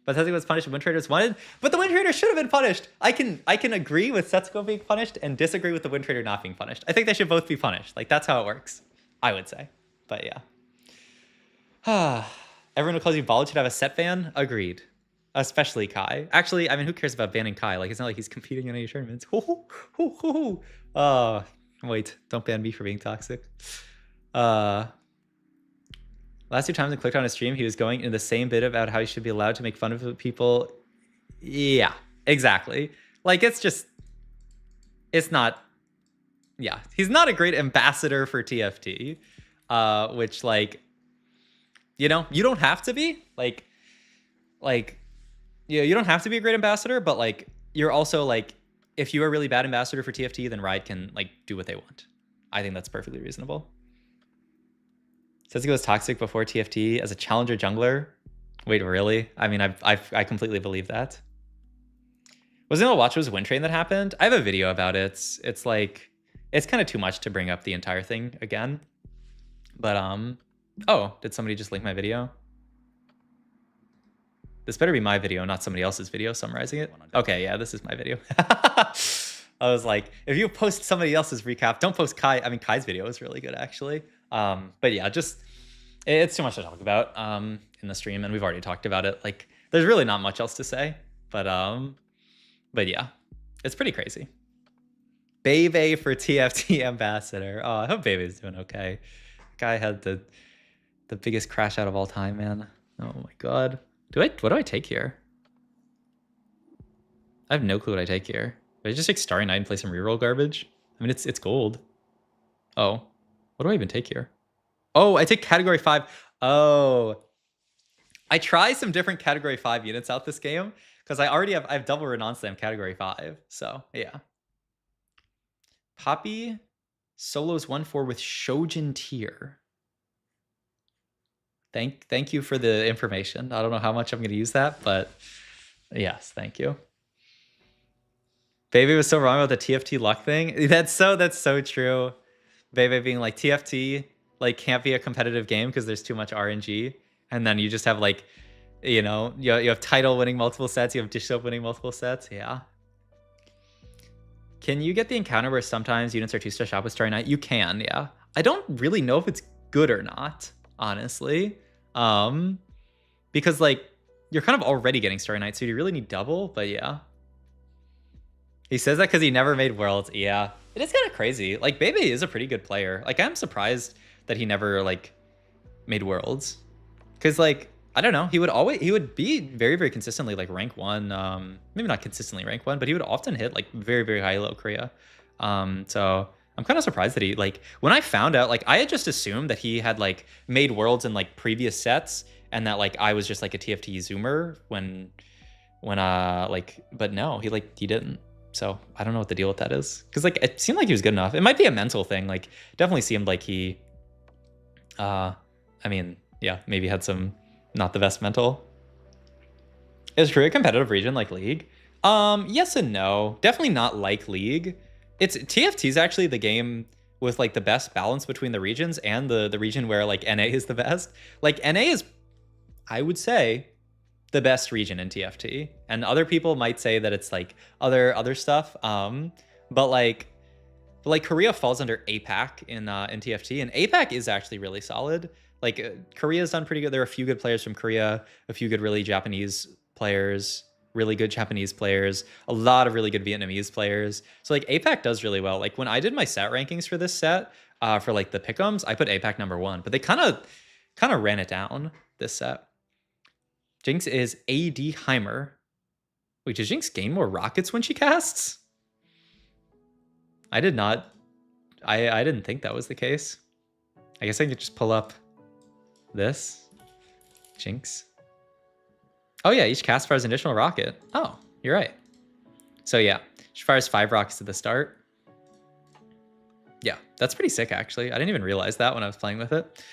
But Setsuko was punished and Wind Traders wanted, but the Wind Trader should have been punished. I can agree with Setsuko being punished and disagree with the Wind Trader not being punished. I think they should both be punished. Like that's how it works, I would say. But yeah. Everyone who calls you bald should have a set ban. Agreed. Especially Kai. Actually, I mean, who cares about banning Kai? Like, it's not like he's competing in any tournaments. Wait, don't ban me for being toxic. Last 2 times I clicked on his stream, he was going into the same bit about how he should be allowed to make fun of people. Yeah, exactly. Like, it's not, yeah. He's not a great ambassador for TFT, which, like, you know, you don't have to be. Like, yeah, you don't have to be a great ambassador, but, like, you're also, like, if you're a really bad ambassador for TFT, then Riot can, like, do what they want. I think that's perfectly reasonable. Setsuko was toxic before TFT as a challenger jungler. Wait, really? I mean, I completely believe that. Was it a Watch Was Wind Train that happened? I have a video about it. It's like, it's kind of too much to bring up the entire thing again. But, oh, did somebody just link my video? This better be my video, not somebody else's video summarizing it. Okay, yeah, this is my video. I was like, if you post somebody else's recap, don't post Kai. I mean, Kai's video is really good, actually. But yeah, just, it's too much to talk about in the stream, and we've already talked about it. Like, there's really not much else to say. But yeah, it's pretty crazy. Bebe for TFT ambassador. Oh, I hope Bebe's doing okay. Guy had the biggest crash out of all time, man. Oh my god. What do I take here? I have no clue what I take here. Do I just take Starry Night and play some reroll garbage? I mean, it's gold. Oh, what do I even take here? Oh, I take category 5. Oh, I try some different category 5 units out this game because I have double Renown Slam category 5. So yeah. Poppy solos 1-4 with Shojin tier. Thank you for the information. I don't know how much I'm going to use that, but yes, thank you. Bebe was so wrong about the TFT luck thing. That's so true. Bebe being like, TFT like can't be a competitive game because there's too much RNG, and then you just have like, you know, you have Title winning multiple sets, you have Dish Soap winning multiple sets. Yeah. Can you get the encounter where sometimes units are 2-star shot with Starry Night? You can, yeah. I don't really know if it's good or not, honestly. Because like you're kind of already getting Starry Night, so you really need double, but yeah. He says that because he never made Worlds. Yeah. It is kind of crazy. Like Bebe is a pretty good player. Like I'm surprised that he never like made Worlds. Cause like, I don't know, he would be very, very consistently like rank 1, maybe not consistently rank 1, but he would often hit like very, very high low Korea. So I'm kind of surprised that he like, when I found out, like I had just assumed that he had like made Worlds in like previous sets and that like I was just like a TFT zoomer when like, but no, he didn't. So I don't know what the deal with that is. Cause like, it seemed like he was good enough. It might be a mental thing. Like definitely seemed like he, I mean, yeah, maybe had some, not the best mental. Is Korea a competitive region like League? Yes and no. Definitely not like League. TFT is actually the game with like the best balance between the regions and the region where like NA is the best. Like NA is, I would say, the best region in TFT. And other people might say that it's like other stuff. But like Korea falls under APAC in TFT, and APAC is actually really solid. Like Korea's done pretty good. There are a few good players from Korea, a few good really Japanese players. really good Japanese players, a lot of really good Vietnamese players. So like APAC does really well. Like when I did my set rankings for this set, for like the pick'ems, I put APAC #1, but they kind of ran it down this set. Jinx is AD Heimer. Wait, does Jinx gain more rockets when she casts? I did not. I didn't think that was the case. I guess I could just pull up this. Jinx. Oh yeah, each cast fires an additional rocket. Oh, you're right. So yeah, she fires 5 rockets at the start. Yeah, that's pretty sick actually. I didn't even realize that when I was playing with it.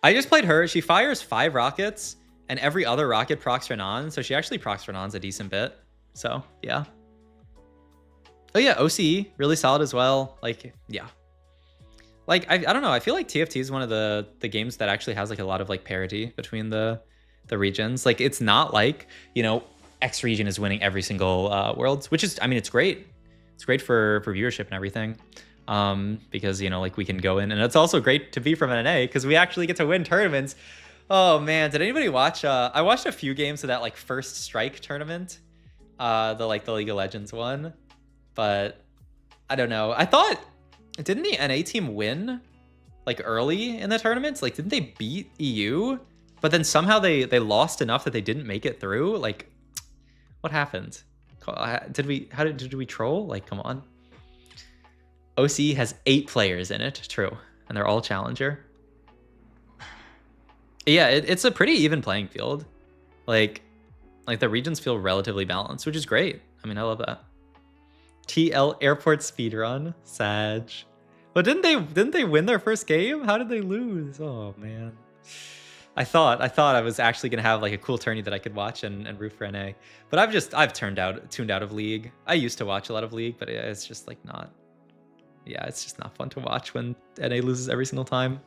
I just played her. She fires 5 rockets and every other rocket procs Renan. So she actually procs Renan's a decent bit. So yeah. Oh yeah, OCE, really solid as well. Like, yeah. Like, I don't know. I feel like TFT is one of the games that actually has like a lot of like parity between the regions. Like, it's not like, you know, X region is winning every single Worlds, which is, I mean, it's great. It's great for viewership and everything. Because, you know, like we can go in, and it's also great to be from NA because we actually get to win tournaments. Oh man, did anybody watch? I watched a few games of that like First Strike tournament, the League of Legends one, but I don't know. I thought, didn't the NA team win like early in the tournaments? Like, didn't they beat EU? But then somehow they lost enough that they didn't make it through. Like, what happened? Did we troll? Like, come on. OC has 8 players in it, true, and they're all challenger. Yeah, it's a pretty even playing field. Like the regions feel relatively balanced, which is great. I mean, I love that. TL Airport speedrun, Sag. But didn't they win their first game? How did they lose? Oh man. I thought I was actually gonna have like a cool tourney that I could watch and root for NA. But I've tuned out of League. I used to watch a lot of League, but it's just like not. Yeah, it's just not fun to watch when NA loses every single time.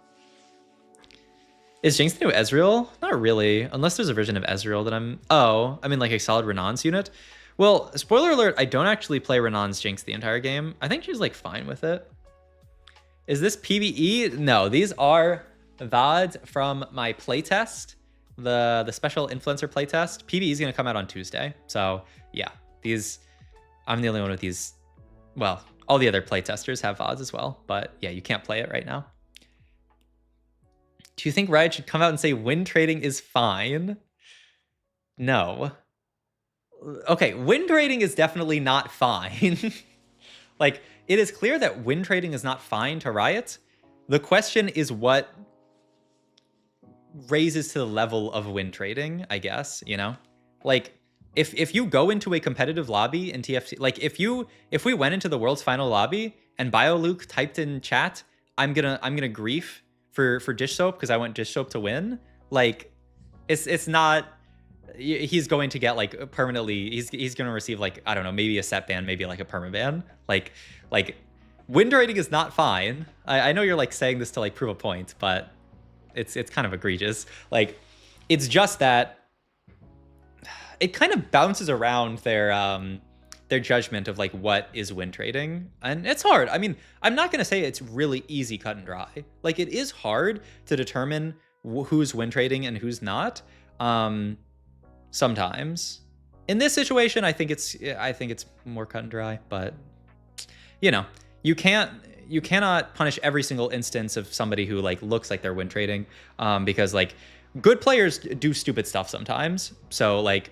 Is Jinx the new Ezreal? Not really, unless there's a version of Ezreal that I'm... Oh, I mean like a solid Renan's unit? Well, spoiler alert, I don't actually play Renan's Jinx the entire game. I think she's like fine with it. Is this PvE? No, these are VODs from my playtest, the special influencer playtest. PvE is going to come out on Tuesday. So yeah, these... I'm the only one with these... Well, all the other playtesters have VODs as well. But yeah, you can't play it right now. Do you think Riot should come out and say win trading is fine? No. Okay, win trading is definitely not fine. Like, it is clear that win trading is not fine to Riot. The question is what raises to the level of win trading, I guess, you know? Like, if you go into a competitive lobby in TFT, like if we went into the world's final lobby and BioLuke typed in chat, I'm gonna grief for Dish Soap because I want Dish Soap to win, like it's not, he's going to get like permanently, he's going to receive like, I don't know, maybe a set ban, maybe like a perma ban. Like win trading is not fine. I know you're like saying this to like prove a point, but it's kind of egregious. Like, it's just that it kind of bounces around their judgment of like what is win trading, and it's hard. I mean, I'm not gonna say it's really easy cut and dry. Like, it is hard to determine who's win trading and who's not. Sometimes in this situation, I think it's more cut and dry, but you know, you cannot punish every single instance of somebody who like looks like they're win trading, because like good players do stupid stuff sometimes. So like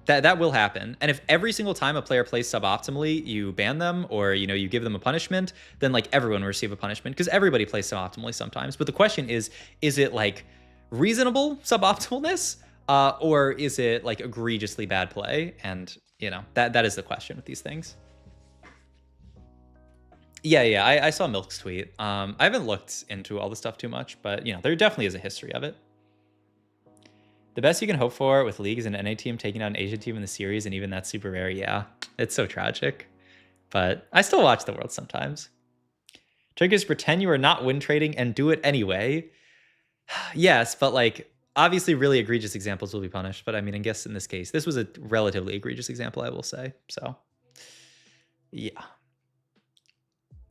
that will happen. And if every single time a player plays suboptimally, you ban them or, you know, you give them a punishment, then like everyone will receive a punishment because everybody plays suboptimally sometimes. But the question is it like reasonable suboptimalness, or is it like egregiously bad play? And you know, that is the question with these things. Yeah, I saw Milk's tweet. I haven't looked into all the stuff too much, but you know, there definitely is a history of it. The best you can hope for with League is an NA team taking out an Asian team in the series, and even that's super rare. Yeah, it's so tragic. But I still watch the World sometimes. Triggers pretend you are not win trading and do it anyway. Yes, but like, obviously really egregious examples will be punished. But I mean, I guess in this case, this was a relatively egregious example, I will say. So, yeah.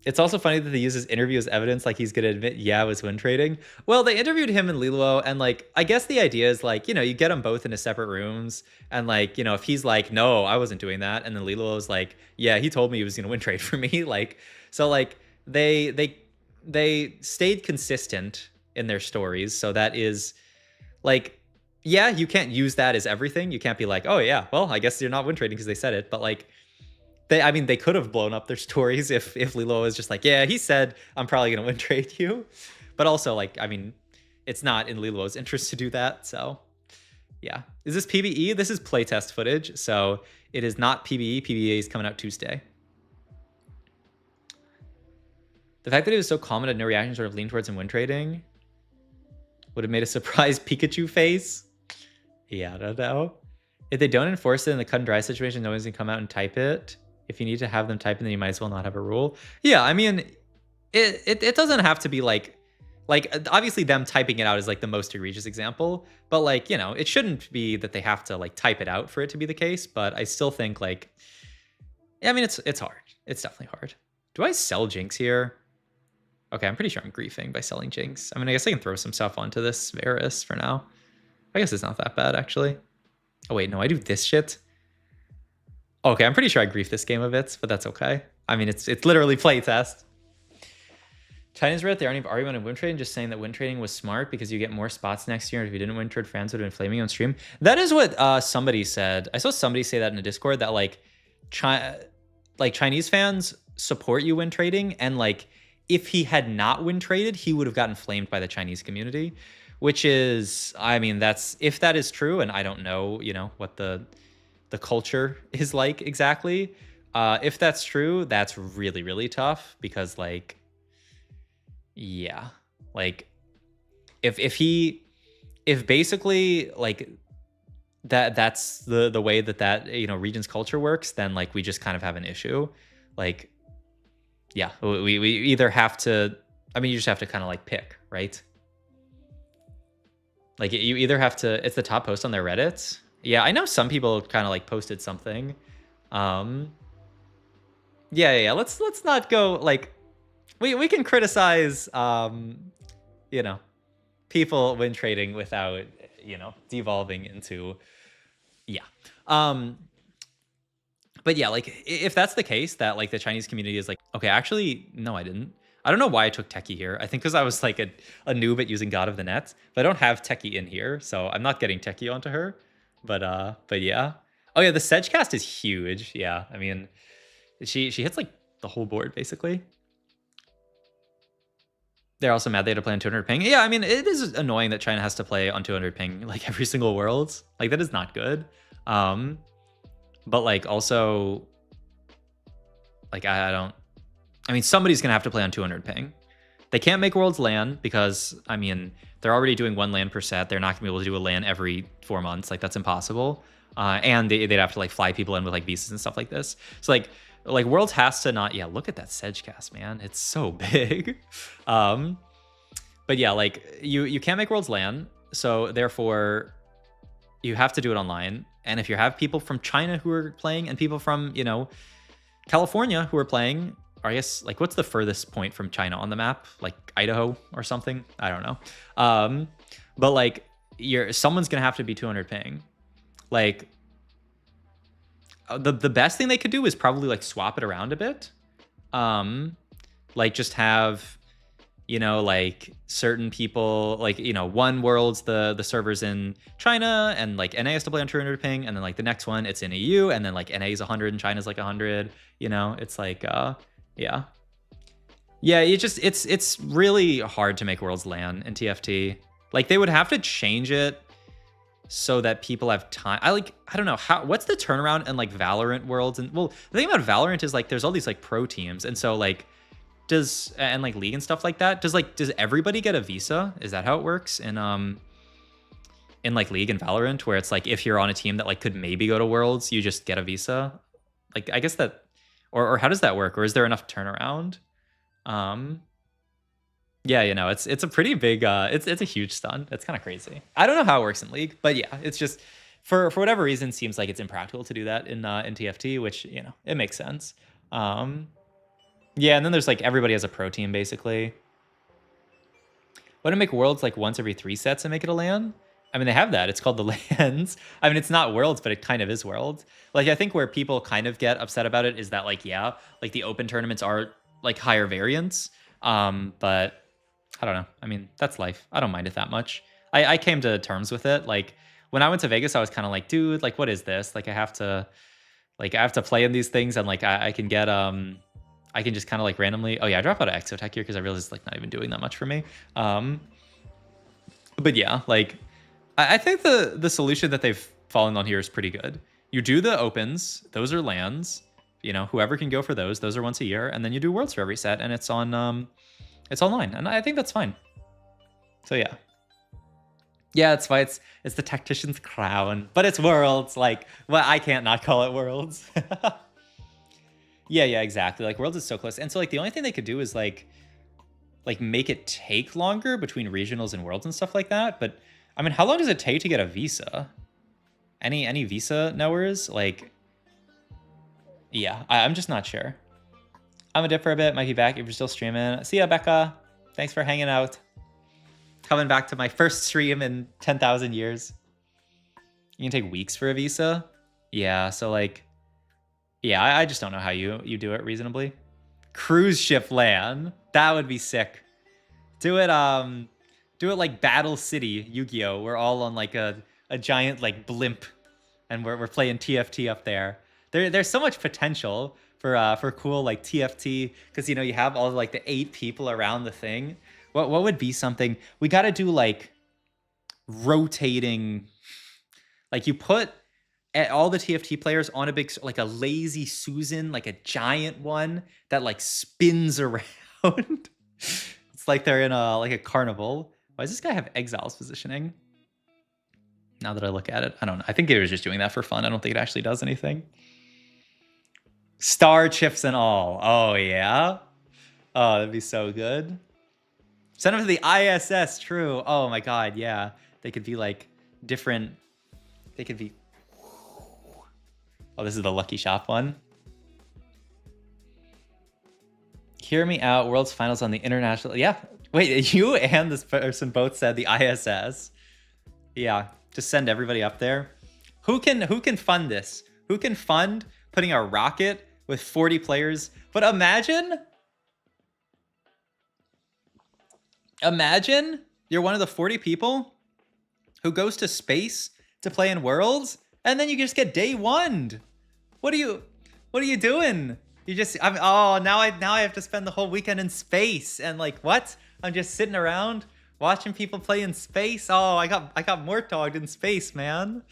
It's also funny that they use his interview as evidence, like he's gonna admit, yeah, I was win trading. Well, they interviewed him and Liluo, and like, I guess the idea is like, you know, you get them both into separate rooms, and like, you know, if he's like, no, I wasn't doing that, and then Liluo's like, yeah, he told me he was gonna win trade for me, like, so like, they stayed consistent in their stories, so that is, like, yeah, you can't use that as everything. You can't be like, oh yeah, well, I guess you're not win trading because they said it, but like, I mean, they could have blown up their stories if Lilo was just like, yeah, he said I'm probably gonna win trade you, but also like, I mean, it's not in Lilo's interest to do that. So yeah, is this PvE? This is playtest footage, so it is not PvE. PvE is coming out Tuesday. The fact that it was so calm and had no reaction sort of leaned towards him win trading would have made a surprise Pikachu face. Yeah, I don't know. If they don't enforce it in the cut and dry situation, no one's gonna come out and type it. If you need to have them type it, then you might as well not have a rule. Yeah, I mean, it doesn't have to be like obviously them typing it out is like the most egregious example, but like, you know, it shouldn't be that they have to like type it out for it to be the case. But I still think like, yeah, I mean, it's hard. It's definitely hard. Do I sell Jinx here? Okay, I'm pretty sure I'm griefing by selling Jinx. I mean, I guess I can throw some stuff onto this Varus for now. I guess it's not that bad actually. Oh wait, no, I do this shit. Okay, I'm pretty sure I griefed this game a bit, but that's okay. I mean, it's literally playtest. Chinese read the argument argument of win trading, just saying that win trading was smart because you get more spots next year. And if you didn't win trade, fans would have been flaming on stream. That is what somebody said. I saw somebody say that in a Discord that like Chinese fans support you win trading, and like if he had not win traded, he would have gotten flamed by the Chinese community, which is, I mean, that's, if that is true, and I don't know, you know, what the culture is like exactly. If that's true, that's really, really tough because like, yeah, like if basically like that's the way that you know, region's culture works, then like we just kind of have an issue. Like, yeah, we either have to, I mean, you just have to kind of like pick, right? Like you either have to, it's the top post on their Reddit. Yeah, I know some people kind of like posted something. Yeah. Let's not go like, we can criticize you know, people win trading without, you know, devolving into, yeah. But yeah, like if that's the case, that like the Chinese community is like, okay, actually, no, I didn't. I don't know why I took Techie here. I think because I was like a noob at using God of the Net, but I don't have Techie in here, so I'm not getting Techie onto her. But yeah. Oh yeah, the Sedge cast is huge. Yeah, I mean, she hits like the whole board basically. They're also mad they had to play on 200 ping. Yeah, I mean, it is annoying that China has to play on 200 ping like every single Worlds. Like that is not good. But like also, like I mean, somebody's gonna have to play on 200 ping. They can't make Worlds LAN because, I mean, they're already doing 1 LAN per set. They're not gonna be able to do a LAN every 4 months. Like that's impossible. And they'd have to like fly people in with like visas and stuff like this. So like Worlds has to not, yeah, look at that Sedge cast, man. It's so big. But yeah, like you can't make Worlds LAN. So therefore you have to do it online. And if you have people from China who are playing and people from, you know, California who are playing, or I guess like what's the furthest point from China on the map? Like Idaho or something? I don't know. But like someone's gonna have to be 200 ping. Like the best thing they could do is probably like swap it around a bit. Like just have, you know, like certain people, like, you know, one World's the servers in China, and like NA has to play on 200 ping, and then like the next one it's in EU, and then like NA is 100 and China's like 100. You know, it's like yeah, it's really hard to make Worlds LAN in TFT. Like they would have to change it so that people have time. I don't know what's the turnaround in like Valorant Worlds. And well, the thing about Valorant is like there's all these like pro teams, and so like and like League and stuff like that, does everybody get a visa? Is that how it works in like League and Valorant, where it's like if you're on a team that like could maybe go to Worlds, you just get a visa? Like I guess that, or how does that work? Or is there enough turnaround? Yeah, you know, it's a pretty big it's a huge stun. It's kind of crazy. I don't know how it works in League, but yeah, it's just for whatever reason seems like it's impractical to do that in TFT, which, you know, it makes sense. Yeah, and then there's like everybody has a pro team basically. Why don't make Worlds like once every 3 sets and make it a LAN? I mean, they have that. It's called the LANs. I mean, it's not Worlds, but it kind of is Worlds. Like, I think where people kind of get upset about it is that, like, yeah, like the open tournaments are like higher variance. But I don't know. I mean, that's life. I don't mind it that much. I came to terms with it. Like, when I went to Vegas, I was kind of like, dude, like, what is this? Like, I have to play in these things, and like, I can get I can just kind of like randomly. Oh yeah, I drop out of Exotech here because I realized it's like not even doing that much for me. But yeah, like I think the solution that they've fallen on here is pretty good. You do the opens; those are LANs. You know, whoever can go for those are once a year, and then you do Worlds for every set, and it's on it's online, and I think that's fine. So yeah. Yeah, it's fine. It's the tactician's crown, but it's Worlds. Like, well, I can't not call it Worlds. Yeah, exactly. Like, Worlds is so close. And so, like, the only thing they could do is, like make it take longer between regionals and Worlds and stuff like that. But, I mean, how long does it take to get a visa? Any visa knowers? Like, yeah, I'm just not sure. I'm a dip for a bit. Might be back if you're still streaming. See ya, Becca. Thanks for hanging out. Coming back to my first stream in 10,000 years. You can take weeks for a visa? Yeah, so, like... Yeah, I just don't know how you do it reasonably. Cruise ship LAN. That would be sick. Do it like Battle City, Yu-Gi-Oh! We're all on like a giant like blimp, and we're playing TFT up there. There's so much potential for cool like TFT, because you know you have all like the 8 people around the thing. What would be something we got to do, like rotating, like you put all the TFT players on a big, like a lazy Susan, like a giant one that like spins around. It's like they're in a carnival. Why does this guy have Exiles positioning? Now that I look at it, I don't know. I think it was just doing that for fun. I don't think it actually does anything. Star chips and all. Oh yeah. Oh, that'd be so good. Send them to the ISS. True. Oh my God. Yeah. They could be like different. They could be. Oh, this is the Lucky Shop one. Hear me out. World's finals on the international. Yeah. Wait, you and this person both said the ISS. Yeah. Just send everybody up there. Who can fund this? Who can fund putting a rocket with 40 players? But imagine you're one of the 40 people who goes to space to play in Worlds, and then you just get day 1'd. What are you doing? You just now I have to spend the whole weekend in space, and like what? I'm just sitting around watching people play in space. Oh, I got mortogged in space, man.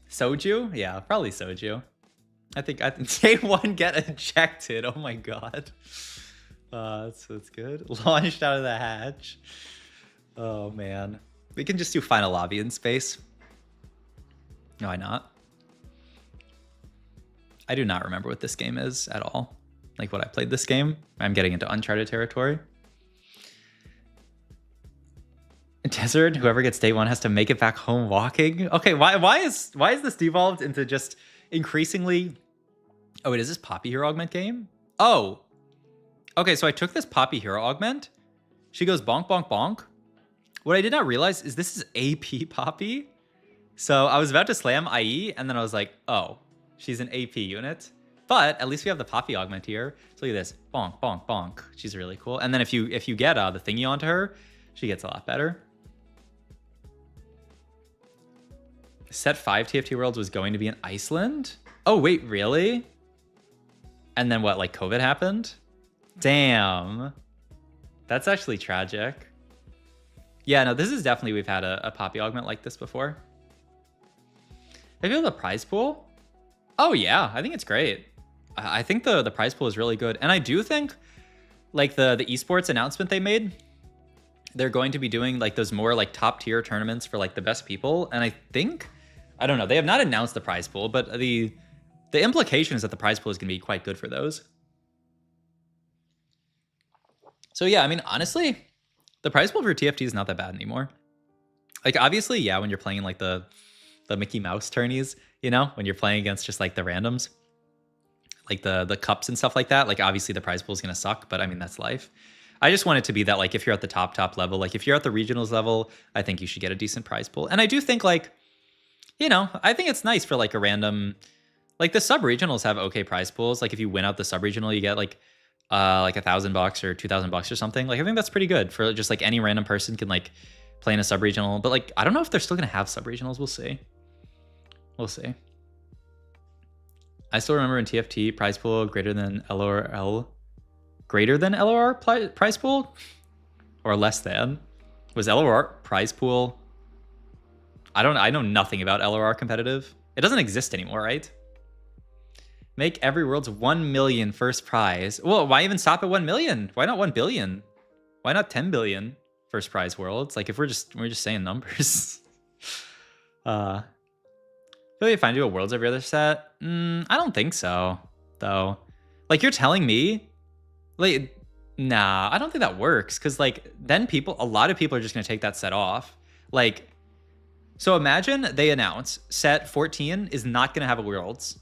Soju? Yeah, probably Soju. I think day 1 get ejected. Oh my God. That's good. Launched out of the hatch. Oh man. We can just do final lobby in space. No, why not? I do not remember what this game is at all. Like what I played this game. I'm getting into uncharted territory. Desert, whoever gets day 1 has to make it back home walking. Okay, why is this devolved into just increasingly... Oh wait, is this Poppy Hero Augment game? Oh. Okay, so I took this Poppy Hero Augment. She goes bonk, bonk, bonk. What I did not realize is this is AP Poppy. So I was about to slam IE, and then I was like, oh, she's an AP unit. But at least we have the Poppy Augment here. So look at this. Bonk, bonk, bonk. She's really cool. And then if you get the thingy onto her, she gets a lot better. Set 5 TFT Worlds was going to be in Iceland? Oh, wait, really? And then what, like COVID happened? Damn. That's actually tragic. Yeah, no, this is definitely, we've had a Poppy Augment like this before. Have you have the prize pool? Oh yeah, I think it's great. I think the prize pool is really good. And I do think like the esports announcement they made, they're going to be doing like those more like top tier tournaments for like the best people. And I think, I don't know, they have not announced the prize pool, but the implication is that the prize pool is going to be quite good for those. So yeah, I mean, honestly, the prize pool for TFT is not that bad anymore. Like obviously, yeah, when you're playing like the Mickey Mouse tourneys, you know, when you're playing against just like the randoms, like the cups and stuff like that. Like obviously the prize pool is gonna suck, but I mean that's life. I just want it to be that like if you're at the top level, like if you're at the regionals level, I think you should get a decent prize pool. And I do think like, you know, I think it's nice for like a random, like the sub regionals have okay prize pools. Like if you win out the sub regional, you get like $1,000 or $2,000 or something. Like I think that's pretty good for just like any random person can like play in a sub regional. But like I don't know if they're still gonna have sub regionals. We'll see. We'll see. I still remember in TFT prize pool greater than LOL. Greater than LOR prize pool? Or less than? Was LOR prize pool? I know nothing about LOR competitive. It doesn't exist anymore, right? Make every world's 1 million first prize. Well, why even stop at 1 million? Why not 1 billion? Why not 10 billion first prize worlds? Like if we're just saying numbers. Really fine to do a worlds every other set? I don't think so, though. Like you're telling me, like, nah, I don't think that works. Cause like then a lot of people are just gonna take that set off. Like, so imagine they announce set 14 is not gonna have a worlds.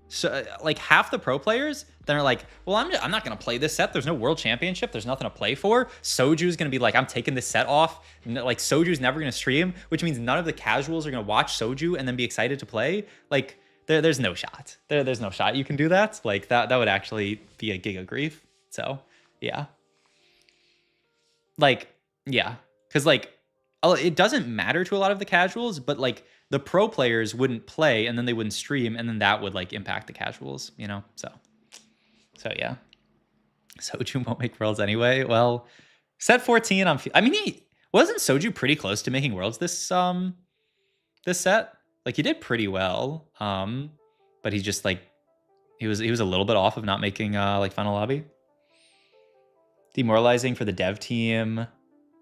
So like half the pro players then are like, well, I'm not gonna play this set. There's no world championship. There's nothing to play for. Soju's gonna be like, I'm taking this set off. Like Soju's never gonna stream, which means none of the casuals are gonna watch Soju and then be excited to play. Like there's no shot. There's no shot you can do that. Like that would actually be a gig of grief. So yeah. Like, yeah. Cause like it doesn't matter to a lot of the casuals, but like the pro players wouldn't play and then they wouldn't stream and then that would like impact the casuals, you know? So yeah. Soju won't make worlds anyway. Well, set 14 I mean, wasn't Soju pretty close to making worlds this set? Like he did pretty well. But he just like he was a little bit off of not making like final lobby. Demoralizing for the dev team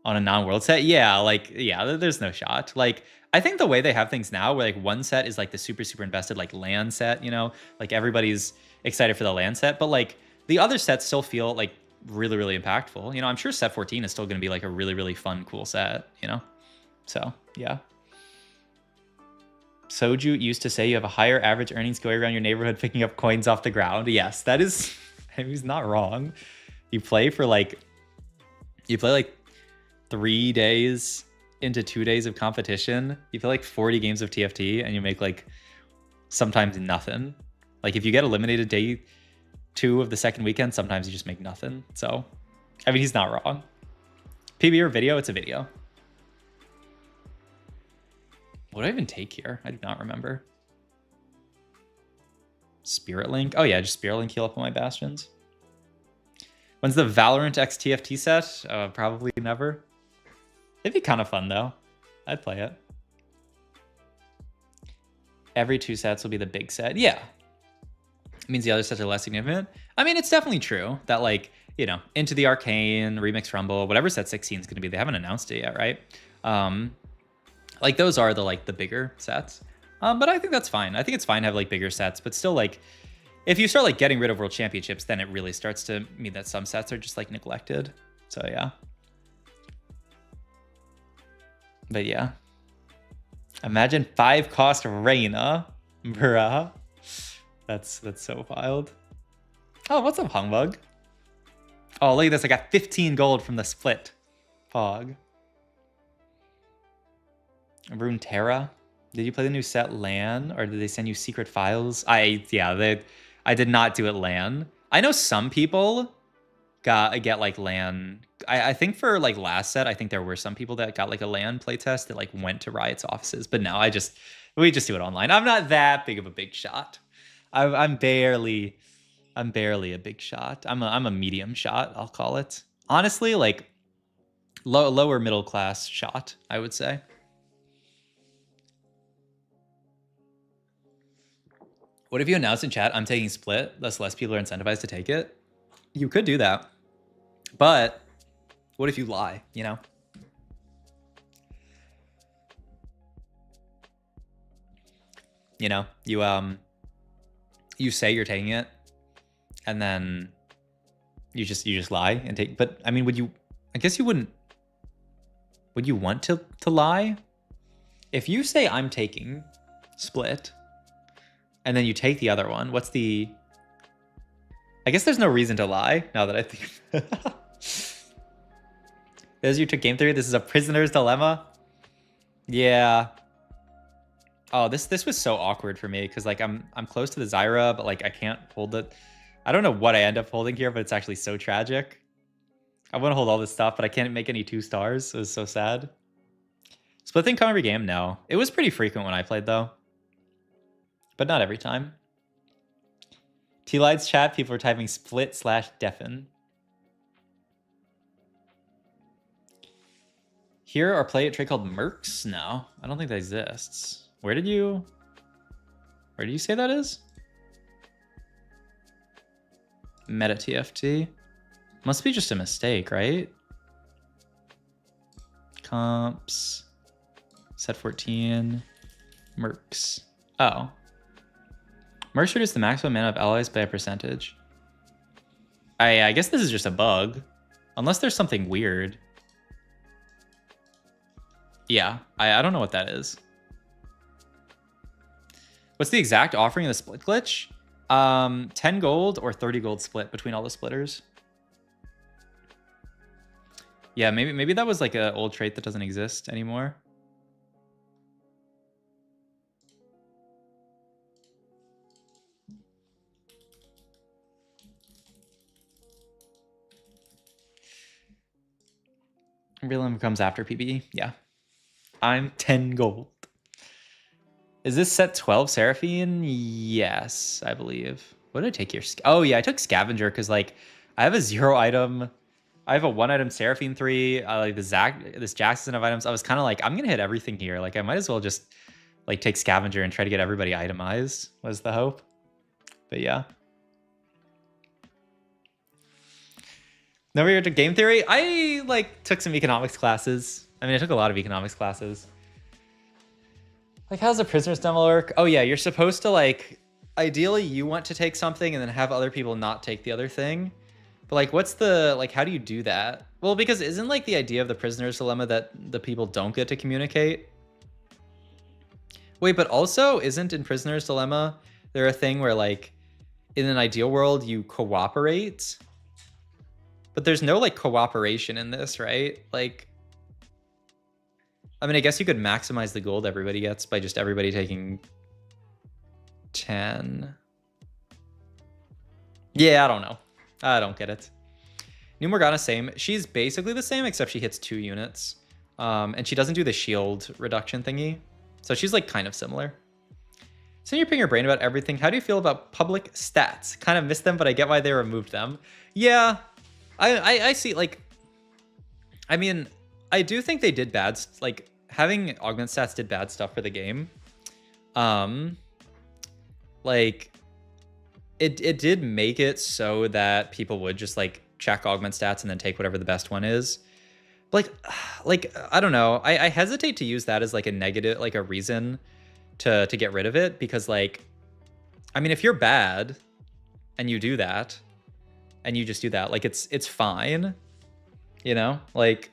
on a non-world set. Yeah, like there's no shot. Like I think the way they have things now where like one set is like the super invested like LAN set, you know, like everybody's excited for the LAN set, but like the other sets still feel like really impactful. You know, I'm sure set 14 is still going to be like a really fun, cool set, you know? So yeah. Soju used to say you have a higher average earnings going around your neighborhood picking up coins off the ground. Yes, that is, I mean, he's not wrong. You play like 3 days into 2 days of competition. You play like 40 games of TFT and you make like sometimes nothing. Like if you get eliminated day 2 of the second weekend, sometimes you just make nothing. So, I mean, he's not wrong. PB or video? It's a video. What do I even take here? I do not remember. Spirit Link? Oh yeah, just Spirit Link heal up on my bastions. When's the Valorant X TFT set? Probably never. It'd be kind of fun though. I'd play it. Every 2 sets will be the big set. Yeah. It means the other sets are less significant. I mean, it's definitely true that like, you know, Into the Arcane, Remix Rumble, whatever set 16 is going to be, they haven't announced it yet, right? Like those are the bigger sets. But I think that's fine. I think it's fine to have like bigger sets, but still like, if you start like getting rid of world championships, then it really starts to mean that some sets are just like neglected. So yeah. But yeah. Imagine 5 cost Reyna. Bruh. That's so wild. Oh, what's up, Hungbug? Oh, look at this. I got 15 gold from the split. Fog. Runeterra. Did you play the new set LAN, or did they send you secret files? I did not do it LAN. I know some people get like LAN. I think for like last set, I think there were some people that got like a LAN playtest that like went to Riot's offices. But no, we just do it online. I'm not that big of a big shot. I'm barely a big shot. I'm a medium shot, I'll call it. Honestly, like lower middle class shot, I would say. What if you announce in chat, I'm taking split, thus less people are incentivized to take it? You could do that. But what if you lie, you know? You know, you say you're taking it and then you just lie and take, but I mean, I guess you wouldn't, would you want to lie? If you say I'm taking split and then you take the other one, what's the I guess there's no reason to lie now that I think. As you took game theory, this is a prisoner's dilemma. Yeah. Oh, this was so awkward for me because like I'm close to the Zyra, but like I can't hold it. I don't know what I end up holding here, but it's actually so tragic. I want to hold all this stuff, but I can't make any 2 stars. It was so sad. Split thing come every game? No. It was pretty frequent when I played though. But not every time. T-Lide's chat, people are typing split/deafen. Here are play a trade called Mercs? No, I don't think that exists. Where did you say that is? Meta TFT. Must be just a mistake, right? Comps. Set 14. Mercs. Oh. Mercs reduce the maximum mana of allies by a percentage. I guess this is just a bug. Unless there's something weird. Yeah, I don't know what that is. What's the exact offering of the split glitch? 10 gold or 30 gold split between all the splitters. Yeah, maybe that was like an old trait that doesn't exist anymore. Realism comes after PBE. Yeah. I'm 10 gold. Is this set 12 Seraphine? Yes, I believe. What did I take here? Oh, yeah, I took Scavenger because, like, I have a 0 item. I have a 1 item Seraphine 3. Like, this Jackson of items. I was kind of like, I'm going to hit everything here. Like, I might as well just, like, take Scavenger and try to get everybody itemized, was the hope. But, yeah. Never heard of game theory? I, like, took some economics classes. I mean, I took a lot of economics classes. Like, how's a prisoner's demo work? Oh, yeah, you're supposed to, like, ideally you want to take something and then have other people not take the other thing. But, like, what's the, like, how do you do that? Well, because isn't, like, the idea of the prisoner's dilemma that the people don't get to communicate? Wait, but also, isn't in prisoner's dilemma there a thing where, like, in an ideal world, you cooperate? But there's no, like, cooperation in this, right? Like, I mean, I guess you could maximize the gold everybody gets by just everybody taking 10. Yeah, I don't know. I don't get it. New Morgana, same. She's basically the same, except she hits 2 units. And she doesn't do the shield reduction thingy. So she's, like, kind of similar. So you're picking your brain about everything. How do you feel about public stats? Kind of miss them, but I get why they removed them. Yeah, I see, like, I mean, I do think they did bad, like, having augment stats did bad stuff for the game. Like, it did make it so that people would just, like, check augment stats and then take whatever the best one is. But, like I don't know. I hesitate to use that as, like, a negative, like, a reason to get rid of it. Because, like, I mean, if you're bad and you do that, and you just do that, like, it's fine. You know? Like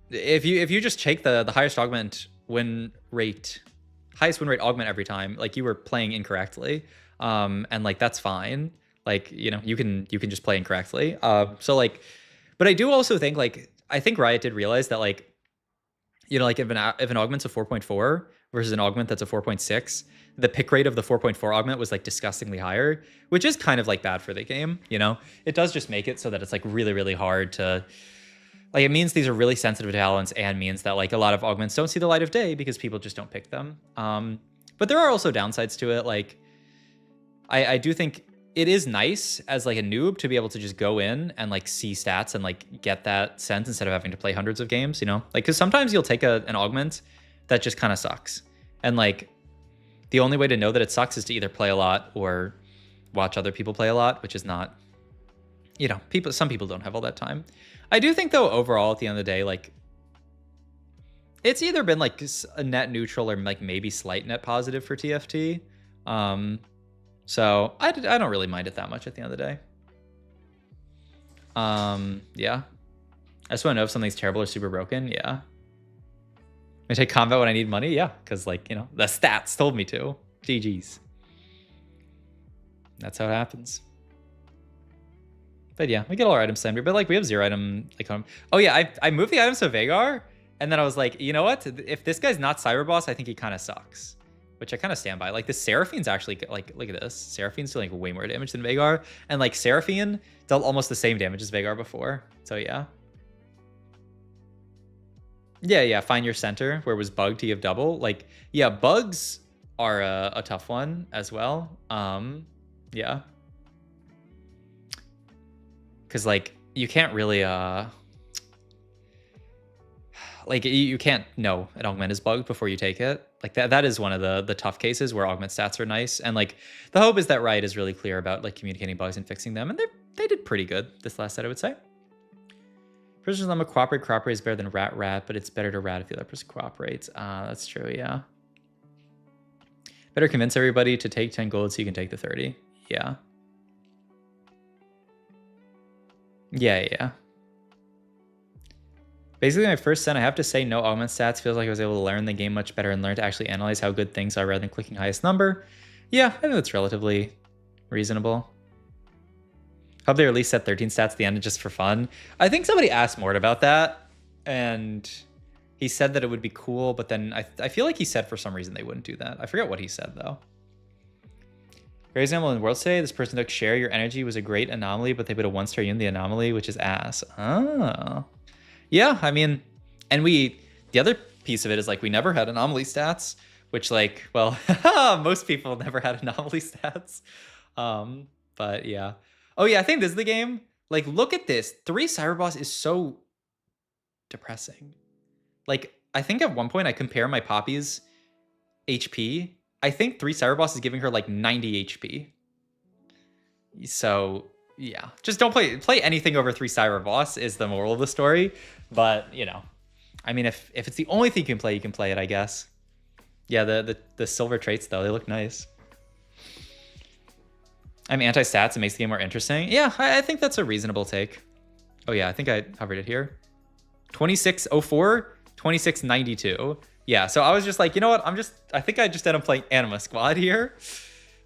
if you just take the highest highest win rate augment every time, like, you were playing incorrectly, and, like, that's fine. Like, you know, you can just play incorrectly. So, like, but I do also think, like, I think Riot did realize that, like, you know, like, if an augment's a 4.4 versus an augment that's a 4.6, the pick rate of the 4.4 augment was, like, disgustingly higher, which is kind of, like, bad for the game. You know, it does just make it so that it's, like, really, really hard to. Like, it means these are really sensitive talents and means that, like, a lot of augments don't see the light of day because people just don't pick them. But there are also downsides to it. Like, I do think it is nice as, like, a noob to be able to just go in and, like, see stats and, like, get that sense instead of having to play hundreds of games, you know? Like, because sometimes you'll take an augment that just kind of sucks. And, like, the only way to know that it sucks is to either play a lot or watch other people play a lot, which is not, you know, some people don't have all that time. I do think, though, overall, at the end of the day, like, it's either been, like, a net neutral or, like, maybe slight net positive for TFT. So I don't really mind it that much at the end of the day. Yeah. I just want to know if something's terrible or super broken. Yeah. I take combat when I need money. Yeah. Because, like, you know, the stats told me to. GG's. That's how it happens. But yeah, we get all our items signed, but like we have 0 item like oh yeah, I moved the items to Vhagar, and then I was like, you know what? If this guy's not Cyber Boss, I think he kind of sucks. Which I kind of stand by. Like the Seraphine's actually like, look at this. Seraphine's doing like way more damage than Vhagar, and like Seraphine dealt almost the same damage as Vhagar before. So yeah. Yeah, find your center where it was bugged to give double. Like, yeah, bugs are a tough one as well. Yeah. Because like you can't really like you can't know an augment is bugged before you take it. Like that is one of the tough cases where augment stats are nice. And like the hope is that Riot is really clear about like communicating bugs and fixing them, and they did pretty good this last set, I would say. Prisoners Llama cooperate is better than rat, but it's better to rat if the other person cooperates. That's true, yeah. Better convince everybody to take 10 gold so you can take the 30. Yeah. Yeah. Basically, my first set, I have to say no augment stats. Feels like I was able to learn the game much better and learn to actually analyze how good things are rather than clicking highest number. Yeah, I think that's relatively reasonable. Hope they released set 13 stats at the end just for fun. I think somebody asked Mort about that, and he said that it would be cool, but then I feel like he said for some reason they wouldn't do that. I forget what he said, though. Great example in World Today, this person took share your energy was a great anomaly, but they put a 1-star in the anomaly, which is ass. Oh. Yeah, I mean, and the other piece of it is like we never had anomaly stats, which like, well, most people never had anomaly stats. But yeah. Oh yeah, I think this is the game. Like, look at this. 3 Cyber Boss is so depressing. Like, I think at one point I compare my Poppy's HP. I think 3 Cyber Boss is giving her like 90 HP. So yeah, just don't play anything over 3 Cyber Boss is the moral of the story. But you know, I mean, if it's the only thing you can play it, I guess. Yeah, the silver traits though, they look nice. I'm anti-stats, it makes the game more interesting. Yeah, I think that's a reasonable take. Oh yeah, I think I covered it here. 2604, 2692. Yeah, so I was just like, you know what? I think I just end up playing Anima Squad here.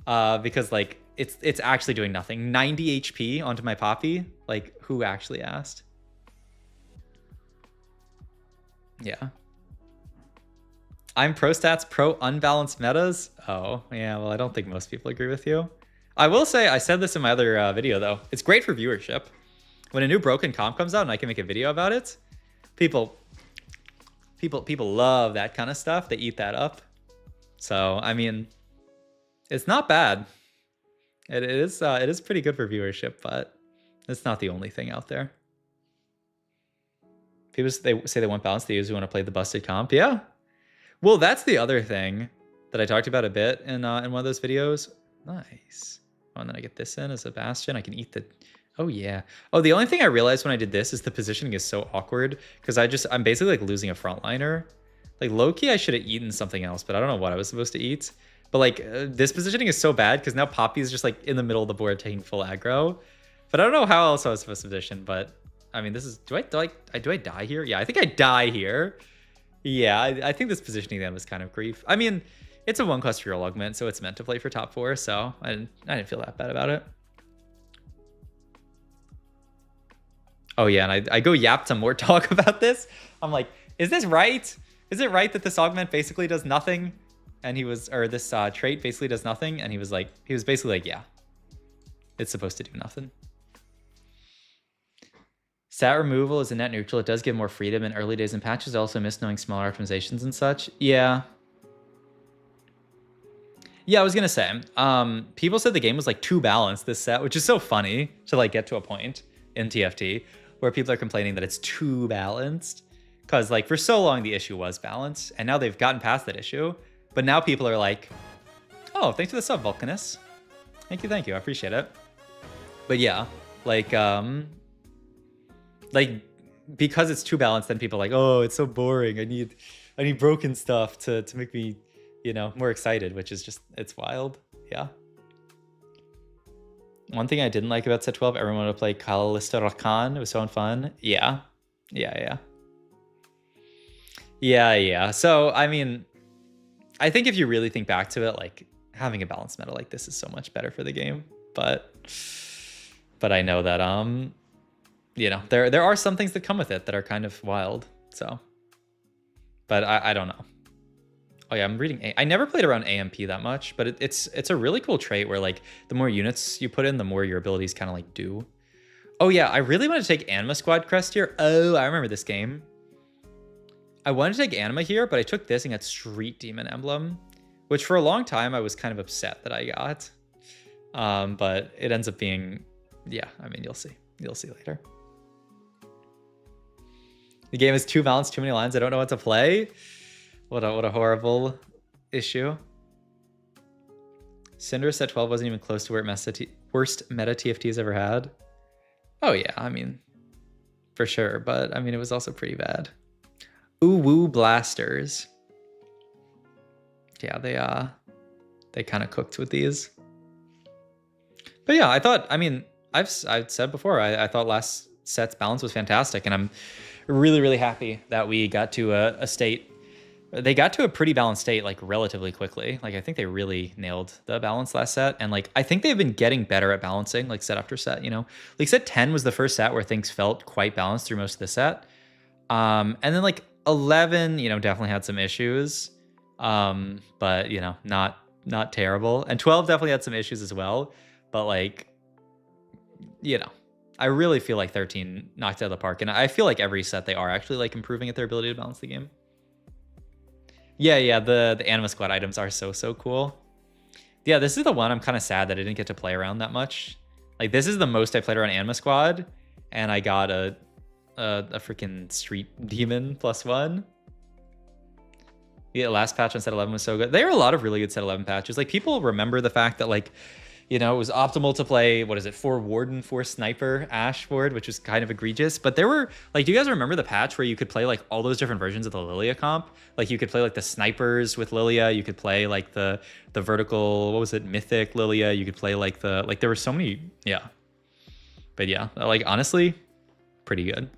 Because like it's actually doing nothing. 90 HP onto my Poppy. Like, who actually asked? Yeah. I'm pro stats, pro unbalanced metas. Oh, yeah, well, I don't think most people agree with you. I will say, I said this in my other video though, it's great for viewership. When a new broken comp comes out and I can make a video about it, people love that kind of stuff. They eat that up. So, I mean, it's not bad. It is pretty good for viewership, but it's not the only thing out there. People say they want balance. They usually want to play the busted comp. Yeah. Well, that's the other thing that I talked about a bit in one of those videos. Nice. Oh, and then I get this in as a Bastion. I can eat the... Oh, yeah. Oh, the only thing I realized when I did this is the positioning is so awkward because I'm basically like losing a frontliner. Like, low-key, I should have eaten something else, but I don't know what I was supposed to eat. But like, this positioning is so bad because now Poppy is just like in the middle of the board taking full aggro. But I don't know how else I was supposed to position, but I mean, this is... Do I die here? Yeah, I think I die here. Yeah, I think this positioning then was kind of grief. I mean... It's a 1-cost reroll augment, so it's meant to play for top 4, so I didn't feel that bad about it. Oh yeah, and I go yap to more talk about this. I'm like, is this right? Is it right that this augment basically does nothing? And this trait basically does nothing? And he was basically like, yeah, it's supposed to do nothing. Stat removal is a net neutral. It does give more freedom in early days and patches. I also miss knowing smaller optimizations and such. Yeah. Yeah, I was gonna say, people said the game was like too balanced this set, which is so funny to like get to a point in TFT where people are complaining that it's too balanced. Cause like for so long the issue was balance, and now they've gotten past that issue. But now people are like, oh, thanks for the sub, Vulcanus. Thank you, I appreciate it. But yeah, like because it's too balanced, then people are like, oh, it's so boring. I need broken stuff to make me, you know, more excited, which is just, it's wild. Yeah. One thing I didn't like about set 12, everyone would play Kalista Arcane. It was so fun. Yeah. So, I mean, I think if you really think back to it, like having a balanced meta like this is so much better for the game. but I know that you know, there are some things that come with it that are kind of wild. So, but I don't know. Oh yeah, I'm reading. I never played around AMP that much, but it's a really cool trait where like the more units you put in, the more your abilities kind of like do. Oh yeah, I really want to take Anima Squad Crest here. Oh, I remember this game. I wanted to take Anima here, but I took this and got Street Demon Emblem, which for a long time I was kind of upset that I got. But it ends up being, yeah, I mean, you'll see. You'll see later. The game is too balanced, too many lines. I don't know what to play. What a horrible issue. Syndra set 12 wasn't even close to where worst meta TFT has ever had. Oh yeah, I mean, for sure. But I mean, it was also pretty bad. Ooh woo blasters. Yeah, they kind of cooked with these. But yeah, I thought, I mean, I've said before, I thought last set's balance was fantastic, and I'm really, really happy that we got to a state. They got to a pretty balanced state like relatively quickly. Like I think they really nailed the balance last set, and like I think they've been getting better at balancing like set after set, you know. Like set 10 was the first set where things felt quite balanced through most of the set. And then like 11, you know, definitely had some issues. But you know, not terrible. And 12 definitely had some issues as well. But like, you know, I really feel like 13 knocked it out of the park, and I feel like every set they are actually like improving at their ability to balance the game. Yeah, the Anima Squad items are so cool. Yeah, this is the one I'm kind of sad that I didn't get to play around that much. Like this is the most I played around Anima Squad, and I got a freaking Street Demon +1. Yeah, last patch on set 11 was so good. There are a lot of really good set 11 patches. Like people remember the fact that like, you know, it was optimal to play, what is it, 4 Warden, 4 Sniper, Ash Ward, which was kind of egregious. But there were, like, do you guys remember the patch where you could play, like, all those different versions of the Lilia comp? Like, you could play, like, the Snipers with Lilia. You could play, like, the vertical, what was it, Mythic Lilia. You could play, like, there were so many, yeah. But, yeah, like, honestly, pretty good.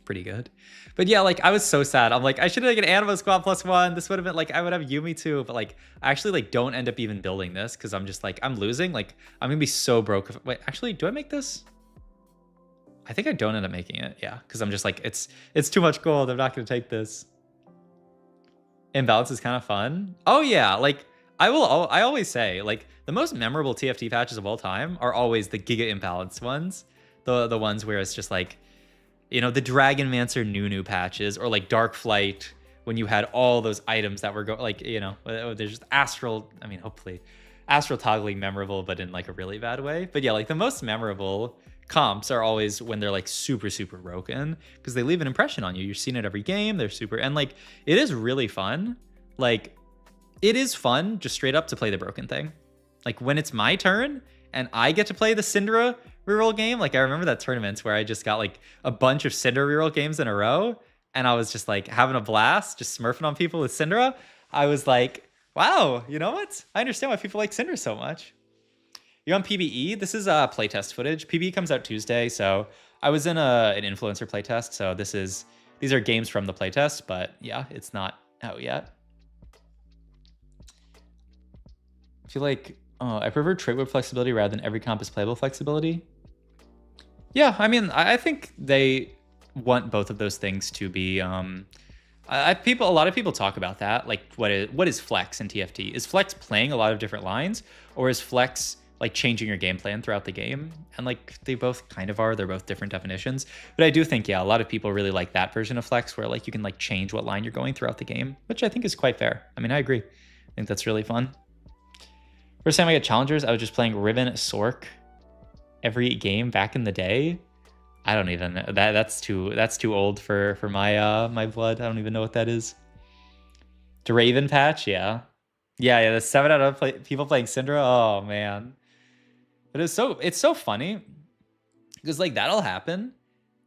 Pretty good. But yeah, like I was so sad. I'm like, I should have taken Anima Squad +1. This would have been like, I would have Yumi too. But like, I actually like don't end up even building this because I'm just like, I'm losing. Like, I'm gonna be so broke. Wait, actually, do I make this? I think I don't end up making it. Yeah, because I'm just like, it's too much gold. I'm not gonna take this. Imbalance is kind of fun. Oh yeah, like I always say like the most memorable TFT patches of all time are always the Giga Imbalance ones. The ones where it's just like, you know, the Dragonmancer Nunu patches, or like Dark Flight when you had all those items that were like, you know, there's just Astral, I mean, hopefully Astral toggling memorable, but in like a really bad way. But yeah, like the most memorable comps are always when they're like super broken, because they leave an impression on you. You're seeing it every game. They're super, and like it is really fun. Like it is fun just straight up to play the broken thing. Like when it's my turn and I get to play the Syndra reroll game. Like I remember that tournaments where I just got like a bunch of Syndra reroll games in a row, and I was just like having a blast, just smurfing on people with Syndra. I was like, wow, you know what? I understand why people like Syndra so much. You're on PBE. This is playtest footage. PBE comes out Tuesday, so I was in an influencer playtest. So these are games from the playtest, but yeah, it's not out yet. I feel like I prefer trait whip flexibility rather than every comp is playable flexibility. Yeah, I mean, I think they want both of those things to be. A lot of people talk about that. Like, what is flex in TFT? Is flex playing a lot of different lines, or is flex like changing your game plan throughout the game? And like they both kind of are. They're both different definitions. But I do think, yeah, a lot of people really like that version of flex, where like you can like change what line you're going throughout the game, which I think is quite fair. I mean, I agree. I think that's really fun. First time I got challengers, I was just playing Riven Sork every game back in the day. I don't even know. That's too old for my my blood. I don't even know what that is. Draven patch, yeah. The 7 out of people playing Syndra. Oh man. But it's so funny. Because like that'll happen.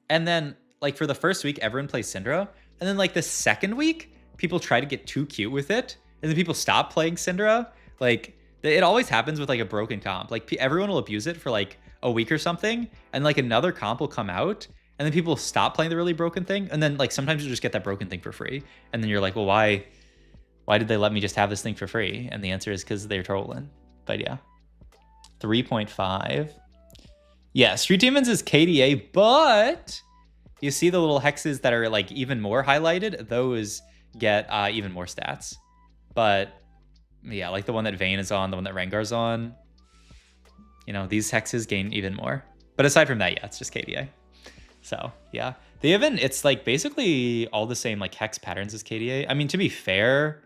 And then like for the first week, everyone plays Syndra. And then like the second week, people try to get too cute with it. And then people stop playing Syndra. Like it always happens with like a broken comp. Like everyone will abuse it for like a week or something, and like another comp will come out, and then people stop playing the really broken thing, and then like sometimes you just get that broken thing for free, and then you're like, well, why did they let me just have this thing for free? And the answer is because they're trolling. But yeah, 3.5. Yeah, Street Demons is KDA, but you see the little hexes that are like even more highlighted? Those get even more stats. But yeah, like the one that Vayne is on, the one that Rengar's on, you know, these hexes gain even more. But aside from that, yeah, it's just KDA. So yeah, it's like basically all the same like hex patterns as KDA. I mean, to be fair,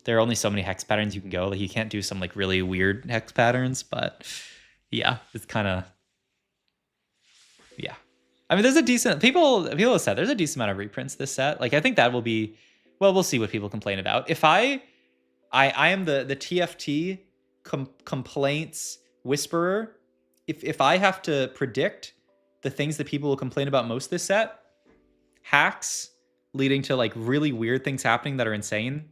there are only so many hex patterns you can go. Like you can't do some like really weird hex patterns, but yeah, it's kind of, yeah. I mean, there's a decent, people have said there's a decent amount of reprints this set. Like I think that will be, well, we'll see what people complain about. If I am the TFT complaints whisperer. If I have to predict the things that people will complain about most this set, hacks leading to like really weird things happening that are insane.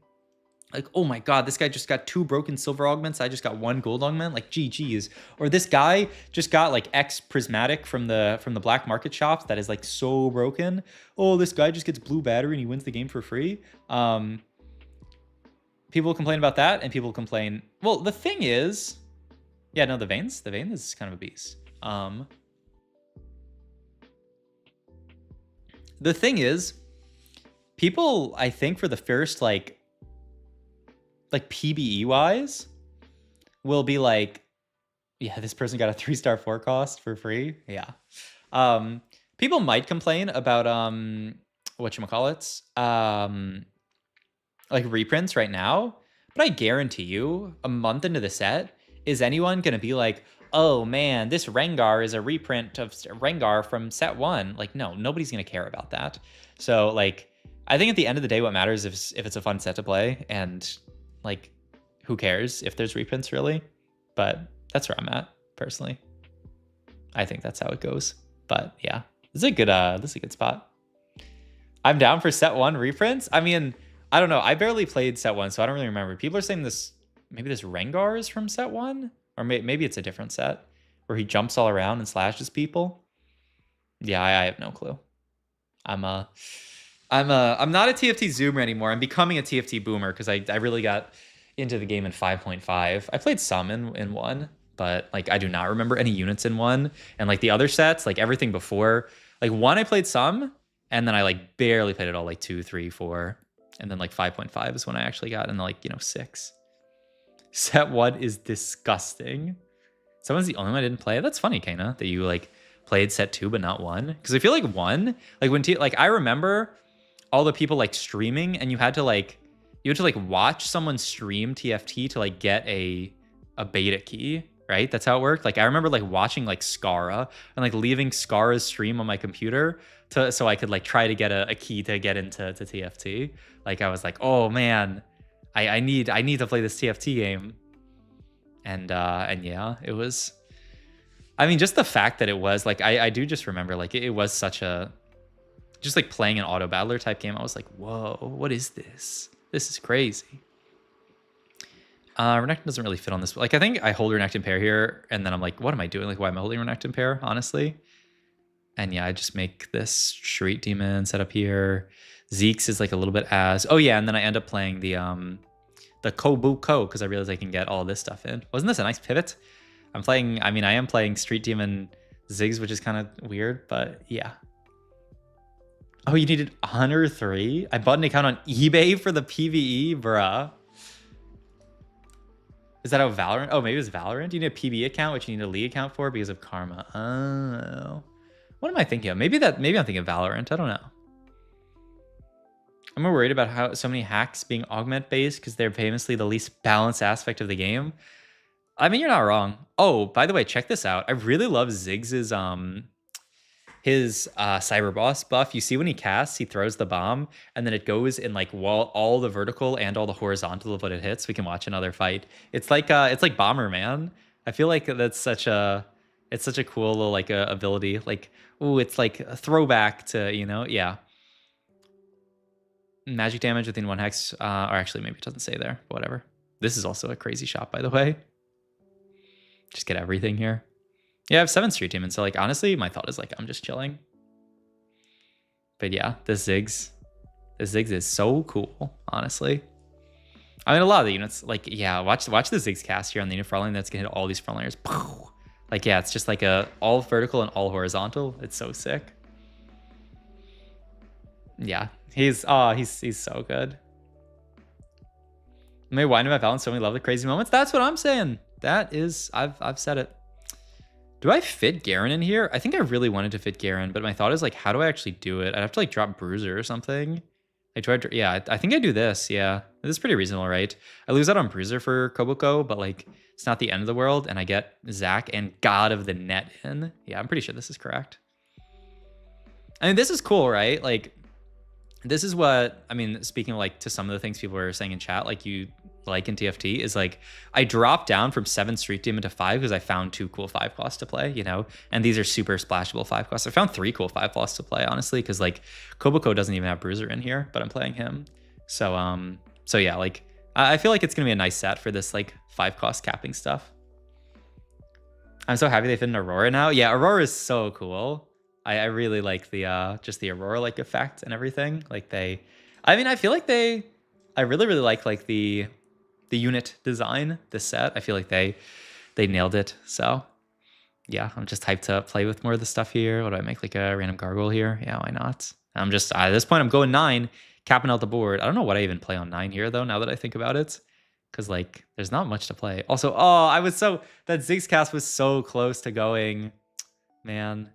Like, oh my God, this guy just got 2 broken silver augments. I just got 1 gold augment. Like, GG's. Or this guy just got like X prismatic from the black market shops that is like so broken. Oh, this guy just gets blue battery and he wins the game for free. People complain about that, and people complain. Well, the thing is, yeah, no, the Vayne is kind of a beast. The thing is, people, I think for the first like PBE wise, will be like, yeah, this person got a 3-star 4 cost for free. Yeah. People might complain about whatchamacallits, like reprints right now, but I guarantee you, a month into the set, is anyone gonna be like, oh man, this Rengar is a reprint of Rengar from set 1? Like, no, nobody's gonna care about that. So like, I think at the end of the day, what matters is if it's a fun set to play, and like, who cares if there's reprints really? But that's where I'm at personally. I think that's how it goes. But yeah, this is a good spot. I'm down for set 1 reprints. I mean, I don't know. I barely played set 1, so I don't really remember. People are saying maybe this Rengar is from set 1, or maybe it's a different set where he jumps all around and slashes people. Yeah, I have no clue. I'm not a TFT zoomer anymore. I'm becoming a TFT boomer because I really got into the game in 5.5. I played some in 1, but like I do not remember any units in 1. And like the other sets, like everything before, like 1 I played some, and then I like barely played it all, like 2, 3, 4. And then like 5.5 is when I actually got into like, 6. Set 1 is disgusting. Someone's the only one I didn't play. That's funny, Kana, that you like played set 2 but not 1. Because I feel like 1, like when I remember all the people like streaming, and you had to like watch someone stream TFT to like get a beta key, right? That's how it worked. Like I remember like watching like Scara and like leaving Scara's stream on my computer so I could like try to get a key to get into TFT. Like I was like, oh man, I need to play this TFT game. And yeah, it was, I mean, just the fact that it was like, I do just remember like it was such a, just like playing an auto battler type game. I was like, whoa, what is this? This is crazy. Renekton doesn't really fit on this. Like I think I hold Renekton pair here, and then I'm like, what am I doing? Like why am I holding Renekton pair, honestly? And yeah, I just make this Street Demon set up here. Zeke's is like a little bit oh yeah, and then I end up playing the Kobu Ko because I realized I can get all this stuff in. Wasn't this a nice pivot? I am playing Street Demon Ziggs, which is kind of weird, but yeah. Oh, you needed 103? I bought an account on eBay for the PvE, bruh. Is that how Valorant? Oh, maybe it was Valorant. You need a PvE account, which you need a League account for because of Karma. Oh. What am I thinking of? Maybe I'm thinking of Valorant. I don't know. I'm more worried about how so many hacks being augment based because they're famously the least balanced aspect of the game. I mean, you're not wrong. Oh, by the way, check this out. I really love Ziggs's his cyber boss buff. You see when he casts, he throws the bomb, and then it goes in like all the vertical and all the horizontal of what it hits. We can watch another fight. It's like Bomber Man. I feel like it's such a cool little like ability. Like, ooh, it's like a throwback to, yeah. Magic damage within 1 hex, or actually maybe it doesn't say there, but whatever. This is also a crazy shot, by the way. Just get everything here. Yeah, I have 7 Street Demons, so like honestly, my thought is like I'm just chilling. But yeah, this Ziggs is so cool, honestly. I mean, a lot of the units, like, yeah, watch the Ziggs cast here on the unit frontline. That's gonna hit all these frontliners. Like, yeah, it's just like a all vertical and all horizontal. It's so sick. Yeah, he's so good. May wind up balance so many lovely crazy moments. That's what I'm saying. That is, I've said it. Do I fit Garen in here? I think I really wanted to fit Garen, but my thought is like, how do I actually do it? I'd have to like drop Bruiser or something. I tried, yeah, I think I do this. Yeah, this is pretty reasonable, right? I lose out on Bruiser for Koboko, but like, it's not the end of the world, and I get Zac and God of the Net in. Yeah, I'm pretty sure this is correct. I mean, this is cool, right? Like, this is what, I mean, speaking of like to some of the things people were saying in chat, like you like in TFT, is like, I dropped down from 7 Street Demon to 5 because I found 2 cool 5 costs to play, you know? And these are super splashable 5 costs. I found 3 cool 5 costs to play, honestly, because like Koboko doesn't even have Bruiser in here, but I'm playing him. So, so yeah, like, I feel like it's gonna be a nice set for this like 5 cost capping stuff. I'm so happy they fit in Aurora now. Yeah, Aurora is so cool. I really like the just the Aurora like effect and everything. Like I mean, I feel like I really like the unit design, this set. I feel like they nailed it. So yeah, I'm just hyped to play with more of the stuff here. What do I make, like a random gargoyle here? Yeah, why not? I'm just, at this point, I'm going 9, capping out the board. I don't know what I even play on 9 here though, now that I think about it. Because like, there's not much to play. Also, that Ziggs cast was so close to going, man.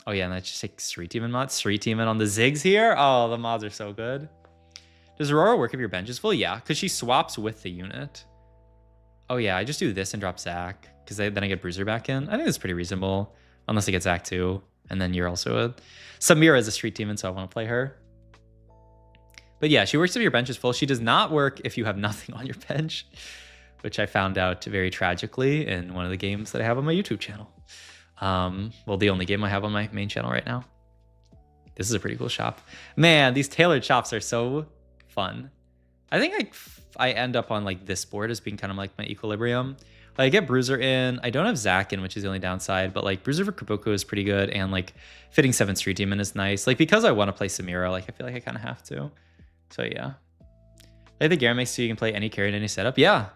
Oh yeah, and that's just like Street Demon mods. Street Demon on the Ziggs here. Oh, the mods are so good. Does Aurora work if your bench is full? Yeah, because she swaps with the unit. Oh yeah, I just do this and drop Zac, because then I get Bruiser back in. I think that's pretty reasonable, unless I get Zac too. And then you're also Samira is a Street Demon, so I want to play her. But yeah, she works if your bench is full. She does not work if you have nothing on your bench, which I found out very tragically in one of the games that I have on my YouTube channel. Well, the only game I have on my main channel right now. This is a pretty cool shop. Man, these tailored shops are so fun. I think I end up on like this board as being kind of like my equilibrium. Like, I get Bruiser in. I don't have Zac in, which is the only downside, but like Bruiser for Koboko is pretty good, and like fitting 7 Street Demon is nice. Like, because I want to play Samira, like I feel like I kind of have to. So yeah. I think Garen makes so you can play any carry in any setup. Yeah.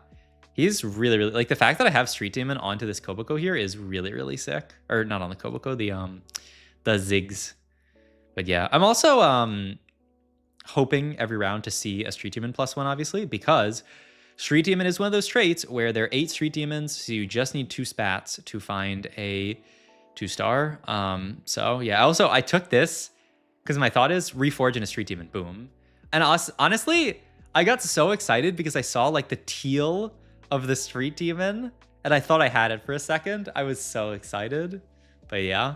He's really, really, like, the fact that I have Street Demon onto this Koboko here is really, really sick. Or not on the Koboko, the Ziggs. But yeah, I'm also hoping every round to see a Street Demon +1, obviously, because Street Demon is one of those traits where there are 8 Street Demons, so you just need 2 spats to find a 2-star. So yeah, also I took this because my thought is reforge in a Street Demon, boom. And honestly, I got so excited because I saw like the teal of the Street Demon, and I thought I had it for a second. I was so excited, but yeah.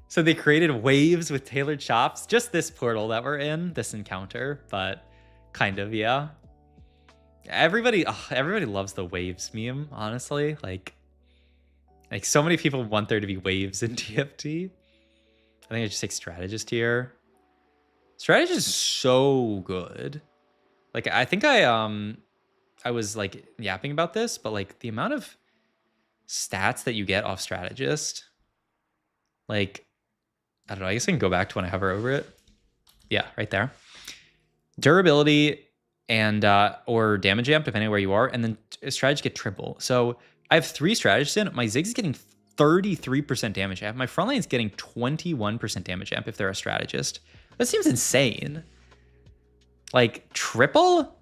So they created waves with tailored shops, just this portal that we're in, this encounter, but kind of, yeah. Everybody loves the waves meme, honestly. Like so many people want there to be waves in TFT. I think I just take Strategist here. Strategist is so good. Like, I think I was like yapping about this, but like the amount of stats that you get off Strategist, like, I don't know, I guess I can go back to when I hover over it. Yeah, right there. Durability and or damage amp, depending on where you are, and then Strategist get triple. So I have 3 Strategists in. My Ziggs is getting 33% damage amp. My frontline is getting 21% damage amp if they're a Strategist. That seems insane. Like, triple?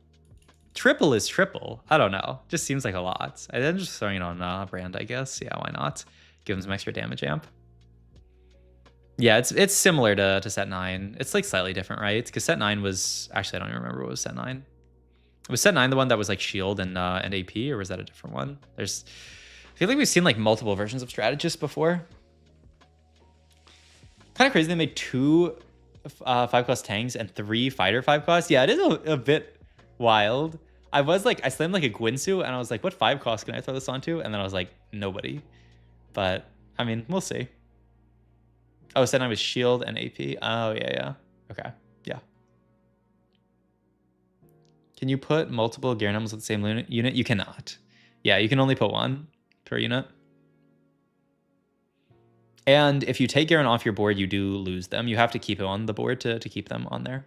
Triple is triple. I don't know. Just seems like a lot. I'm just throwing it on brand, I guess. Yeah, why not? Give them some extra damage amp. Yeah, it's similar to set 9. It's like slightly different, right? Because set 9 was... Actually, I don't even remember what was set 9. Was set 9 the one that was like shield and AP, or was that a different one? I feel like we've seen like multiple versions of Strategist before. Kind of crazy they made 2 5-cost tanks and 3 fighter 5-costs. Yeah, it is a bit wild. I slammed like a Gwinsu, and I was like, what 5-cost can I throw this onto? And then I was like, nobody. But, I mean, we'll see. Oh, set 9 was shield and AP. Oh, yeah. Okay, yeah. Can you put multiple Garen emblems with the same unit? You cannot. Yeah, you can only put 1 per unit. And if you take Garen off your board, you do lose them. You have to keep it on the board to keep them on there.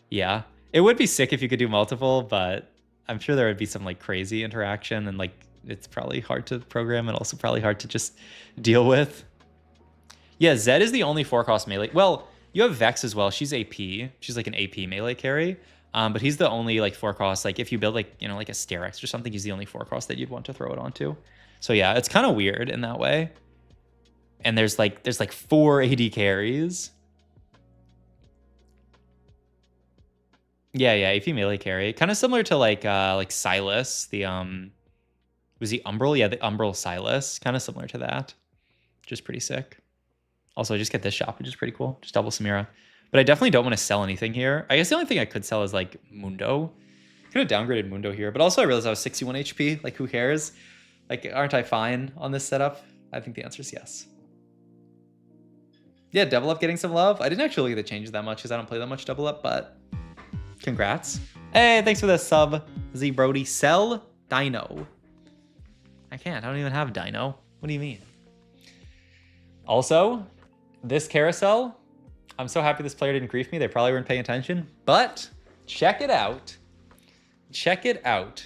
Yeah. It would be sick if you could do multiple, but I'm sure there would be some like crazy interaction, and like it's probably hard to program and also probably hard to just deal with. Yeah, Zed is the only 4-cost melee. Well, you have Vex as well. She's AP. She's like an AP melee carry. But he's the only like 4-cost. Like if you build like, you know, like a Sterex or something, he's the only 4-cost that you'd want to throw it onto. So yeah, it's kind of weird in that way. And there's like 4 AD carries. Yeah, AP melee carry. Kind of similar to like Silas, the was he Umbral? Yeah, the Umbral Silas. Kind of similar to that. Just pretty sick. Also, I just get this shop, which is pretty cool. Just double Samira. But I definitely don't want to sell anything here. I guess the only thing I could sell is like Mundo. Could have downgraded Mundo here, but also I realized I was 61 HP. Like, who cares? Like, aren't I fine on this setup? I think the answer is yes. Yeah, double up getting some love. I didn't actually look at the changes that much because I don't play that much double up, but congrats. Hey, thanks for the sub, Z Brody. Sell Dino. I can't. I don't even have Dino. What do you mean? Also, this carousel, I'm so happy this player didn't grief me. They probably weren't paying attention, but check it out. Check it out.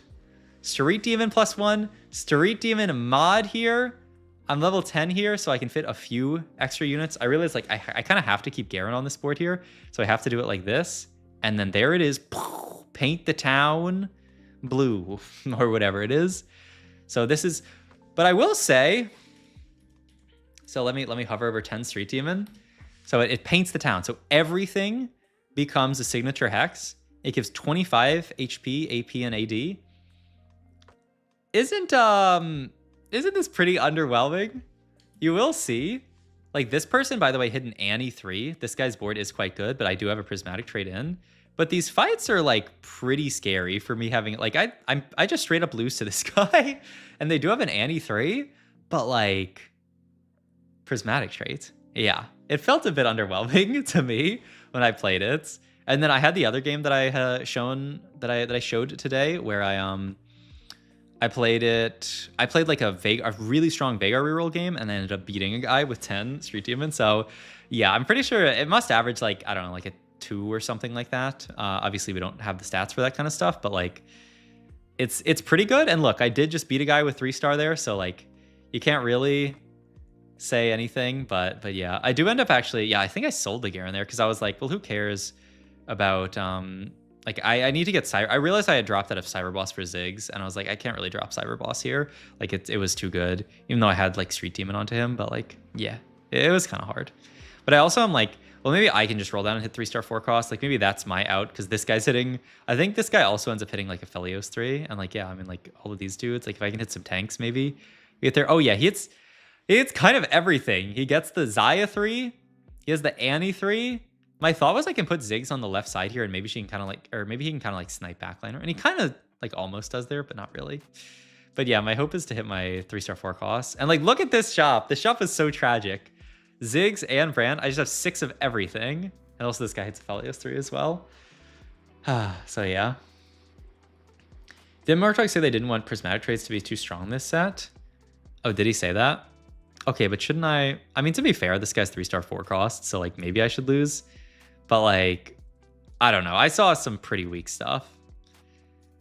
Street Demon +1, Street Demon mod here. I'm level 10 here, so I can fit a few extra units. I realize like I kind of have to keep Garen on this board here, so I have to do it like this. And then there it is. Paint the town blue or whatever it is. So this is, but I will say, so let me hover over 10 Street Demon. So it paints the town. So everything becomes a signature hex. It gives 25 HP, AP, and AD. Isn't this pretty underwhelming? You will see. Like this person, by the way, hit an Annie 3. This guy's board is quite good, but I do have a prismatic trade in. But these fights are like pretty scary for me having, like I just straight up lose to this guy. And they do have an Annie 3, but like prismatic traits. Yeah, it felt a bit underwhelming to me when I played it. And then I had the other game that I had shown that I showed today where I played it. I played like a really strong Veigar reroll game, and I ended up beating a guy with 10 Street Demon. So yeah, I'm pretty sure it must average like, I don't know, like a 2 or something like that. Obviously we don't have the stats for that kind of stuff, but like it's pretty good. And look, I did just beat a guy with 3-star there, so like you can't really say anything, but yeah, I do end up actually, yeah, I think I sold the Garen there because I was like, well, who cares about like I need to get Cyber. I realized I had dropped out of Cyber Boss for Ziggs, and I was like, I can't really drop Cyber Boss here. Like it was too good, even though I had like Street Demon onto him. But like, yeah, it was kind of hard. But I also am like, well, maybe I can just roll down and hit 3-star 4-cost. Like maybe that's my out because this guy's hitting. I think this guy also ends up hitting like a Felios 3, and like yeah, I mean like all of these dudes. Like if I can hit some tanks, maybe we get there. Oh yeah, he hits kind of everything. He gets the Xayah 3. He has the Annie 3. My thought was I can put Ziggs on the left side here, and maybe she can kind of like, or maybe he can kind of like snipe backliner. And he kind of like almost does there, but not really. But yeah, my hope is to hit my 3-star 4-cost. And like, look at this shop. This shop is so tragic. Ziggs and Brand, I just have 6 of everything. And also this guy hits a Felios 3 as well. So yeah. Did Murtalk say they didn't want prismatic trades to be too strong this set? Oh, did he say that? Okay, but shouldn't I mean, to be fair, this guy's 3-star 4-cost, so like maybe I should lose. But like, I don't know. I saw some pretty weak stuff.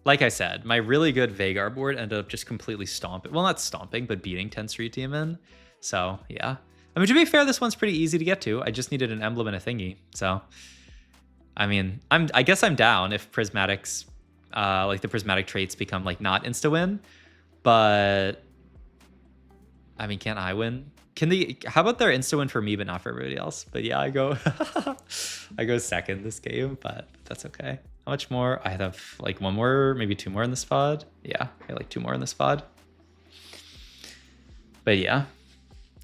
Like I said, my really good Veigar board ended up just completely stomping. Well, not stomping, but beating 10 Street Demon. So yeah. I mean, to be fair, this one's pretty easy to get to. I just needed an emblem and a thingy. So, I mean, I guess I'm down if prismatics, like the prismatic traits become like not insta-win. But, I mean, can't I win? How about they're insta-win for me, but not for everybody else? But yeah, I go second this game, but that's okay. How much more? I have like 1 more, maybe 2 more in this pod. Yeah, I like 2 more in this pod. But yeah,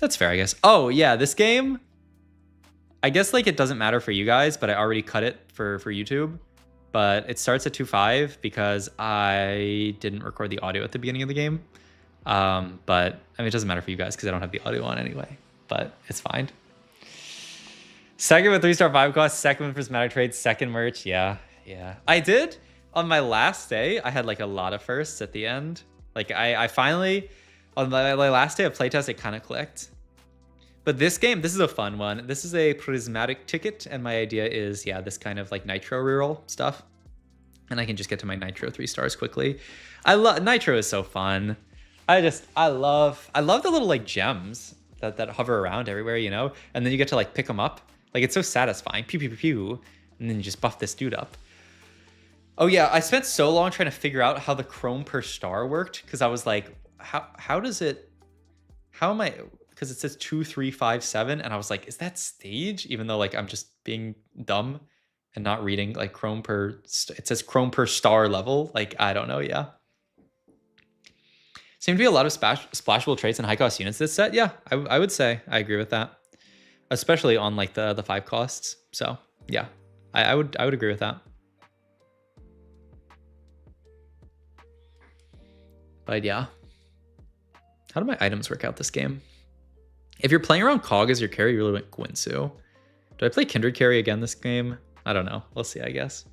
that's fair, I guess. Oh yeah, this game, I guess like it doesn't matter for you guys, but I already cut it for YouTube. But it starts at 2.5 because I didn't record the audio at the beginning of the game. But I mean, it doesn't matter for you guys because I don't have the audio on anyway, but it's fine. Second with 3-star 5-cost, second with prismatic trades, second merch. Yeah. I did on my last day. I had like a lot of firsts at the end. Like I finally, on my last day of playtest, it kind of clicked. But this game, this is a fun one. This is a prismatic ticket. And my idea is, yeah, this kind of like nitro reroll stuff. And I can just get to my Nitro 3 stars quickly. I love Nitro is so fun. I love the little like gems that hover around everywhere, you know? And then you get to like pick them up. Like it's so satisfying. Pew pew pew pew. And then you just buff this dude up. Oh yeah, I spent so long trying to figure out how the chrome per star worked because I was like, how does it? How am I? Because it says 2, 3, 5, 7, and I was like, is that stage? Even though like I'm just being dumb and not reading like chrome per. It says chrome per star level. Like I don't know. Yeah. Seem to be a lot of splashable traits and high cost units this set. Yeah, I would say I agree with that, especially on like the 5 costs. So yeah, I would agree with that. But yeah, how do my items work out this game? If you're playing around Cog as your carry, you really want Gwinsu. Do I play Kindred carry again this game? I don't know. We'll see, I guess.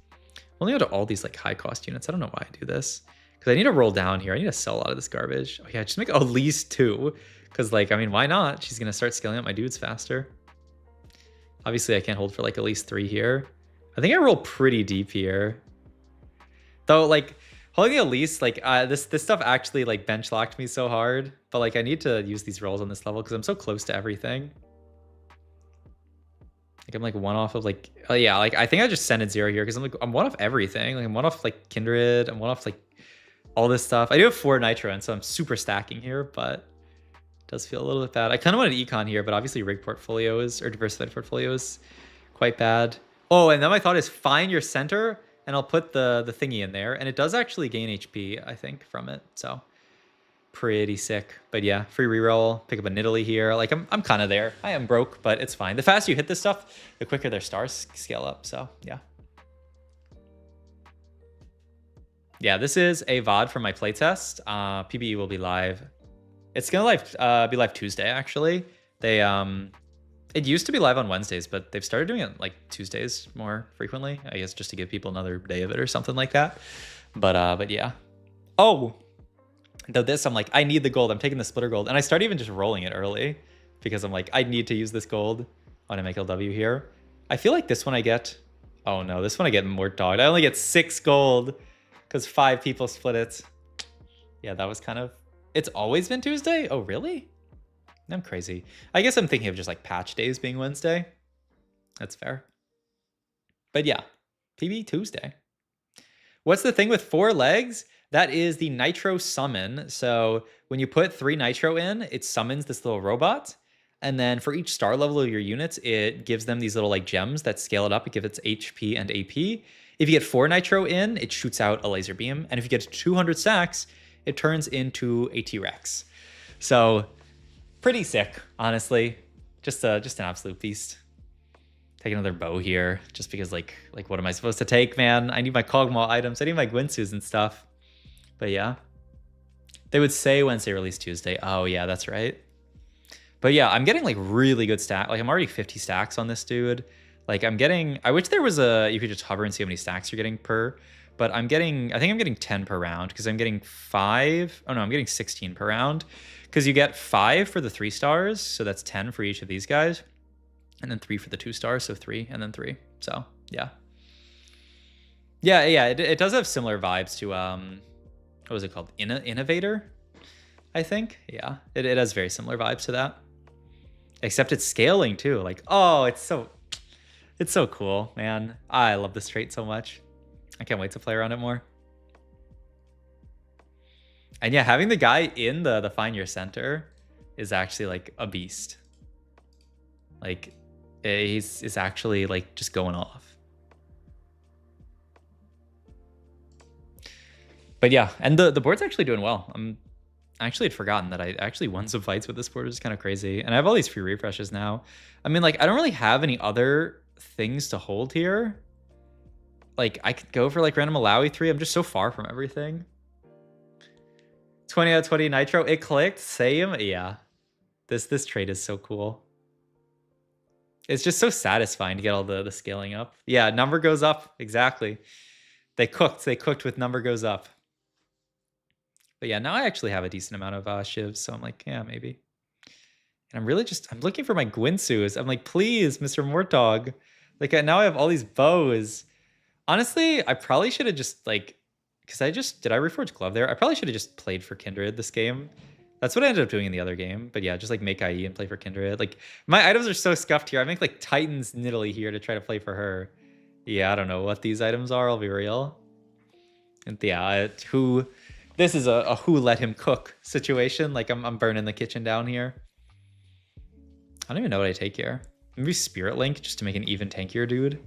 Only out of all these like high cost units. I don't know why I do this. Because I need to roll down here. I need to sell a lot of this garbage. Oh yeah, just make at least 2. Because like, I mean, why not? She's going to start scaling up my dudes faster. Obviously, I can't hold for like at least 3 here. I think I roll pretty deep here. Though like, holding at least like this stuff actually like bench locked me so hard. But like, I need to use these rolls on this level because I'm so close to everything. Like I'm like 1 off of like, oh yeah, like I think I just send it 0 here because I'm 1 off everything. Like I'm 1 off like Kindred. I'm 1 off like all this stuff. I do have 4 Nitro and so I'm super stacking here, but it does feel a little bit bad. I kind of wanted econ here, but obviously rig portfolios or diversified portfolio is quite bad. Oh, and then my thought is find your center and I'll put the thingy in there. And it does actually gain HP, I think, from it. So pretty sick. But yeah, free reroll, pick up a Nidalee here. Like I'm kind of there. I am broke, but it's fine. The faster you hit this stuff, the quicker their stars scale up. So yeah. Yeah, this is a VOD for my playtest. PBE will be live. It's gonna be live Tuesday, actually. They it used to be live on Wednesdays, but they've started doing it like Tuesdays more frequently. I guess just to give people another day of it or something like that. But yeah. Oh, though this I'm like, I need the gold. I'm taking the splitter gold, and I start even just rolling it early because I'm like, I need to use this gold on MKLW here. I feel like this one I get. Oh no, this one I get more dogged. I only get 6 gold. Because 5 people split it. Yeah, that was kind of... It's always been Tuesday? Oh, really? I'm crazy. I guess I'm thinking of just like patch days being Wednesday. That's fair. But yeah, PB Tuesday. What's the thing with 4 legs? That is the Nitro summon. So when you put 3 Nitro in, it summons this little robot. And then for each star level of your units, it gives them these little like gems that scale it up. It gives it HP and AP. If you get 4 Nitro in, it shoots out a laser beam. And if you get 200 stacks, it turns into a T-Rex. So pretty sick, honestly. Just an absolute beast. Take another bow here, just because like what am I supposed to take, man? I need my Kog'Maw items. I need my Gwinsus and stuff. But yeah. They would say Wednesday release Tuesday. Oh yeah, that's right. But yeah, I'm getting like really good stack. Like I'm already 50 stacks on this dude. Like I'm getting, I wish there was you could just hover and see how many stacks you're getting per, but I think I'm getting 10 per round because I'm getting 5. Oh no, I'm getting 16 per round because you get 5 for the 3 stars. So that's 10 for each of these guys. And then 3 for the 2 stars. So 3 and then 3. So yeah. Yeah. It does have similar vibes to, what was it called? Innovator, I think. Yeah. It has very similar vibes to that. Except it's scaling too. Like, oh, it's so cool, man. I love this trait so much. I can't wait to play around it more. And yeah, having the guy in the find your center is actually like a beast. Like he's actually like just going off. But yeah, and the board's actually doing well. I actually had forgotten that I actually won some fights with this board, which is kind of crazy. And I have all these free refreshes now. I mean, like, I don't really have any other things to hold here. Like, I could go for, like, random Malawi 3. I'm just so far from everything. 20 out of 20 Nitro. It clicked. Same. Yeah. This trade is so cool. It's just so satisfying to get all the scaling up. Yeah, number goes up. Exactly. They cooked. They cooked with number goes up. But yeah, now I actually have a decent amount of shivs, so I'm like, yeah, maybe. And I'm really I'm looking for my Gwinsus. I'm like, please, Mr. Mortog. Like, now I have all these bows. Honestly, I probably should have just like, because did I Reforge Glove there? I probably should have just played for Kindred this game. That's what I ended up doing in the other game. But yeah, just like make IE and play for Kindred. Like my items are so scuffed here. I make like Titan's Nidalee here to try to play for her. Yeah, I don't know what these items are. I'll be real. And yeah, this is a who let him cook situation. Like I'm burning the kitchen down here. I don't even know what I take here. Maybe Spirit Link just to make an even tankier dude.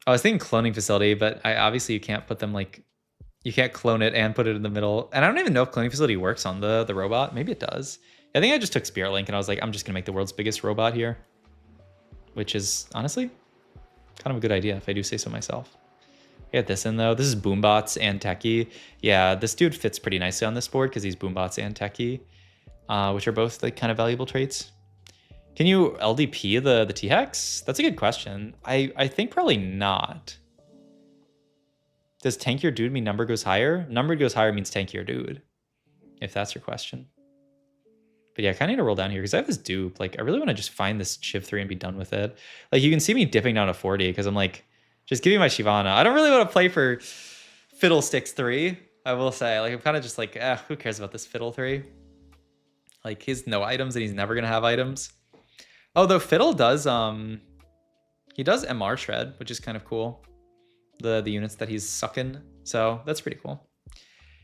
I was thinking cloning facility, but obviously you can't put them like, you can't clone it and put it in the middle. And I don't even know if cloning facility works on the robot. Maybe it does. I think I just took Spirit Link and I was like, I'm just gonna make the world's biggest robot here. Which is honestly kind of a good idea if I do say so myself. Get this in though. This is Boombots and Techie. Yeah, this dude fits pretty nicely on this board because he's Boombots and Techie, which are both like kind of valuable traits. Can you LDP the T-Hex? That's a good question. I think probably not. Does tankier dude mean number goes higher? Number goes higher means tankier dude, if that's your question. But yeah, I kind of need to roll down here because I have this dupe. Like, I really want to just find this Shiv 3 and be done with it. Like, you can see me dipping down to 40 because I'm like, just give me my Shyvana. I don't really want to play for Fiddlesticks 3, I will say. Like, I'm kind of just like, who cares about this Fiddle 3? Like, he's no items and he's never going to have items. Oh, though Fiddle does, he does MR Shred, which is kind of cool. The units that he's sucking. So that's pretty cool.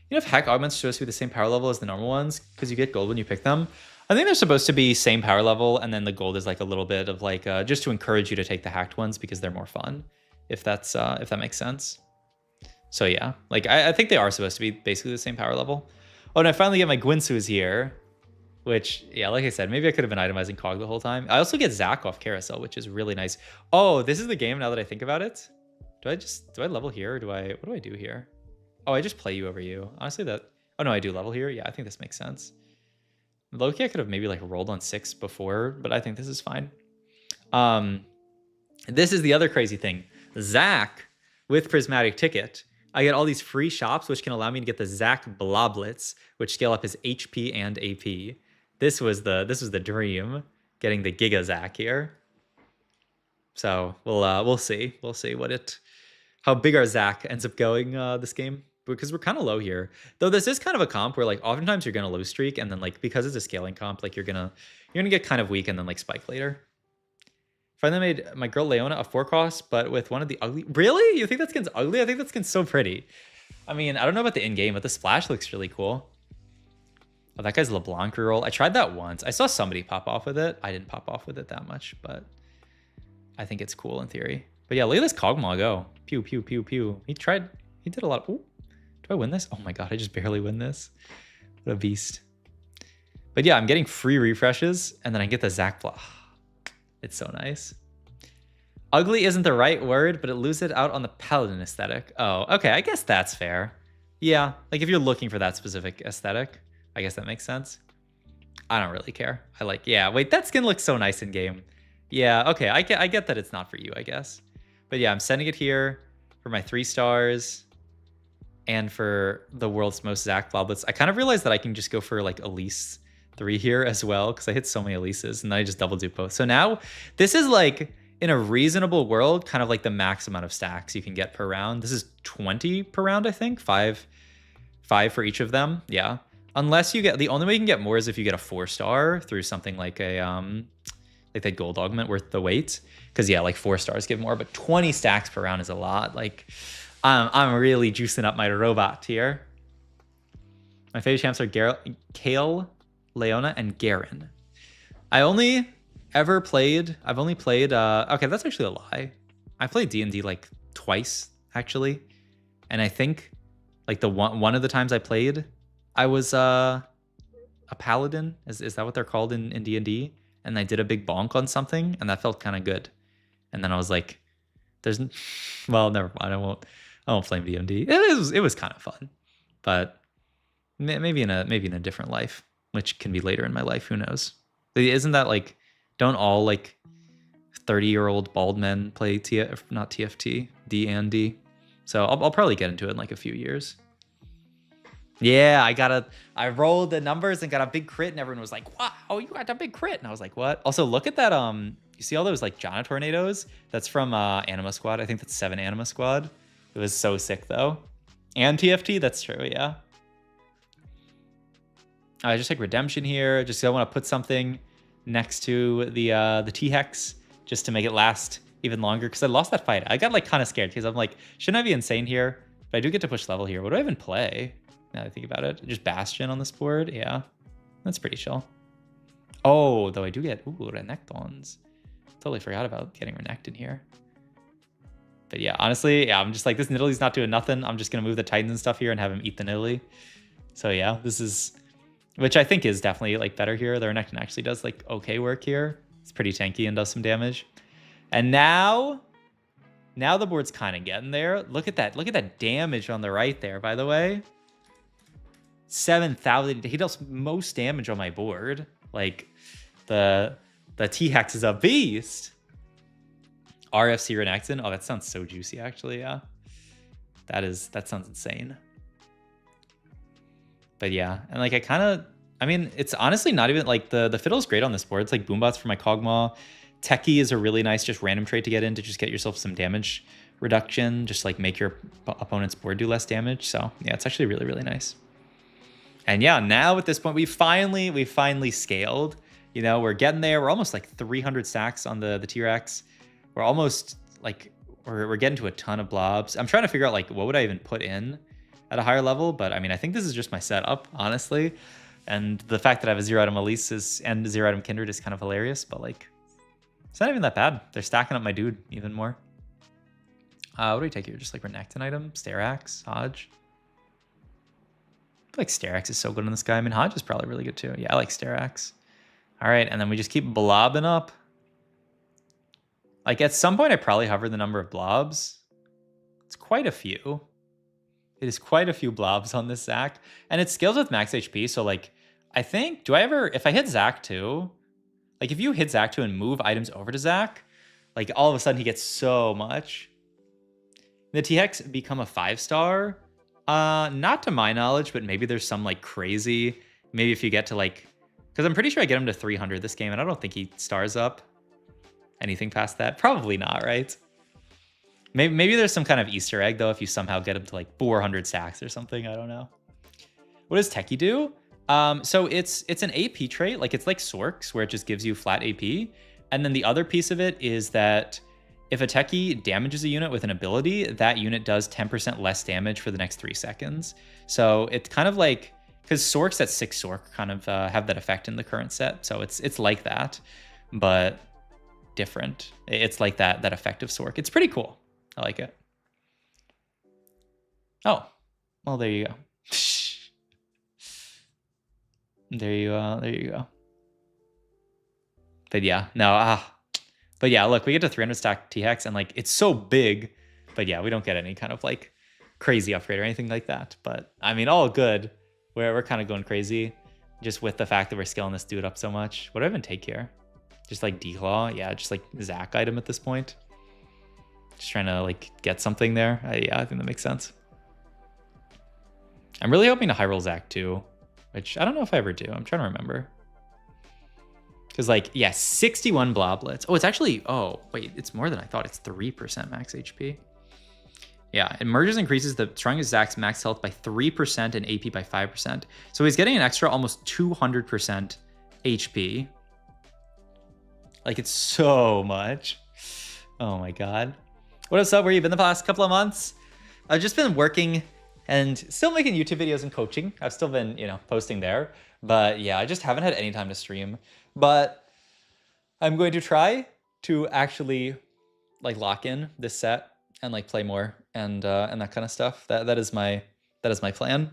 You know if hack augments are supposed to be the same power level as the normal ones because you get gold when you pick them? I think they're supposed to be same power level, and then the gold is like a little bit of like just to encourage you to take the hacked ones because they're more fun. If that makes sense. So yeah, like I think they are supposed to be basically the same power level. Oh, and I finally get my Gwynsu's here, which yeah, like I said, maybe I could have been itemizing Cog the whole time. I also get Zac off Carousel, which is really nice. Oh, this is the game now that I think about it. Do I level here or what do I do here? Oh, I just play you over you. Honestly, oh no, I do level here. Yeah, I think this makes sense. Loki, I could have maybe like rolled on 6 before, but I think this is fine. This is the other crazy thing. Zac with Prismatic Ticket. I get all these free shops, which can allow me to get the Zac Bloblets, which scale up his HP and AP. This was the dream, getting the Giga Zac here. So we'll see. We'll see how big our Zac ends up going this game, because we're kind of low here. Though this is kind of a comp where like oftentimes you're gonna lose streak, and then like because it's a scaling comp, like you're gonna get kind of weak and then like spike later. Finally made my girl Leona a 4-cost, but with one of the ugly. Really? You think that skin's ugly? I think that skin's so pretty. I mean, I don't know about the in-game, but the splash looks really cool. Oh, that guy's LeBlanc reroll. I tried that once. I saw somebody pop off with it. I didn't pop off with it that much, but I think it's cool in theory. But yeah, look at this Kog'Maw go. Pew, pew, pew, pew. He did a lot. Ooh, do I win this? Oh my god, I just barely win this. What a beast. But yeah, I'm getting free refreshes, and then I get the Zac Block. It's so nice. Ugly isn't the right word, but it loses it out on the paladin aesthetic. Oh, okay, I guess that's fair. Yeah, like if you're looking for that specific aesthetic, I guess that makes sense. I don't really care. Yeah, wait, that skin looks so nice in game. Yeah, okay, I get that it's not for you, I guess. But yeah, I'm sending it here for my 3 stars and for the world's most Zac Bloblets. I kind of realized that I can just go for like Elise 3 here as well, because I hit so many Elises, and then I just double dupe both. So now this is like, in a reasonable world, kind of like the max amount of stacks you can get per round. This is 20 per round, I think. 5 for each of them. Yeah. Unless you get, the only way you can get more is if you get a 4-star through something like a like that gold augment worth the wait. Because yeah, like 4 stars give more, but 20 stacks per round is a lot. Like I'm really juicing up my robot here. My favorite champs are Kale, Leona, and Garen. I've only played, okay, that's actually a lie. I played D&D like twice, actually. And I think like the one of the times I played, I was a paladin. Is that what they're called in D&D? And I did a big bonk on something, and that felt kind of good. And then I was like, well, never mind. I won't flame D&D. It was kind of fun, but maybe in a different life, which can be later in my life. Who knows? Isn't that like, don't all like 30-year-old bald men play not TFT, D&D? So I'll probably get into it in like a few years. Yeah, I rolled the numbers and got a big crit, and everyone was like, wow, you got a big crit. And I was like, what? Also, look at that You see all those like Janna tornadoes? That's from Anima Squad. I think that's 7 Anima Squad. It was so sick though. And TFT, that's true, yeah. I just like Redemption here, just 'cause I want to put something next to the T-Hex just to make it last even longer, because I lost that fight. I got like kind of scared because I'm like, shouldn't I be insane here? But I do get to push level here. What do I even play? Now that I think about it. Just Bastion on this board, yeah. That's pretty chill. Oh, though I do get, ooh, Renekton's. Totally forgot about getting Renekton here. But yeah, honestly, yeah, I'm just like, this Nidalee's not doing nothing. I'm just going to move the Titans and stuff here and have him eat the Nidalee. So yeah, this is, which I think is definitely like better here. The Renekton actually does like okay work here. It's pretty tanky and does some damage. And now the board's kind of getting there. Look at that damage on the right there, by the way. 7,000. He does most damage on my board. Like the T-Hex is a beast. RFC Renekton. Oh, that sounds so juicy, actually. Yeah, that sounds insane. But yeah, and like I mean, it's honestly not even like the fiddle's great on this board. It's like Boombots for my Kog'Maw. Techie is a really nice just random trade to get in to just get yourself some damage reduction. Just like make your opponent's board do less damage. So yeah, it's actually really, really nice. And yeah, now at this point, we finally scaled. You know, we're getting there. We're almost like 300 stacks on the T-Rex. We're almost like, we're getting to a ton of blobs. I'm trying to figure out like, what would I even put in at a higher level? But I mean, I think this is just my setup, honestly. And the fact that I have a 0-item Elise and a 0-item Kindred is kind of hilarious, but like, it's not even that bad. They're stacking up my dude even more. What do we take here? Just like Renekton item, Sterax, Hodge. I feel like Sterax is so good on this guy. I mean, Hodge is probably really good too. Yeah, I like Sterax. All right, and then we just keep blobbing up. Like at some point, I probably hover the number of blobs. It's quite a few. It is quite a few blobs on this Zac. And it scales with max HP, so like, I think, if I hit Zac 2, like if you hit Zac 2 and move items over to Zac, like all of a sudden he gets so much. The T-Hex become a 5-star? Not to my knowledge, but maybe there's some like crazy, maybe if you get to like, because I'm pretty sure I get him to 300 this game, and I don't think he stars up anything past that. Probably not, right? Maybe there's some kind of Easter egg though if you somehow get him to like 400 stacks or something. I don't know. What does Techie do? So it's an AP trait, like it's like Sorks, where it just gives you flat AP. And then the other piece of it is that if a Techie damages a unit with an ability, that unit does 10% less damage for the next 3 seconds. So it's kind of like, because Sorks at 6 Sork kind of have that effect in the current set. So it's like that, but different. It's like that effect of Sork. It's pretty cool. I like it. Oh, well, there you go. There you go. But yeah, no, but yeah, look, we get to 300 stack T-Hex and like, it's so big, but yeah, we don't get any kind of like crazy upgrade or anything like that. But I mean, all good. We're kind of going crazy just with the fact that we're scaling this dude up so much. What do I even take here? Just like D-Claw? Yeah, just like Zac item at this point. Just trying to like get something there. Yeah, I think that makes sense. I'm really hoping to high roll Zac too, which I don't know if I ever do. I'm trying to remember. Because like, yeah, 61 bloblets. Oh, it's actually, oh, wait, it's more than I thought. It's 3% max HP. Yeah, it merges increases the strongest Zac's max health by 3% and AP by 5%. So he's getting an extra almost 200% HP. Like, it's so much. Oh my God. What else up? Where you been the past couple of months? I've just been working and still making YouTube videos and coaching. I've still been, posting there. But yeah, I just haven't had any time to stream. But I'm going to try to actually like lock in this set and like play more and that kind of stuff. That is my plan.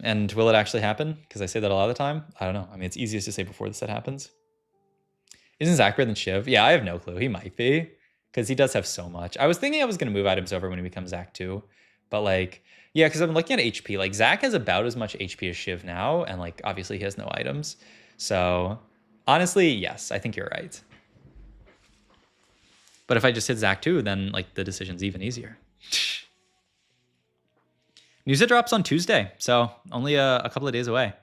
And will it actually happen? Because I say that a lot of the time. I don't know. I mean, it's easiest to say before the set happens. Isn't Zac better than Shiv? Yeah, I have no clue. He might be. Because he does have so much. I was thinking I was going to move items over when he becomes Zac too. But like, yeah, because I'm looking at HP. Like, Zac has about as much HP as Shiv now. And like, obviously he has no items. So honestly, yes, I think you're right. But if I just hit Zac too, then like the decision's even easier. News that drops on Tuesday. So only a couple of days away.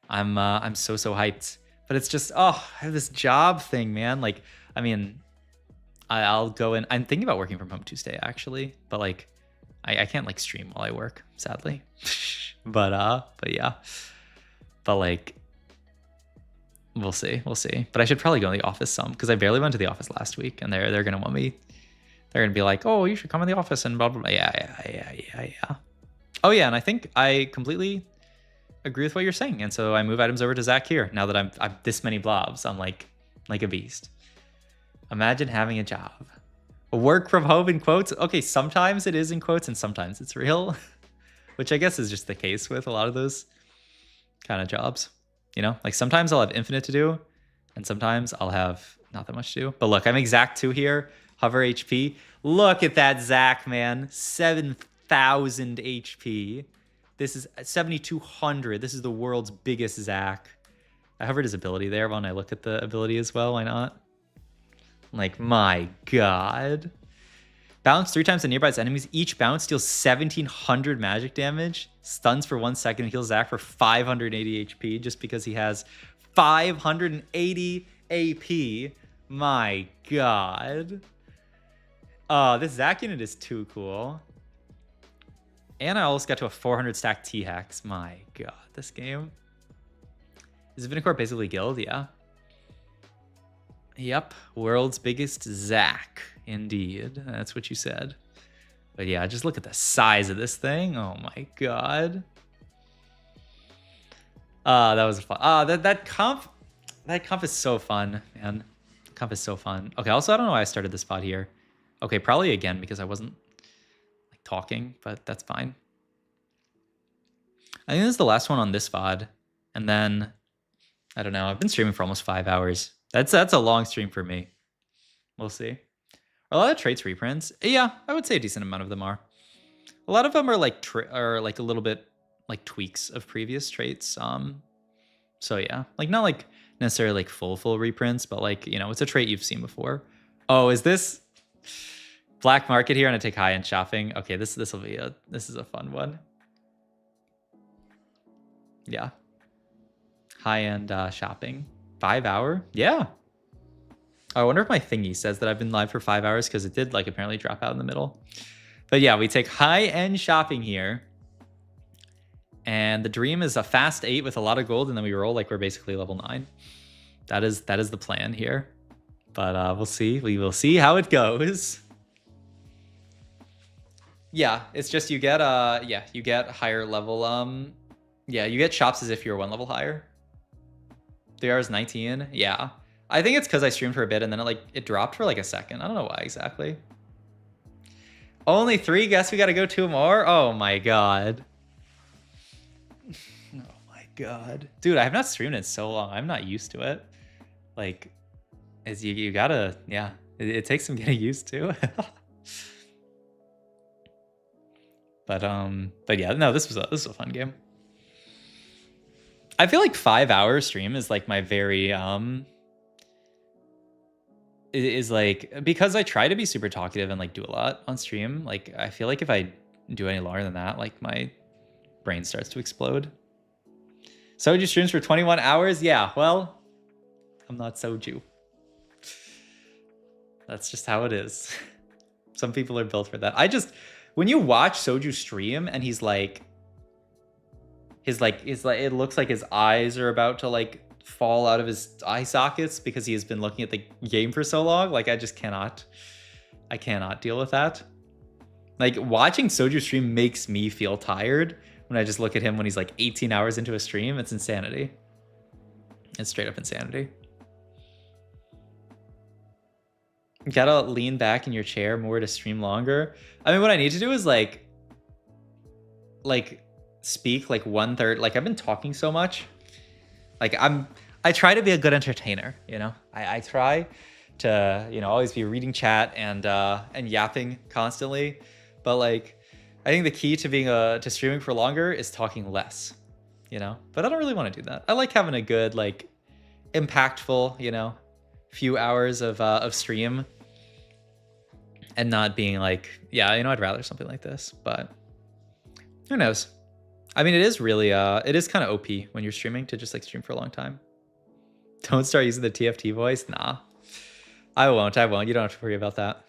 I'm so hyped. But it's just, I have this job thing, man. Like, I mean, I'll go in. I'm thinking about working from home Tuesday actually, but like, I can't like stream while I work, sadly. but yeah, but like, we'll see. But I should probably go in the office some because I barely went to the office last week, and they're gonna want me. They're gonna be like, oh, you should come in the office and blah blah blah. Yeah. Oh yeah, and I think I completely agree with what you're saying, and so I move items over to Zach here. Now that I'm this many blobs, I'm like a beast. Imagine having a job. Work from home in quotes. Okay, sometimes it is in quotes and sometimes it's real, which I guess is just the case with a lot of those kind of jobs. You know, like sometimes I'll have infinite to do and sometimes I'll have not that much to do. But look, I'm exact 2 here. Hover HP. Look at that Zach, man. 7,000 HP. This is 7,200. This is the world's biggest Zach. I hovered his ability there when I look at the ability as well. Why not? Like, my God. Bounce 3 times the nearby enemies. Each bounce deals 1,700 magic damage. Stuns for 1 second. Heals Zach for 580 HP just because he has 580 AP. My God. This Zach unit is too cool. And I almost got to a 400 stack T-Hex. My God, this game. Is Vinicore basically guild? Yeah. Yep, world's biggest Zach. Indeed, that's what you said. But yeah, just look at the size of this thing. Oh my God. That was fun. That comp is so fun, man. Comp is so fun. Okay, also I don't know why I started this spot here. Okay, probably again because I wasn't like talking, but that's fine. I think this is the last one on this VOD, and then I don't know. I've been streaming for almost 5 hours. That's a long stream for me. We'll see. Are a lot of traits reprints? Yeah, I would say a decent amount of them are. A lot of them are like a little bit like tweaks of previous traits. So yeah, like not like necessarily like full reprints, but like, you know, it's a trait you've seen before. Oh, is this black market here? I'm gonna take high-end shopping. Okay, this is a fun one. Yeah. High-end shopping. 5 hour? Yeah. I wonder if my thingy says that I've been live for 5 hours because it did like apparently drop out in the middle. But yeah, we take high-end shopping here. And the dream is a fast 8 with a lot of gold, and then we roll like we're basically level 9. That is the plan here. But we'll see. We will see how it goes. Yeah, it's just you get higher level yeah, you get shops as if you're 1 level higher. 3 hours 19. Yeah. I think it's because I streamed for a bit and then it dropped for like a second. I don't know why exactly. Only 3? Guess we gotta go 2 more? Oh my God. Oh my God. Dude, I have not streamed in so long. I'm not used to it. Like, you gotta, yeah. It takes some getting used to. But yeah, no, this was a fun game. I feel like 5 hour stream is like my very is like, because I try to be super talkative and like do a lot on stream, like I feel like if I do any longer than that, like my brain starts to explode. Soju streams for 21 hours? Yeah, well, I'm not Soju. That's just how it is. Some people are built for that. When you watch Soju stream and he's like, it looks like his eyes are about to like fall out of his eye sockets because he has been looking at the game for so long. Like I cannot deal with that. Like watching Soju stream makes me feel tired when I just look at him when he's like 18 hours into a stream. It's insanity. It's straight up insanity. You gotta lean back in your chair more to stream longer. I mean, what I need to do is like speak like 1/3. Like I've been talking so much. Like I try to be a good entertainer, you know. I try to, you know, always be reading chat and yapping constantly. But like I think the key to being to streaming for longer is talking less, you know. But I don't really want to do that. I like having a good like impactful, you know, few hours of stream and not being like, yeah, you know, I'd rather something like this, but who knows? I mean, it is really, it is kind of OP when you're streaming to just like stream for a long time. Don't start using the TFT voice. Nah, I won't. You don't have to worry about that.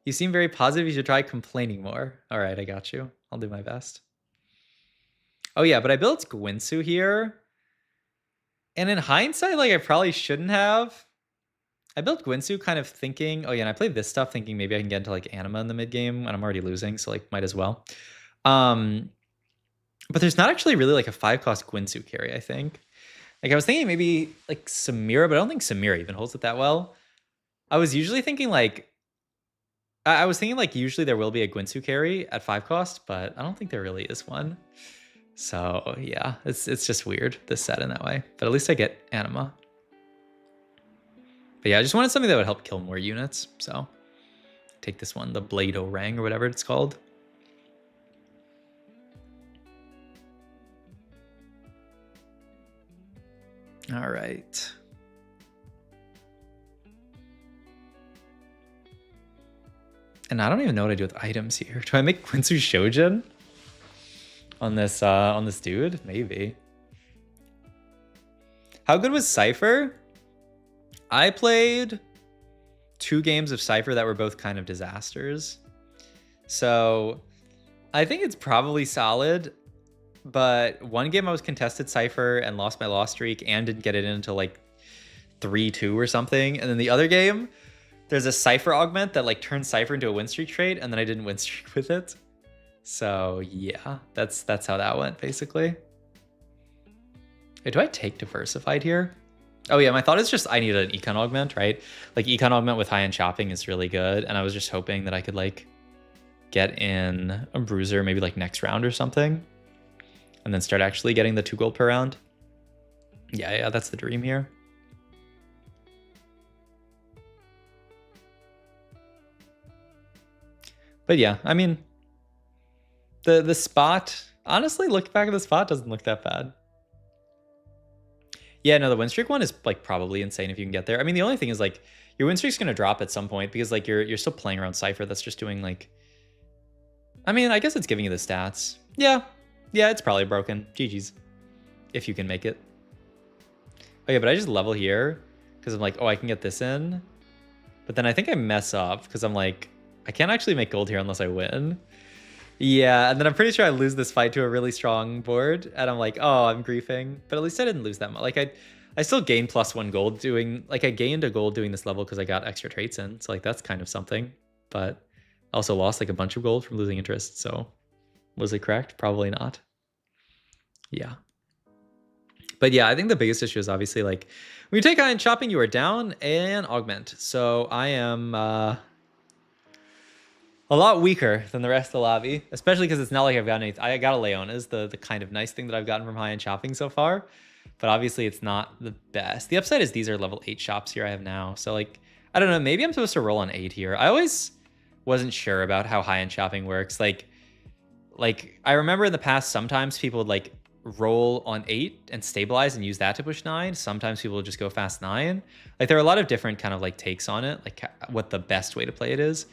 You seem very positive. You should try complaining more. All right, I got you. I'll do my best. Oh yeah, but I built Gwinsu here. And in hindsight, like I probably shouldn't have. I built Gwinsu kind of thinking, oh yeah, and I played this stuff thinking maybe I can get into like Anima in the mid game, and I'm already losing, so like might as well. But there's not actually really like a 5-cost Gwinsu carry, I think. Like I was thinking maybe like Samira, but I don't think Samira even holds it that well. I was usually thinking like I was thinking like usually there will be a Gwinsu carry at 5 cost, but I don't think there really is one. So yeah, it's just weird, this set in that way. But at least I get Anima. But yeah, I just wanted something that would help kill more units. So take this one, the Blade Orang or whatever it's called. All right. And I don't even know what I do with items here. Do I make Quincy Shojin on this dude? Maybe. How good was Cypher? I played 2 games of Cypher that were both kind of disasters. So I think it's probably solid, but one game I was contested Cypher and lost my loss streak and didn't get it in until like 3-2 or something. And then the other game, there's a Cypher augment that like turns Cypher into a win streak trait, and then I didn't win streak with it. So yeah, that's how that went basically. Wait, do I take Diversified here? Oh yeah, my thought is just I need an econ augment, right? Like econ augment with high-end chopping is really good, and I was just hoping that I could like get in a bruiser maybe like next round or something, and then start actually getting the 2 gold per round. Yeah, that's the dream here. But yeah, I mean, the spot, honestly, look back at the spot, doesn't look that bad. Yeah, no, the win streak one is like probably insane if you can get there. I mean, the only thing is like your win streak's gonna drop at some point because like you're still playing around Cypher that's just doing like, I mean, I guess it's giving you the stats. Yeah, it's probably broken. GG's, if you can make it. Oh yeah, but I just level here because I'm like, oh, I can get this in. But then I think I mess up because I'm like, I can't actually make gold here unless I win. Yeah, and then I'm pretty sure I lose this fight to a really strong board, and I'm like, oh, I'm griefing. But at least I didn't lose that much. Like I still gained +1 gold doing, like I gained a gold doing this level because I got extra traits in. So like that's kind of something. But I also lost like a bunch of gold from losing interest. So was it correct? Probably not. Yeah. But yeah, I think the biggest issue is obviously like when you take high-end chopping, you are down and augment. So I am a lot weaker than the rest of the lobby, especially because it's not like I've gotten anything. I got a Leona's, the kind of nice thing that I've gotten from high-end shopping so far, but obviously it's not the best. The upside is these are level 8 shops here I have now. So like, I don't know, maybe I'm supposed to roll on 8 here. I always wasn't sure about how high-end shopping works. Like I remember in the past, sometimes people would like roll on 8 and stabilize and use that to push 9. Sometimes people would just go fast 9. Like there are a lot of different kind of like takes on it, like what the best way to play it is.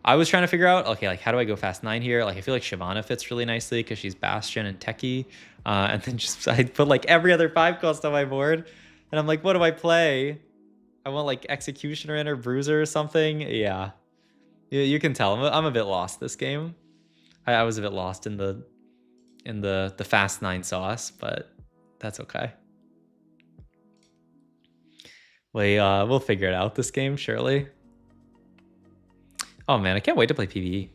I was trying to figure out, okay, like how do I go fast 9 here? Like I feel like Shyvana fits really nicely because she's Bastion and Techie. And then just I put like every other 5 cost on my board. And I'm like, what do I play? I want like Executioner in or Bruiser or something. Yeah. You can tell I'm a bit lost this game. I was a bit lost in the fast 9 sauce, but that's okay. We'll figure it out this game, surely. Oh man, I can't wait to play PvE.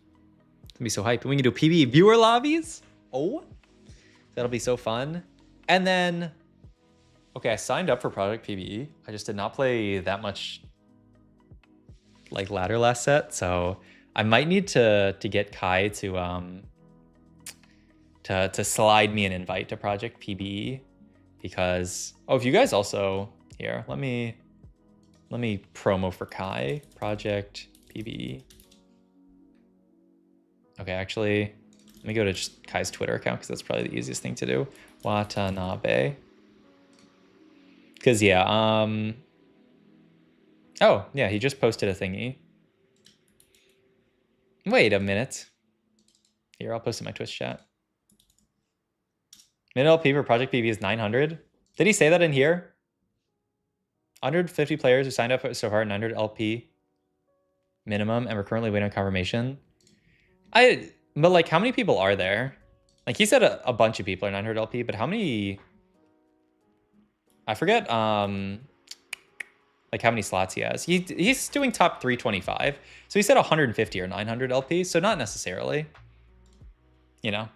It's gonna be so hyped. We can do PvE viewer lobbies. Oh, that'll be so fun. And then, okay, I signed up for Project PvE. I just did not play that much like ladder last set, so I might need to get Kai to slide me an invite to Project PvE because if you guys also here, let me promo for Kai Project PvE. Okay, actually, let me go to just Kai's Twitter account because that's probably the easiest thing to do. Watanabe. Because, yeah, oh, yeah, he just posted a thingy. Wait a minute. Here, I'll post it in my Twitch chat. Mid LP for Project PvE is 900. Did he say that in here? 150 players who signed up so far, 900 LP minimum, and we're currently waiting on confirmation. But like, how many people are there? Like, he said a bunch of people are 900 LP, but how many? I forget. Like how many slots he has. He's doing top 325, so he said 150 or 900 LP, so not necessarily. You know.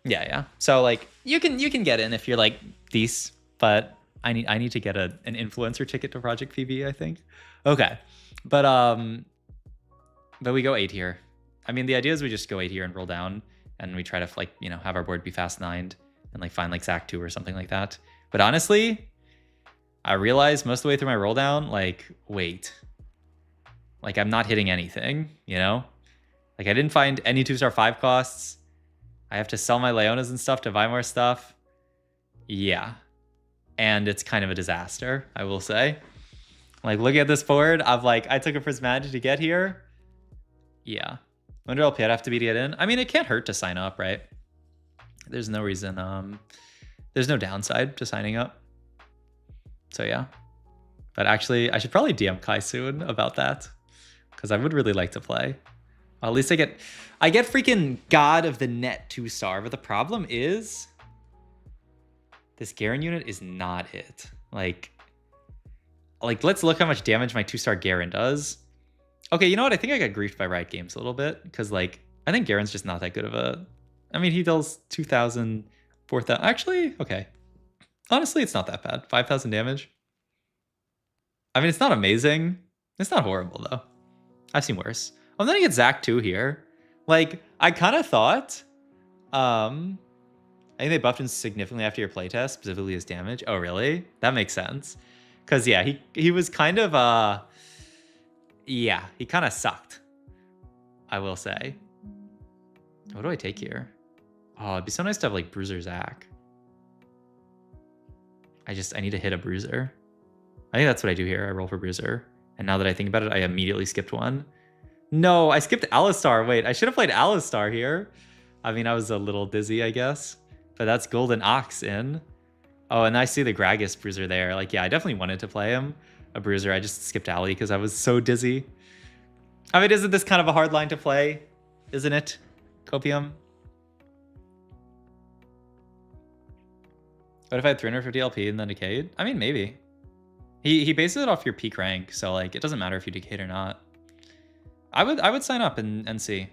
Yeah. So like, you can get in if you're like these, but I need to get an influencer ticket to Project PB, I think. Okay. But we go 8 here. I mean, the idea is we just go 8 here and roll down, and we try to like, you know, have our board be fast 9'd and like find like Zac 2 or something like that. But honestly, I realized most of the way through my roll down, like, wait. Like, I'm not hitting anything, you know? Like, I didn't find any 2-star 5 costs. I have to sell my Leonas and stuff to buy more stuff. Yeah. And it's kind of a disaster, I will say. Like, looking at this board, I'm like, I took a Prismatic to get here. Yeah. 100 LP, I'd have to be to get in. I mean, it can't hurt to sign up, right? There's no reason, there's no downside to signing up. So yeah. But actually, I should probably DM Kai soon about that, because I would really like to play. Well, at least I get freaking God of the Net 2-star, but the problem is this Garen unit is not hit. Like let's look how much damage my 2-star Garen does. Okay, you know what? I think I got griefed by Riot Games a little bit, because like, I think Garen's just not that good of a... I mean, he deals 2,000, 4,000... Actually, okay. Honestly, it's not that bad. 5,000 damage. I mean, it's not amazing. It's not horrible, though. I've seen worse. I'm gonna get Zac 2 here. Like, I kind of thought... I think they buffed him significantly after your playtest, specifically his damage. Oh, really? That makes sense. Because, yeah, he was kind of... Yeah, he kind of sucked, I will say. What do I take here? Oh, it'd be so nice to have, like, Bruiser Zac. I need to hit a Bruiser. I think that's what I do here. I roll for Bruiser. And now that I think about it, I immediately skipped one. No, I skipped Alistar. Wait, I should have played Alistar here. I mean, I was a little dizzy, I guess. But that's Golden Ox in. Oh, and I see the Gragas Bruiser there. Like, yeah, I definitely wanted to play him. A Bruiser. I just skipped Ali because I was so dizzy. I mean, isn't this kind of a hard line to play? Isn't it, Copium? What if I had 350 LP and then decayed? I mean, maybe. He bases it off your peak rank, so like it doesn't matter if you decayed or not. I would sign up and see.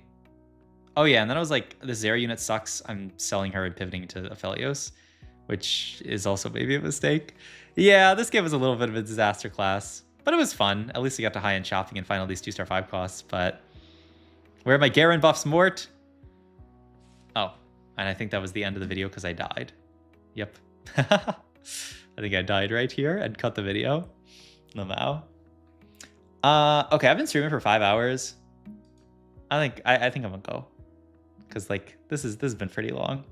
Oh yeah, and then I was like, the Zera unit sucks. I'm selling her and pivoting to Aphelios, which is also maybe a mistake. Yeah, this game was a little bit of a disaster class, but it was fun. At least we got to high-end shopping and find all these 2-star 5 costs. But where are my Garen buffs, Mort? Oh, and I think that was the end of the video because I died. Yep. I think I died right here and cut the video. Okay, I've been streaming for 5 hours. I think I'm gonna go, because like this has been pretty long,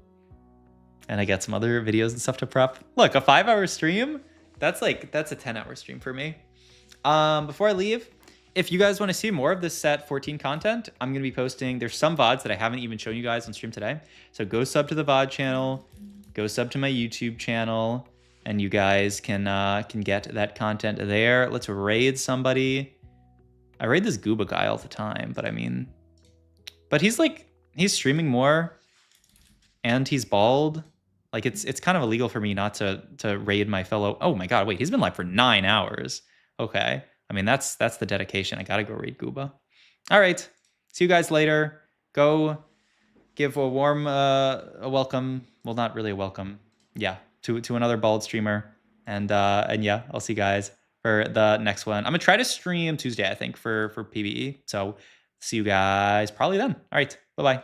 and I got some other videos and stuff to prep. Look, a 5-hour stream, that's a 10-hour stream for me. Before I leave, if you guys want to see more of this set 14 content, I'm gonna be posting. There's some VODs that I haven't even shown you guys on stream today, so go sub to the VOD channel. Go sub to my YouTube channel, and you guys can get that content there. Let's raid somebody. I raid this Gooba guy all the time, but I mean, but he's streaming more, and he's bald. Like it's kind of illegal for me not to raid my fellow. Oh my god, wait, he's been live for 9 hours. Okay, I mean that's the dedication. I gotta go raid Gooba. All right, see you guys later. Go give a warm a welcome. Well, not really a welcome. Yeah, to another bald streamer. And yeah, I'll see you guys for the next one. I'm gonna try to stream Tuesday, I think, for PvE. So see you guys probably then. All right, bye-bye.